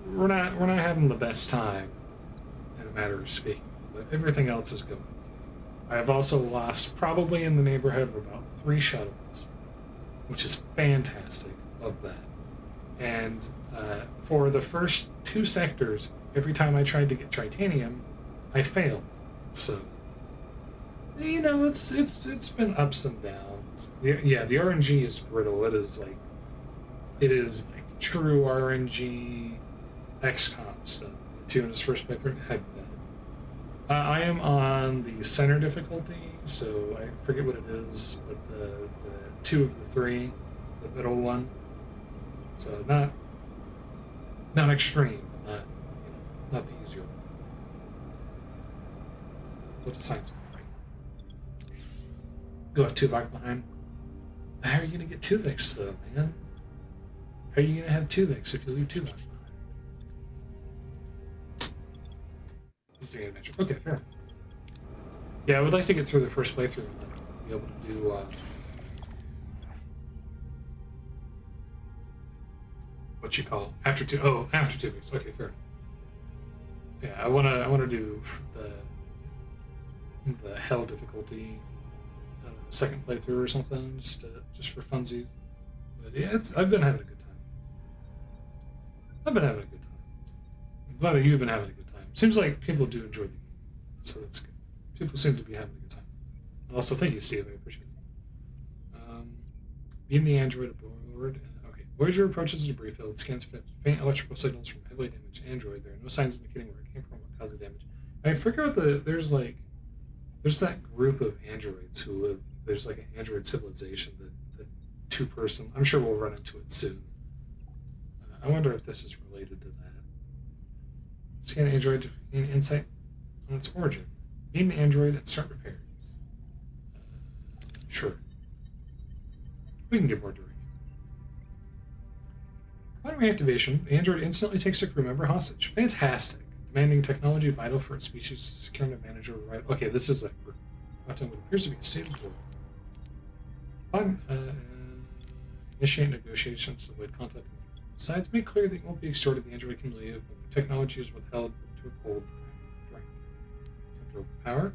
we're not having the best time, in a matter of speaking. But everything else is going. I have also lost probably in the neighborhood of about 3 shuttles, which is fantastic. Love that. And for the first 2 sectors, every time I tried to get titanium, I failed. So, you know, it's been ups and downs. Yeah, the RNG is brittle. It is like true RNG XCOM stuff. Too in his first playthrough, heck no. I am on the center difficulty, so I forget what it is, but the 2 of the 3, the middle one. So not extreme, but not the easier one. What's the science? You'll have Tuvok behind. How are you gonna get Tuvix though, man? How are you gonna have Tuvix if you leave Tuvok behind? Just to get adventure. Okay, fair. Yeah, I would like to get through the first playthrough and then be able to do what you call after 2 weeks. Okay, fair. Yeah, I wanna do the hell difficulty second playthrough or something, just for funsies. But yeah, I've been having a good time. I'm glad that you've been having a good time. Seems like people do enjoy the game, so that's good. People seem to be having a good time. And also, thank you, Steve. I appreciate it. Beam the android aboard. Voyager approaches the debris field, scans faint electrical signals from heavily damaged android. There are no signs indicating where it came from or what caused the damage. I forget what there's that group of androids who live. There's like an android civilization that 2-person. I'm sure we'll run into it soon. I wonder if this is related to that. Scan android to gain insight on its origin. Beam the android and start repairs. Sure. We can get more direct. Upon reactivation, the android instantly takes a crew member hostage. Fantastic. Demanding technology vital for its species to secure an advantage over right. Okay, this is like what appears to be a stable world. Upon initiate negotiations to avoid contact. Besides, make clear that it won't be extorted. The android can leave, but the technology is withheld to uphold direct power.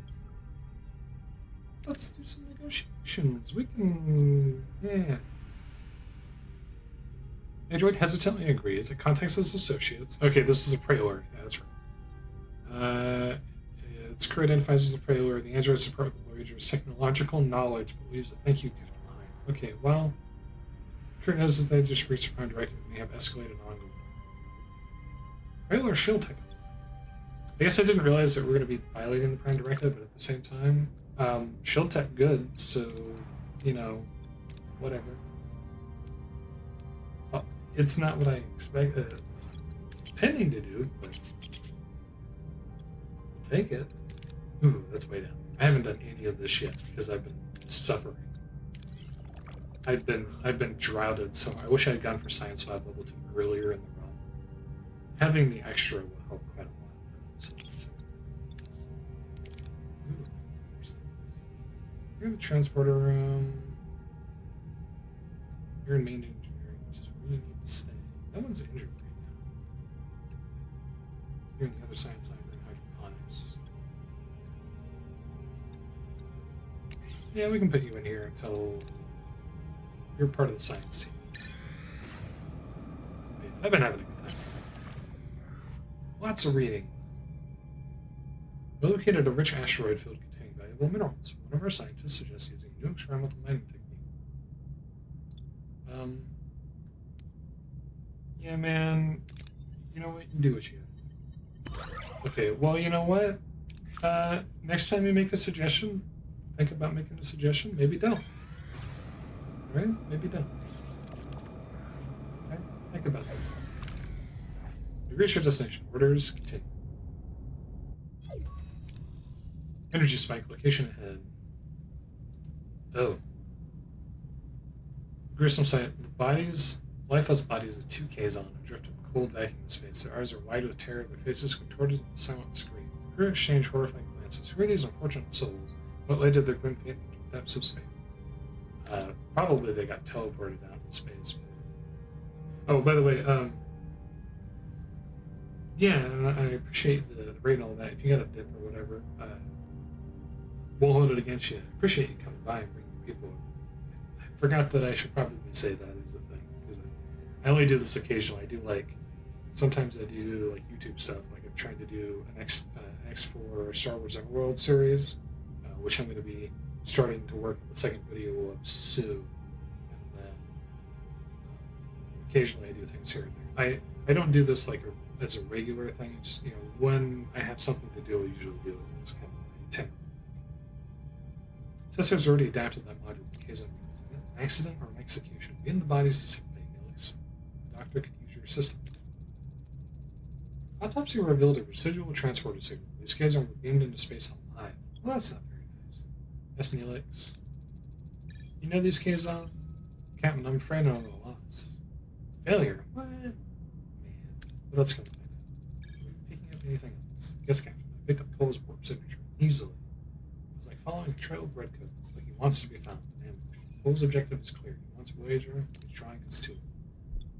Let's do some negotiations. We can, yeah. Android hesitantly agrees. It contacts its associates. Okay, this is a prelude. Yeah, that's right. Its crew identifies as a prelude. The android support with the Voyager's technological knowledge, but leaves a thank you gift behind. Okay, well, crew knows that they just reached a prime directive and may have escalated ongoing. Prelude shield tech. I guess I didn't realize that we're going to be violating the prime directive, but at the same time, shield tech good, so, you know, whatever. It's not what I expected. It's intending to do, but I'll take it. Ooh, that's way down. I haven't done any of this yet because I've been suffering. I've been droughted, so I wish I had gone for Science Lab level 2 earlier in the run. Having the extra will help quite a lot. So, ooh, you're in the transporter room. You're in main engineering, which is where you need to stay. No one's injured right now. You're in the other science lab, you're in hydroponics. Yeah, we can put you in here until you're part of the science team. Man, I've been having a good time. Lots of reading. We located a rich asteroid field containing valuable minerals. One of our scientists suggests using a new experimental mining technique. Yeah, man. You know what? You do what you do. Okay, well, you know what? Next time you make a suggestion, think about making a suggestion. Maybe don't. Right? Maybe don't. Okay? Think about that. You reach your destination. Orders continue. Energy spike. Location ahead. Oh. Gruesome sight. The bodies, lifeless bodies of 2Ks on adrift in cold vacuum of space. Their eyes are wide with terror, their faces contorted in a silent scream. The crew exchange horrifying glances. Who are these unfortunate souls? What led to their grim fate in the depths of space? Probably they got teleported out into space. Oh, by the way, yeah, I appreciate the rate and all that. If you got a dip or whatever, won't hold it against you. I appreciate you coming by and bringing people. I forgot that I should probably say that as a thing, because I only do this occasionally. I do sometimes I do YouTube stuff, like I'm trying to do an X4 Star Wars Everworld series, which I'm going to be starting to work on the second video of soon. And then occasionally I do things here and there. I don't do this as a regular thing. It's just, when I have something to do, I usually do it. It's kind of my tenor. Sensors already adapted that module in case of an accident or an execution. In the body's the sick bay, Felix. The doctor could use your assistance. Autopsy revealed a residual transporter signal. These guys are beamed into space alive. Well, that's not very nice. Yes, Neelix. You know these caves on? Captain, I'm afraid I don't know lots. Failure? What? Man. What else can I find out? Are we picking up anything else? Yes, Captain. I picked up Cole's warp signature easily. It was like following a trail of breadcrumbs, but he wants to be found and ambushed. Cole's objective is clear. He wants Voyager, he's trying his tool.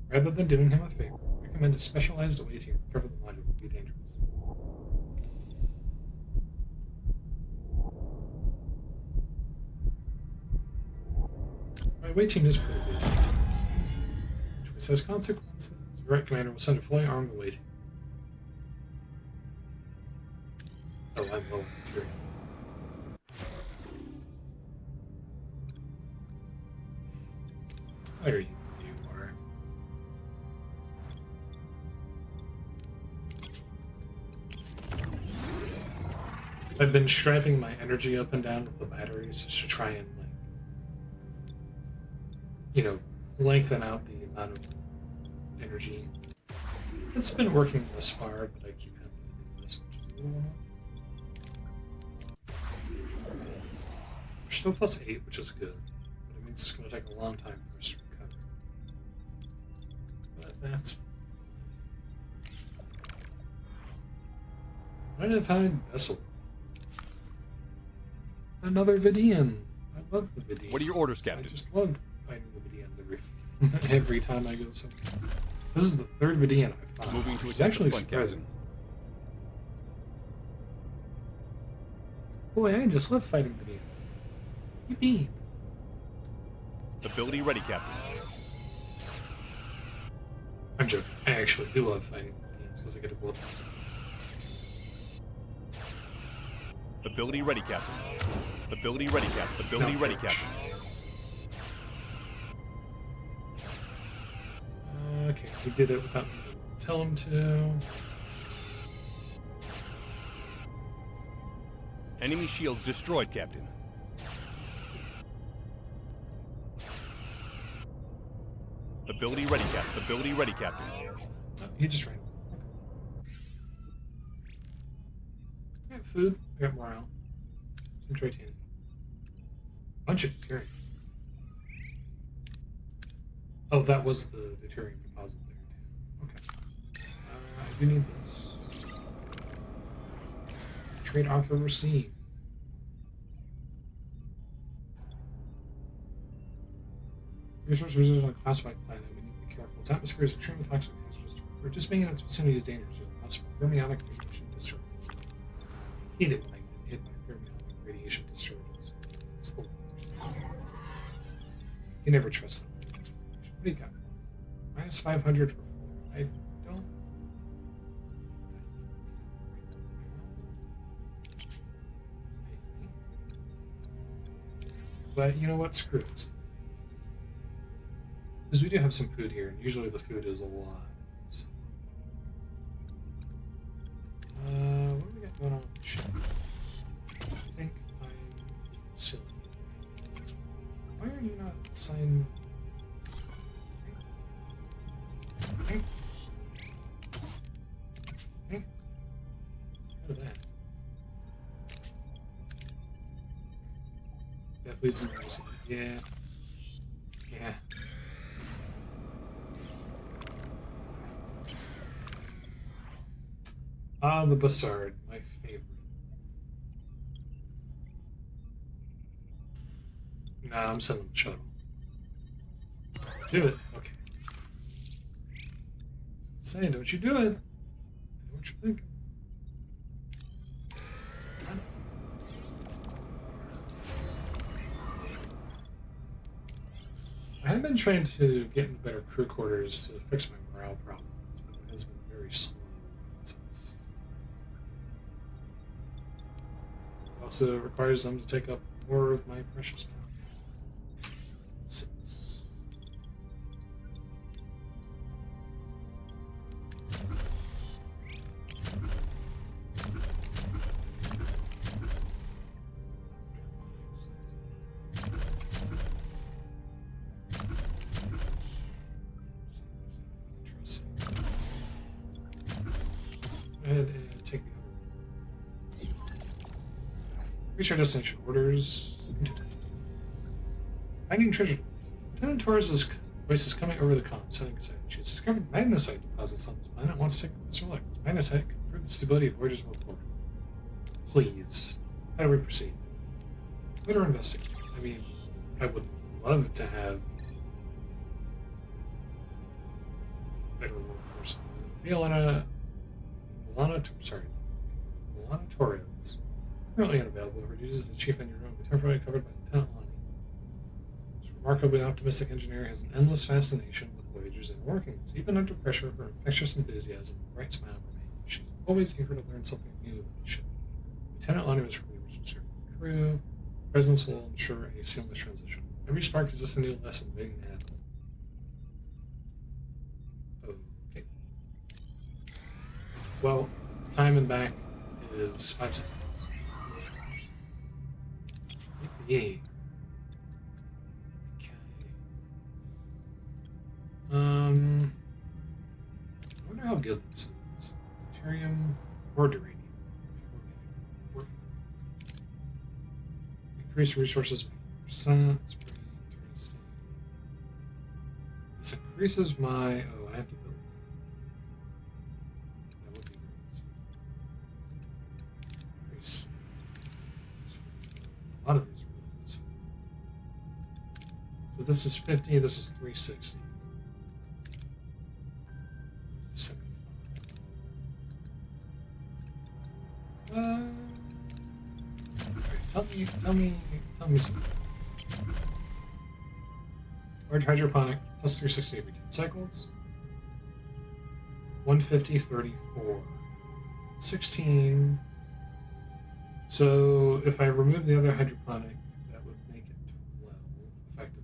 Rather than doing him a favor, I recommend a specialized away team to recover the module would be dangerous. My away team is pretty good. Choice has consequences. Your right commander will send a fully armed away team. Oh, I'm low on material. There you are. I've been striving my energy up and down with the batteries just to try and lengthen out the amount of energy. It's been working thus far, but I keep having to do this, which is a little annoying. We're still +8, which is good, but it means it's going to take a long time for us to recover. But that's unidentified vessel. Another Vidian. I love the Vidians. What are your orders, Captain? I just love fighting the Vidians every time I go somewhere. This is the third Vidian I've found. Moving to It's attack actually the front, surprising. Boy, I just love fighting Vidians. Yippee! Ability ready, Captain. I'm joking. I actually do love fighting Vidians because I get to both of them. Ability ready, Captain. Ability ready, Captain. Ability ready, Captain. Okay, he did it without me to tell him to. Enemy shields destroyed, Captain. Ability ready, Captain. Ability ready, Captain. Oh, he just ran. Okay. I got food. I got morale. Some titanium. Bunch of deuterium. Oh, that was the deuterium deposit there, too. Okay. I do need this. Trade offer received. Resource reserves on a classified planet. We need to be careful. Its atmosphere is extremely toxic. We're just being in its vicinity is dangerous. Possible thermionic radiation discharge. I hate it when I get hit by thermionic radiation discharges. It's the worst. You can never trust them. What do you got for me? Minus 500 for 4. I don't. But you know what? Screw it. Because we do have some food here, and usually the food is a lot. So. What do we got going on with the ship? I think I'm silly. Why are you not assigned? Okay. Okay. Out of that. That leads them to yeah. Yeah. Ah, the Bastard, my favorite. Nah, I'm sending the shuttle. Do it. Okay. Saying, don't you do it. I know what you're thinking. I have been trying to get into better crew quarters to fix my morale problems, but it has been very slow. Also requires them to take up more of my precious power. 6. Go ahead and take the reach our destination. Orders. Finding treasure. Lieutenant Torres' voice is coming over the comm. Sending Cassette. She has discovered magnesite deposits on this planet and wants to take a closer look. This magnesite can improve the stability of Voyager's world. Please. How do we proceed? Let her investigate. I mean, I would love to have better workforce. Milana Torres. Currently unavailable, her duties as the chief engineer will be temporarily covered by Lieutenant Lonnie. This remarkably optimistic engineer has an endless fascination with Voyager's inner workings. Even under pressure, her infectious enthusiasm and bright smile remain. She's always eager to learn something new about the ship. Lieutenant Lonnie was relieved to serve the crew. Presence will ensure a seamless transition. Every spark is just a new lesson waiting to happen. Okay. Well, time and back is 5 seconds. Yay. Okay. I wonder how good this is. Deuterium or duranium. Increase resources by 1%. That's pretty interesting. This increases my. Oh, I have to build. That would be very useful. Increase. A lot of these. So this is 50, this is 360. 75. Tell me something. Large hydroponic plus 360 every 10 cycles. 150, 34. 16. So if I remove the other hydroponic, that would make it 12, effectively.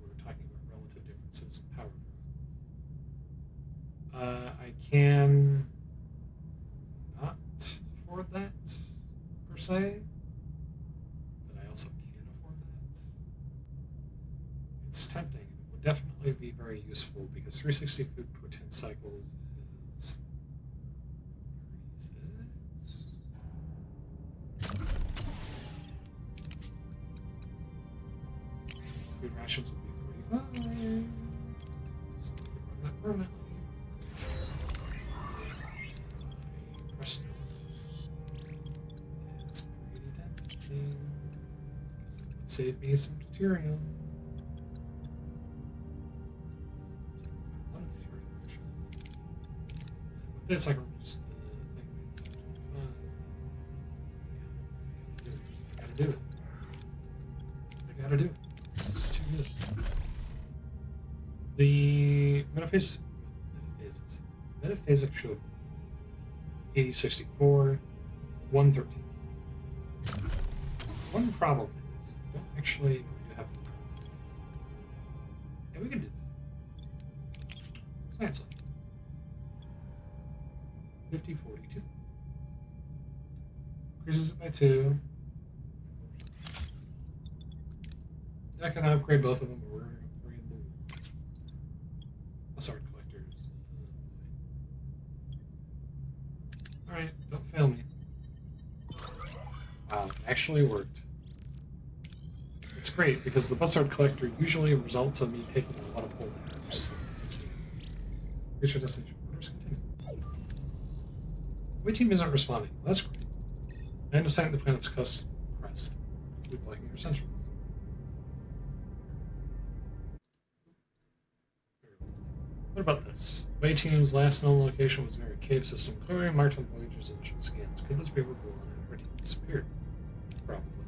We're talking about relative differences in power. I can not afford that, per se. But I also can afford that. It's tempting. It would definitely definitely be very useful because 360 food per 10 cycles is 36. Food rations will be 35. So we can run that permanently. Press. It's pretty tempting because it would save me some deuterium. This I can reduce the thing to 25. I gotta do it. I gotta do it. This is just too good. The metaphasic showed 8064, 113. One problem is I don't actually do have the card. Yeah, we can do that. Science. 5042. Increases it by 2. I can upgrade both of them, but we're going to go 3 and 3. Oh, sorry, collectors. Alright, don't fail me. Wow, it actually worked. It's great because the bus art collector usually results in me taking a lot of holders. Reach your destination. Orders continue. My team isn't responding. Well, that's great. I understand the planet's crest. Complete blocking your central. What about this? My team's last known location was near a cave system, clearly marked on Voyager's initial scans. Could this be where Bulan and her team disappeared? Probably.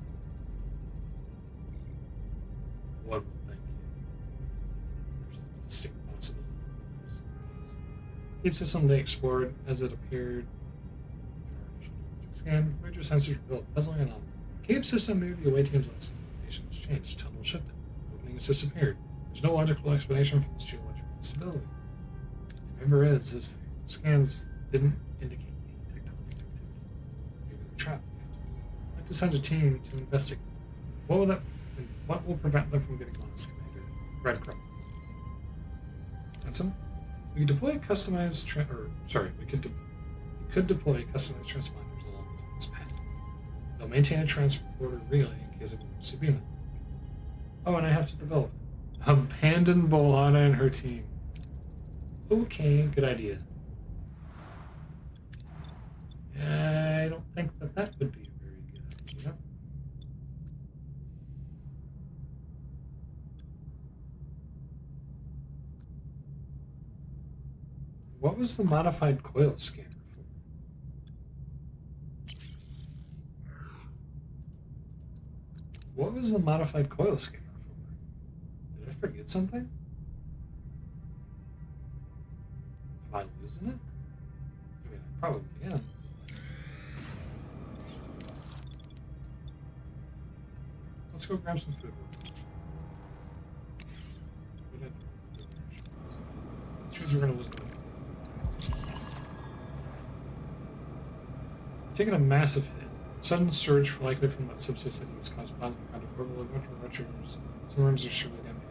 One would think. There's a distinct possibility that was the case. Cave system they explored as it appeared. And Voyager sensors revealed puzzling anomaly. The cave system near the away team's last location has changed. Tunnel shifted. Opening has disappeared. There's no logical explanation for this geological instability. Whatever is the scans didn't indicate any tectonic activity. Maybe they're trapped. I'd like to send a team to investigate. What will prevent them from getting lost, Commander? Breadcrumb. Handsome? We could deploy customized we could deploy customized transponders along the tunnel's path. They'll maintain a transporter relay in case of emergency beaming. Oh, and I have to develop it. Abandon Bolana and her team. Okay, good idea. I don't think that would be a very good idea. What was the modified coil scanner for? What was the modified coil scanner for? Did I forget something? Am I losing it? I mean, I probably am. Let's go grab some food. Choose we're gonna lose. Taking a massive hit. Sudden surge likely from that subspace that was caused by plasma kind of overload ruptures. Some rooms are surely empty.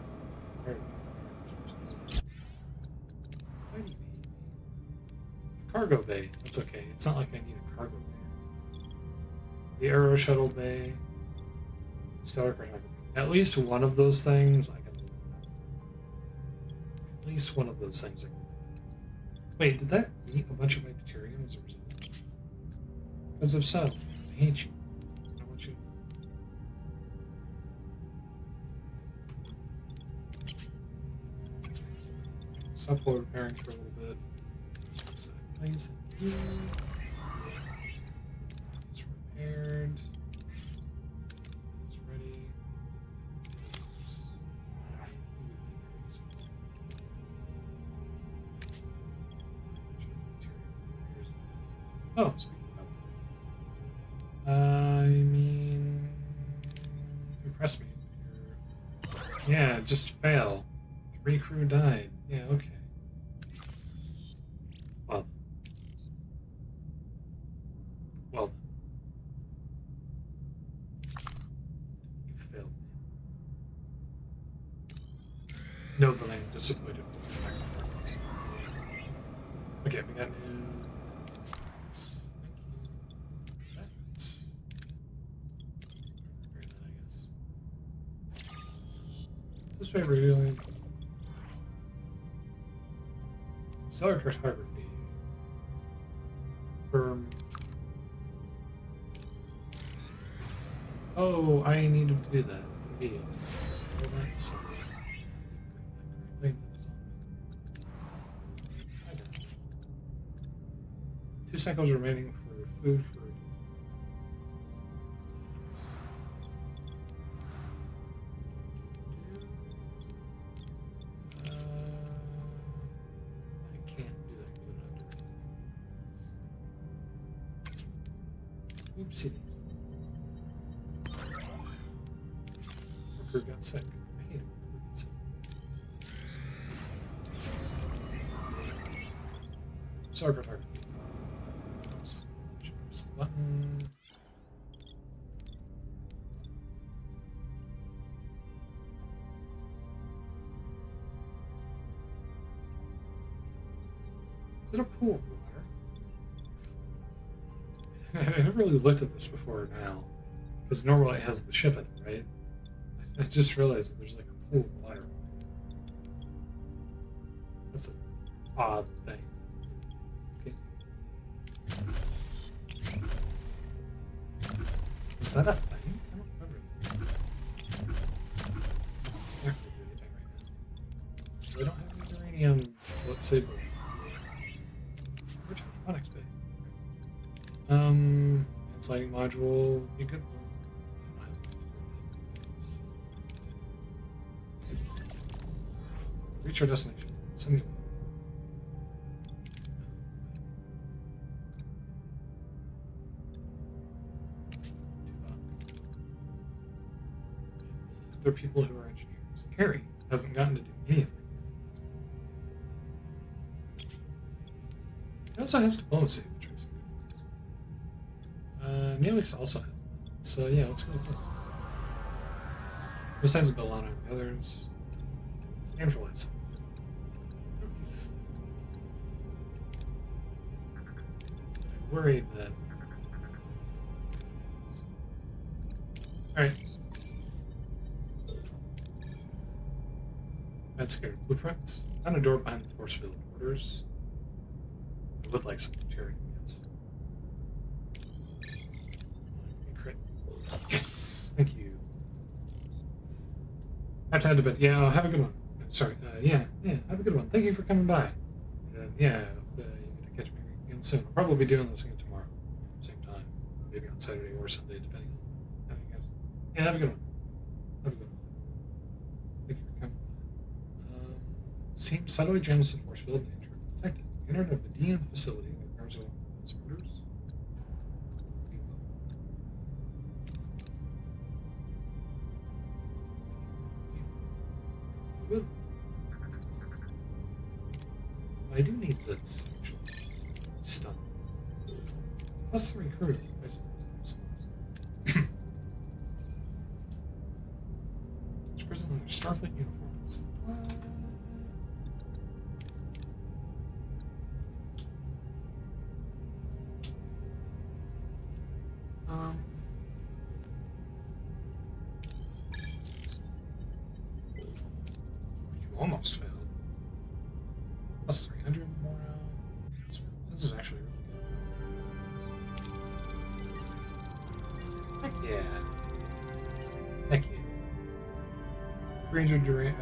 Cargo bay. That's okay. It's not like I need a cargo bay. The Aero Shuttle bay. Stellar cartography. At least one of those things I can live with. At least one of those things I can live with. Wait, did that eat a bunch of my deuterium as a result? Because if so, I hate you. I want you. Stop while repairing for a little bit. Place it here. It's repaired. It's ready. Oh, speaking of that. I mean, impress me with your. Yeah, just fail. 3 crew died. Yeah, okay. Well, you failed me. No, the land does Okay, we got new. Thank you. That. Repair that, I guess. This way, revealing. Stellar cartography. Firm. Oh, I needed to do that immediately. Well, that sucks. That thing that was on me. I got it. 2 cycles remaining for food for. I can't do that because I don't have to. Oopsie. Crew got sick. I hate it when crew gets sick. Star cartography. Oops. Should press the button. Is it a pool of water? I never really looked at this before now. Because normally it has the ship in it, right? I just realized that there's like a pool of water. That's an odd thing. Okay. Is that a thing? I don't remember. I can't really do anything right now. So I don't have any uranium, so let's save it. Which electronics bay? Lighting module would be good. Reach our destination. Simulate. Other people who are engineers. Carrie hasn't gotten to do anything. He also has diplomacy, which makes him good. Neelix also has that. So yeah, let's go with this. Besides the Bellana and the others. And for life science. I'm worried that. Alright. That's scared. Blueprints. Found a door behind the force field orders. I would like some material, yes. Crit. Yes! Thank you. Have to head to bed. Yeah, have a good one. Sorry. Yeah, have a good one. Thank you for coming by. Yeah, you get to catch me again soon. I'll probably be doing this again tomorrow. Same time. Maybe on Saturday or Sunday, depending on how you guys. Yeah, have a good one. Have a good one. Thank you for coming by. Seems subtly jams the force field danger. Detected. Entered a Median facility that guards all its orders. Good. I do need this, actually. Stun. Plus 3 crew. It's present in their Starfleet uniforms. You almost failed. Plus 300 morale. This is actually really good. Heck yeah. Heck yeah. 300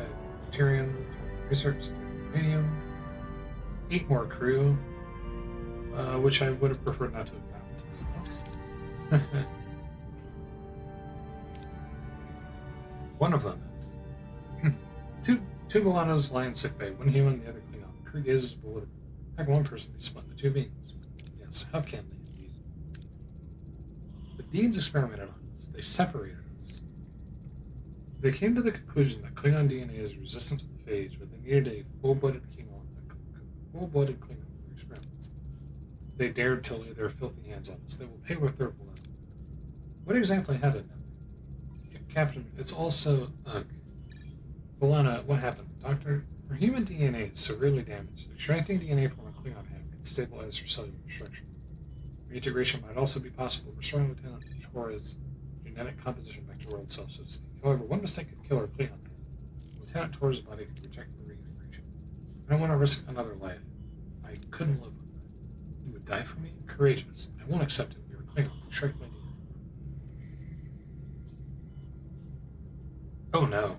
deuterium, research uranium, 8 more crew, which I would have preferred not to have gotten, to be honest. One of them is. Two Balanas lie in sickbay, one human, the other Klingon. The crew gazes bewildered. How can one person be split into 2 beings? Yes, how can they indeed? The Deans experimented on us. They separated us. They came to the conclusion that Klingon DNA is resistant to the phage, but they needed a full-blooded Klingon for experiments. They dared to lay their filthy hands on us. They will pay with their blood. What exactly happened? Captain, it's also... Ugh. Balana, what happened? Doctor, her human DNA is severely damaged. Extracting DNA from a Klingon head and stabilize her cellular structure. Reintegration might also be possible, restoring Lieutenant Torres' genetic composition back to world self, so to speak. However, one mistake could kill her Cleon. Lieutenant Torres' body could reject the reintegration. I don't want to risk another life. I couldn't live with that. You would die for me? Courageous. I won't accept it. You're a Klingon. Shrek my dear. Oh no.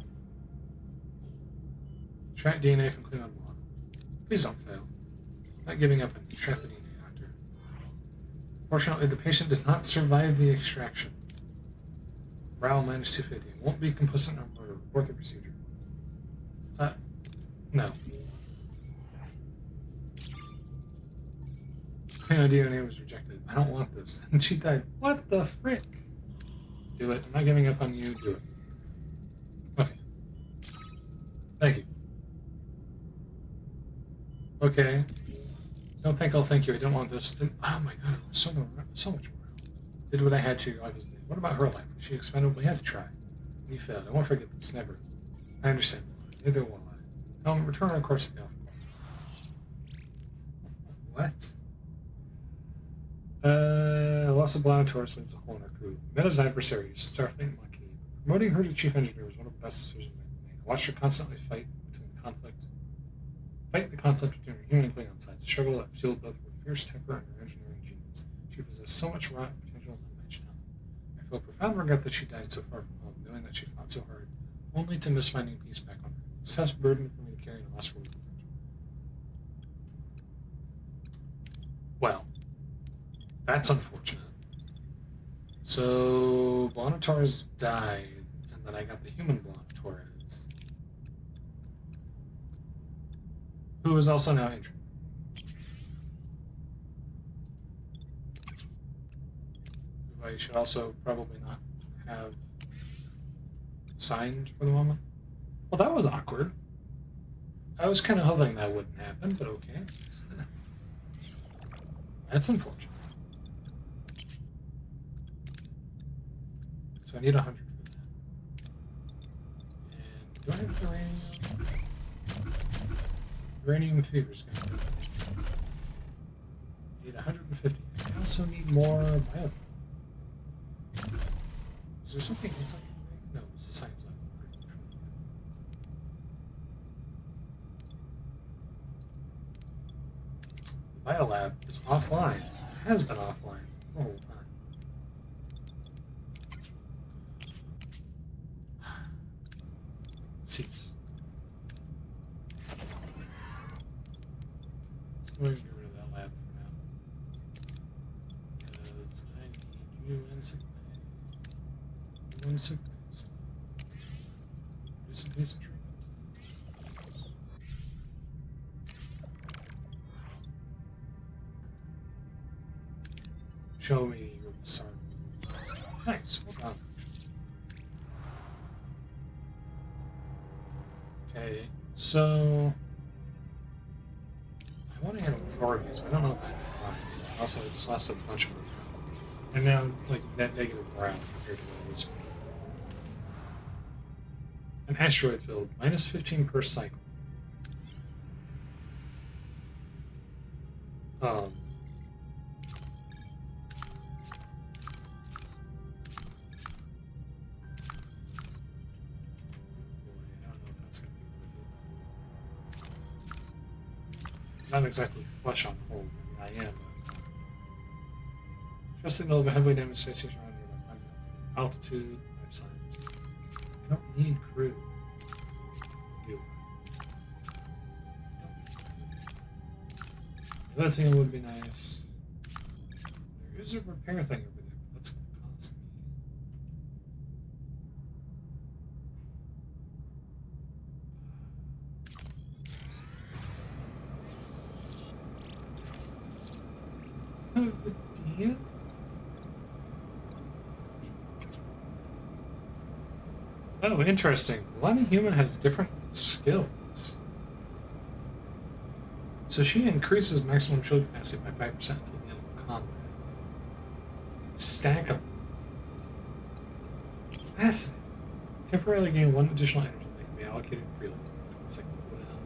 Extract DNA from Klingon 1. Please don't fail. I'm not giving up on you. Extract the DNA, Doctor. Fortunately, the patient does not survive the extraction. Morale minus 250. It won't be complicit in murder. Report the procedure. No. Klingon DNA was rejected. I don't want this. And she died. What the frick? Do it. I'm not giving up on you. Do it. Okay. Thank you. Okay. Don't think I'll thank you. I don't want this. Oh my god, it was so much more. Did what I had to, obviously. What about her life? Was she expendable? We had to try. And you failed. I won't forget this. Never. I understand. Neither will I. Now, return our course to the Alpha Quadrant. What? Loss of Blind Taurus leaves a hole in our crew. Met his adversary, Starfleet Maquis. Promoting her to chief engineer was one of the best decisions I made. I watched her constantly fight the conflict between her human and Klingon sides, a struggle that fueled both her fierce temper and her engineering genius. She possessed so much raw potential and unmatched talent. I feel profound regret that she died so far from home, knowing that she fought so hard, only to miss finding peace back on Earth. It's a burden for me to carry in a lost world. Well, that's unfortunate. So, Blonatars died, and then I got the human Blonatars, who is also now injured. Who I should also probably not have signed for the moment. Well, that was awkward. I was kind of hoping that wouldn't happen, but okay. That's unfortunate. So I need 100 for that. And do I have uranium? Uranium fever's going to I need 150. I also need more bio. Is there something inside? No, it's the science lab. The biolab is offline. It has been offline the whole time. Seats. We're going to get rid of that lab for now. Because I need you in sick bay. You in sick bay stuff. Do some basic treatment. Show me your bizarre. Nice, well done. Okay, so I want to handle 4 of these, but I don't know if I have. Also, I just lost a bunch of them. And now, like, net negative morale compared to what it is. An asteroid field, minus 15 per cycle. Not exactly flush on hold. I mean, I am. Trust signal of a heavily damaged space station around nearby. Altitude, life signs. I don't need crew. I do. The other thing that would be nice. There is a repair thing over there, but that's going to cost me. Video? Oh, interesting. One human has different skills. So she increases maximum shield capacity by 5% until the end of combat. Stack them. Fascinating. Temporarily gain 1 additional energy that can be allocated freely. 20-second cooldown.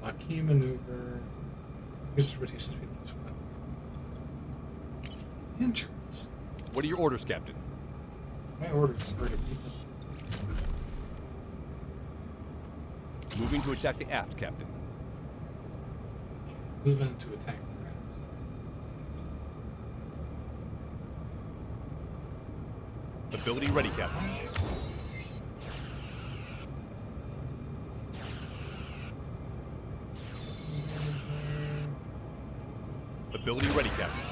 Maquis maneuver. Use the rotation speed. Interesting. What are your orders, Captain? My orders are to be Moving to attack the aft, Captain. move in to attack the raft. Ability ready, Captain. Ability ready, Captain.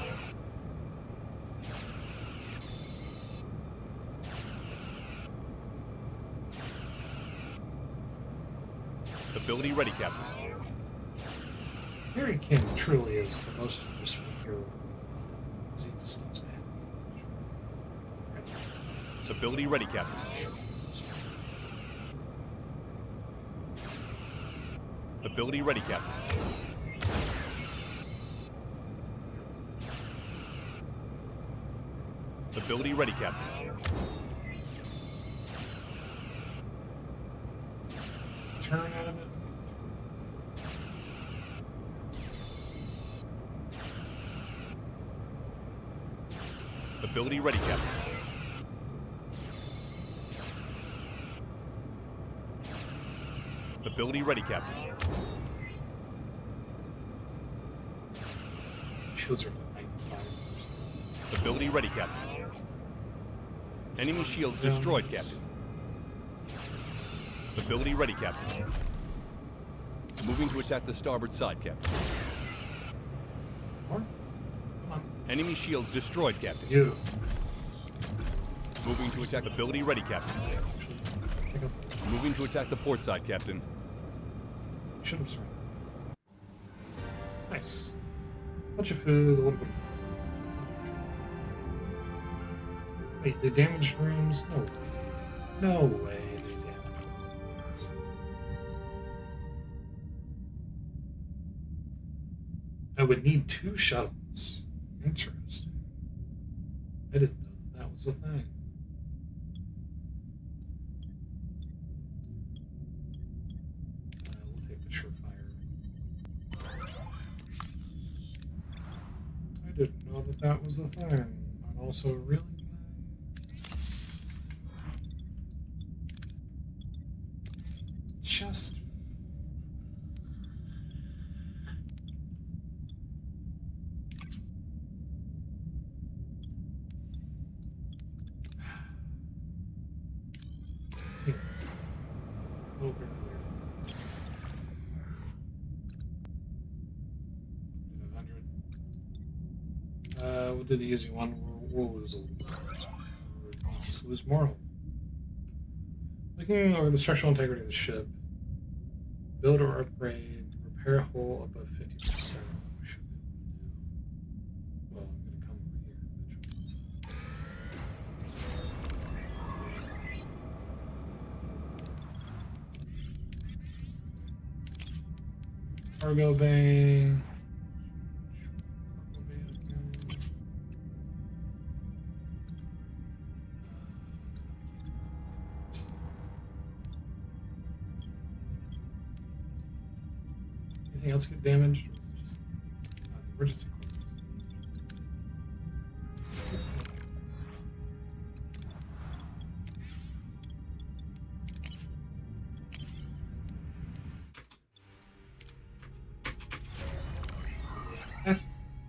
Ability ready, Captain. Harry Kim truly is the most useful hero. Because he just does bad. Ability ready, Captain. Ability ready, Captain. Ability ready, Captain. Turn out of it. Ability ready, Captain. Ability ready, Captain. Shields are at 95%. Ability ready, Captain. Enemy shields destroyed, Captain. Ability ready, Captain. Moving to attack the starboard side, Captain. More? Come on. Enemy shields destroyed, Captain. You. Moving to attack. Ability ready, Captain. Pick up. Moving to attack the port side, Captain. Should have surrendered. Nice. Bunch of food, a little bit of... Wait, the damaged rooms? No way. No way they damaged rooms. I would need 2 shuttles. Interesting. I didn't know that was a thing. We'll take the Surefire. I didn't know that that was a thing. I'm also really... Just... A little bit away from 100. We'll do the easy one. We'll lose a little bit. We'll just lose more. Looking over the structural integrity of the ship. Build or upgrade. Repair hull above 50%. We should be able to do. Well, I'm going to come over here eventually. Cargo bay. Cargo bay up here. Anything else get damaged? Or was it just the emergency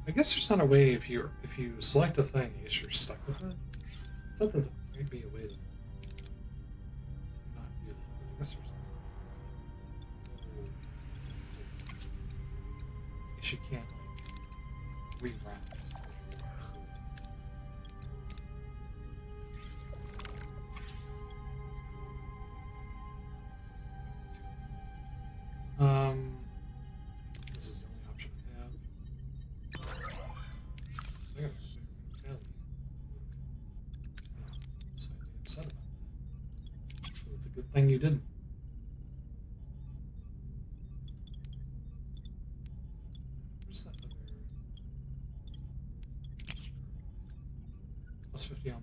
I guess there's not a way if you select a thing, I guess you're stuck with it. I thought that there might be a way to not do that. I guess there's. I guess you can't like reroute. This is the only option I have. I got failure. So I'd be upset about that. So it's a good thing you didn't. Where's that other? Plus 50 on that.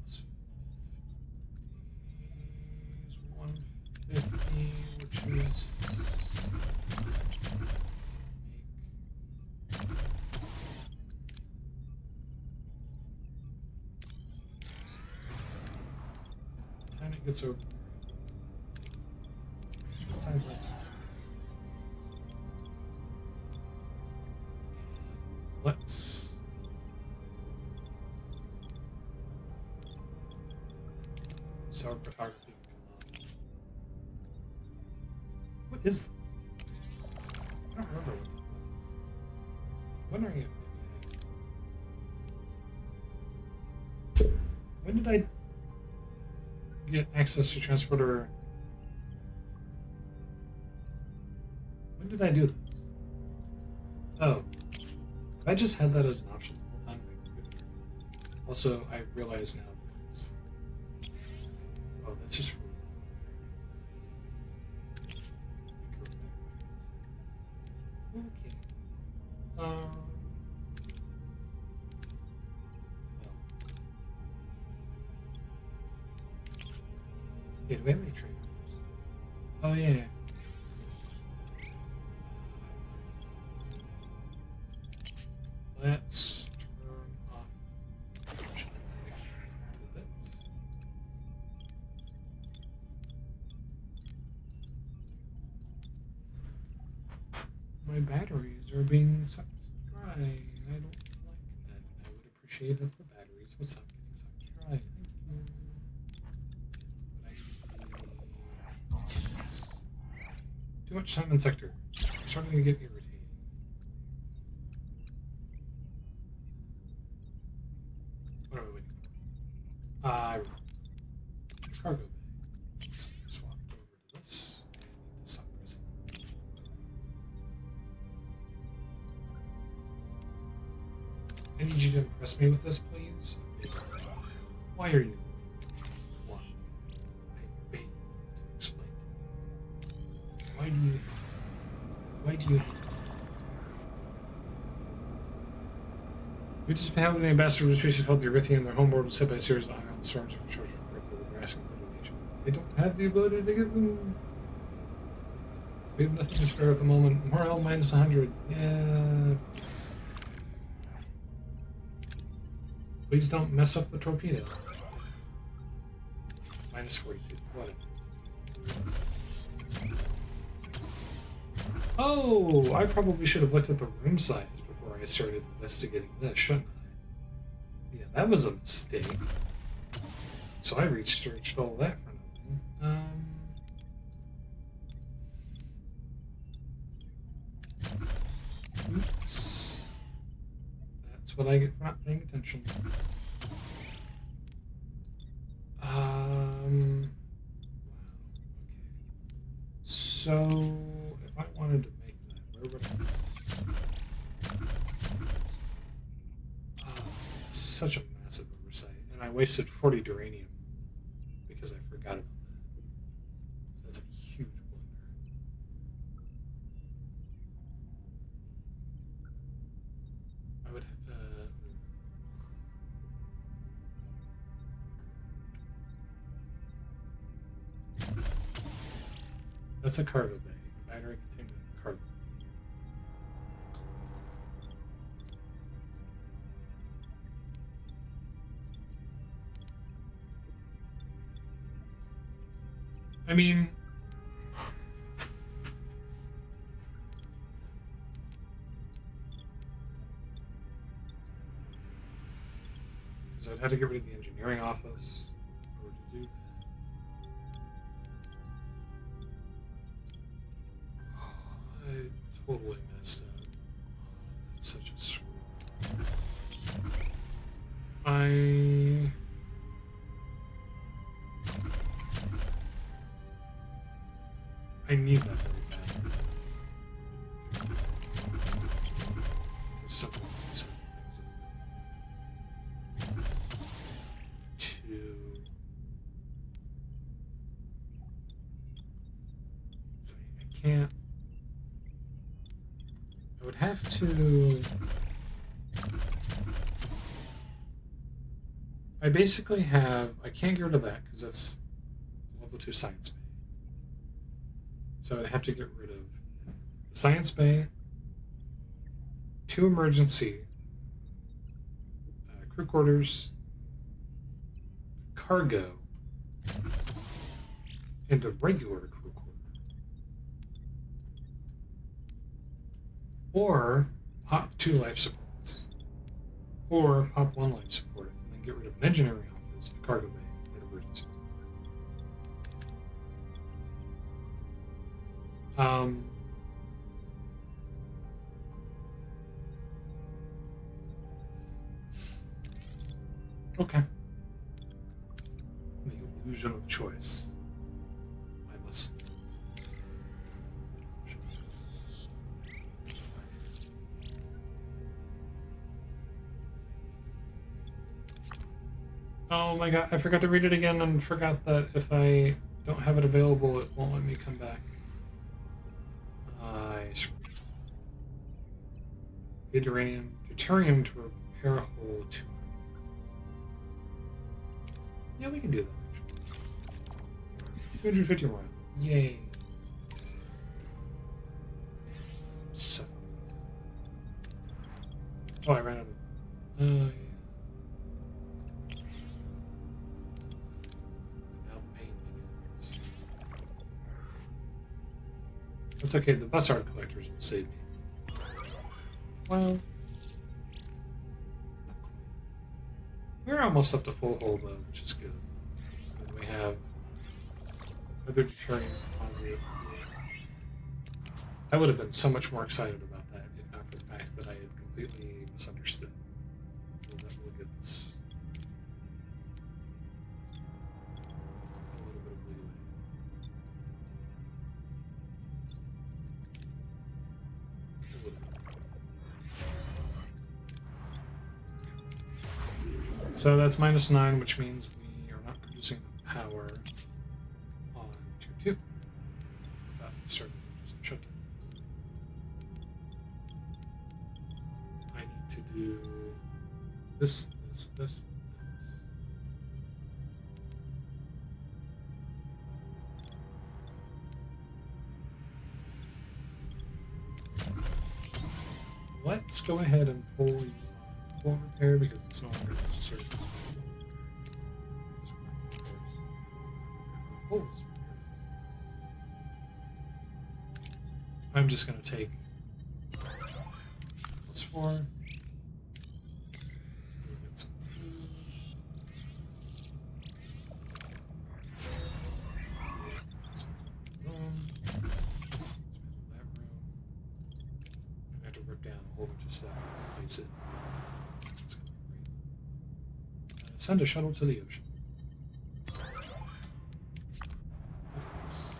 Plus 50 is 1. 150, which is time it gets over. That's what it sounds like. Let's so photography. What is this? I don't remember what that was. I'm wondering if maybe when did I get access to transporter? When did I do this? Oh. I just had that as an option the whole time. Also, I realize now that oh, that's just for okay. Well. Yeah, do we have any trainers? Oh yeah. Let's turn off my batteries are being sucked dry. I don't like that. I would appreciate if the batteries would stop getting sucked dry. Thank you. Too much time in sector. I'm starting to get irritated. What are we waiting for? Cargo bay. Let's swap over to this. And stop pressing. I need you to impress me with this, please. Why are you? Why? I beg you to explain to me. Why do you? We just have the ambassador of species called the Erythian. Their homeworld was hit by a series of ion storms of charged with people who were asking for donations. They don't have the ability to give them. We have nothing to spare at the moment. Morale minus 100. Yeah. Please don't mess up the torpedo. Minus 42. Whatever. Oh, I probably should have looked at the room size before I started investigating this, shouldn't I? Yeah, that was a mistake. So I researched all that for nothing. Oops. That's what I get for not paying attention. Wow. Okay. So, if I wanted to make that, where would I? It's such a massive oversight, and I wasted 40 duranium because I forgot about that. So that's a huge blunder. I would. That's a cargo bay. Battery containment cargo. I mean, because I'd have to get rid of the engineering office in order to do that. I totally messed up. That's such a screw. I need that very badly. To simplify some things. I can't. I would have to. I basically have. I can't get rid of that because that's level 2 science bay. So I'd have to get rid of the science bay, 2 emergency crew quarters, cargo, and a regular crew quarter. Or pop 2 life supports. Or pop 1 life support and then get rid of an engineering office, a cargo bay, and an emergency. Okay. The illusion of choice. I must. Oh my god, I forgot to read it again and forgot that if I don't have it available, it won't let me come back. Deuterium to repair a hole to. Yeah, we can do that actually. 250 more. Yay. So. Oh, I ran out of. Yeah. Now the pain begins. That's okay, the bus art collectors will save me. Well, we're almost up to full hold though, which is good. And we have other deterring positive. I would have been so much more excited about that if not for the fact that I had completely misunderstood. We'll get this. A little bit of leeway. So that's -9, which means we are not producing enough power on Tier 2 without starting to do some shutdowns. I need to do this. Let's go ahead and pull you off full repair because it's no longer necessary. I'm just going to take +4. Get some food. I have to rip down a whole bunch of stuff and replace it. It's gonna be great. Send a shuttle to the ocean. Of course.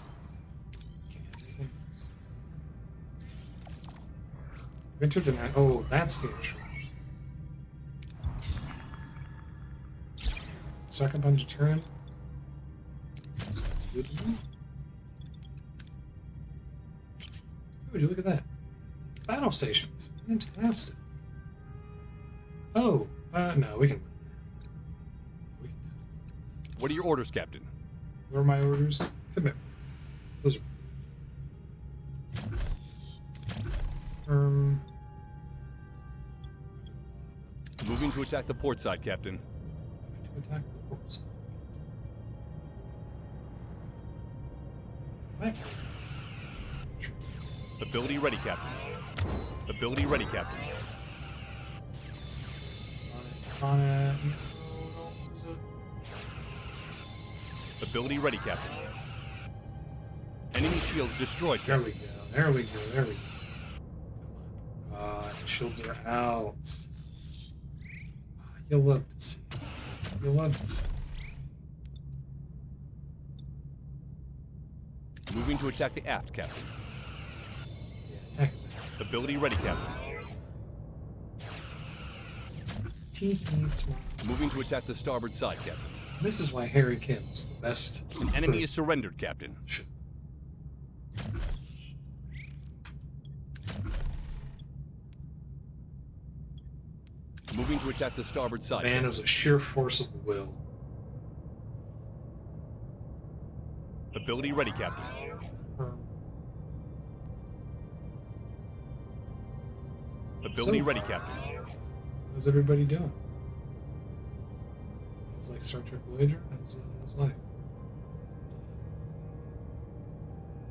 Can't have anything else. Winter denied. Oh, that's the intro. Second on deterrent. Sounds good to me. Oh, would you look at that? Battle stations. Fantastic. Oh, no, we can. What are your orders, Captain? What are my orders? Commit. Those are. Moving to attack the port side, Captain. To attack the port side. What? Sure. Ability ready, Captain. Ability ready, Captain. On it. No, is it? Ability ready, Captain. Enemy shields destroyed, There Captain. we go. There we go. There we go. Come on. The shields are out. You'll love to see. You'll love to see. Moving to attack the aft, Captain. Yeah, attack is out. Ability ready, Captain. Tee-hee, smile. Moving to attack the starboard side, Captain. This is why Harry Kim's the best. An enemy is surrendered, Captain. Shit. Moving to attack the starboard side. Man is a sheer force of will. Ability ready, Captain. Ability So, ready, Captain. how's everybody doing? It's like Star Trek Voyager. How's life?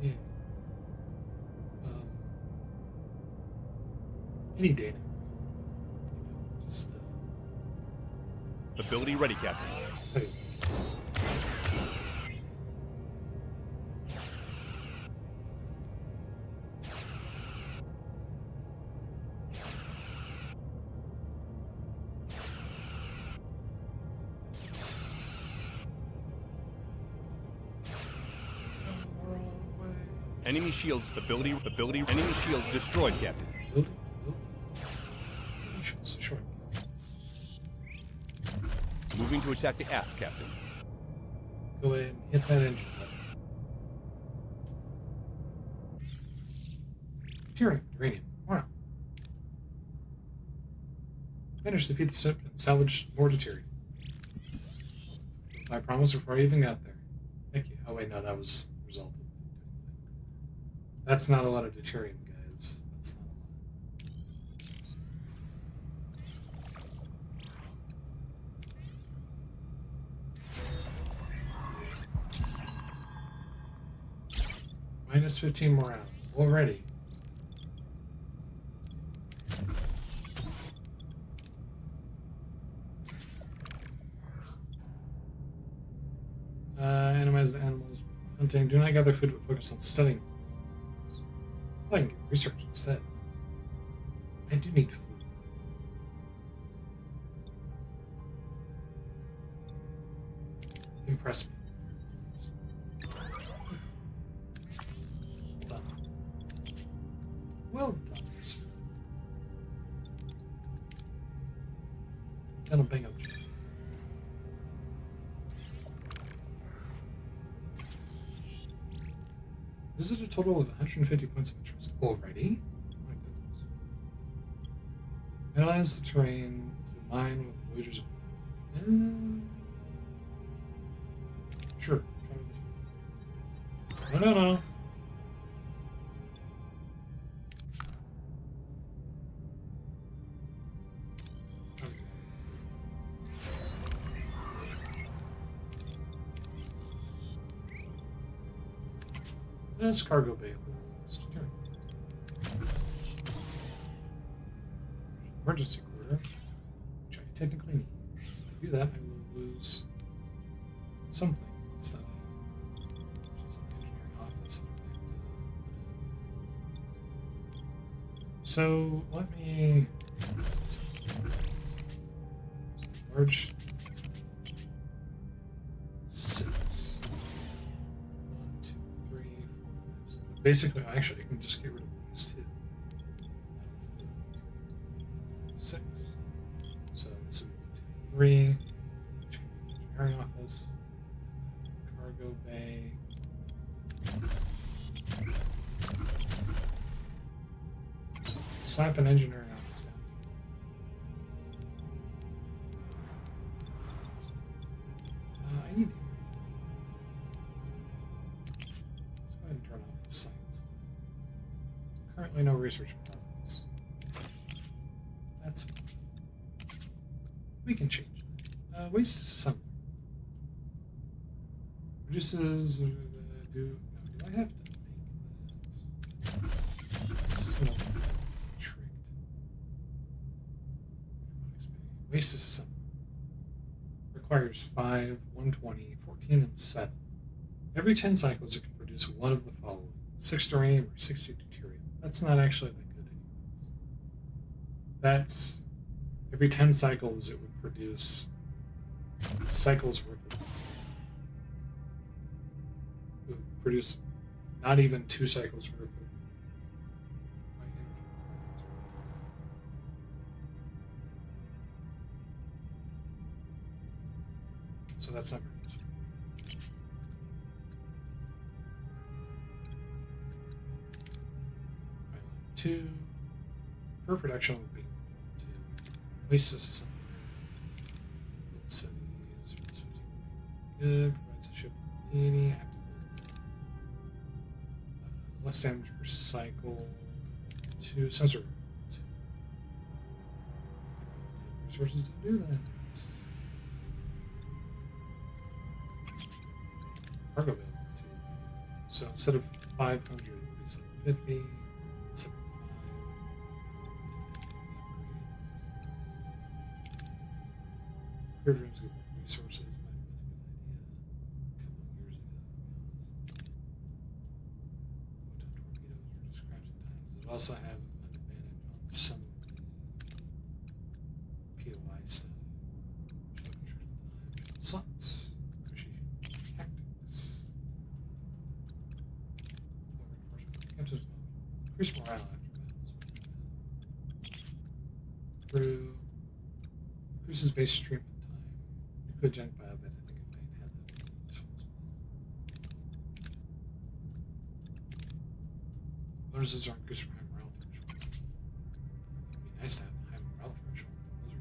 Yeah. Any data. Just Ability ready, Captain. hey. Enemy shields. Ability. Enemy shields destroyed, Captain. Building. Should short. Moving to attack the aft, Captain. Go ahead and hit that engine button. Uranium. Wow. Managed to defeat the ship and salvage more deuterium. I promised before I even got there. Thank you. Oh wait, no, that was the result of doing thing. That's not a lot of deuterium, guys. That's not a lot. Minus 15 morale already. Animalize the animals. Hunting. Do not gather food, but focus on studying. I can get research instead. I do need food. Impress me. Done. Well done, sir. That'll bang up. Is it a total of 150 points of interest already? Oh my goodness. Analyze the terrain to mine with Voyager's. Sure. No. This cargo bay holds turn. Emergency quarter, which I technically need. If I do that, I will lose some things and stuff. Which is in the engineering office. So let me large 6. Basically, actually, I can just get rid of these two. 6. So this would be 3. Which can be engineering office. Cargo bay. So slap an engineering office down. I need. Science. Currently no research progress. That's fine. We can change it. Waste disassembly. Reduces do I have to make that? This is another tricked. Waste disassembly. Requires 5, 120, 14, and 7. Every 10 cycles it can produce one of the following. 6 uranium or 60 deuterium. That's not actually that good anyways. That's every 10 cycles it would produce cycles worth of. It would produce not even 2 cycles worth of my energy. So that's not very useful. 2 per production would be 2. Waste system. Cities, good. Provides a ship with 80. Active. Less damage per cycle. 2 sensor. 2. resources to do that. Cargo available too. So instead of 500, it'll be 750. 75. Career dreams give resources. Might have been a good idea a couple of years ago. To be honest. Photon torpedoes were just crafting times. It also have an advantage on some POI stuff. Show construction time. Slots. Negotiation tactics. Captain's mode. Increase morale after battles. Crew. Increases base treatment time. Nucleogenic biobed, I think if I had that would be useful as well. Bonuses are increased from high morale threshold. It'd be nice to have a high morale threshold. Those are really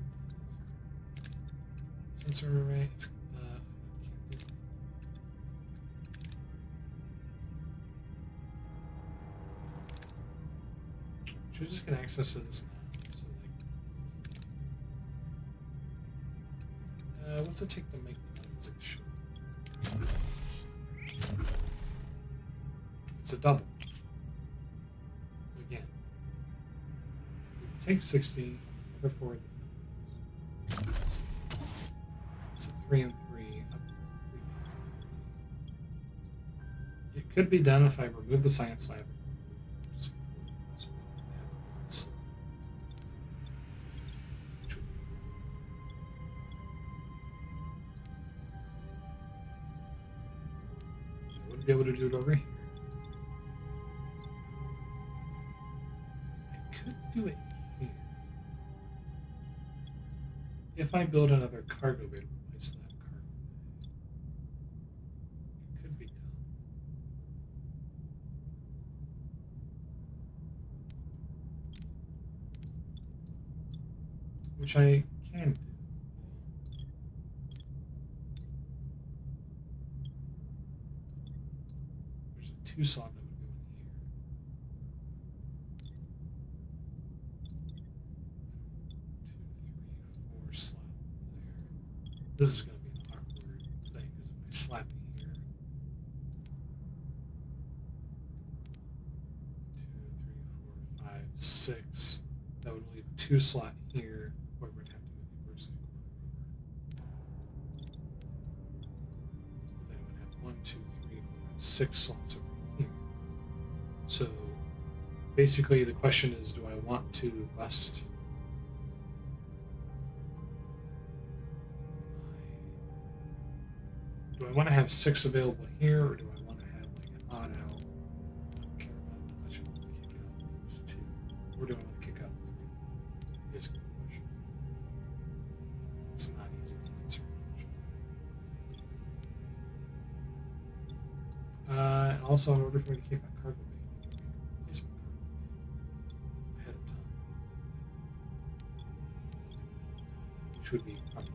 nice. Sensor array, it's can't do it. Should I just get access to this now? So like, what's it take to make the metaphysics show? It's a double. Again. You take 60, the other 4 of the things. It's a 3 and 3, up 3. It could be done if I remove the science lab. Be able to do it over here. I could do it here. If I build another cargo bay to replace that cargo bay, it could be done. Which I can do. Two slot that would go in here. 2, 3, 4 slot there. This is going to be an awkward thing because if I slap it here, 2, 3, 4, 5, 6, that would leave a 2 slot here, where we'd have to move the emergency corridor over. Then it would have 1, 2, 3, 4, 5, 6 slots over. So basically the question is, do I want to bust do I want to have 6 available here, or do I want to have like an on out? I don't care about that much. I want to kick out these 2. Or do I want to kick out 3? Is a good question. It's not easy to answer, unfortunately. And also, in order for me to keep that cargo bay, ahead of time, which would be probably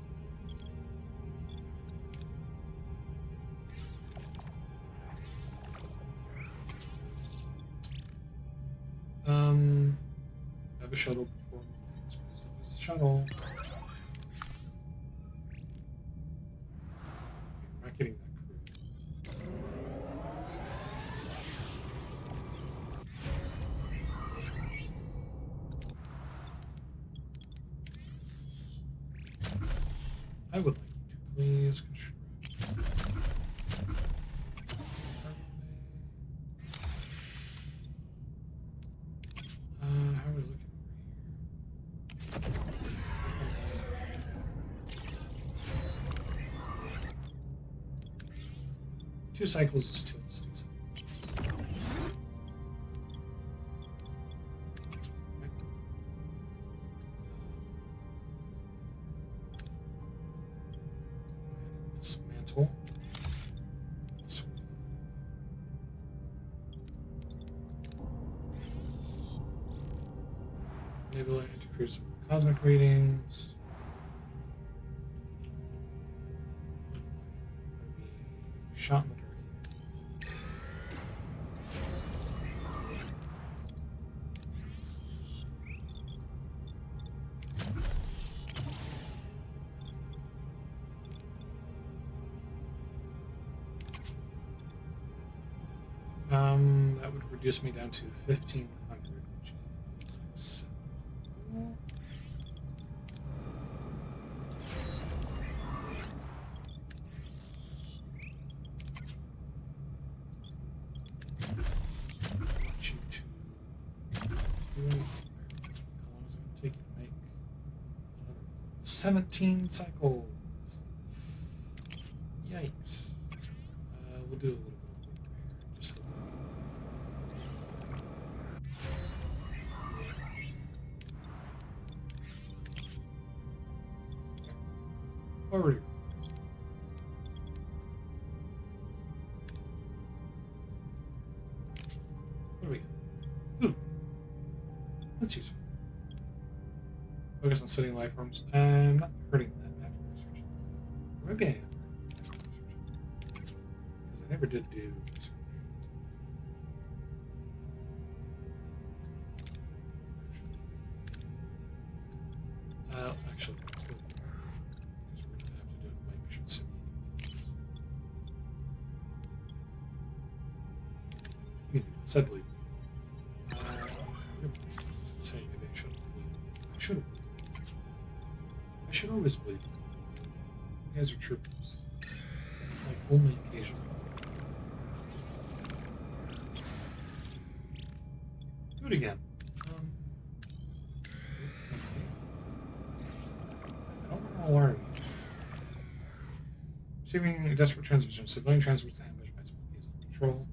I have a shuttle performing things. Please don't use the shuttle. Okay, we're not getting that crew. I would like you to please construct. How are we looking over here? 2 cycles is 2. Let's do something. Dismantle. Enable it interferes with cosmic readings. Shot in the dark. That would reduce me down to 1,500, which is acceptable. Want you to do anything. How long is it going to take you to make another 17 cycles? Yikes. We'll do a little bit of repair. Just already. What do we got? Food. Let's use food. Focus on studying life forms. I'm not hurting that bad for research. Or maybe I am. Because I never did do research. Actually, that's good. Because we're going to have to do it by mission soon. You can do this, I believe. Say maybe I shouldn't believe. I should have believed. I should always believe. You guys are troopers. Like, only occasionally. Do it again. I don't want to alarm you. Receiving a desperate transmission. Civilian transports ambushed by small keys on patrol.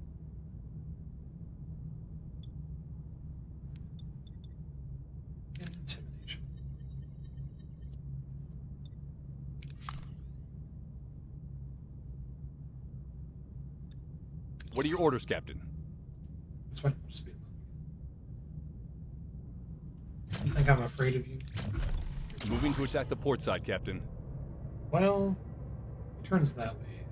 Intimidation. What are your orders, Captain? That's fine. I'll just be a moment. You think I'm afraid of you? Moving to attack the port side, Captain. Well, it turns that way.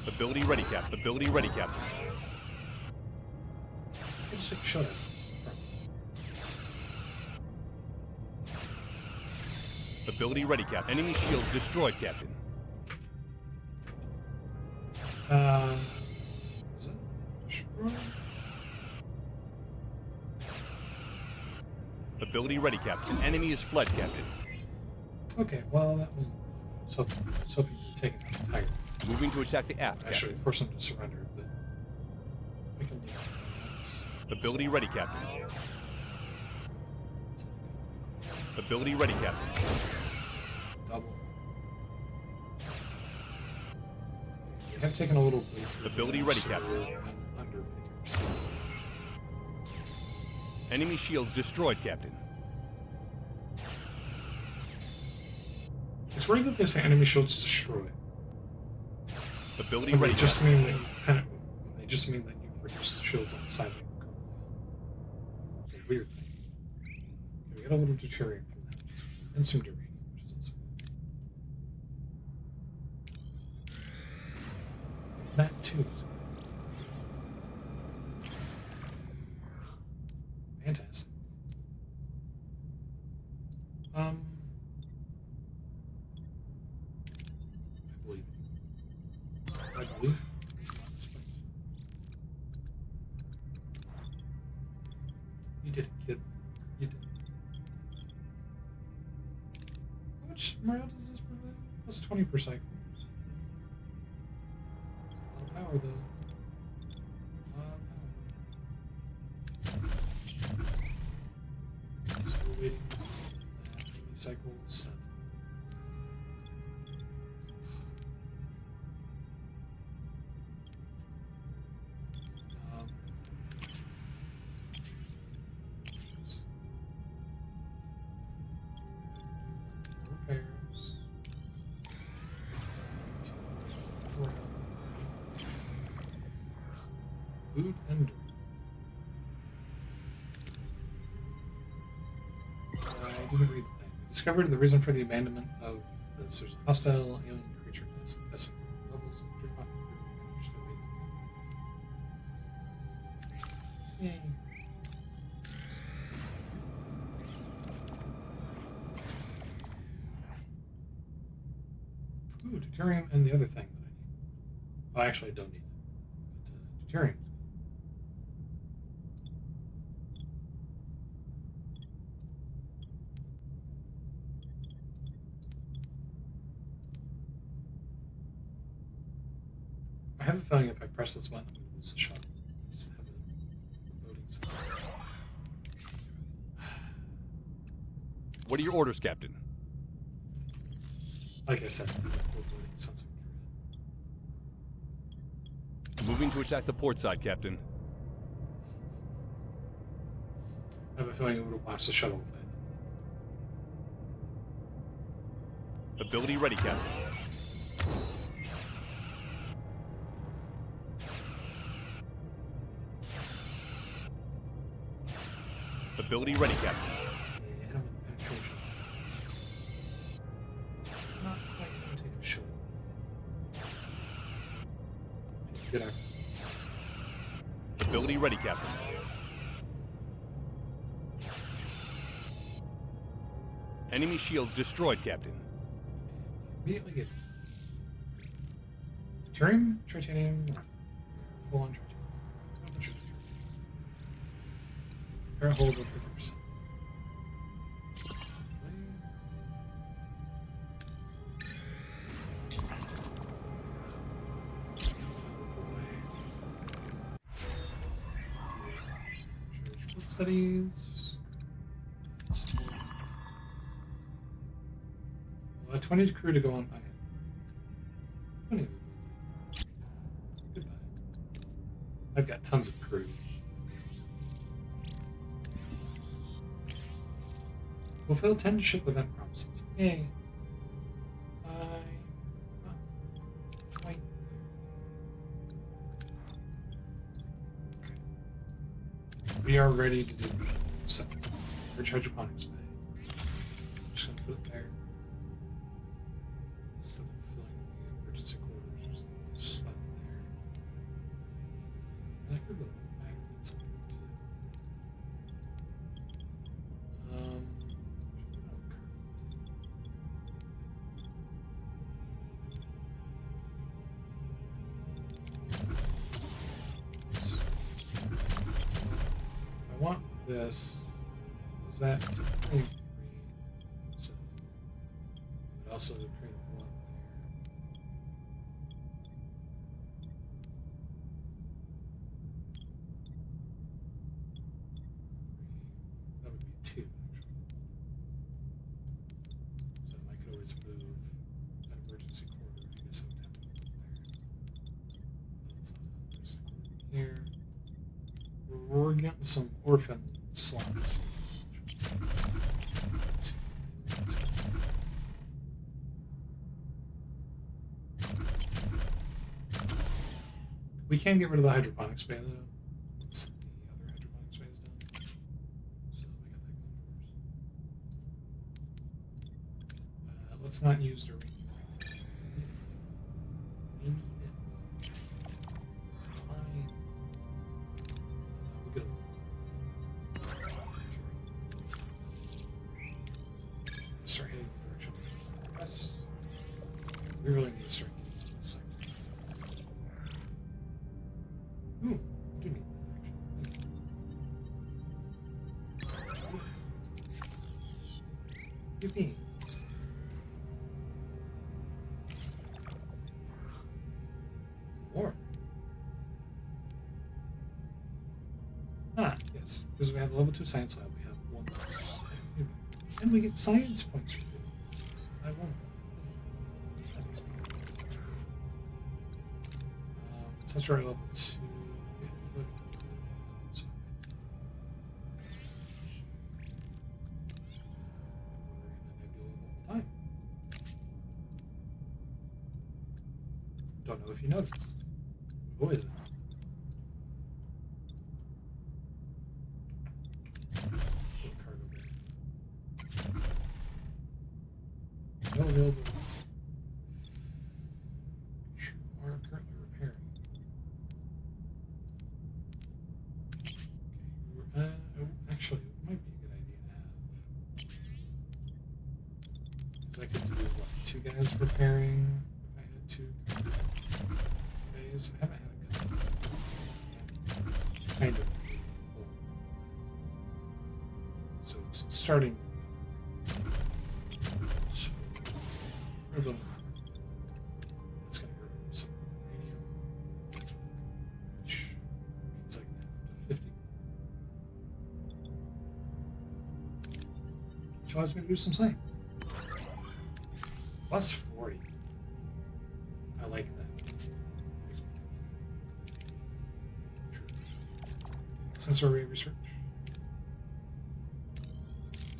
Ability ready, Captain. Ability ready, Captain. Just like, shut up. Ability ready, Captain. Enemy shields destroyed, Captain. Is it destroyed? Ability ready, Captain. Enemy is fled, Captain. Okay, well, that wasn't. I was hoping to take it out entirely. Moving to attack the aft, Actually, Captain. force them to surrender, but I can leave. Ability ready, Captain. Ability ready, Captain. Double. We have taken a little break. Ability ready, so Captain. we're under 50%. Enemy shields destroyed, Captain. It's weird that they say enemy shields destroyed. Ability But ready, they just Captain. mean that you kind of, they just mean that you've reduced the shields on the side of your car. It's a weird thing. Okay, we got a little deteriorating from that, which is weird. And some deradium, which is also weird. That too is weird. Fantastic. I believe. I believe. Space. You did it, kid. You did it. How much morale does this provide? Plus 20 per cycle. It's a lot of power, though. A lot of power. Still waiting. Cycle 7. Repairs. Food and I didn't read the thing. Discovered the reason for the abandonment of this. There's a hostile alien creature nest infesting levels and driven off the crew and managed to evade them. Yay. Ooh, deuterium and the other thing that I need. Well, actually, I don't need it. But deuterium. I have a feeling if I press this button, I'm going to lose the shot. I just have a loading system. What are your orders, Captain? Like I said, I have a full loading sensor. Moving to attack the port side, Captain. I have a feeling it would have blast the shuttle with it. Ability ready, Captain. Ability ready, Captain. Yeah, hit him with the penetration. Not quite going to take a shot. Good eye. Ability ready, Captain. Enemy shields destroyed, Captain. Immediately get deuterium, tritanium, full on tritanium. How much is it? Repair hold of 50%. Studies. Well, 20 crew to go on. Okay. 20 would be goodbye. I've got tons of crew. Fulfill 10 ship event promises. Yay. Wait. Okay. We are ready to do so. Bridge hydroponics bay. I'm just gonna put it there. Instead of filling the emergency quarters or something. Slap it there. And I could go back at some point too. I want this. Was that 23? So we would also create a 1 there. That would be 2 actually. So I could always move an emergency quarter. I guess I would have to put it there. That's an emergency quarter here. We're getting some orphan slots. We can get rid of the hydroponics bay though. Let's the other hydroponics bay is done. So we got that going for us. Let's not use direct. We need it. It's mine. We'll go. Start heading in the direction of us. We really need to start getting this second. Ooh, I do need that actually. Thank you. Give me. More. Ah, yes. Because we have a level 2 science lab, we have 1 that's. And we get science points for doing it. I want that. That makes me happy. Since we're at level 2, we have to put. Sorry. We're in a nebula the whole time. Don't know if you noticed. Avoided it. No available. You are currently repairing. Okay, actually, it might be a good idea to have. Because I could do, what, 2 guys repairing 2 days. I haven't had a cup. Kind of. So it's starting. So, it's going to get rid of some uranium, which means I can have up to 50. Which allows me to do some science. Plus 40. I like that. Sensor array research.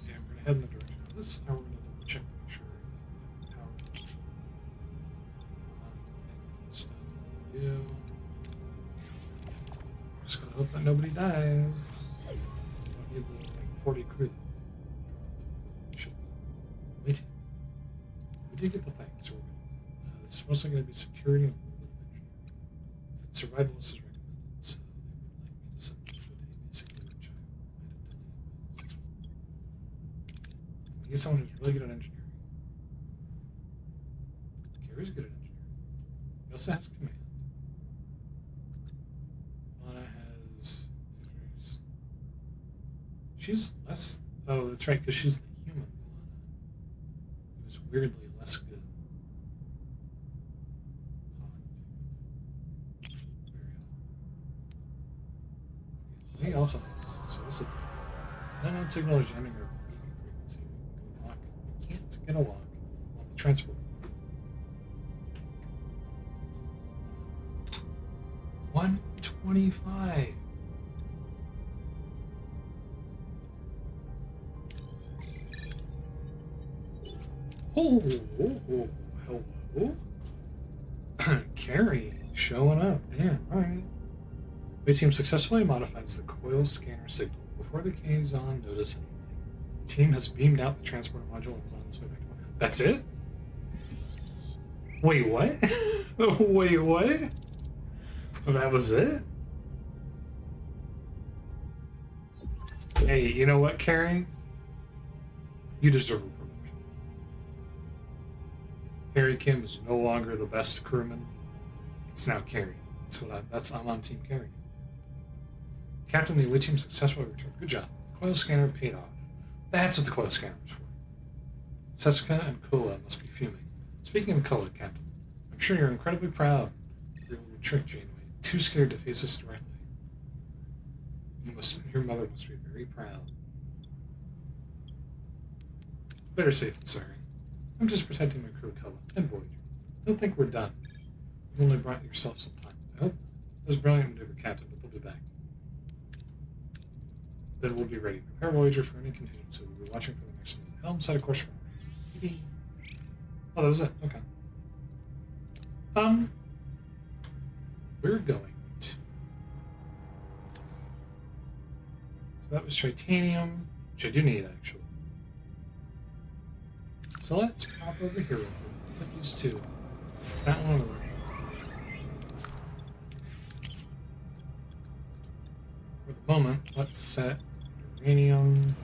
Yeah, we're going to head in the direction of this. Now we're going to double check to make sure that power things and stuff we do. Just going to hope that nobody dies. I don't need the like 40 crew. Should be waiting. We did get the thing, so we're good. It's mostly going to be security and a little bit of engineering. And survivalist is recommended, so they would like me to send them with a basic which I might have done anyways. We need someone who's really good at engineering. Carrie's good at engineering. He also has command. Lana has engineering. She's less. Oh, that's right, because she's the human Lana. Who's weirdly less good. He also has, so this will be unknown signal is jamming or frequency. Go lock. We can't get a lock on the transport. 125. Oh, hello. Carrie showing up. Damn, alright. The team successfully modifies the coil scanner signal before the Kazon notice anything. The team has beamed out the transporter module and is on its way back to work. That's it? Wait, what? Wait, what? That was it? Hey, you know what, Carrie? You deserve a promotion. Harry Kim is no longer the best crewman. It's now Carrie. I'm on Team Carrie. Captain, the elite team successfully returned. Good job. The coil scanner paid off. That's what the coil scanner was for. Sessica and Kola must be fuming. Speaking of Kola, Captain, I'm sure you're incredibly proud of your little trick, Janeway. Too scared to face us directly. Your mother must be very proud. Better safe than sorry. I'm just protecting my crew, Kola, and Voyager. Don't think we're done. You've only brought yourself some time. I hope. It was a brilliant maneuver, Captain, but they'll be back. Then we'll be ready. Prepare Voyager for any contingency. We'll be watching for the next move. Helm, set a course for Oh, that was it. Okay. We're going to... So that was titanium, which I do need, actually. So let's pop over here real quick. Put these two. That one on the right. For the moment, let's set uranium.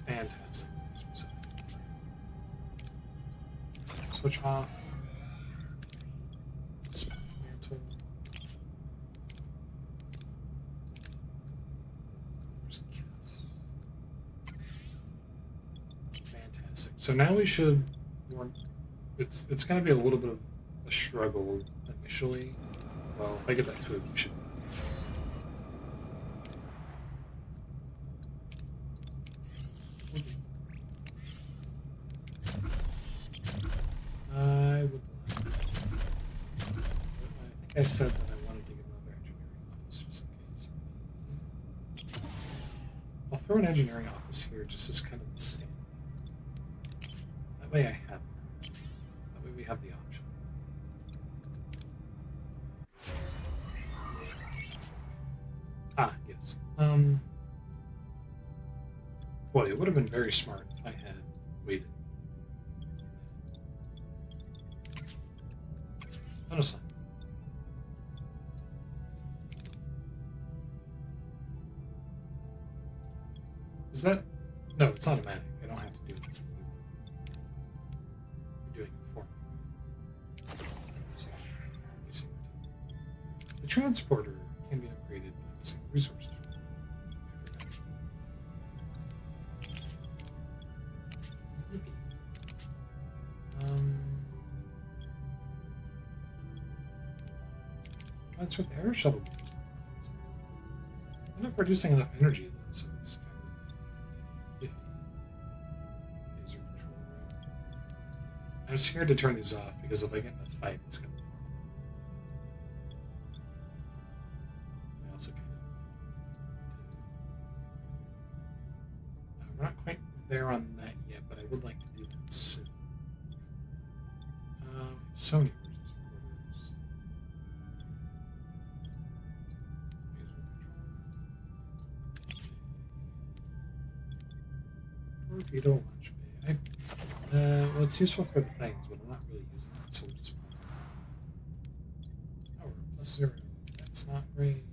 Fantastic. Switch off. Mantle. There's Kiss. Fantastic. So now we should warn. It's going to be a little bit of a struggle initially. Well, if I get that food, we should. I would like. I think I said that I wanted to get another engineering office just in case. I'll throw an engineering office here just as kind of a stand. That way I have it. That way we have the option. Boy, it would have been very smart if I had waited. Honestly. Is that... No, it's automatic. I don't have to do it. You're doing it for me. So, let me see. The transporter can be upgraded by missing resources. That's what the air shuttle does. They're not producing enough energy, though, so it's kind of iffy. Laser control room. I'm scared to turn these off because if I get in a fight, it's going to be awkward. I also kind of we're not quite there on that yet, but I would like to do that soon. So many emergency quarters. Torpedo launch bay. Well, it's useful for the things, but I'm not really using it, so we'll just put it. Power plus 0. That's not great.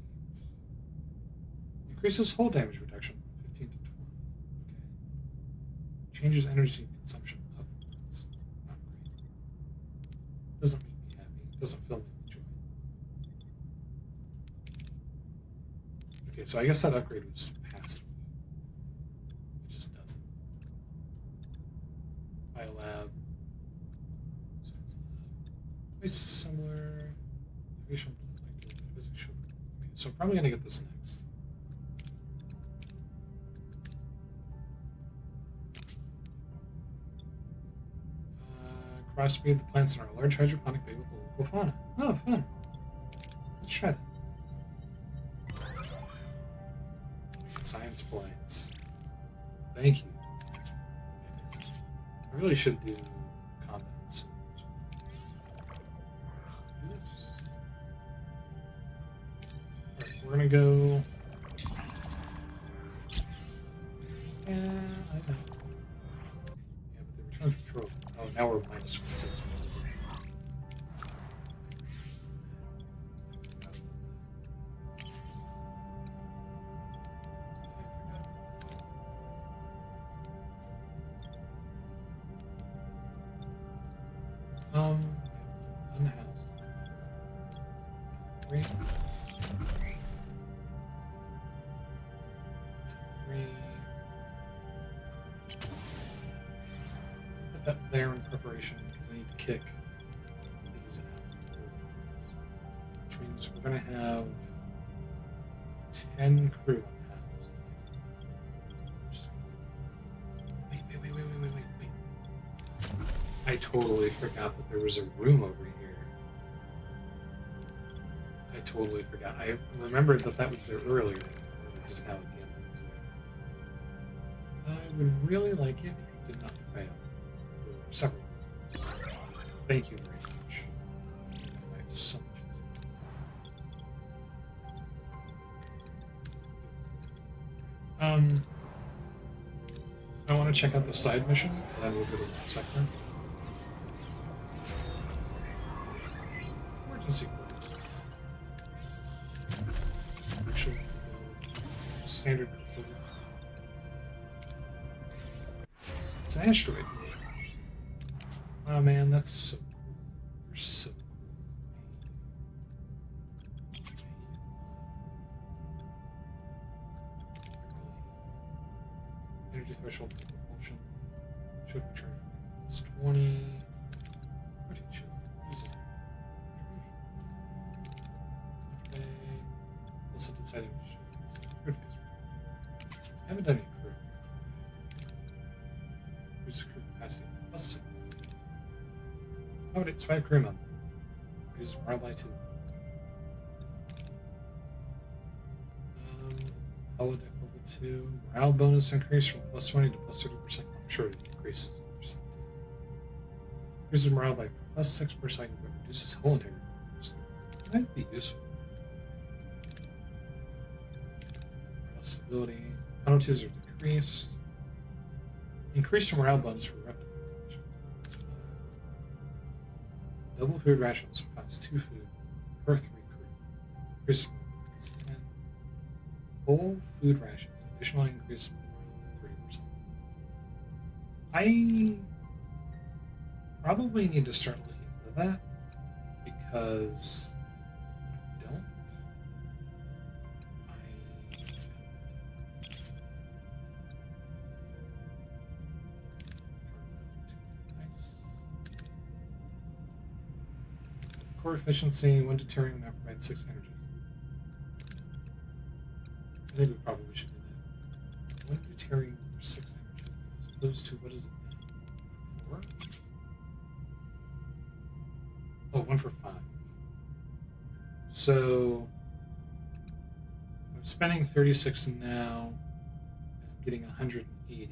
Increases hull damage reduction from 15 to 20. Okay. Changes energy consumption upwards. Not great. Doesn't make me happy. Doesn't fill me with joy. Okay, so I guess that upgrade was passive. It just doesn't. Biolab. So it's similar. Aviation deflector. Physics show. Okay, so I'm probably gonna get this next. Crossbreed the plants in our large hydroponic bay with the local fauna. Oh, fun. Let's try that. Science plants. Thank you. I really should do combat soon. Do this. Alright, we're gonna go. Yeah, I know. Yeah, but the return control. Oh, now we're minus 1 6. Unhoused. 3. That's a 3. Put that there in preparation because I need to kick these out. Which means we're going to have 10 crew unhoused. Wait. I totally forgot that there was a room over here. I totally forgot. I remembered that that was there earlier. Just now again it was there. I would really like it if you did not fail. For several reasons. Thank you very much. I have so much. I want to check out the side mission, and then we'll go to the sector. Emergency quarters. Actually, standard quarters. It's an asteroid. Oh man, that's so cool. You're so cool. Energy threshold for propulsion. Should recharge plus 20. Rotate shield. Uses also decided good phase. I haven't done any crew. Reduce crew capacity plus 6. Oh, it's 5 crew members. Reduce morale by 2. Holodeck level 2. Morale bonus increase from plus 20 to plus 30%. I'm sure it increases. Increases morale by plus 6 per second, but reduces hull integrity. That might be useful. Stability. Penalties are decreased. Increased morale bonus for weapon rations. Double food rations cost 2 food per 3 crew. Increased morale is 10. Whole food rations. Additionally increased morale 30%. I probably need to start looking into that because if I don't, nice. Core efficiency, 1 deuterium now provides 6 energy. I think we probably should do that. 1 deuterium for 6 energy, as opposed to what is it now? 4? Oh, 1 for 5. So if I'm spending 36 now, and I'm getting 180, I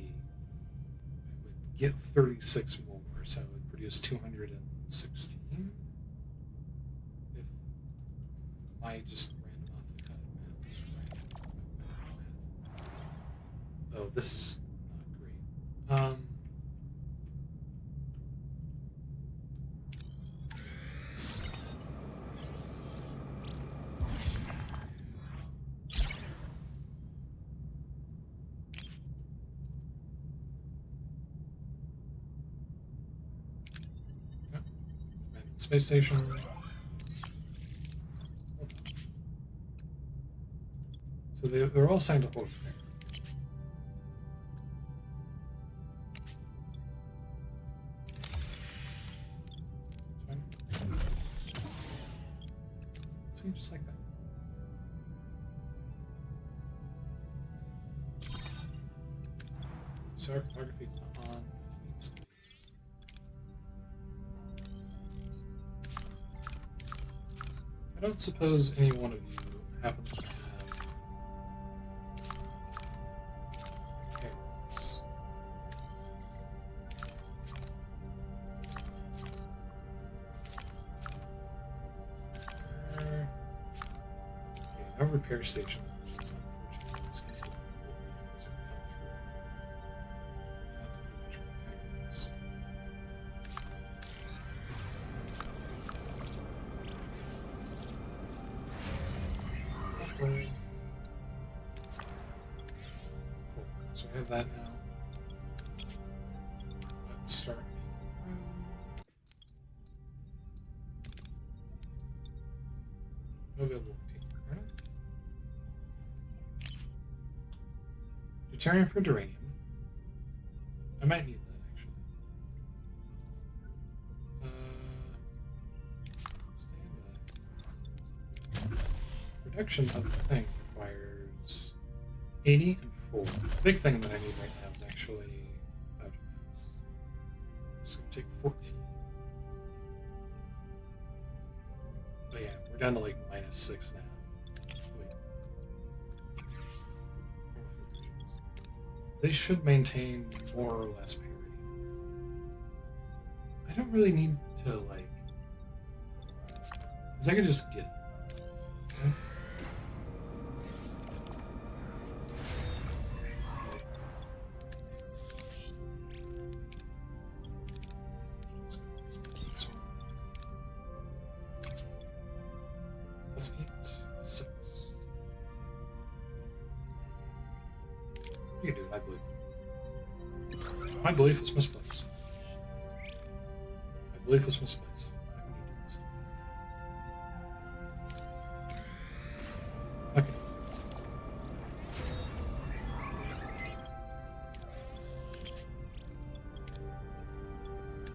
would get 36 more, so it would produce 216. If I just random off the cuff math. Oh, this is not great. Space station. So they're all signed to hold there. See, just like that. Sarcography is not on. It needs to be. I don't suppose any one of you happens to have arrows. Okay, no repair station, which is unfortunate. It's going to come through. Cool. So I have that now. Let's start making room. No available team. Fair enough. Deuterium for duranium. I might need that actually. Production of the thing requires 80 and 4. The big thing that I need right now is actually Voyager maps. So I'm take 14. Oh yeah, we're down to like -6 now. Wait. They should maintain more or less parity. I don't really need to like, because I can just get it. Okay? Plus 8, 6. You can do it, I believe. My belief was misplaced. My belief was misplaced. I can do this. Okay.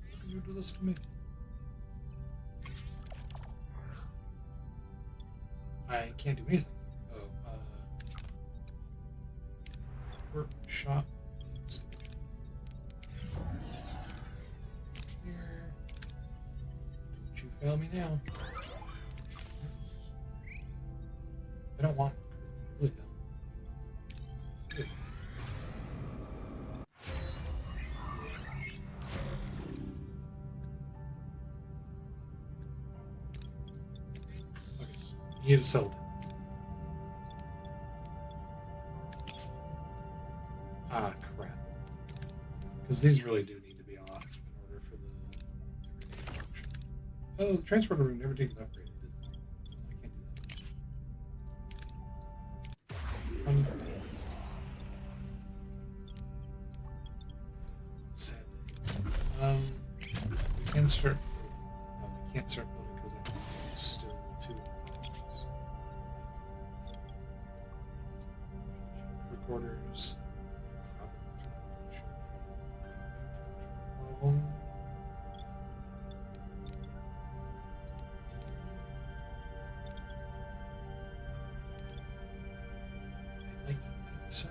How can you do this to me? I can't do anything. Oh, workshop station. Here. Don't you fail me now. I don't want one. Really don't. Good. Okay. You need to settle down. Because these really do need to be off in order for the everything to function. Oh, the transporter room never did get upgraded, did it? I can't do that. Unfortunate. Sad. We can start. No, we can't start building because it's still two things. Recorders. Problem. I like to think so.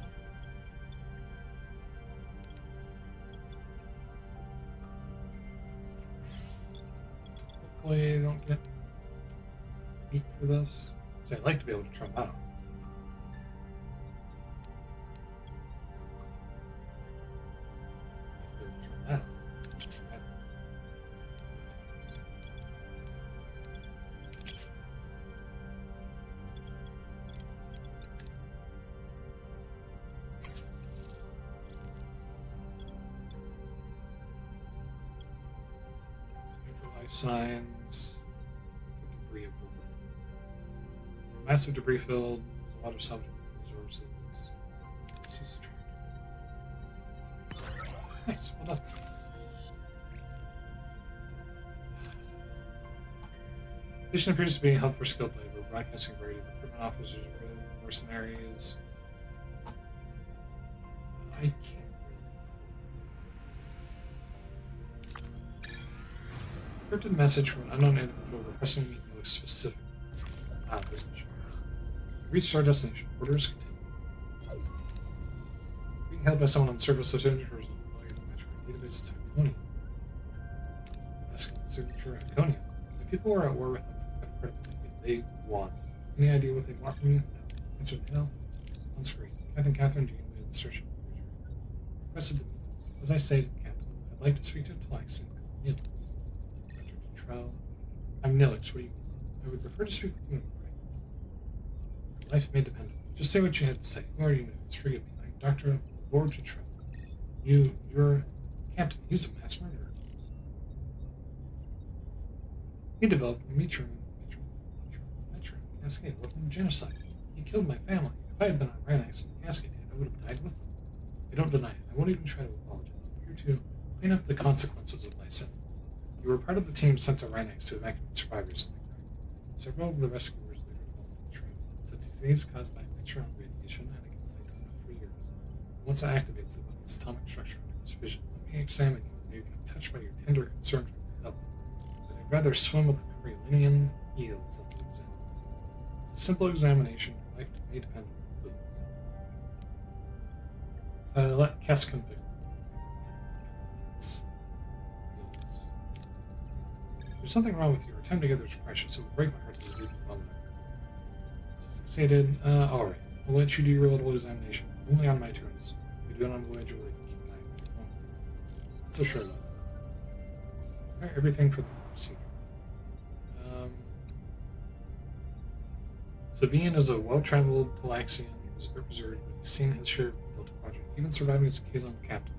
Hopefully I don't get beat for this. Because I'd like to be able to try them out. Signs, debris aboard. Massive debris field, there's a lot of salvageable resources. This is attractive. Nice, well done. Mission appears to be a hub for skilled labor, broadcasting variety of equipment officers, mercenaries. I can't. Encrypted message from an unknown individual requesting to meet you specific. This mission. Reached our destination. Orders continue. Being held by someone on the surface of the signature is unfamiliar to match our database. It's Iconia. Asking the signature Iconia. The people who are at war with them have credibility. They want. Any idea what they want from you? No. Answer the hell. On screen. Captain Catherine Jean made the search of the Voyager. Requested to meet us. As I stated, Captain, I'd like to speak to Telex and Neil. I'm Nilix, what do you want? I would prefer to speak with you, right? Life may depend on it. Just say what you had to say. Who are you, Nilix? Forgive me. I'm Dr. Voyager. You're Captain. He's a mass murderer. He developed a metro Cascade, weapon of genocide. He killed my family. If I had been on Ryanax and Cascade, I would have died with them. I don't deny it. I won't even try to apologize. I'm here to clean up the consequences of my sin. You were part of the team sent to Ryanax to evacuate survivors in the crack. Several of the rescuers later developed the train. It's a disease caused by nitron radiation and it can play dormant for years. Once it activates the body's atomic structure under its vision, let me examine you. Maybe I'm touched by your tender concern for my health. But I'd rather swim with the Coriolannian eels than to examine. It's a simple examination. Life may depend on the clues. Let Kess convict. There's something wrong with you. Our time together is precious. It would break my heart to lose even one moment. She succeeded. Alright. I'll let you do your little examination. Only on my terms. We do it on Voyager. We can keep an eye on the phone. Not so sure about that. Alright, everything for the procedure. Sabine is a well-traveled Talaxian who's a bit reserved, but he's seen his share of the Delta Quadrant, even surviving as a Kazon captain.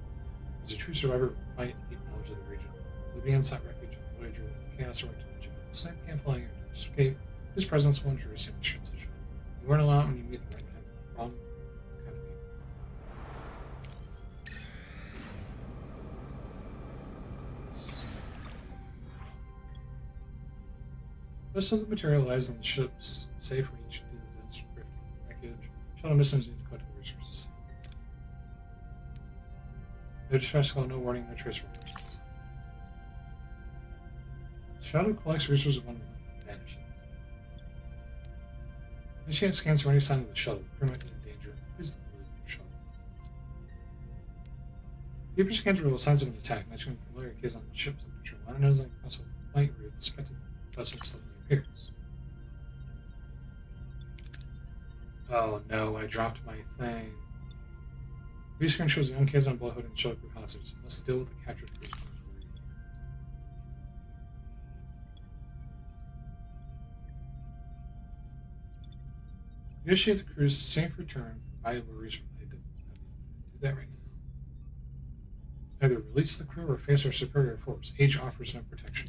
He's a true survivor with quite deep knowledge of the region. Sabine sought refuge on Voyager with the chaos around him. The sniper can't fly here to escape. His presence will ensure a seamless transition. You learn a lot when you meet the right kind of people. Most of the material lies on the ship's safe reach due to the dense drifting wreckage. Shuttle missions need to collect the resources. No distress call, no warning, no trace reports. Shuttle collects resources when vanishes. Initiate scans for any sign of the shuttle. The crew might be in danger. Please don't lose your shuttle. Deeper scans reveal signs of an attack, matching with familiar case on the ship's signature. Line knows like possible flight route, the suspected vessel suddenly appears. Oh no, I dropped my thing. View screen shows the young kids on Bloodhood and shuttle crew hostages. Must deal with the captured crew. Initiate the crew's safe return for valuable research. I didn't do that right now. Either release the crew or face our superior force. Age offers no protection.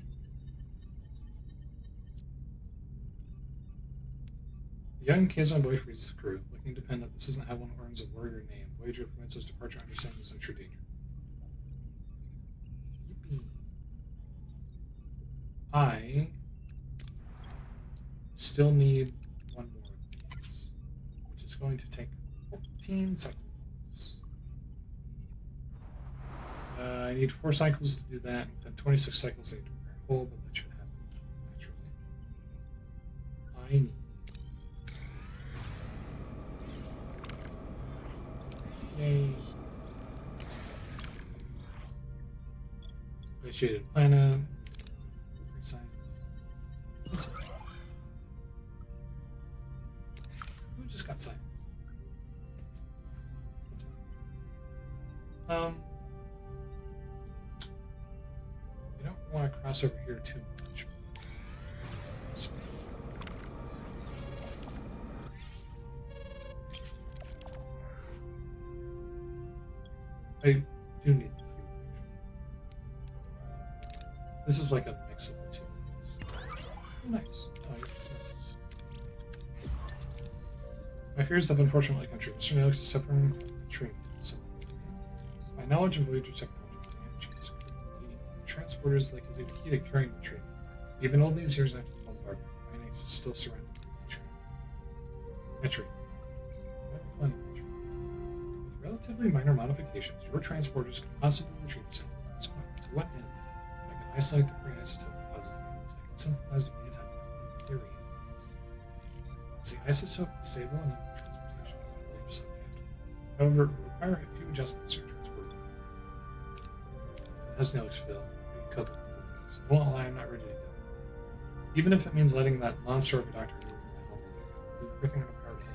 The young Kazan boy frees the crew, looking dependent. This isn't how one earns a warrior name. Voyager permits us departure, understanding there's no true danger. Yippee. I still need one more of these, which is going to take 14 cycles. I need 4 cycles to do that, and then 26 cycles I need to repair a hole, but that should happen naturally. I need a shaded planet, free science. That's it. Who just got science? That's fine. I don't want to cross over here too much. So, I do need the food. This is like a mix of the two. Oh, nice. Oh, I guess it's nice. My fears have unfortunately come true. Mr. Neelix is suffering from treatment. So, my knowledge of Voyager technology and chance. Transporters that can do the key to carrying the train. Even all these years after the bombardment, my name is still surrounded by the train. Metro. With relatively minor modifications, your transporters can possibly retrieve samples. To what end? If I can isolate the free isotope that causes the illness, I can synthesize the antidote in theory. Is the isotope stable enough for transportation? I believe so, Captain. However, it will require a few adjustments to your transporter. It has no fill. I won't lie, I'm not ready to go. Even if it means letting that monster of a doctor do everything in a power to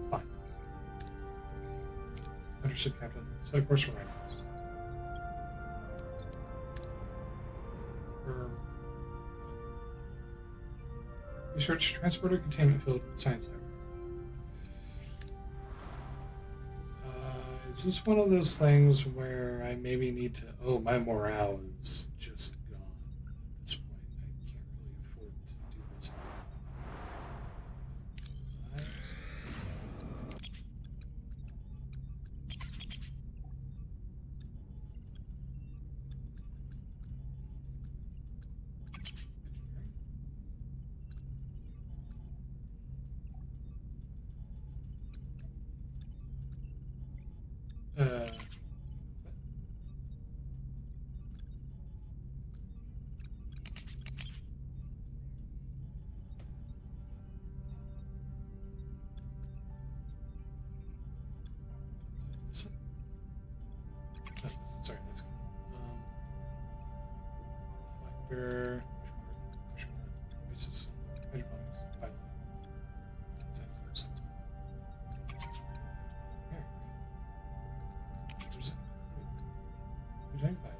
fine. Understood, Captain. So of course we're right. Research transporter containment field at the science lab. Is this one of those things where I maybe need to... Oh, my morale is just gone at this point. I can't really afford to do this. Sorry, let's go. Factor, basis, hydroponics, pilot. Science. Here. Where's it? Who's that pilot?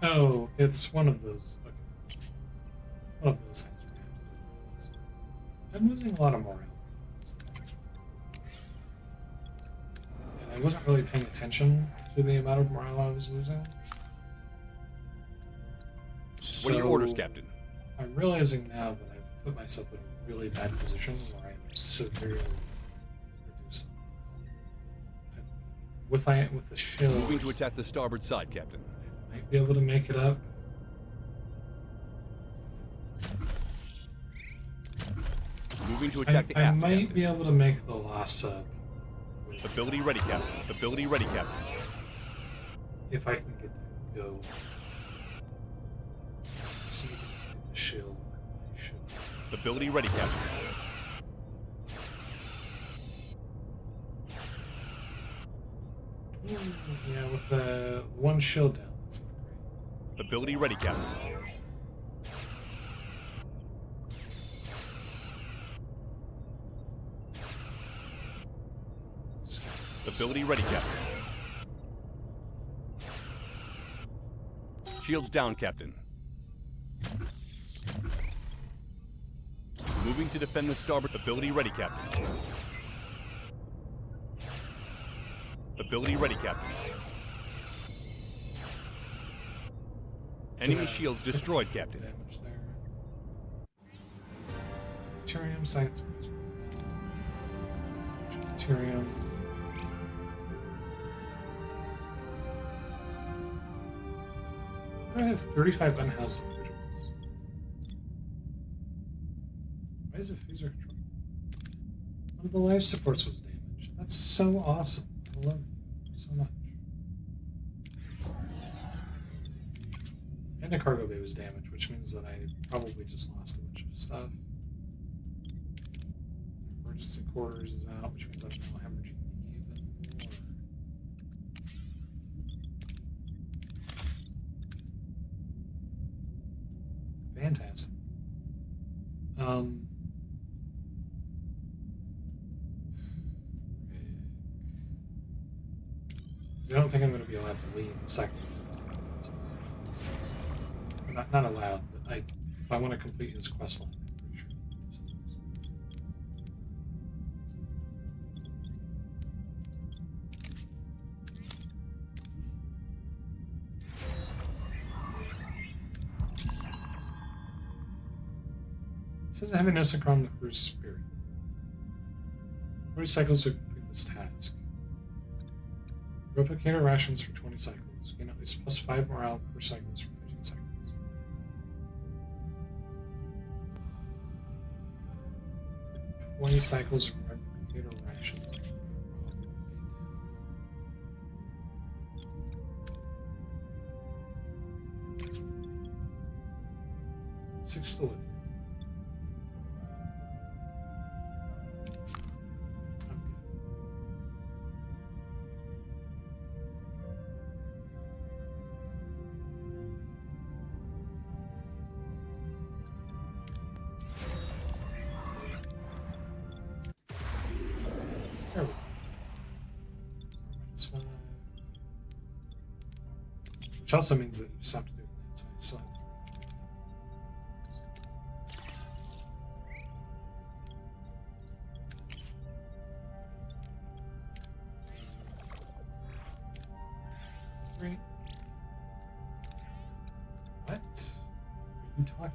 Oh, it's one of those. Okay. One of those things we have to do. I'm losing a lot of morale. And I wasn't really paying attention to the amount of morale I was losing. So What are your orders, Captain? I'm realizing now that I've put myself in a really bad position where I'm severely reduced. With the shield, Moving to attack the starboard side, Captain. I might be able to make it up. Moving to attack the I aft, might Captain. be able to make the loss up Ability ready, Captain. Ability ready, Captain. if I can get that to go just need to get the shield. I should. Ability ready, Captain. Yeah, with the one shield down, that's not great. Ability ready, Captain. Ability ready, Captain. Shields down, Captain. Moving to defend the starboard. Ability ready, Captain. Ability ready, Captain. Enemy shields destroyed, Captain. Damage there. Deuterium, science. Deuterium. I have 35 unhoused individuals. Why is it phaser control? One of the life supports was damaged. That's so awesome. I love you so much. And the cargo bay was damaged, which means that I probably just lost a bunch of stuff. Emergency quarters is out, which means I'm now hemorrhaging even more. Fantastic. I don't think I'm going to be allowed to leave the second. Not allowed, but if I want to complete his quest line, I'm pretty sure. It says I have an Isocron the Cruise Spirit. 40 cycles to complete this task. Replicator rations for 20 cycles. Gain at least plus 5 morale per cycle for 15 cycles. For 20 cycles of replicator rations. 6 still with you. Which also means that you just have to do it, so I still have Three. What are you talking about?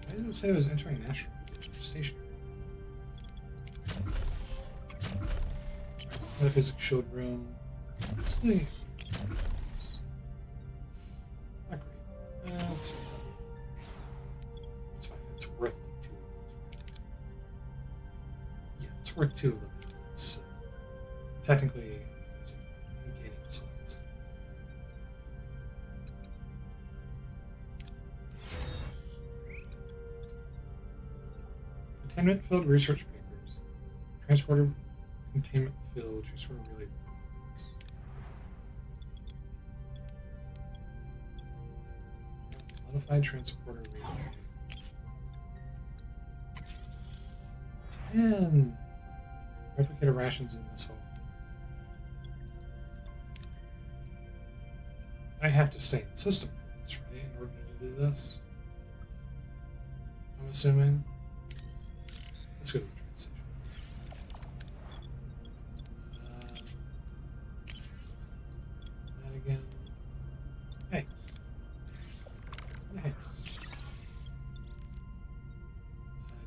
Why does it say I was entering an asteroid station? Metaphysics shield room. Sleep. Not great. That's fine. It's worth like 2 of those. Yeah, it's worth 2 of them. So technically, it's gaining slots. Containment filled research papers. Transporter. Containment field, transport related things. Modified transporter relay. 10 replicator rations in this hole. I have to stay in the system for this, right? In order to do this. I'm assuming. Let's go to the train station. Again. Thanks. Thanks.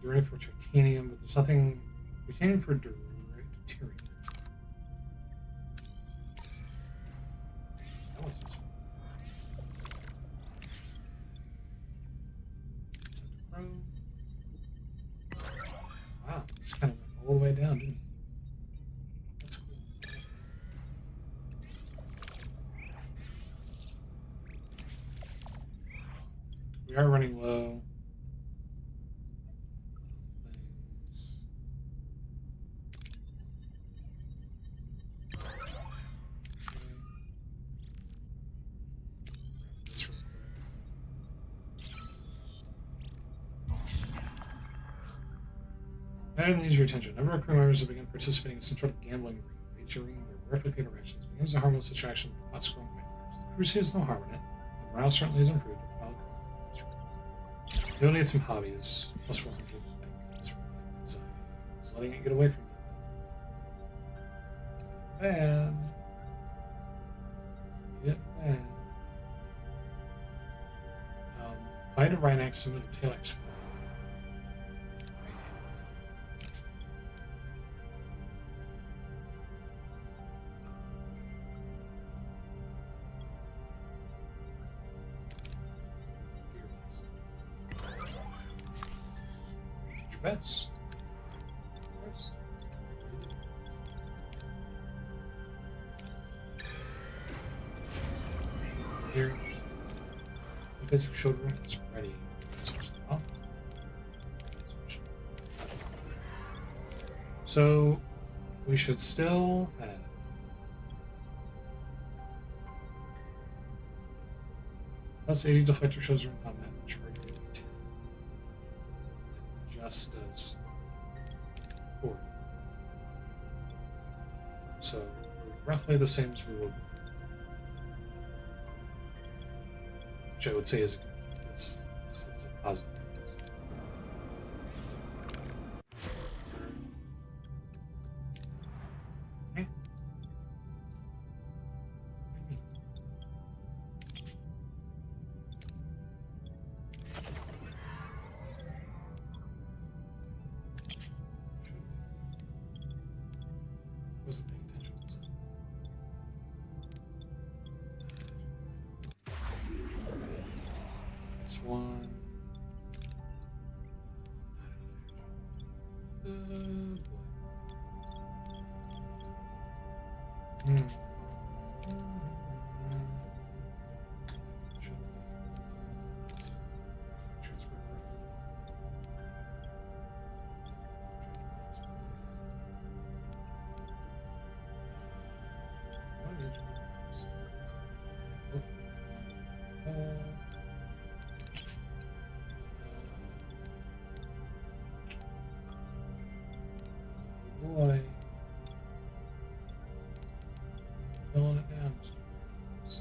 Deuterium for titanium, but there's nothing. Titanium for deuterium. That was useful. Wow, just kind of went all the way down, didn't he? That's cool. are running low. Better than use your attention. A number of crew members have begun participating in some sort of gambling ring, wagering their replicator actions. It becomes a harmless distraction with the pot scoring factors. The crew sees no harm in it. The morale certainly has improved with file code. You'll need some hobbies. Plus 400 things from that, because I was letting it get away from me. Bad. Yeah, bad. Find a Rhinax similar to Tailix. Bets. Here, the physics showroom is ready. So we should still have plus 80 deflector shows room combat. Just does 4. So we're roughly the same as we were before. Which I would say is a positive. Okay. Wasn't paying attention. This one. Boy. Filling it down, Mr. Williams.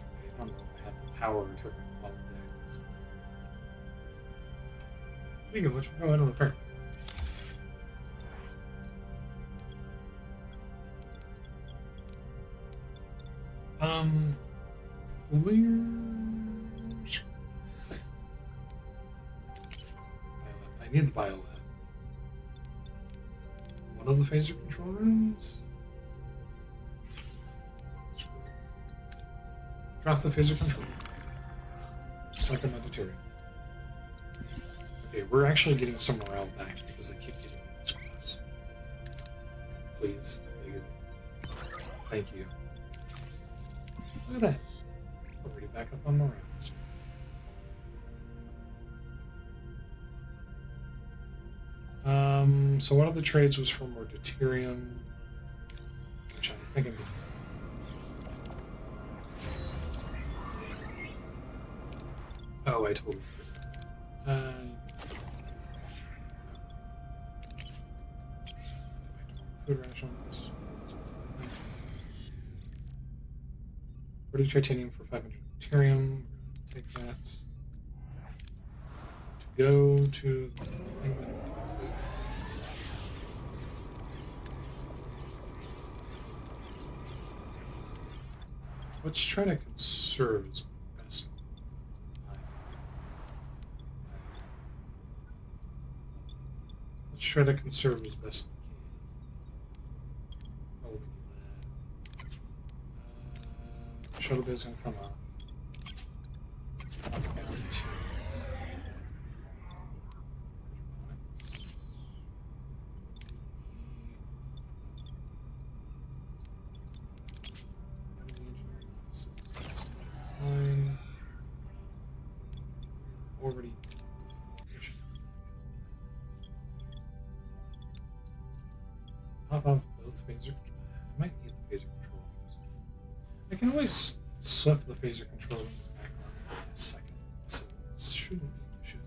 I don't know if I have the power to run all day. Speaking of which, we're going to the park. I need the biolab. One of the phaser control rooms? Drop the phaser control. Suck a Mediterranean. Okay, we're actually getting some morale back because they keep getting this class. Please. Thank you. Look at that. We're already back up on morale. So one of the trades was for more deuterium, which I'm thinking. Oh, I totally forgot. Food rations. 40 titanium for 500 deuterium. Take that. To go to the thing that let's try to conserve as best. Let's try to conserve as best we can. Oh, we need that. Shuttle bay's gonna come off. Drop it down to already pop off both phaser. I might need the phaser control. I can always swap the phaser control back on in a second, so it shouldn't be an issue.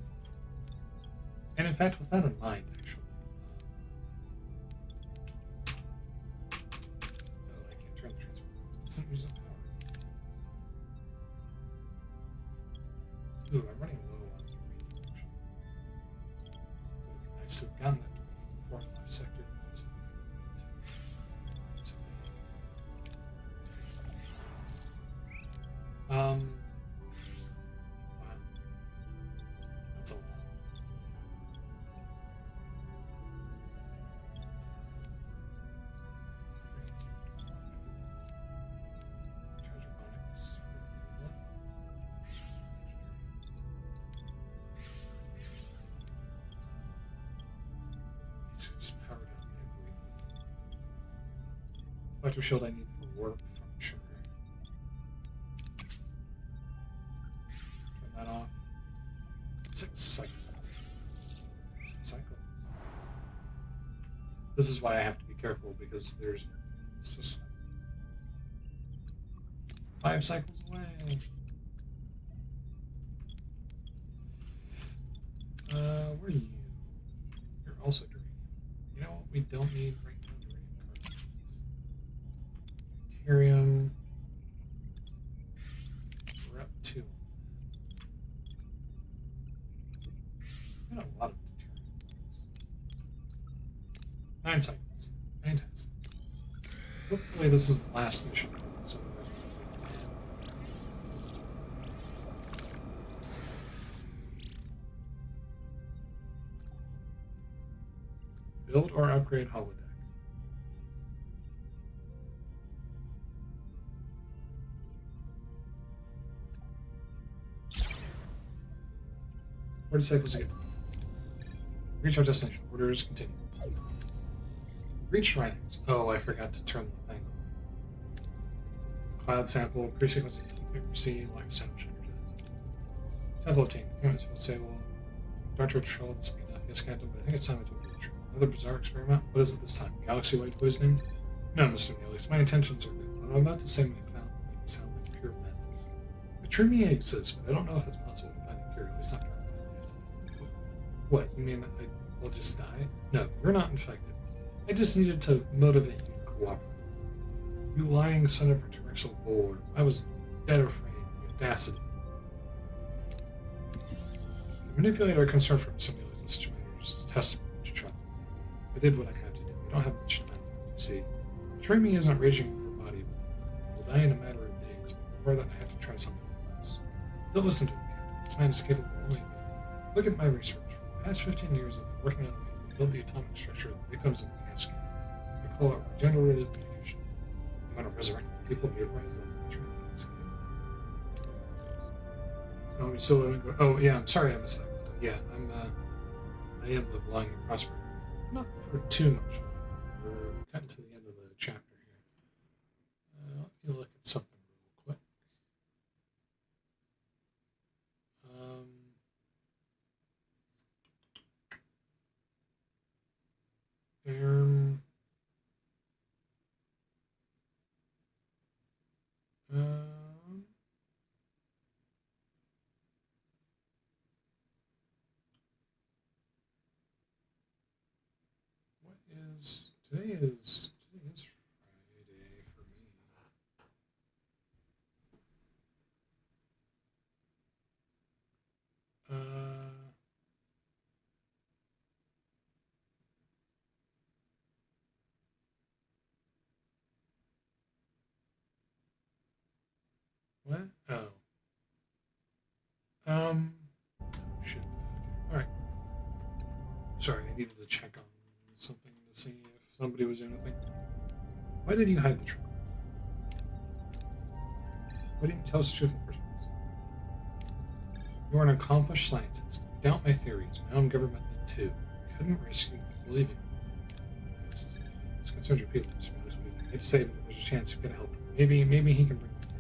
And in fact, with that in mind, actually, no, I can't turn the transfer. It doesn't use up power. Ooh, I'm running low on the actually. It would be nice to have gotten that before I left sector. Wow. That's a lot. Tragiconics. It's powered on everything. Electro shield I need for warp function. Turn that off. 6 cycles. 6 cycles. This is why I have to be careful, because there's it's just 5 cycles away. Where are you? You're also dirty. You know what we don't need right now? Dirty carbonates. Deuterium. We're up 2. We got a lot of deuterium. 9 cycles. Fantastic. Hopefully this is the last mission. So build or upgrade holodeck. Forty cycles again. Reach our destination. Orders continue. Reach writings. Oh, I forgot to turn the thing on. Cloud sample. Pre-sequence accuracy. Like sandwich energized. Sample obtained. Humans will say, well, Dr. Troll and speed not scandal, but I think it's time to do a true. Another bizarre experiment? What is it this time? Galaxy-wide poisoning? No, Mr. Neelix. My intentions are good. What I'm about to say may make it sound like pure madness. A true me exists, but I don't know if it's possible to find a cure, at least not during my lifetime. What, you mean I will just die? No, you're not infected. I just needed to motivate you to cooperate. You lying son of a terrestrial board. I was dead afraid. The audacity. The manipulator concerned for Mr. Neelix in such matters is testament to trouble. I did what I had to do. We don't have much time. See, betraying me isn't raging in your body, but will die in a matter of days. But before that, I have to try something else. Don't listen to him, Captain. This man is capable only of me. Look at my research. For the past 15 years, I've been working on a way to build the atomic structure of the victims of the cascade. I call it regenerative fusion. I'm going to resurrect the people mutilated that are entering the cascade. So, we still living? Oh, yeah. I'm sorry I missed that. Yeah, I am live long and prosper. Not for too much. We're getting to the end of the chapter here. Let me look at something real quick. Today is Friday for me. What? Oh. Shit. Okay. All right. Sorry, I needed to check on something to see if somebody was doing anything. Why did you hide the truth? Why didn't you tell us the truth in the first place? You are an accomplished scientist. You doubt my theories. My own government did too. I couldn't risk you believing me. This concerns your people, Mr. Neelix. I hate to say it, but if there's a chance you can help him. Maybe he can bring me back.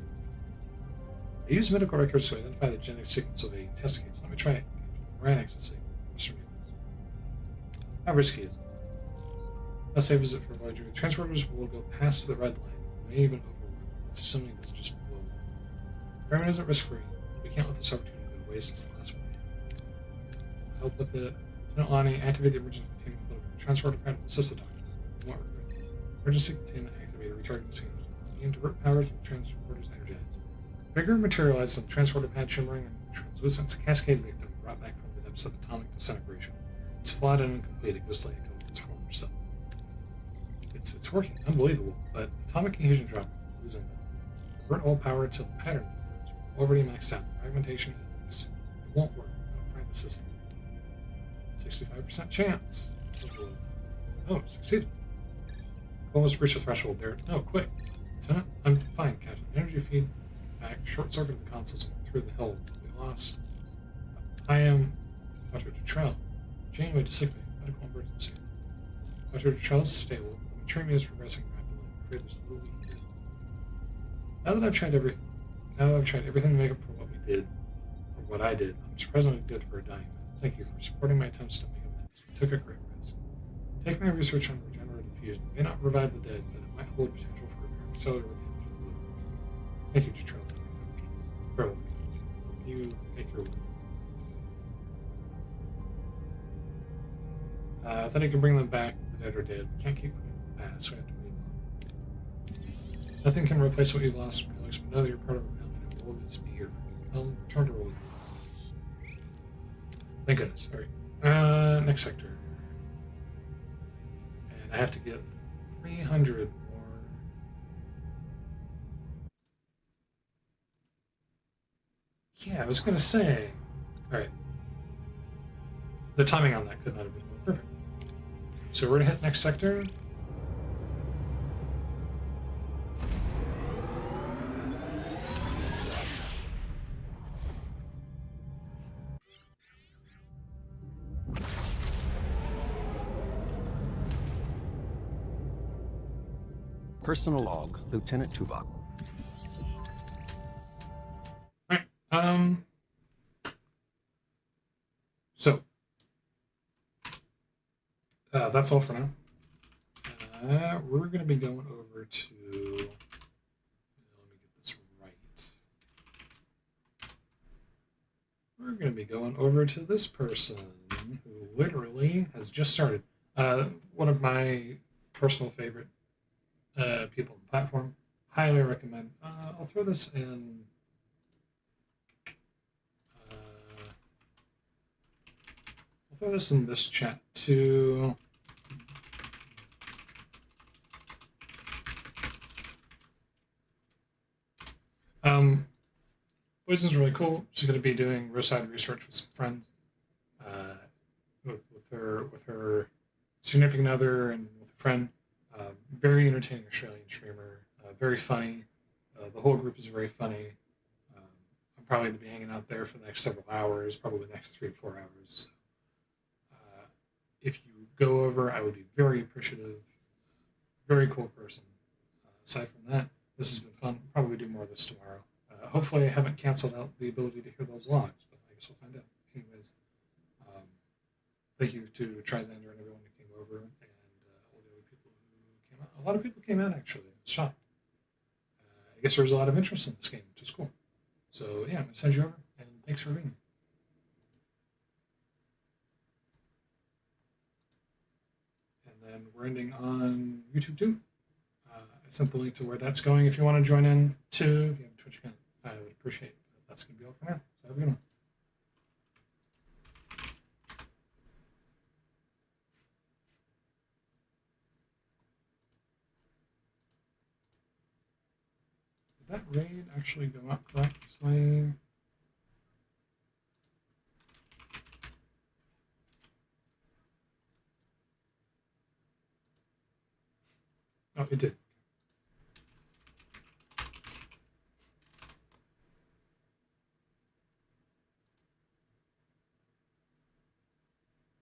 I use medical records to identify the genetic sequence of a test case. Let me try it. Ryan ecstasy. How risky is it? Let's say visit for Voyager. Transporters will go past the red line. May even overwork. Let's assume it doesn't just blow up. Experiment isn't risk-free. We can't let this opportunity go to waste. It's the last one. Help with it. Lieutenant Lonnie, activate the emergency containment filter. Transporter pad will assist the doctor. You won't regret it. Emergency containment activated. Recharging signals. Aim divert powers with transporters energized. Vigor materialized on the transporter pad shimmering and translucent. Cascade victim brought back from the depths of atomic disintegration. It's flawed and incomplete. It goes like its former self. It's working. Unbelievable. But atomic cohesion dropping. Losing them. Divert all power until the pattern confirms. Already maxed out. The fragmentation heals. It won't work. I'll find the system. 65% chance. Oh, succeeded. Almost reached the threshold there. No, quick. Lieutenant, I'm fine, Captain. Energy feed back. Short circuit the consoles through the hill. We lost. I am Dr. Dutrell. Janeway to sick bay. Medical emergency. Dr. Dutrell is stable. The treatment is progressing rapidly. I'm afraid there's little we can do. Now that I've tried everything to make up for what we did, or what I did, I'm surprisingly good for a dying man. Thank you for supporting my attempts to make amends. You took a great risk. Take my research on regenerative fusion. It may not revive the dead, but it might hold potential for repairing cellular damage of the living. Thank you, Dutrell. Bro, you make your way. I thought I could bring them back. The dead are dead. We can't keep putting them past, so we have to move on. Nothing can replace what you've lost from Alex, but know that you're part of our family and will always be here for you. Return to roll. Thank goodness. Alright. Next sector. And I have to get 300 more. Yeah, I was going to say. Alright. The timing on that could not have been more perfect. So we're going to hit next sector. Personal log, Lieutenant Tuvok. Alright, so that's all for now. We're going to be going over to, let me get this right. We're going to be going over to this person who literally has just started. One of my personal favorite people on the platform. Highly recommend. I'll throw this in. I'll throw this in this chat too. Poison's really cool. She's going to be doing roadside research with some friends, with her significant other and with a friend. Very entertaining Australian streamer. Very funny. The whole group is very funny. I'm probably going to be hanging out there for the next several hours, probably the next 3 to 4 hours. So, if you go over, I would be very appreciative. Very cool person. Aside from that, this has been fun. Probably do more of this tomorrow. Hopefully I haven't canceled out the ability to hear those logs, but I guess we'll find out. Anyways, thank you to Trizander and everyone who came over, and all the other people who came out. A lot of people came out, actually. I was shocked. I guess there was a lot of interest in this game, which is cool. So, yeah, I'm going to send you over, and thanks for being here. And then we're ending on YouTube, too. I sent the link to where that's going if you want to join in, too. If you have a Twitch account, I would appreciate it. But that's going to be all for now. So, have a good one. That raid actually go up correctly? Oh, it did.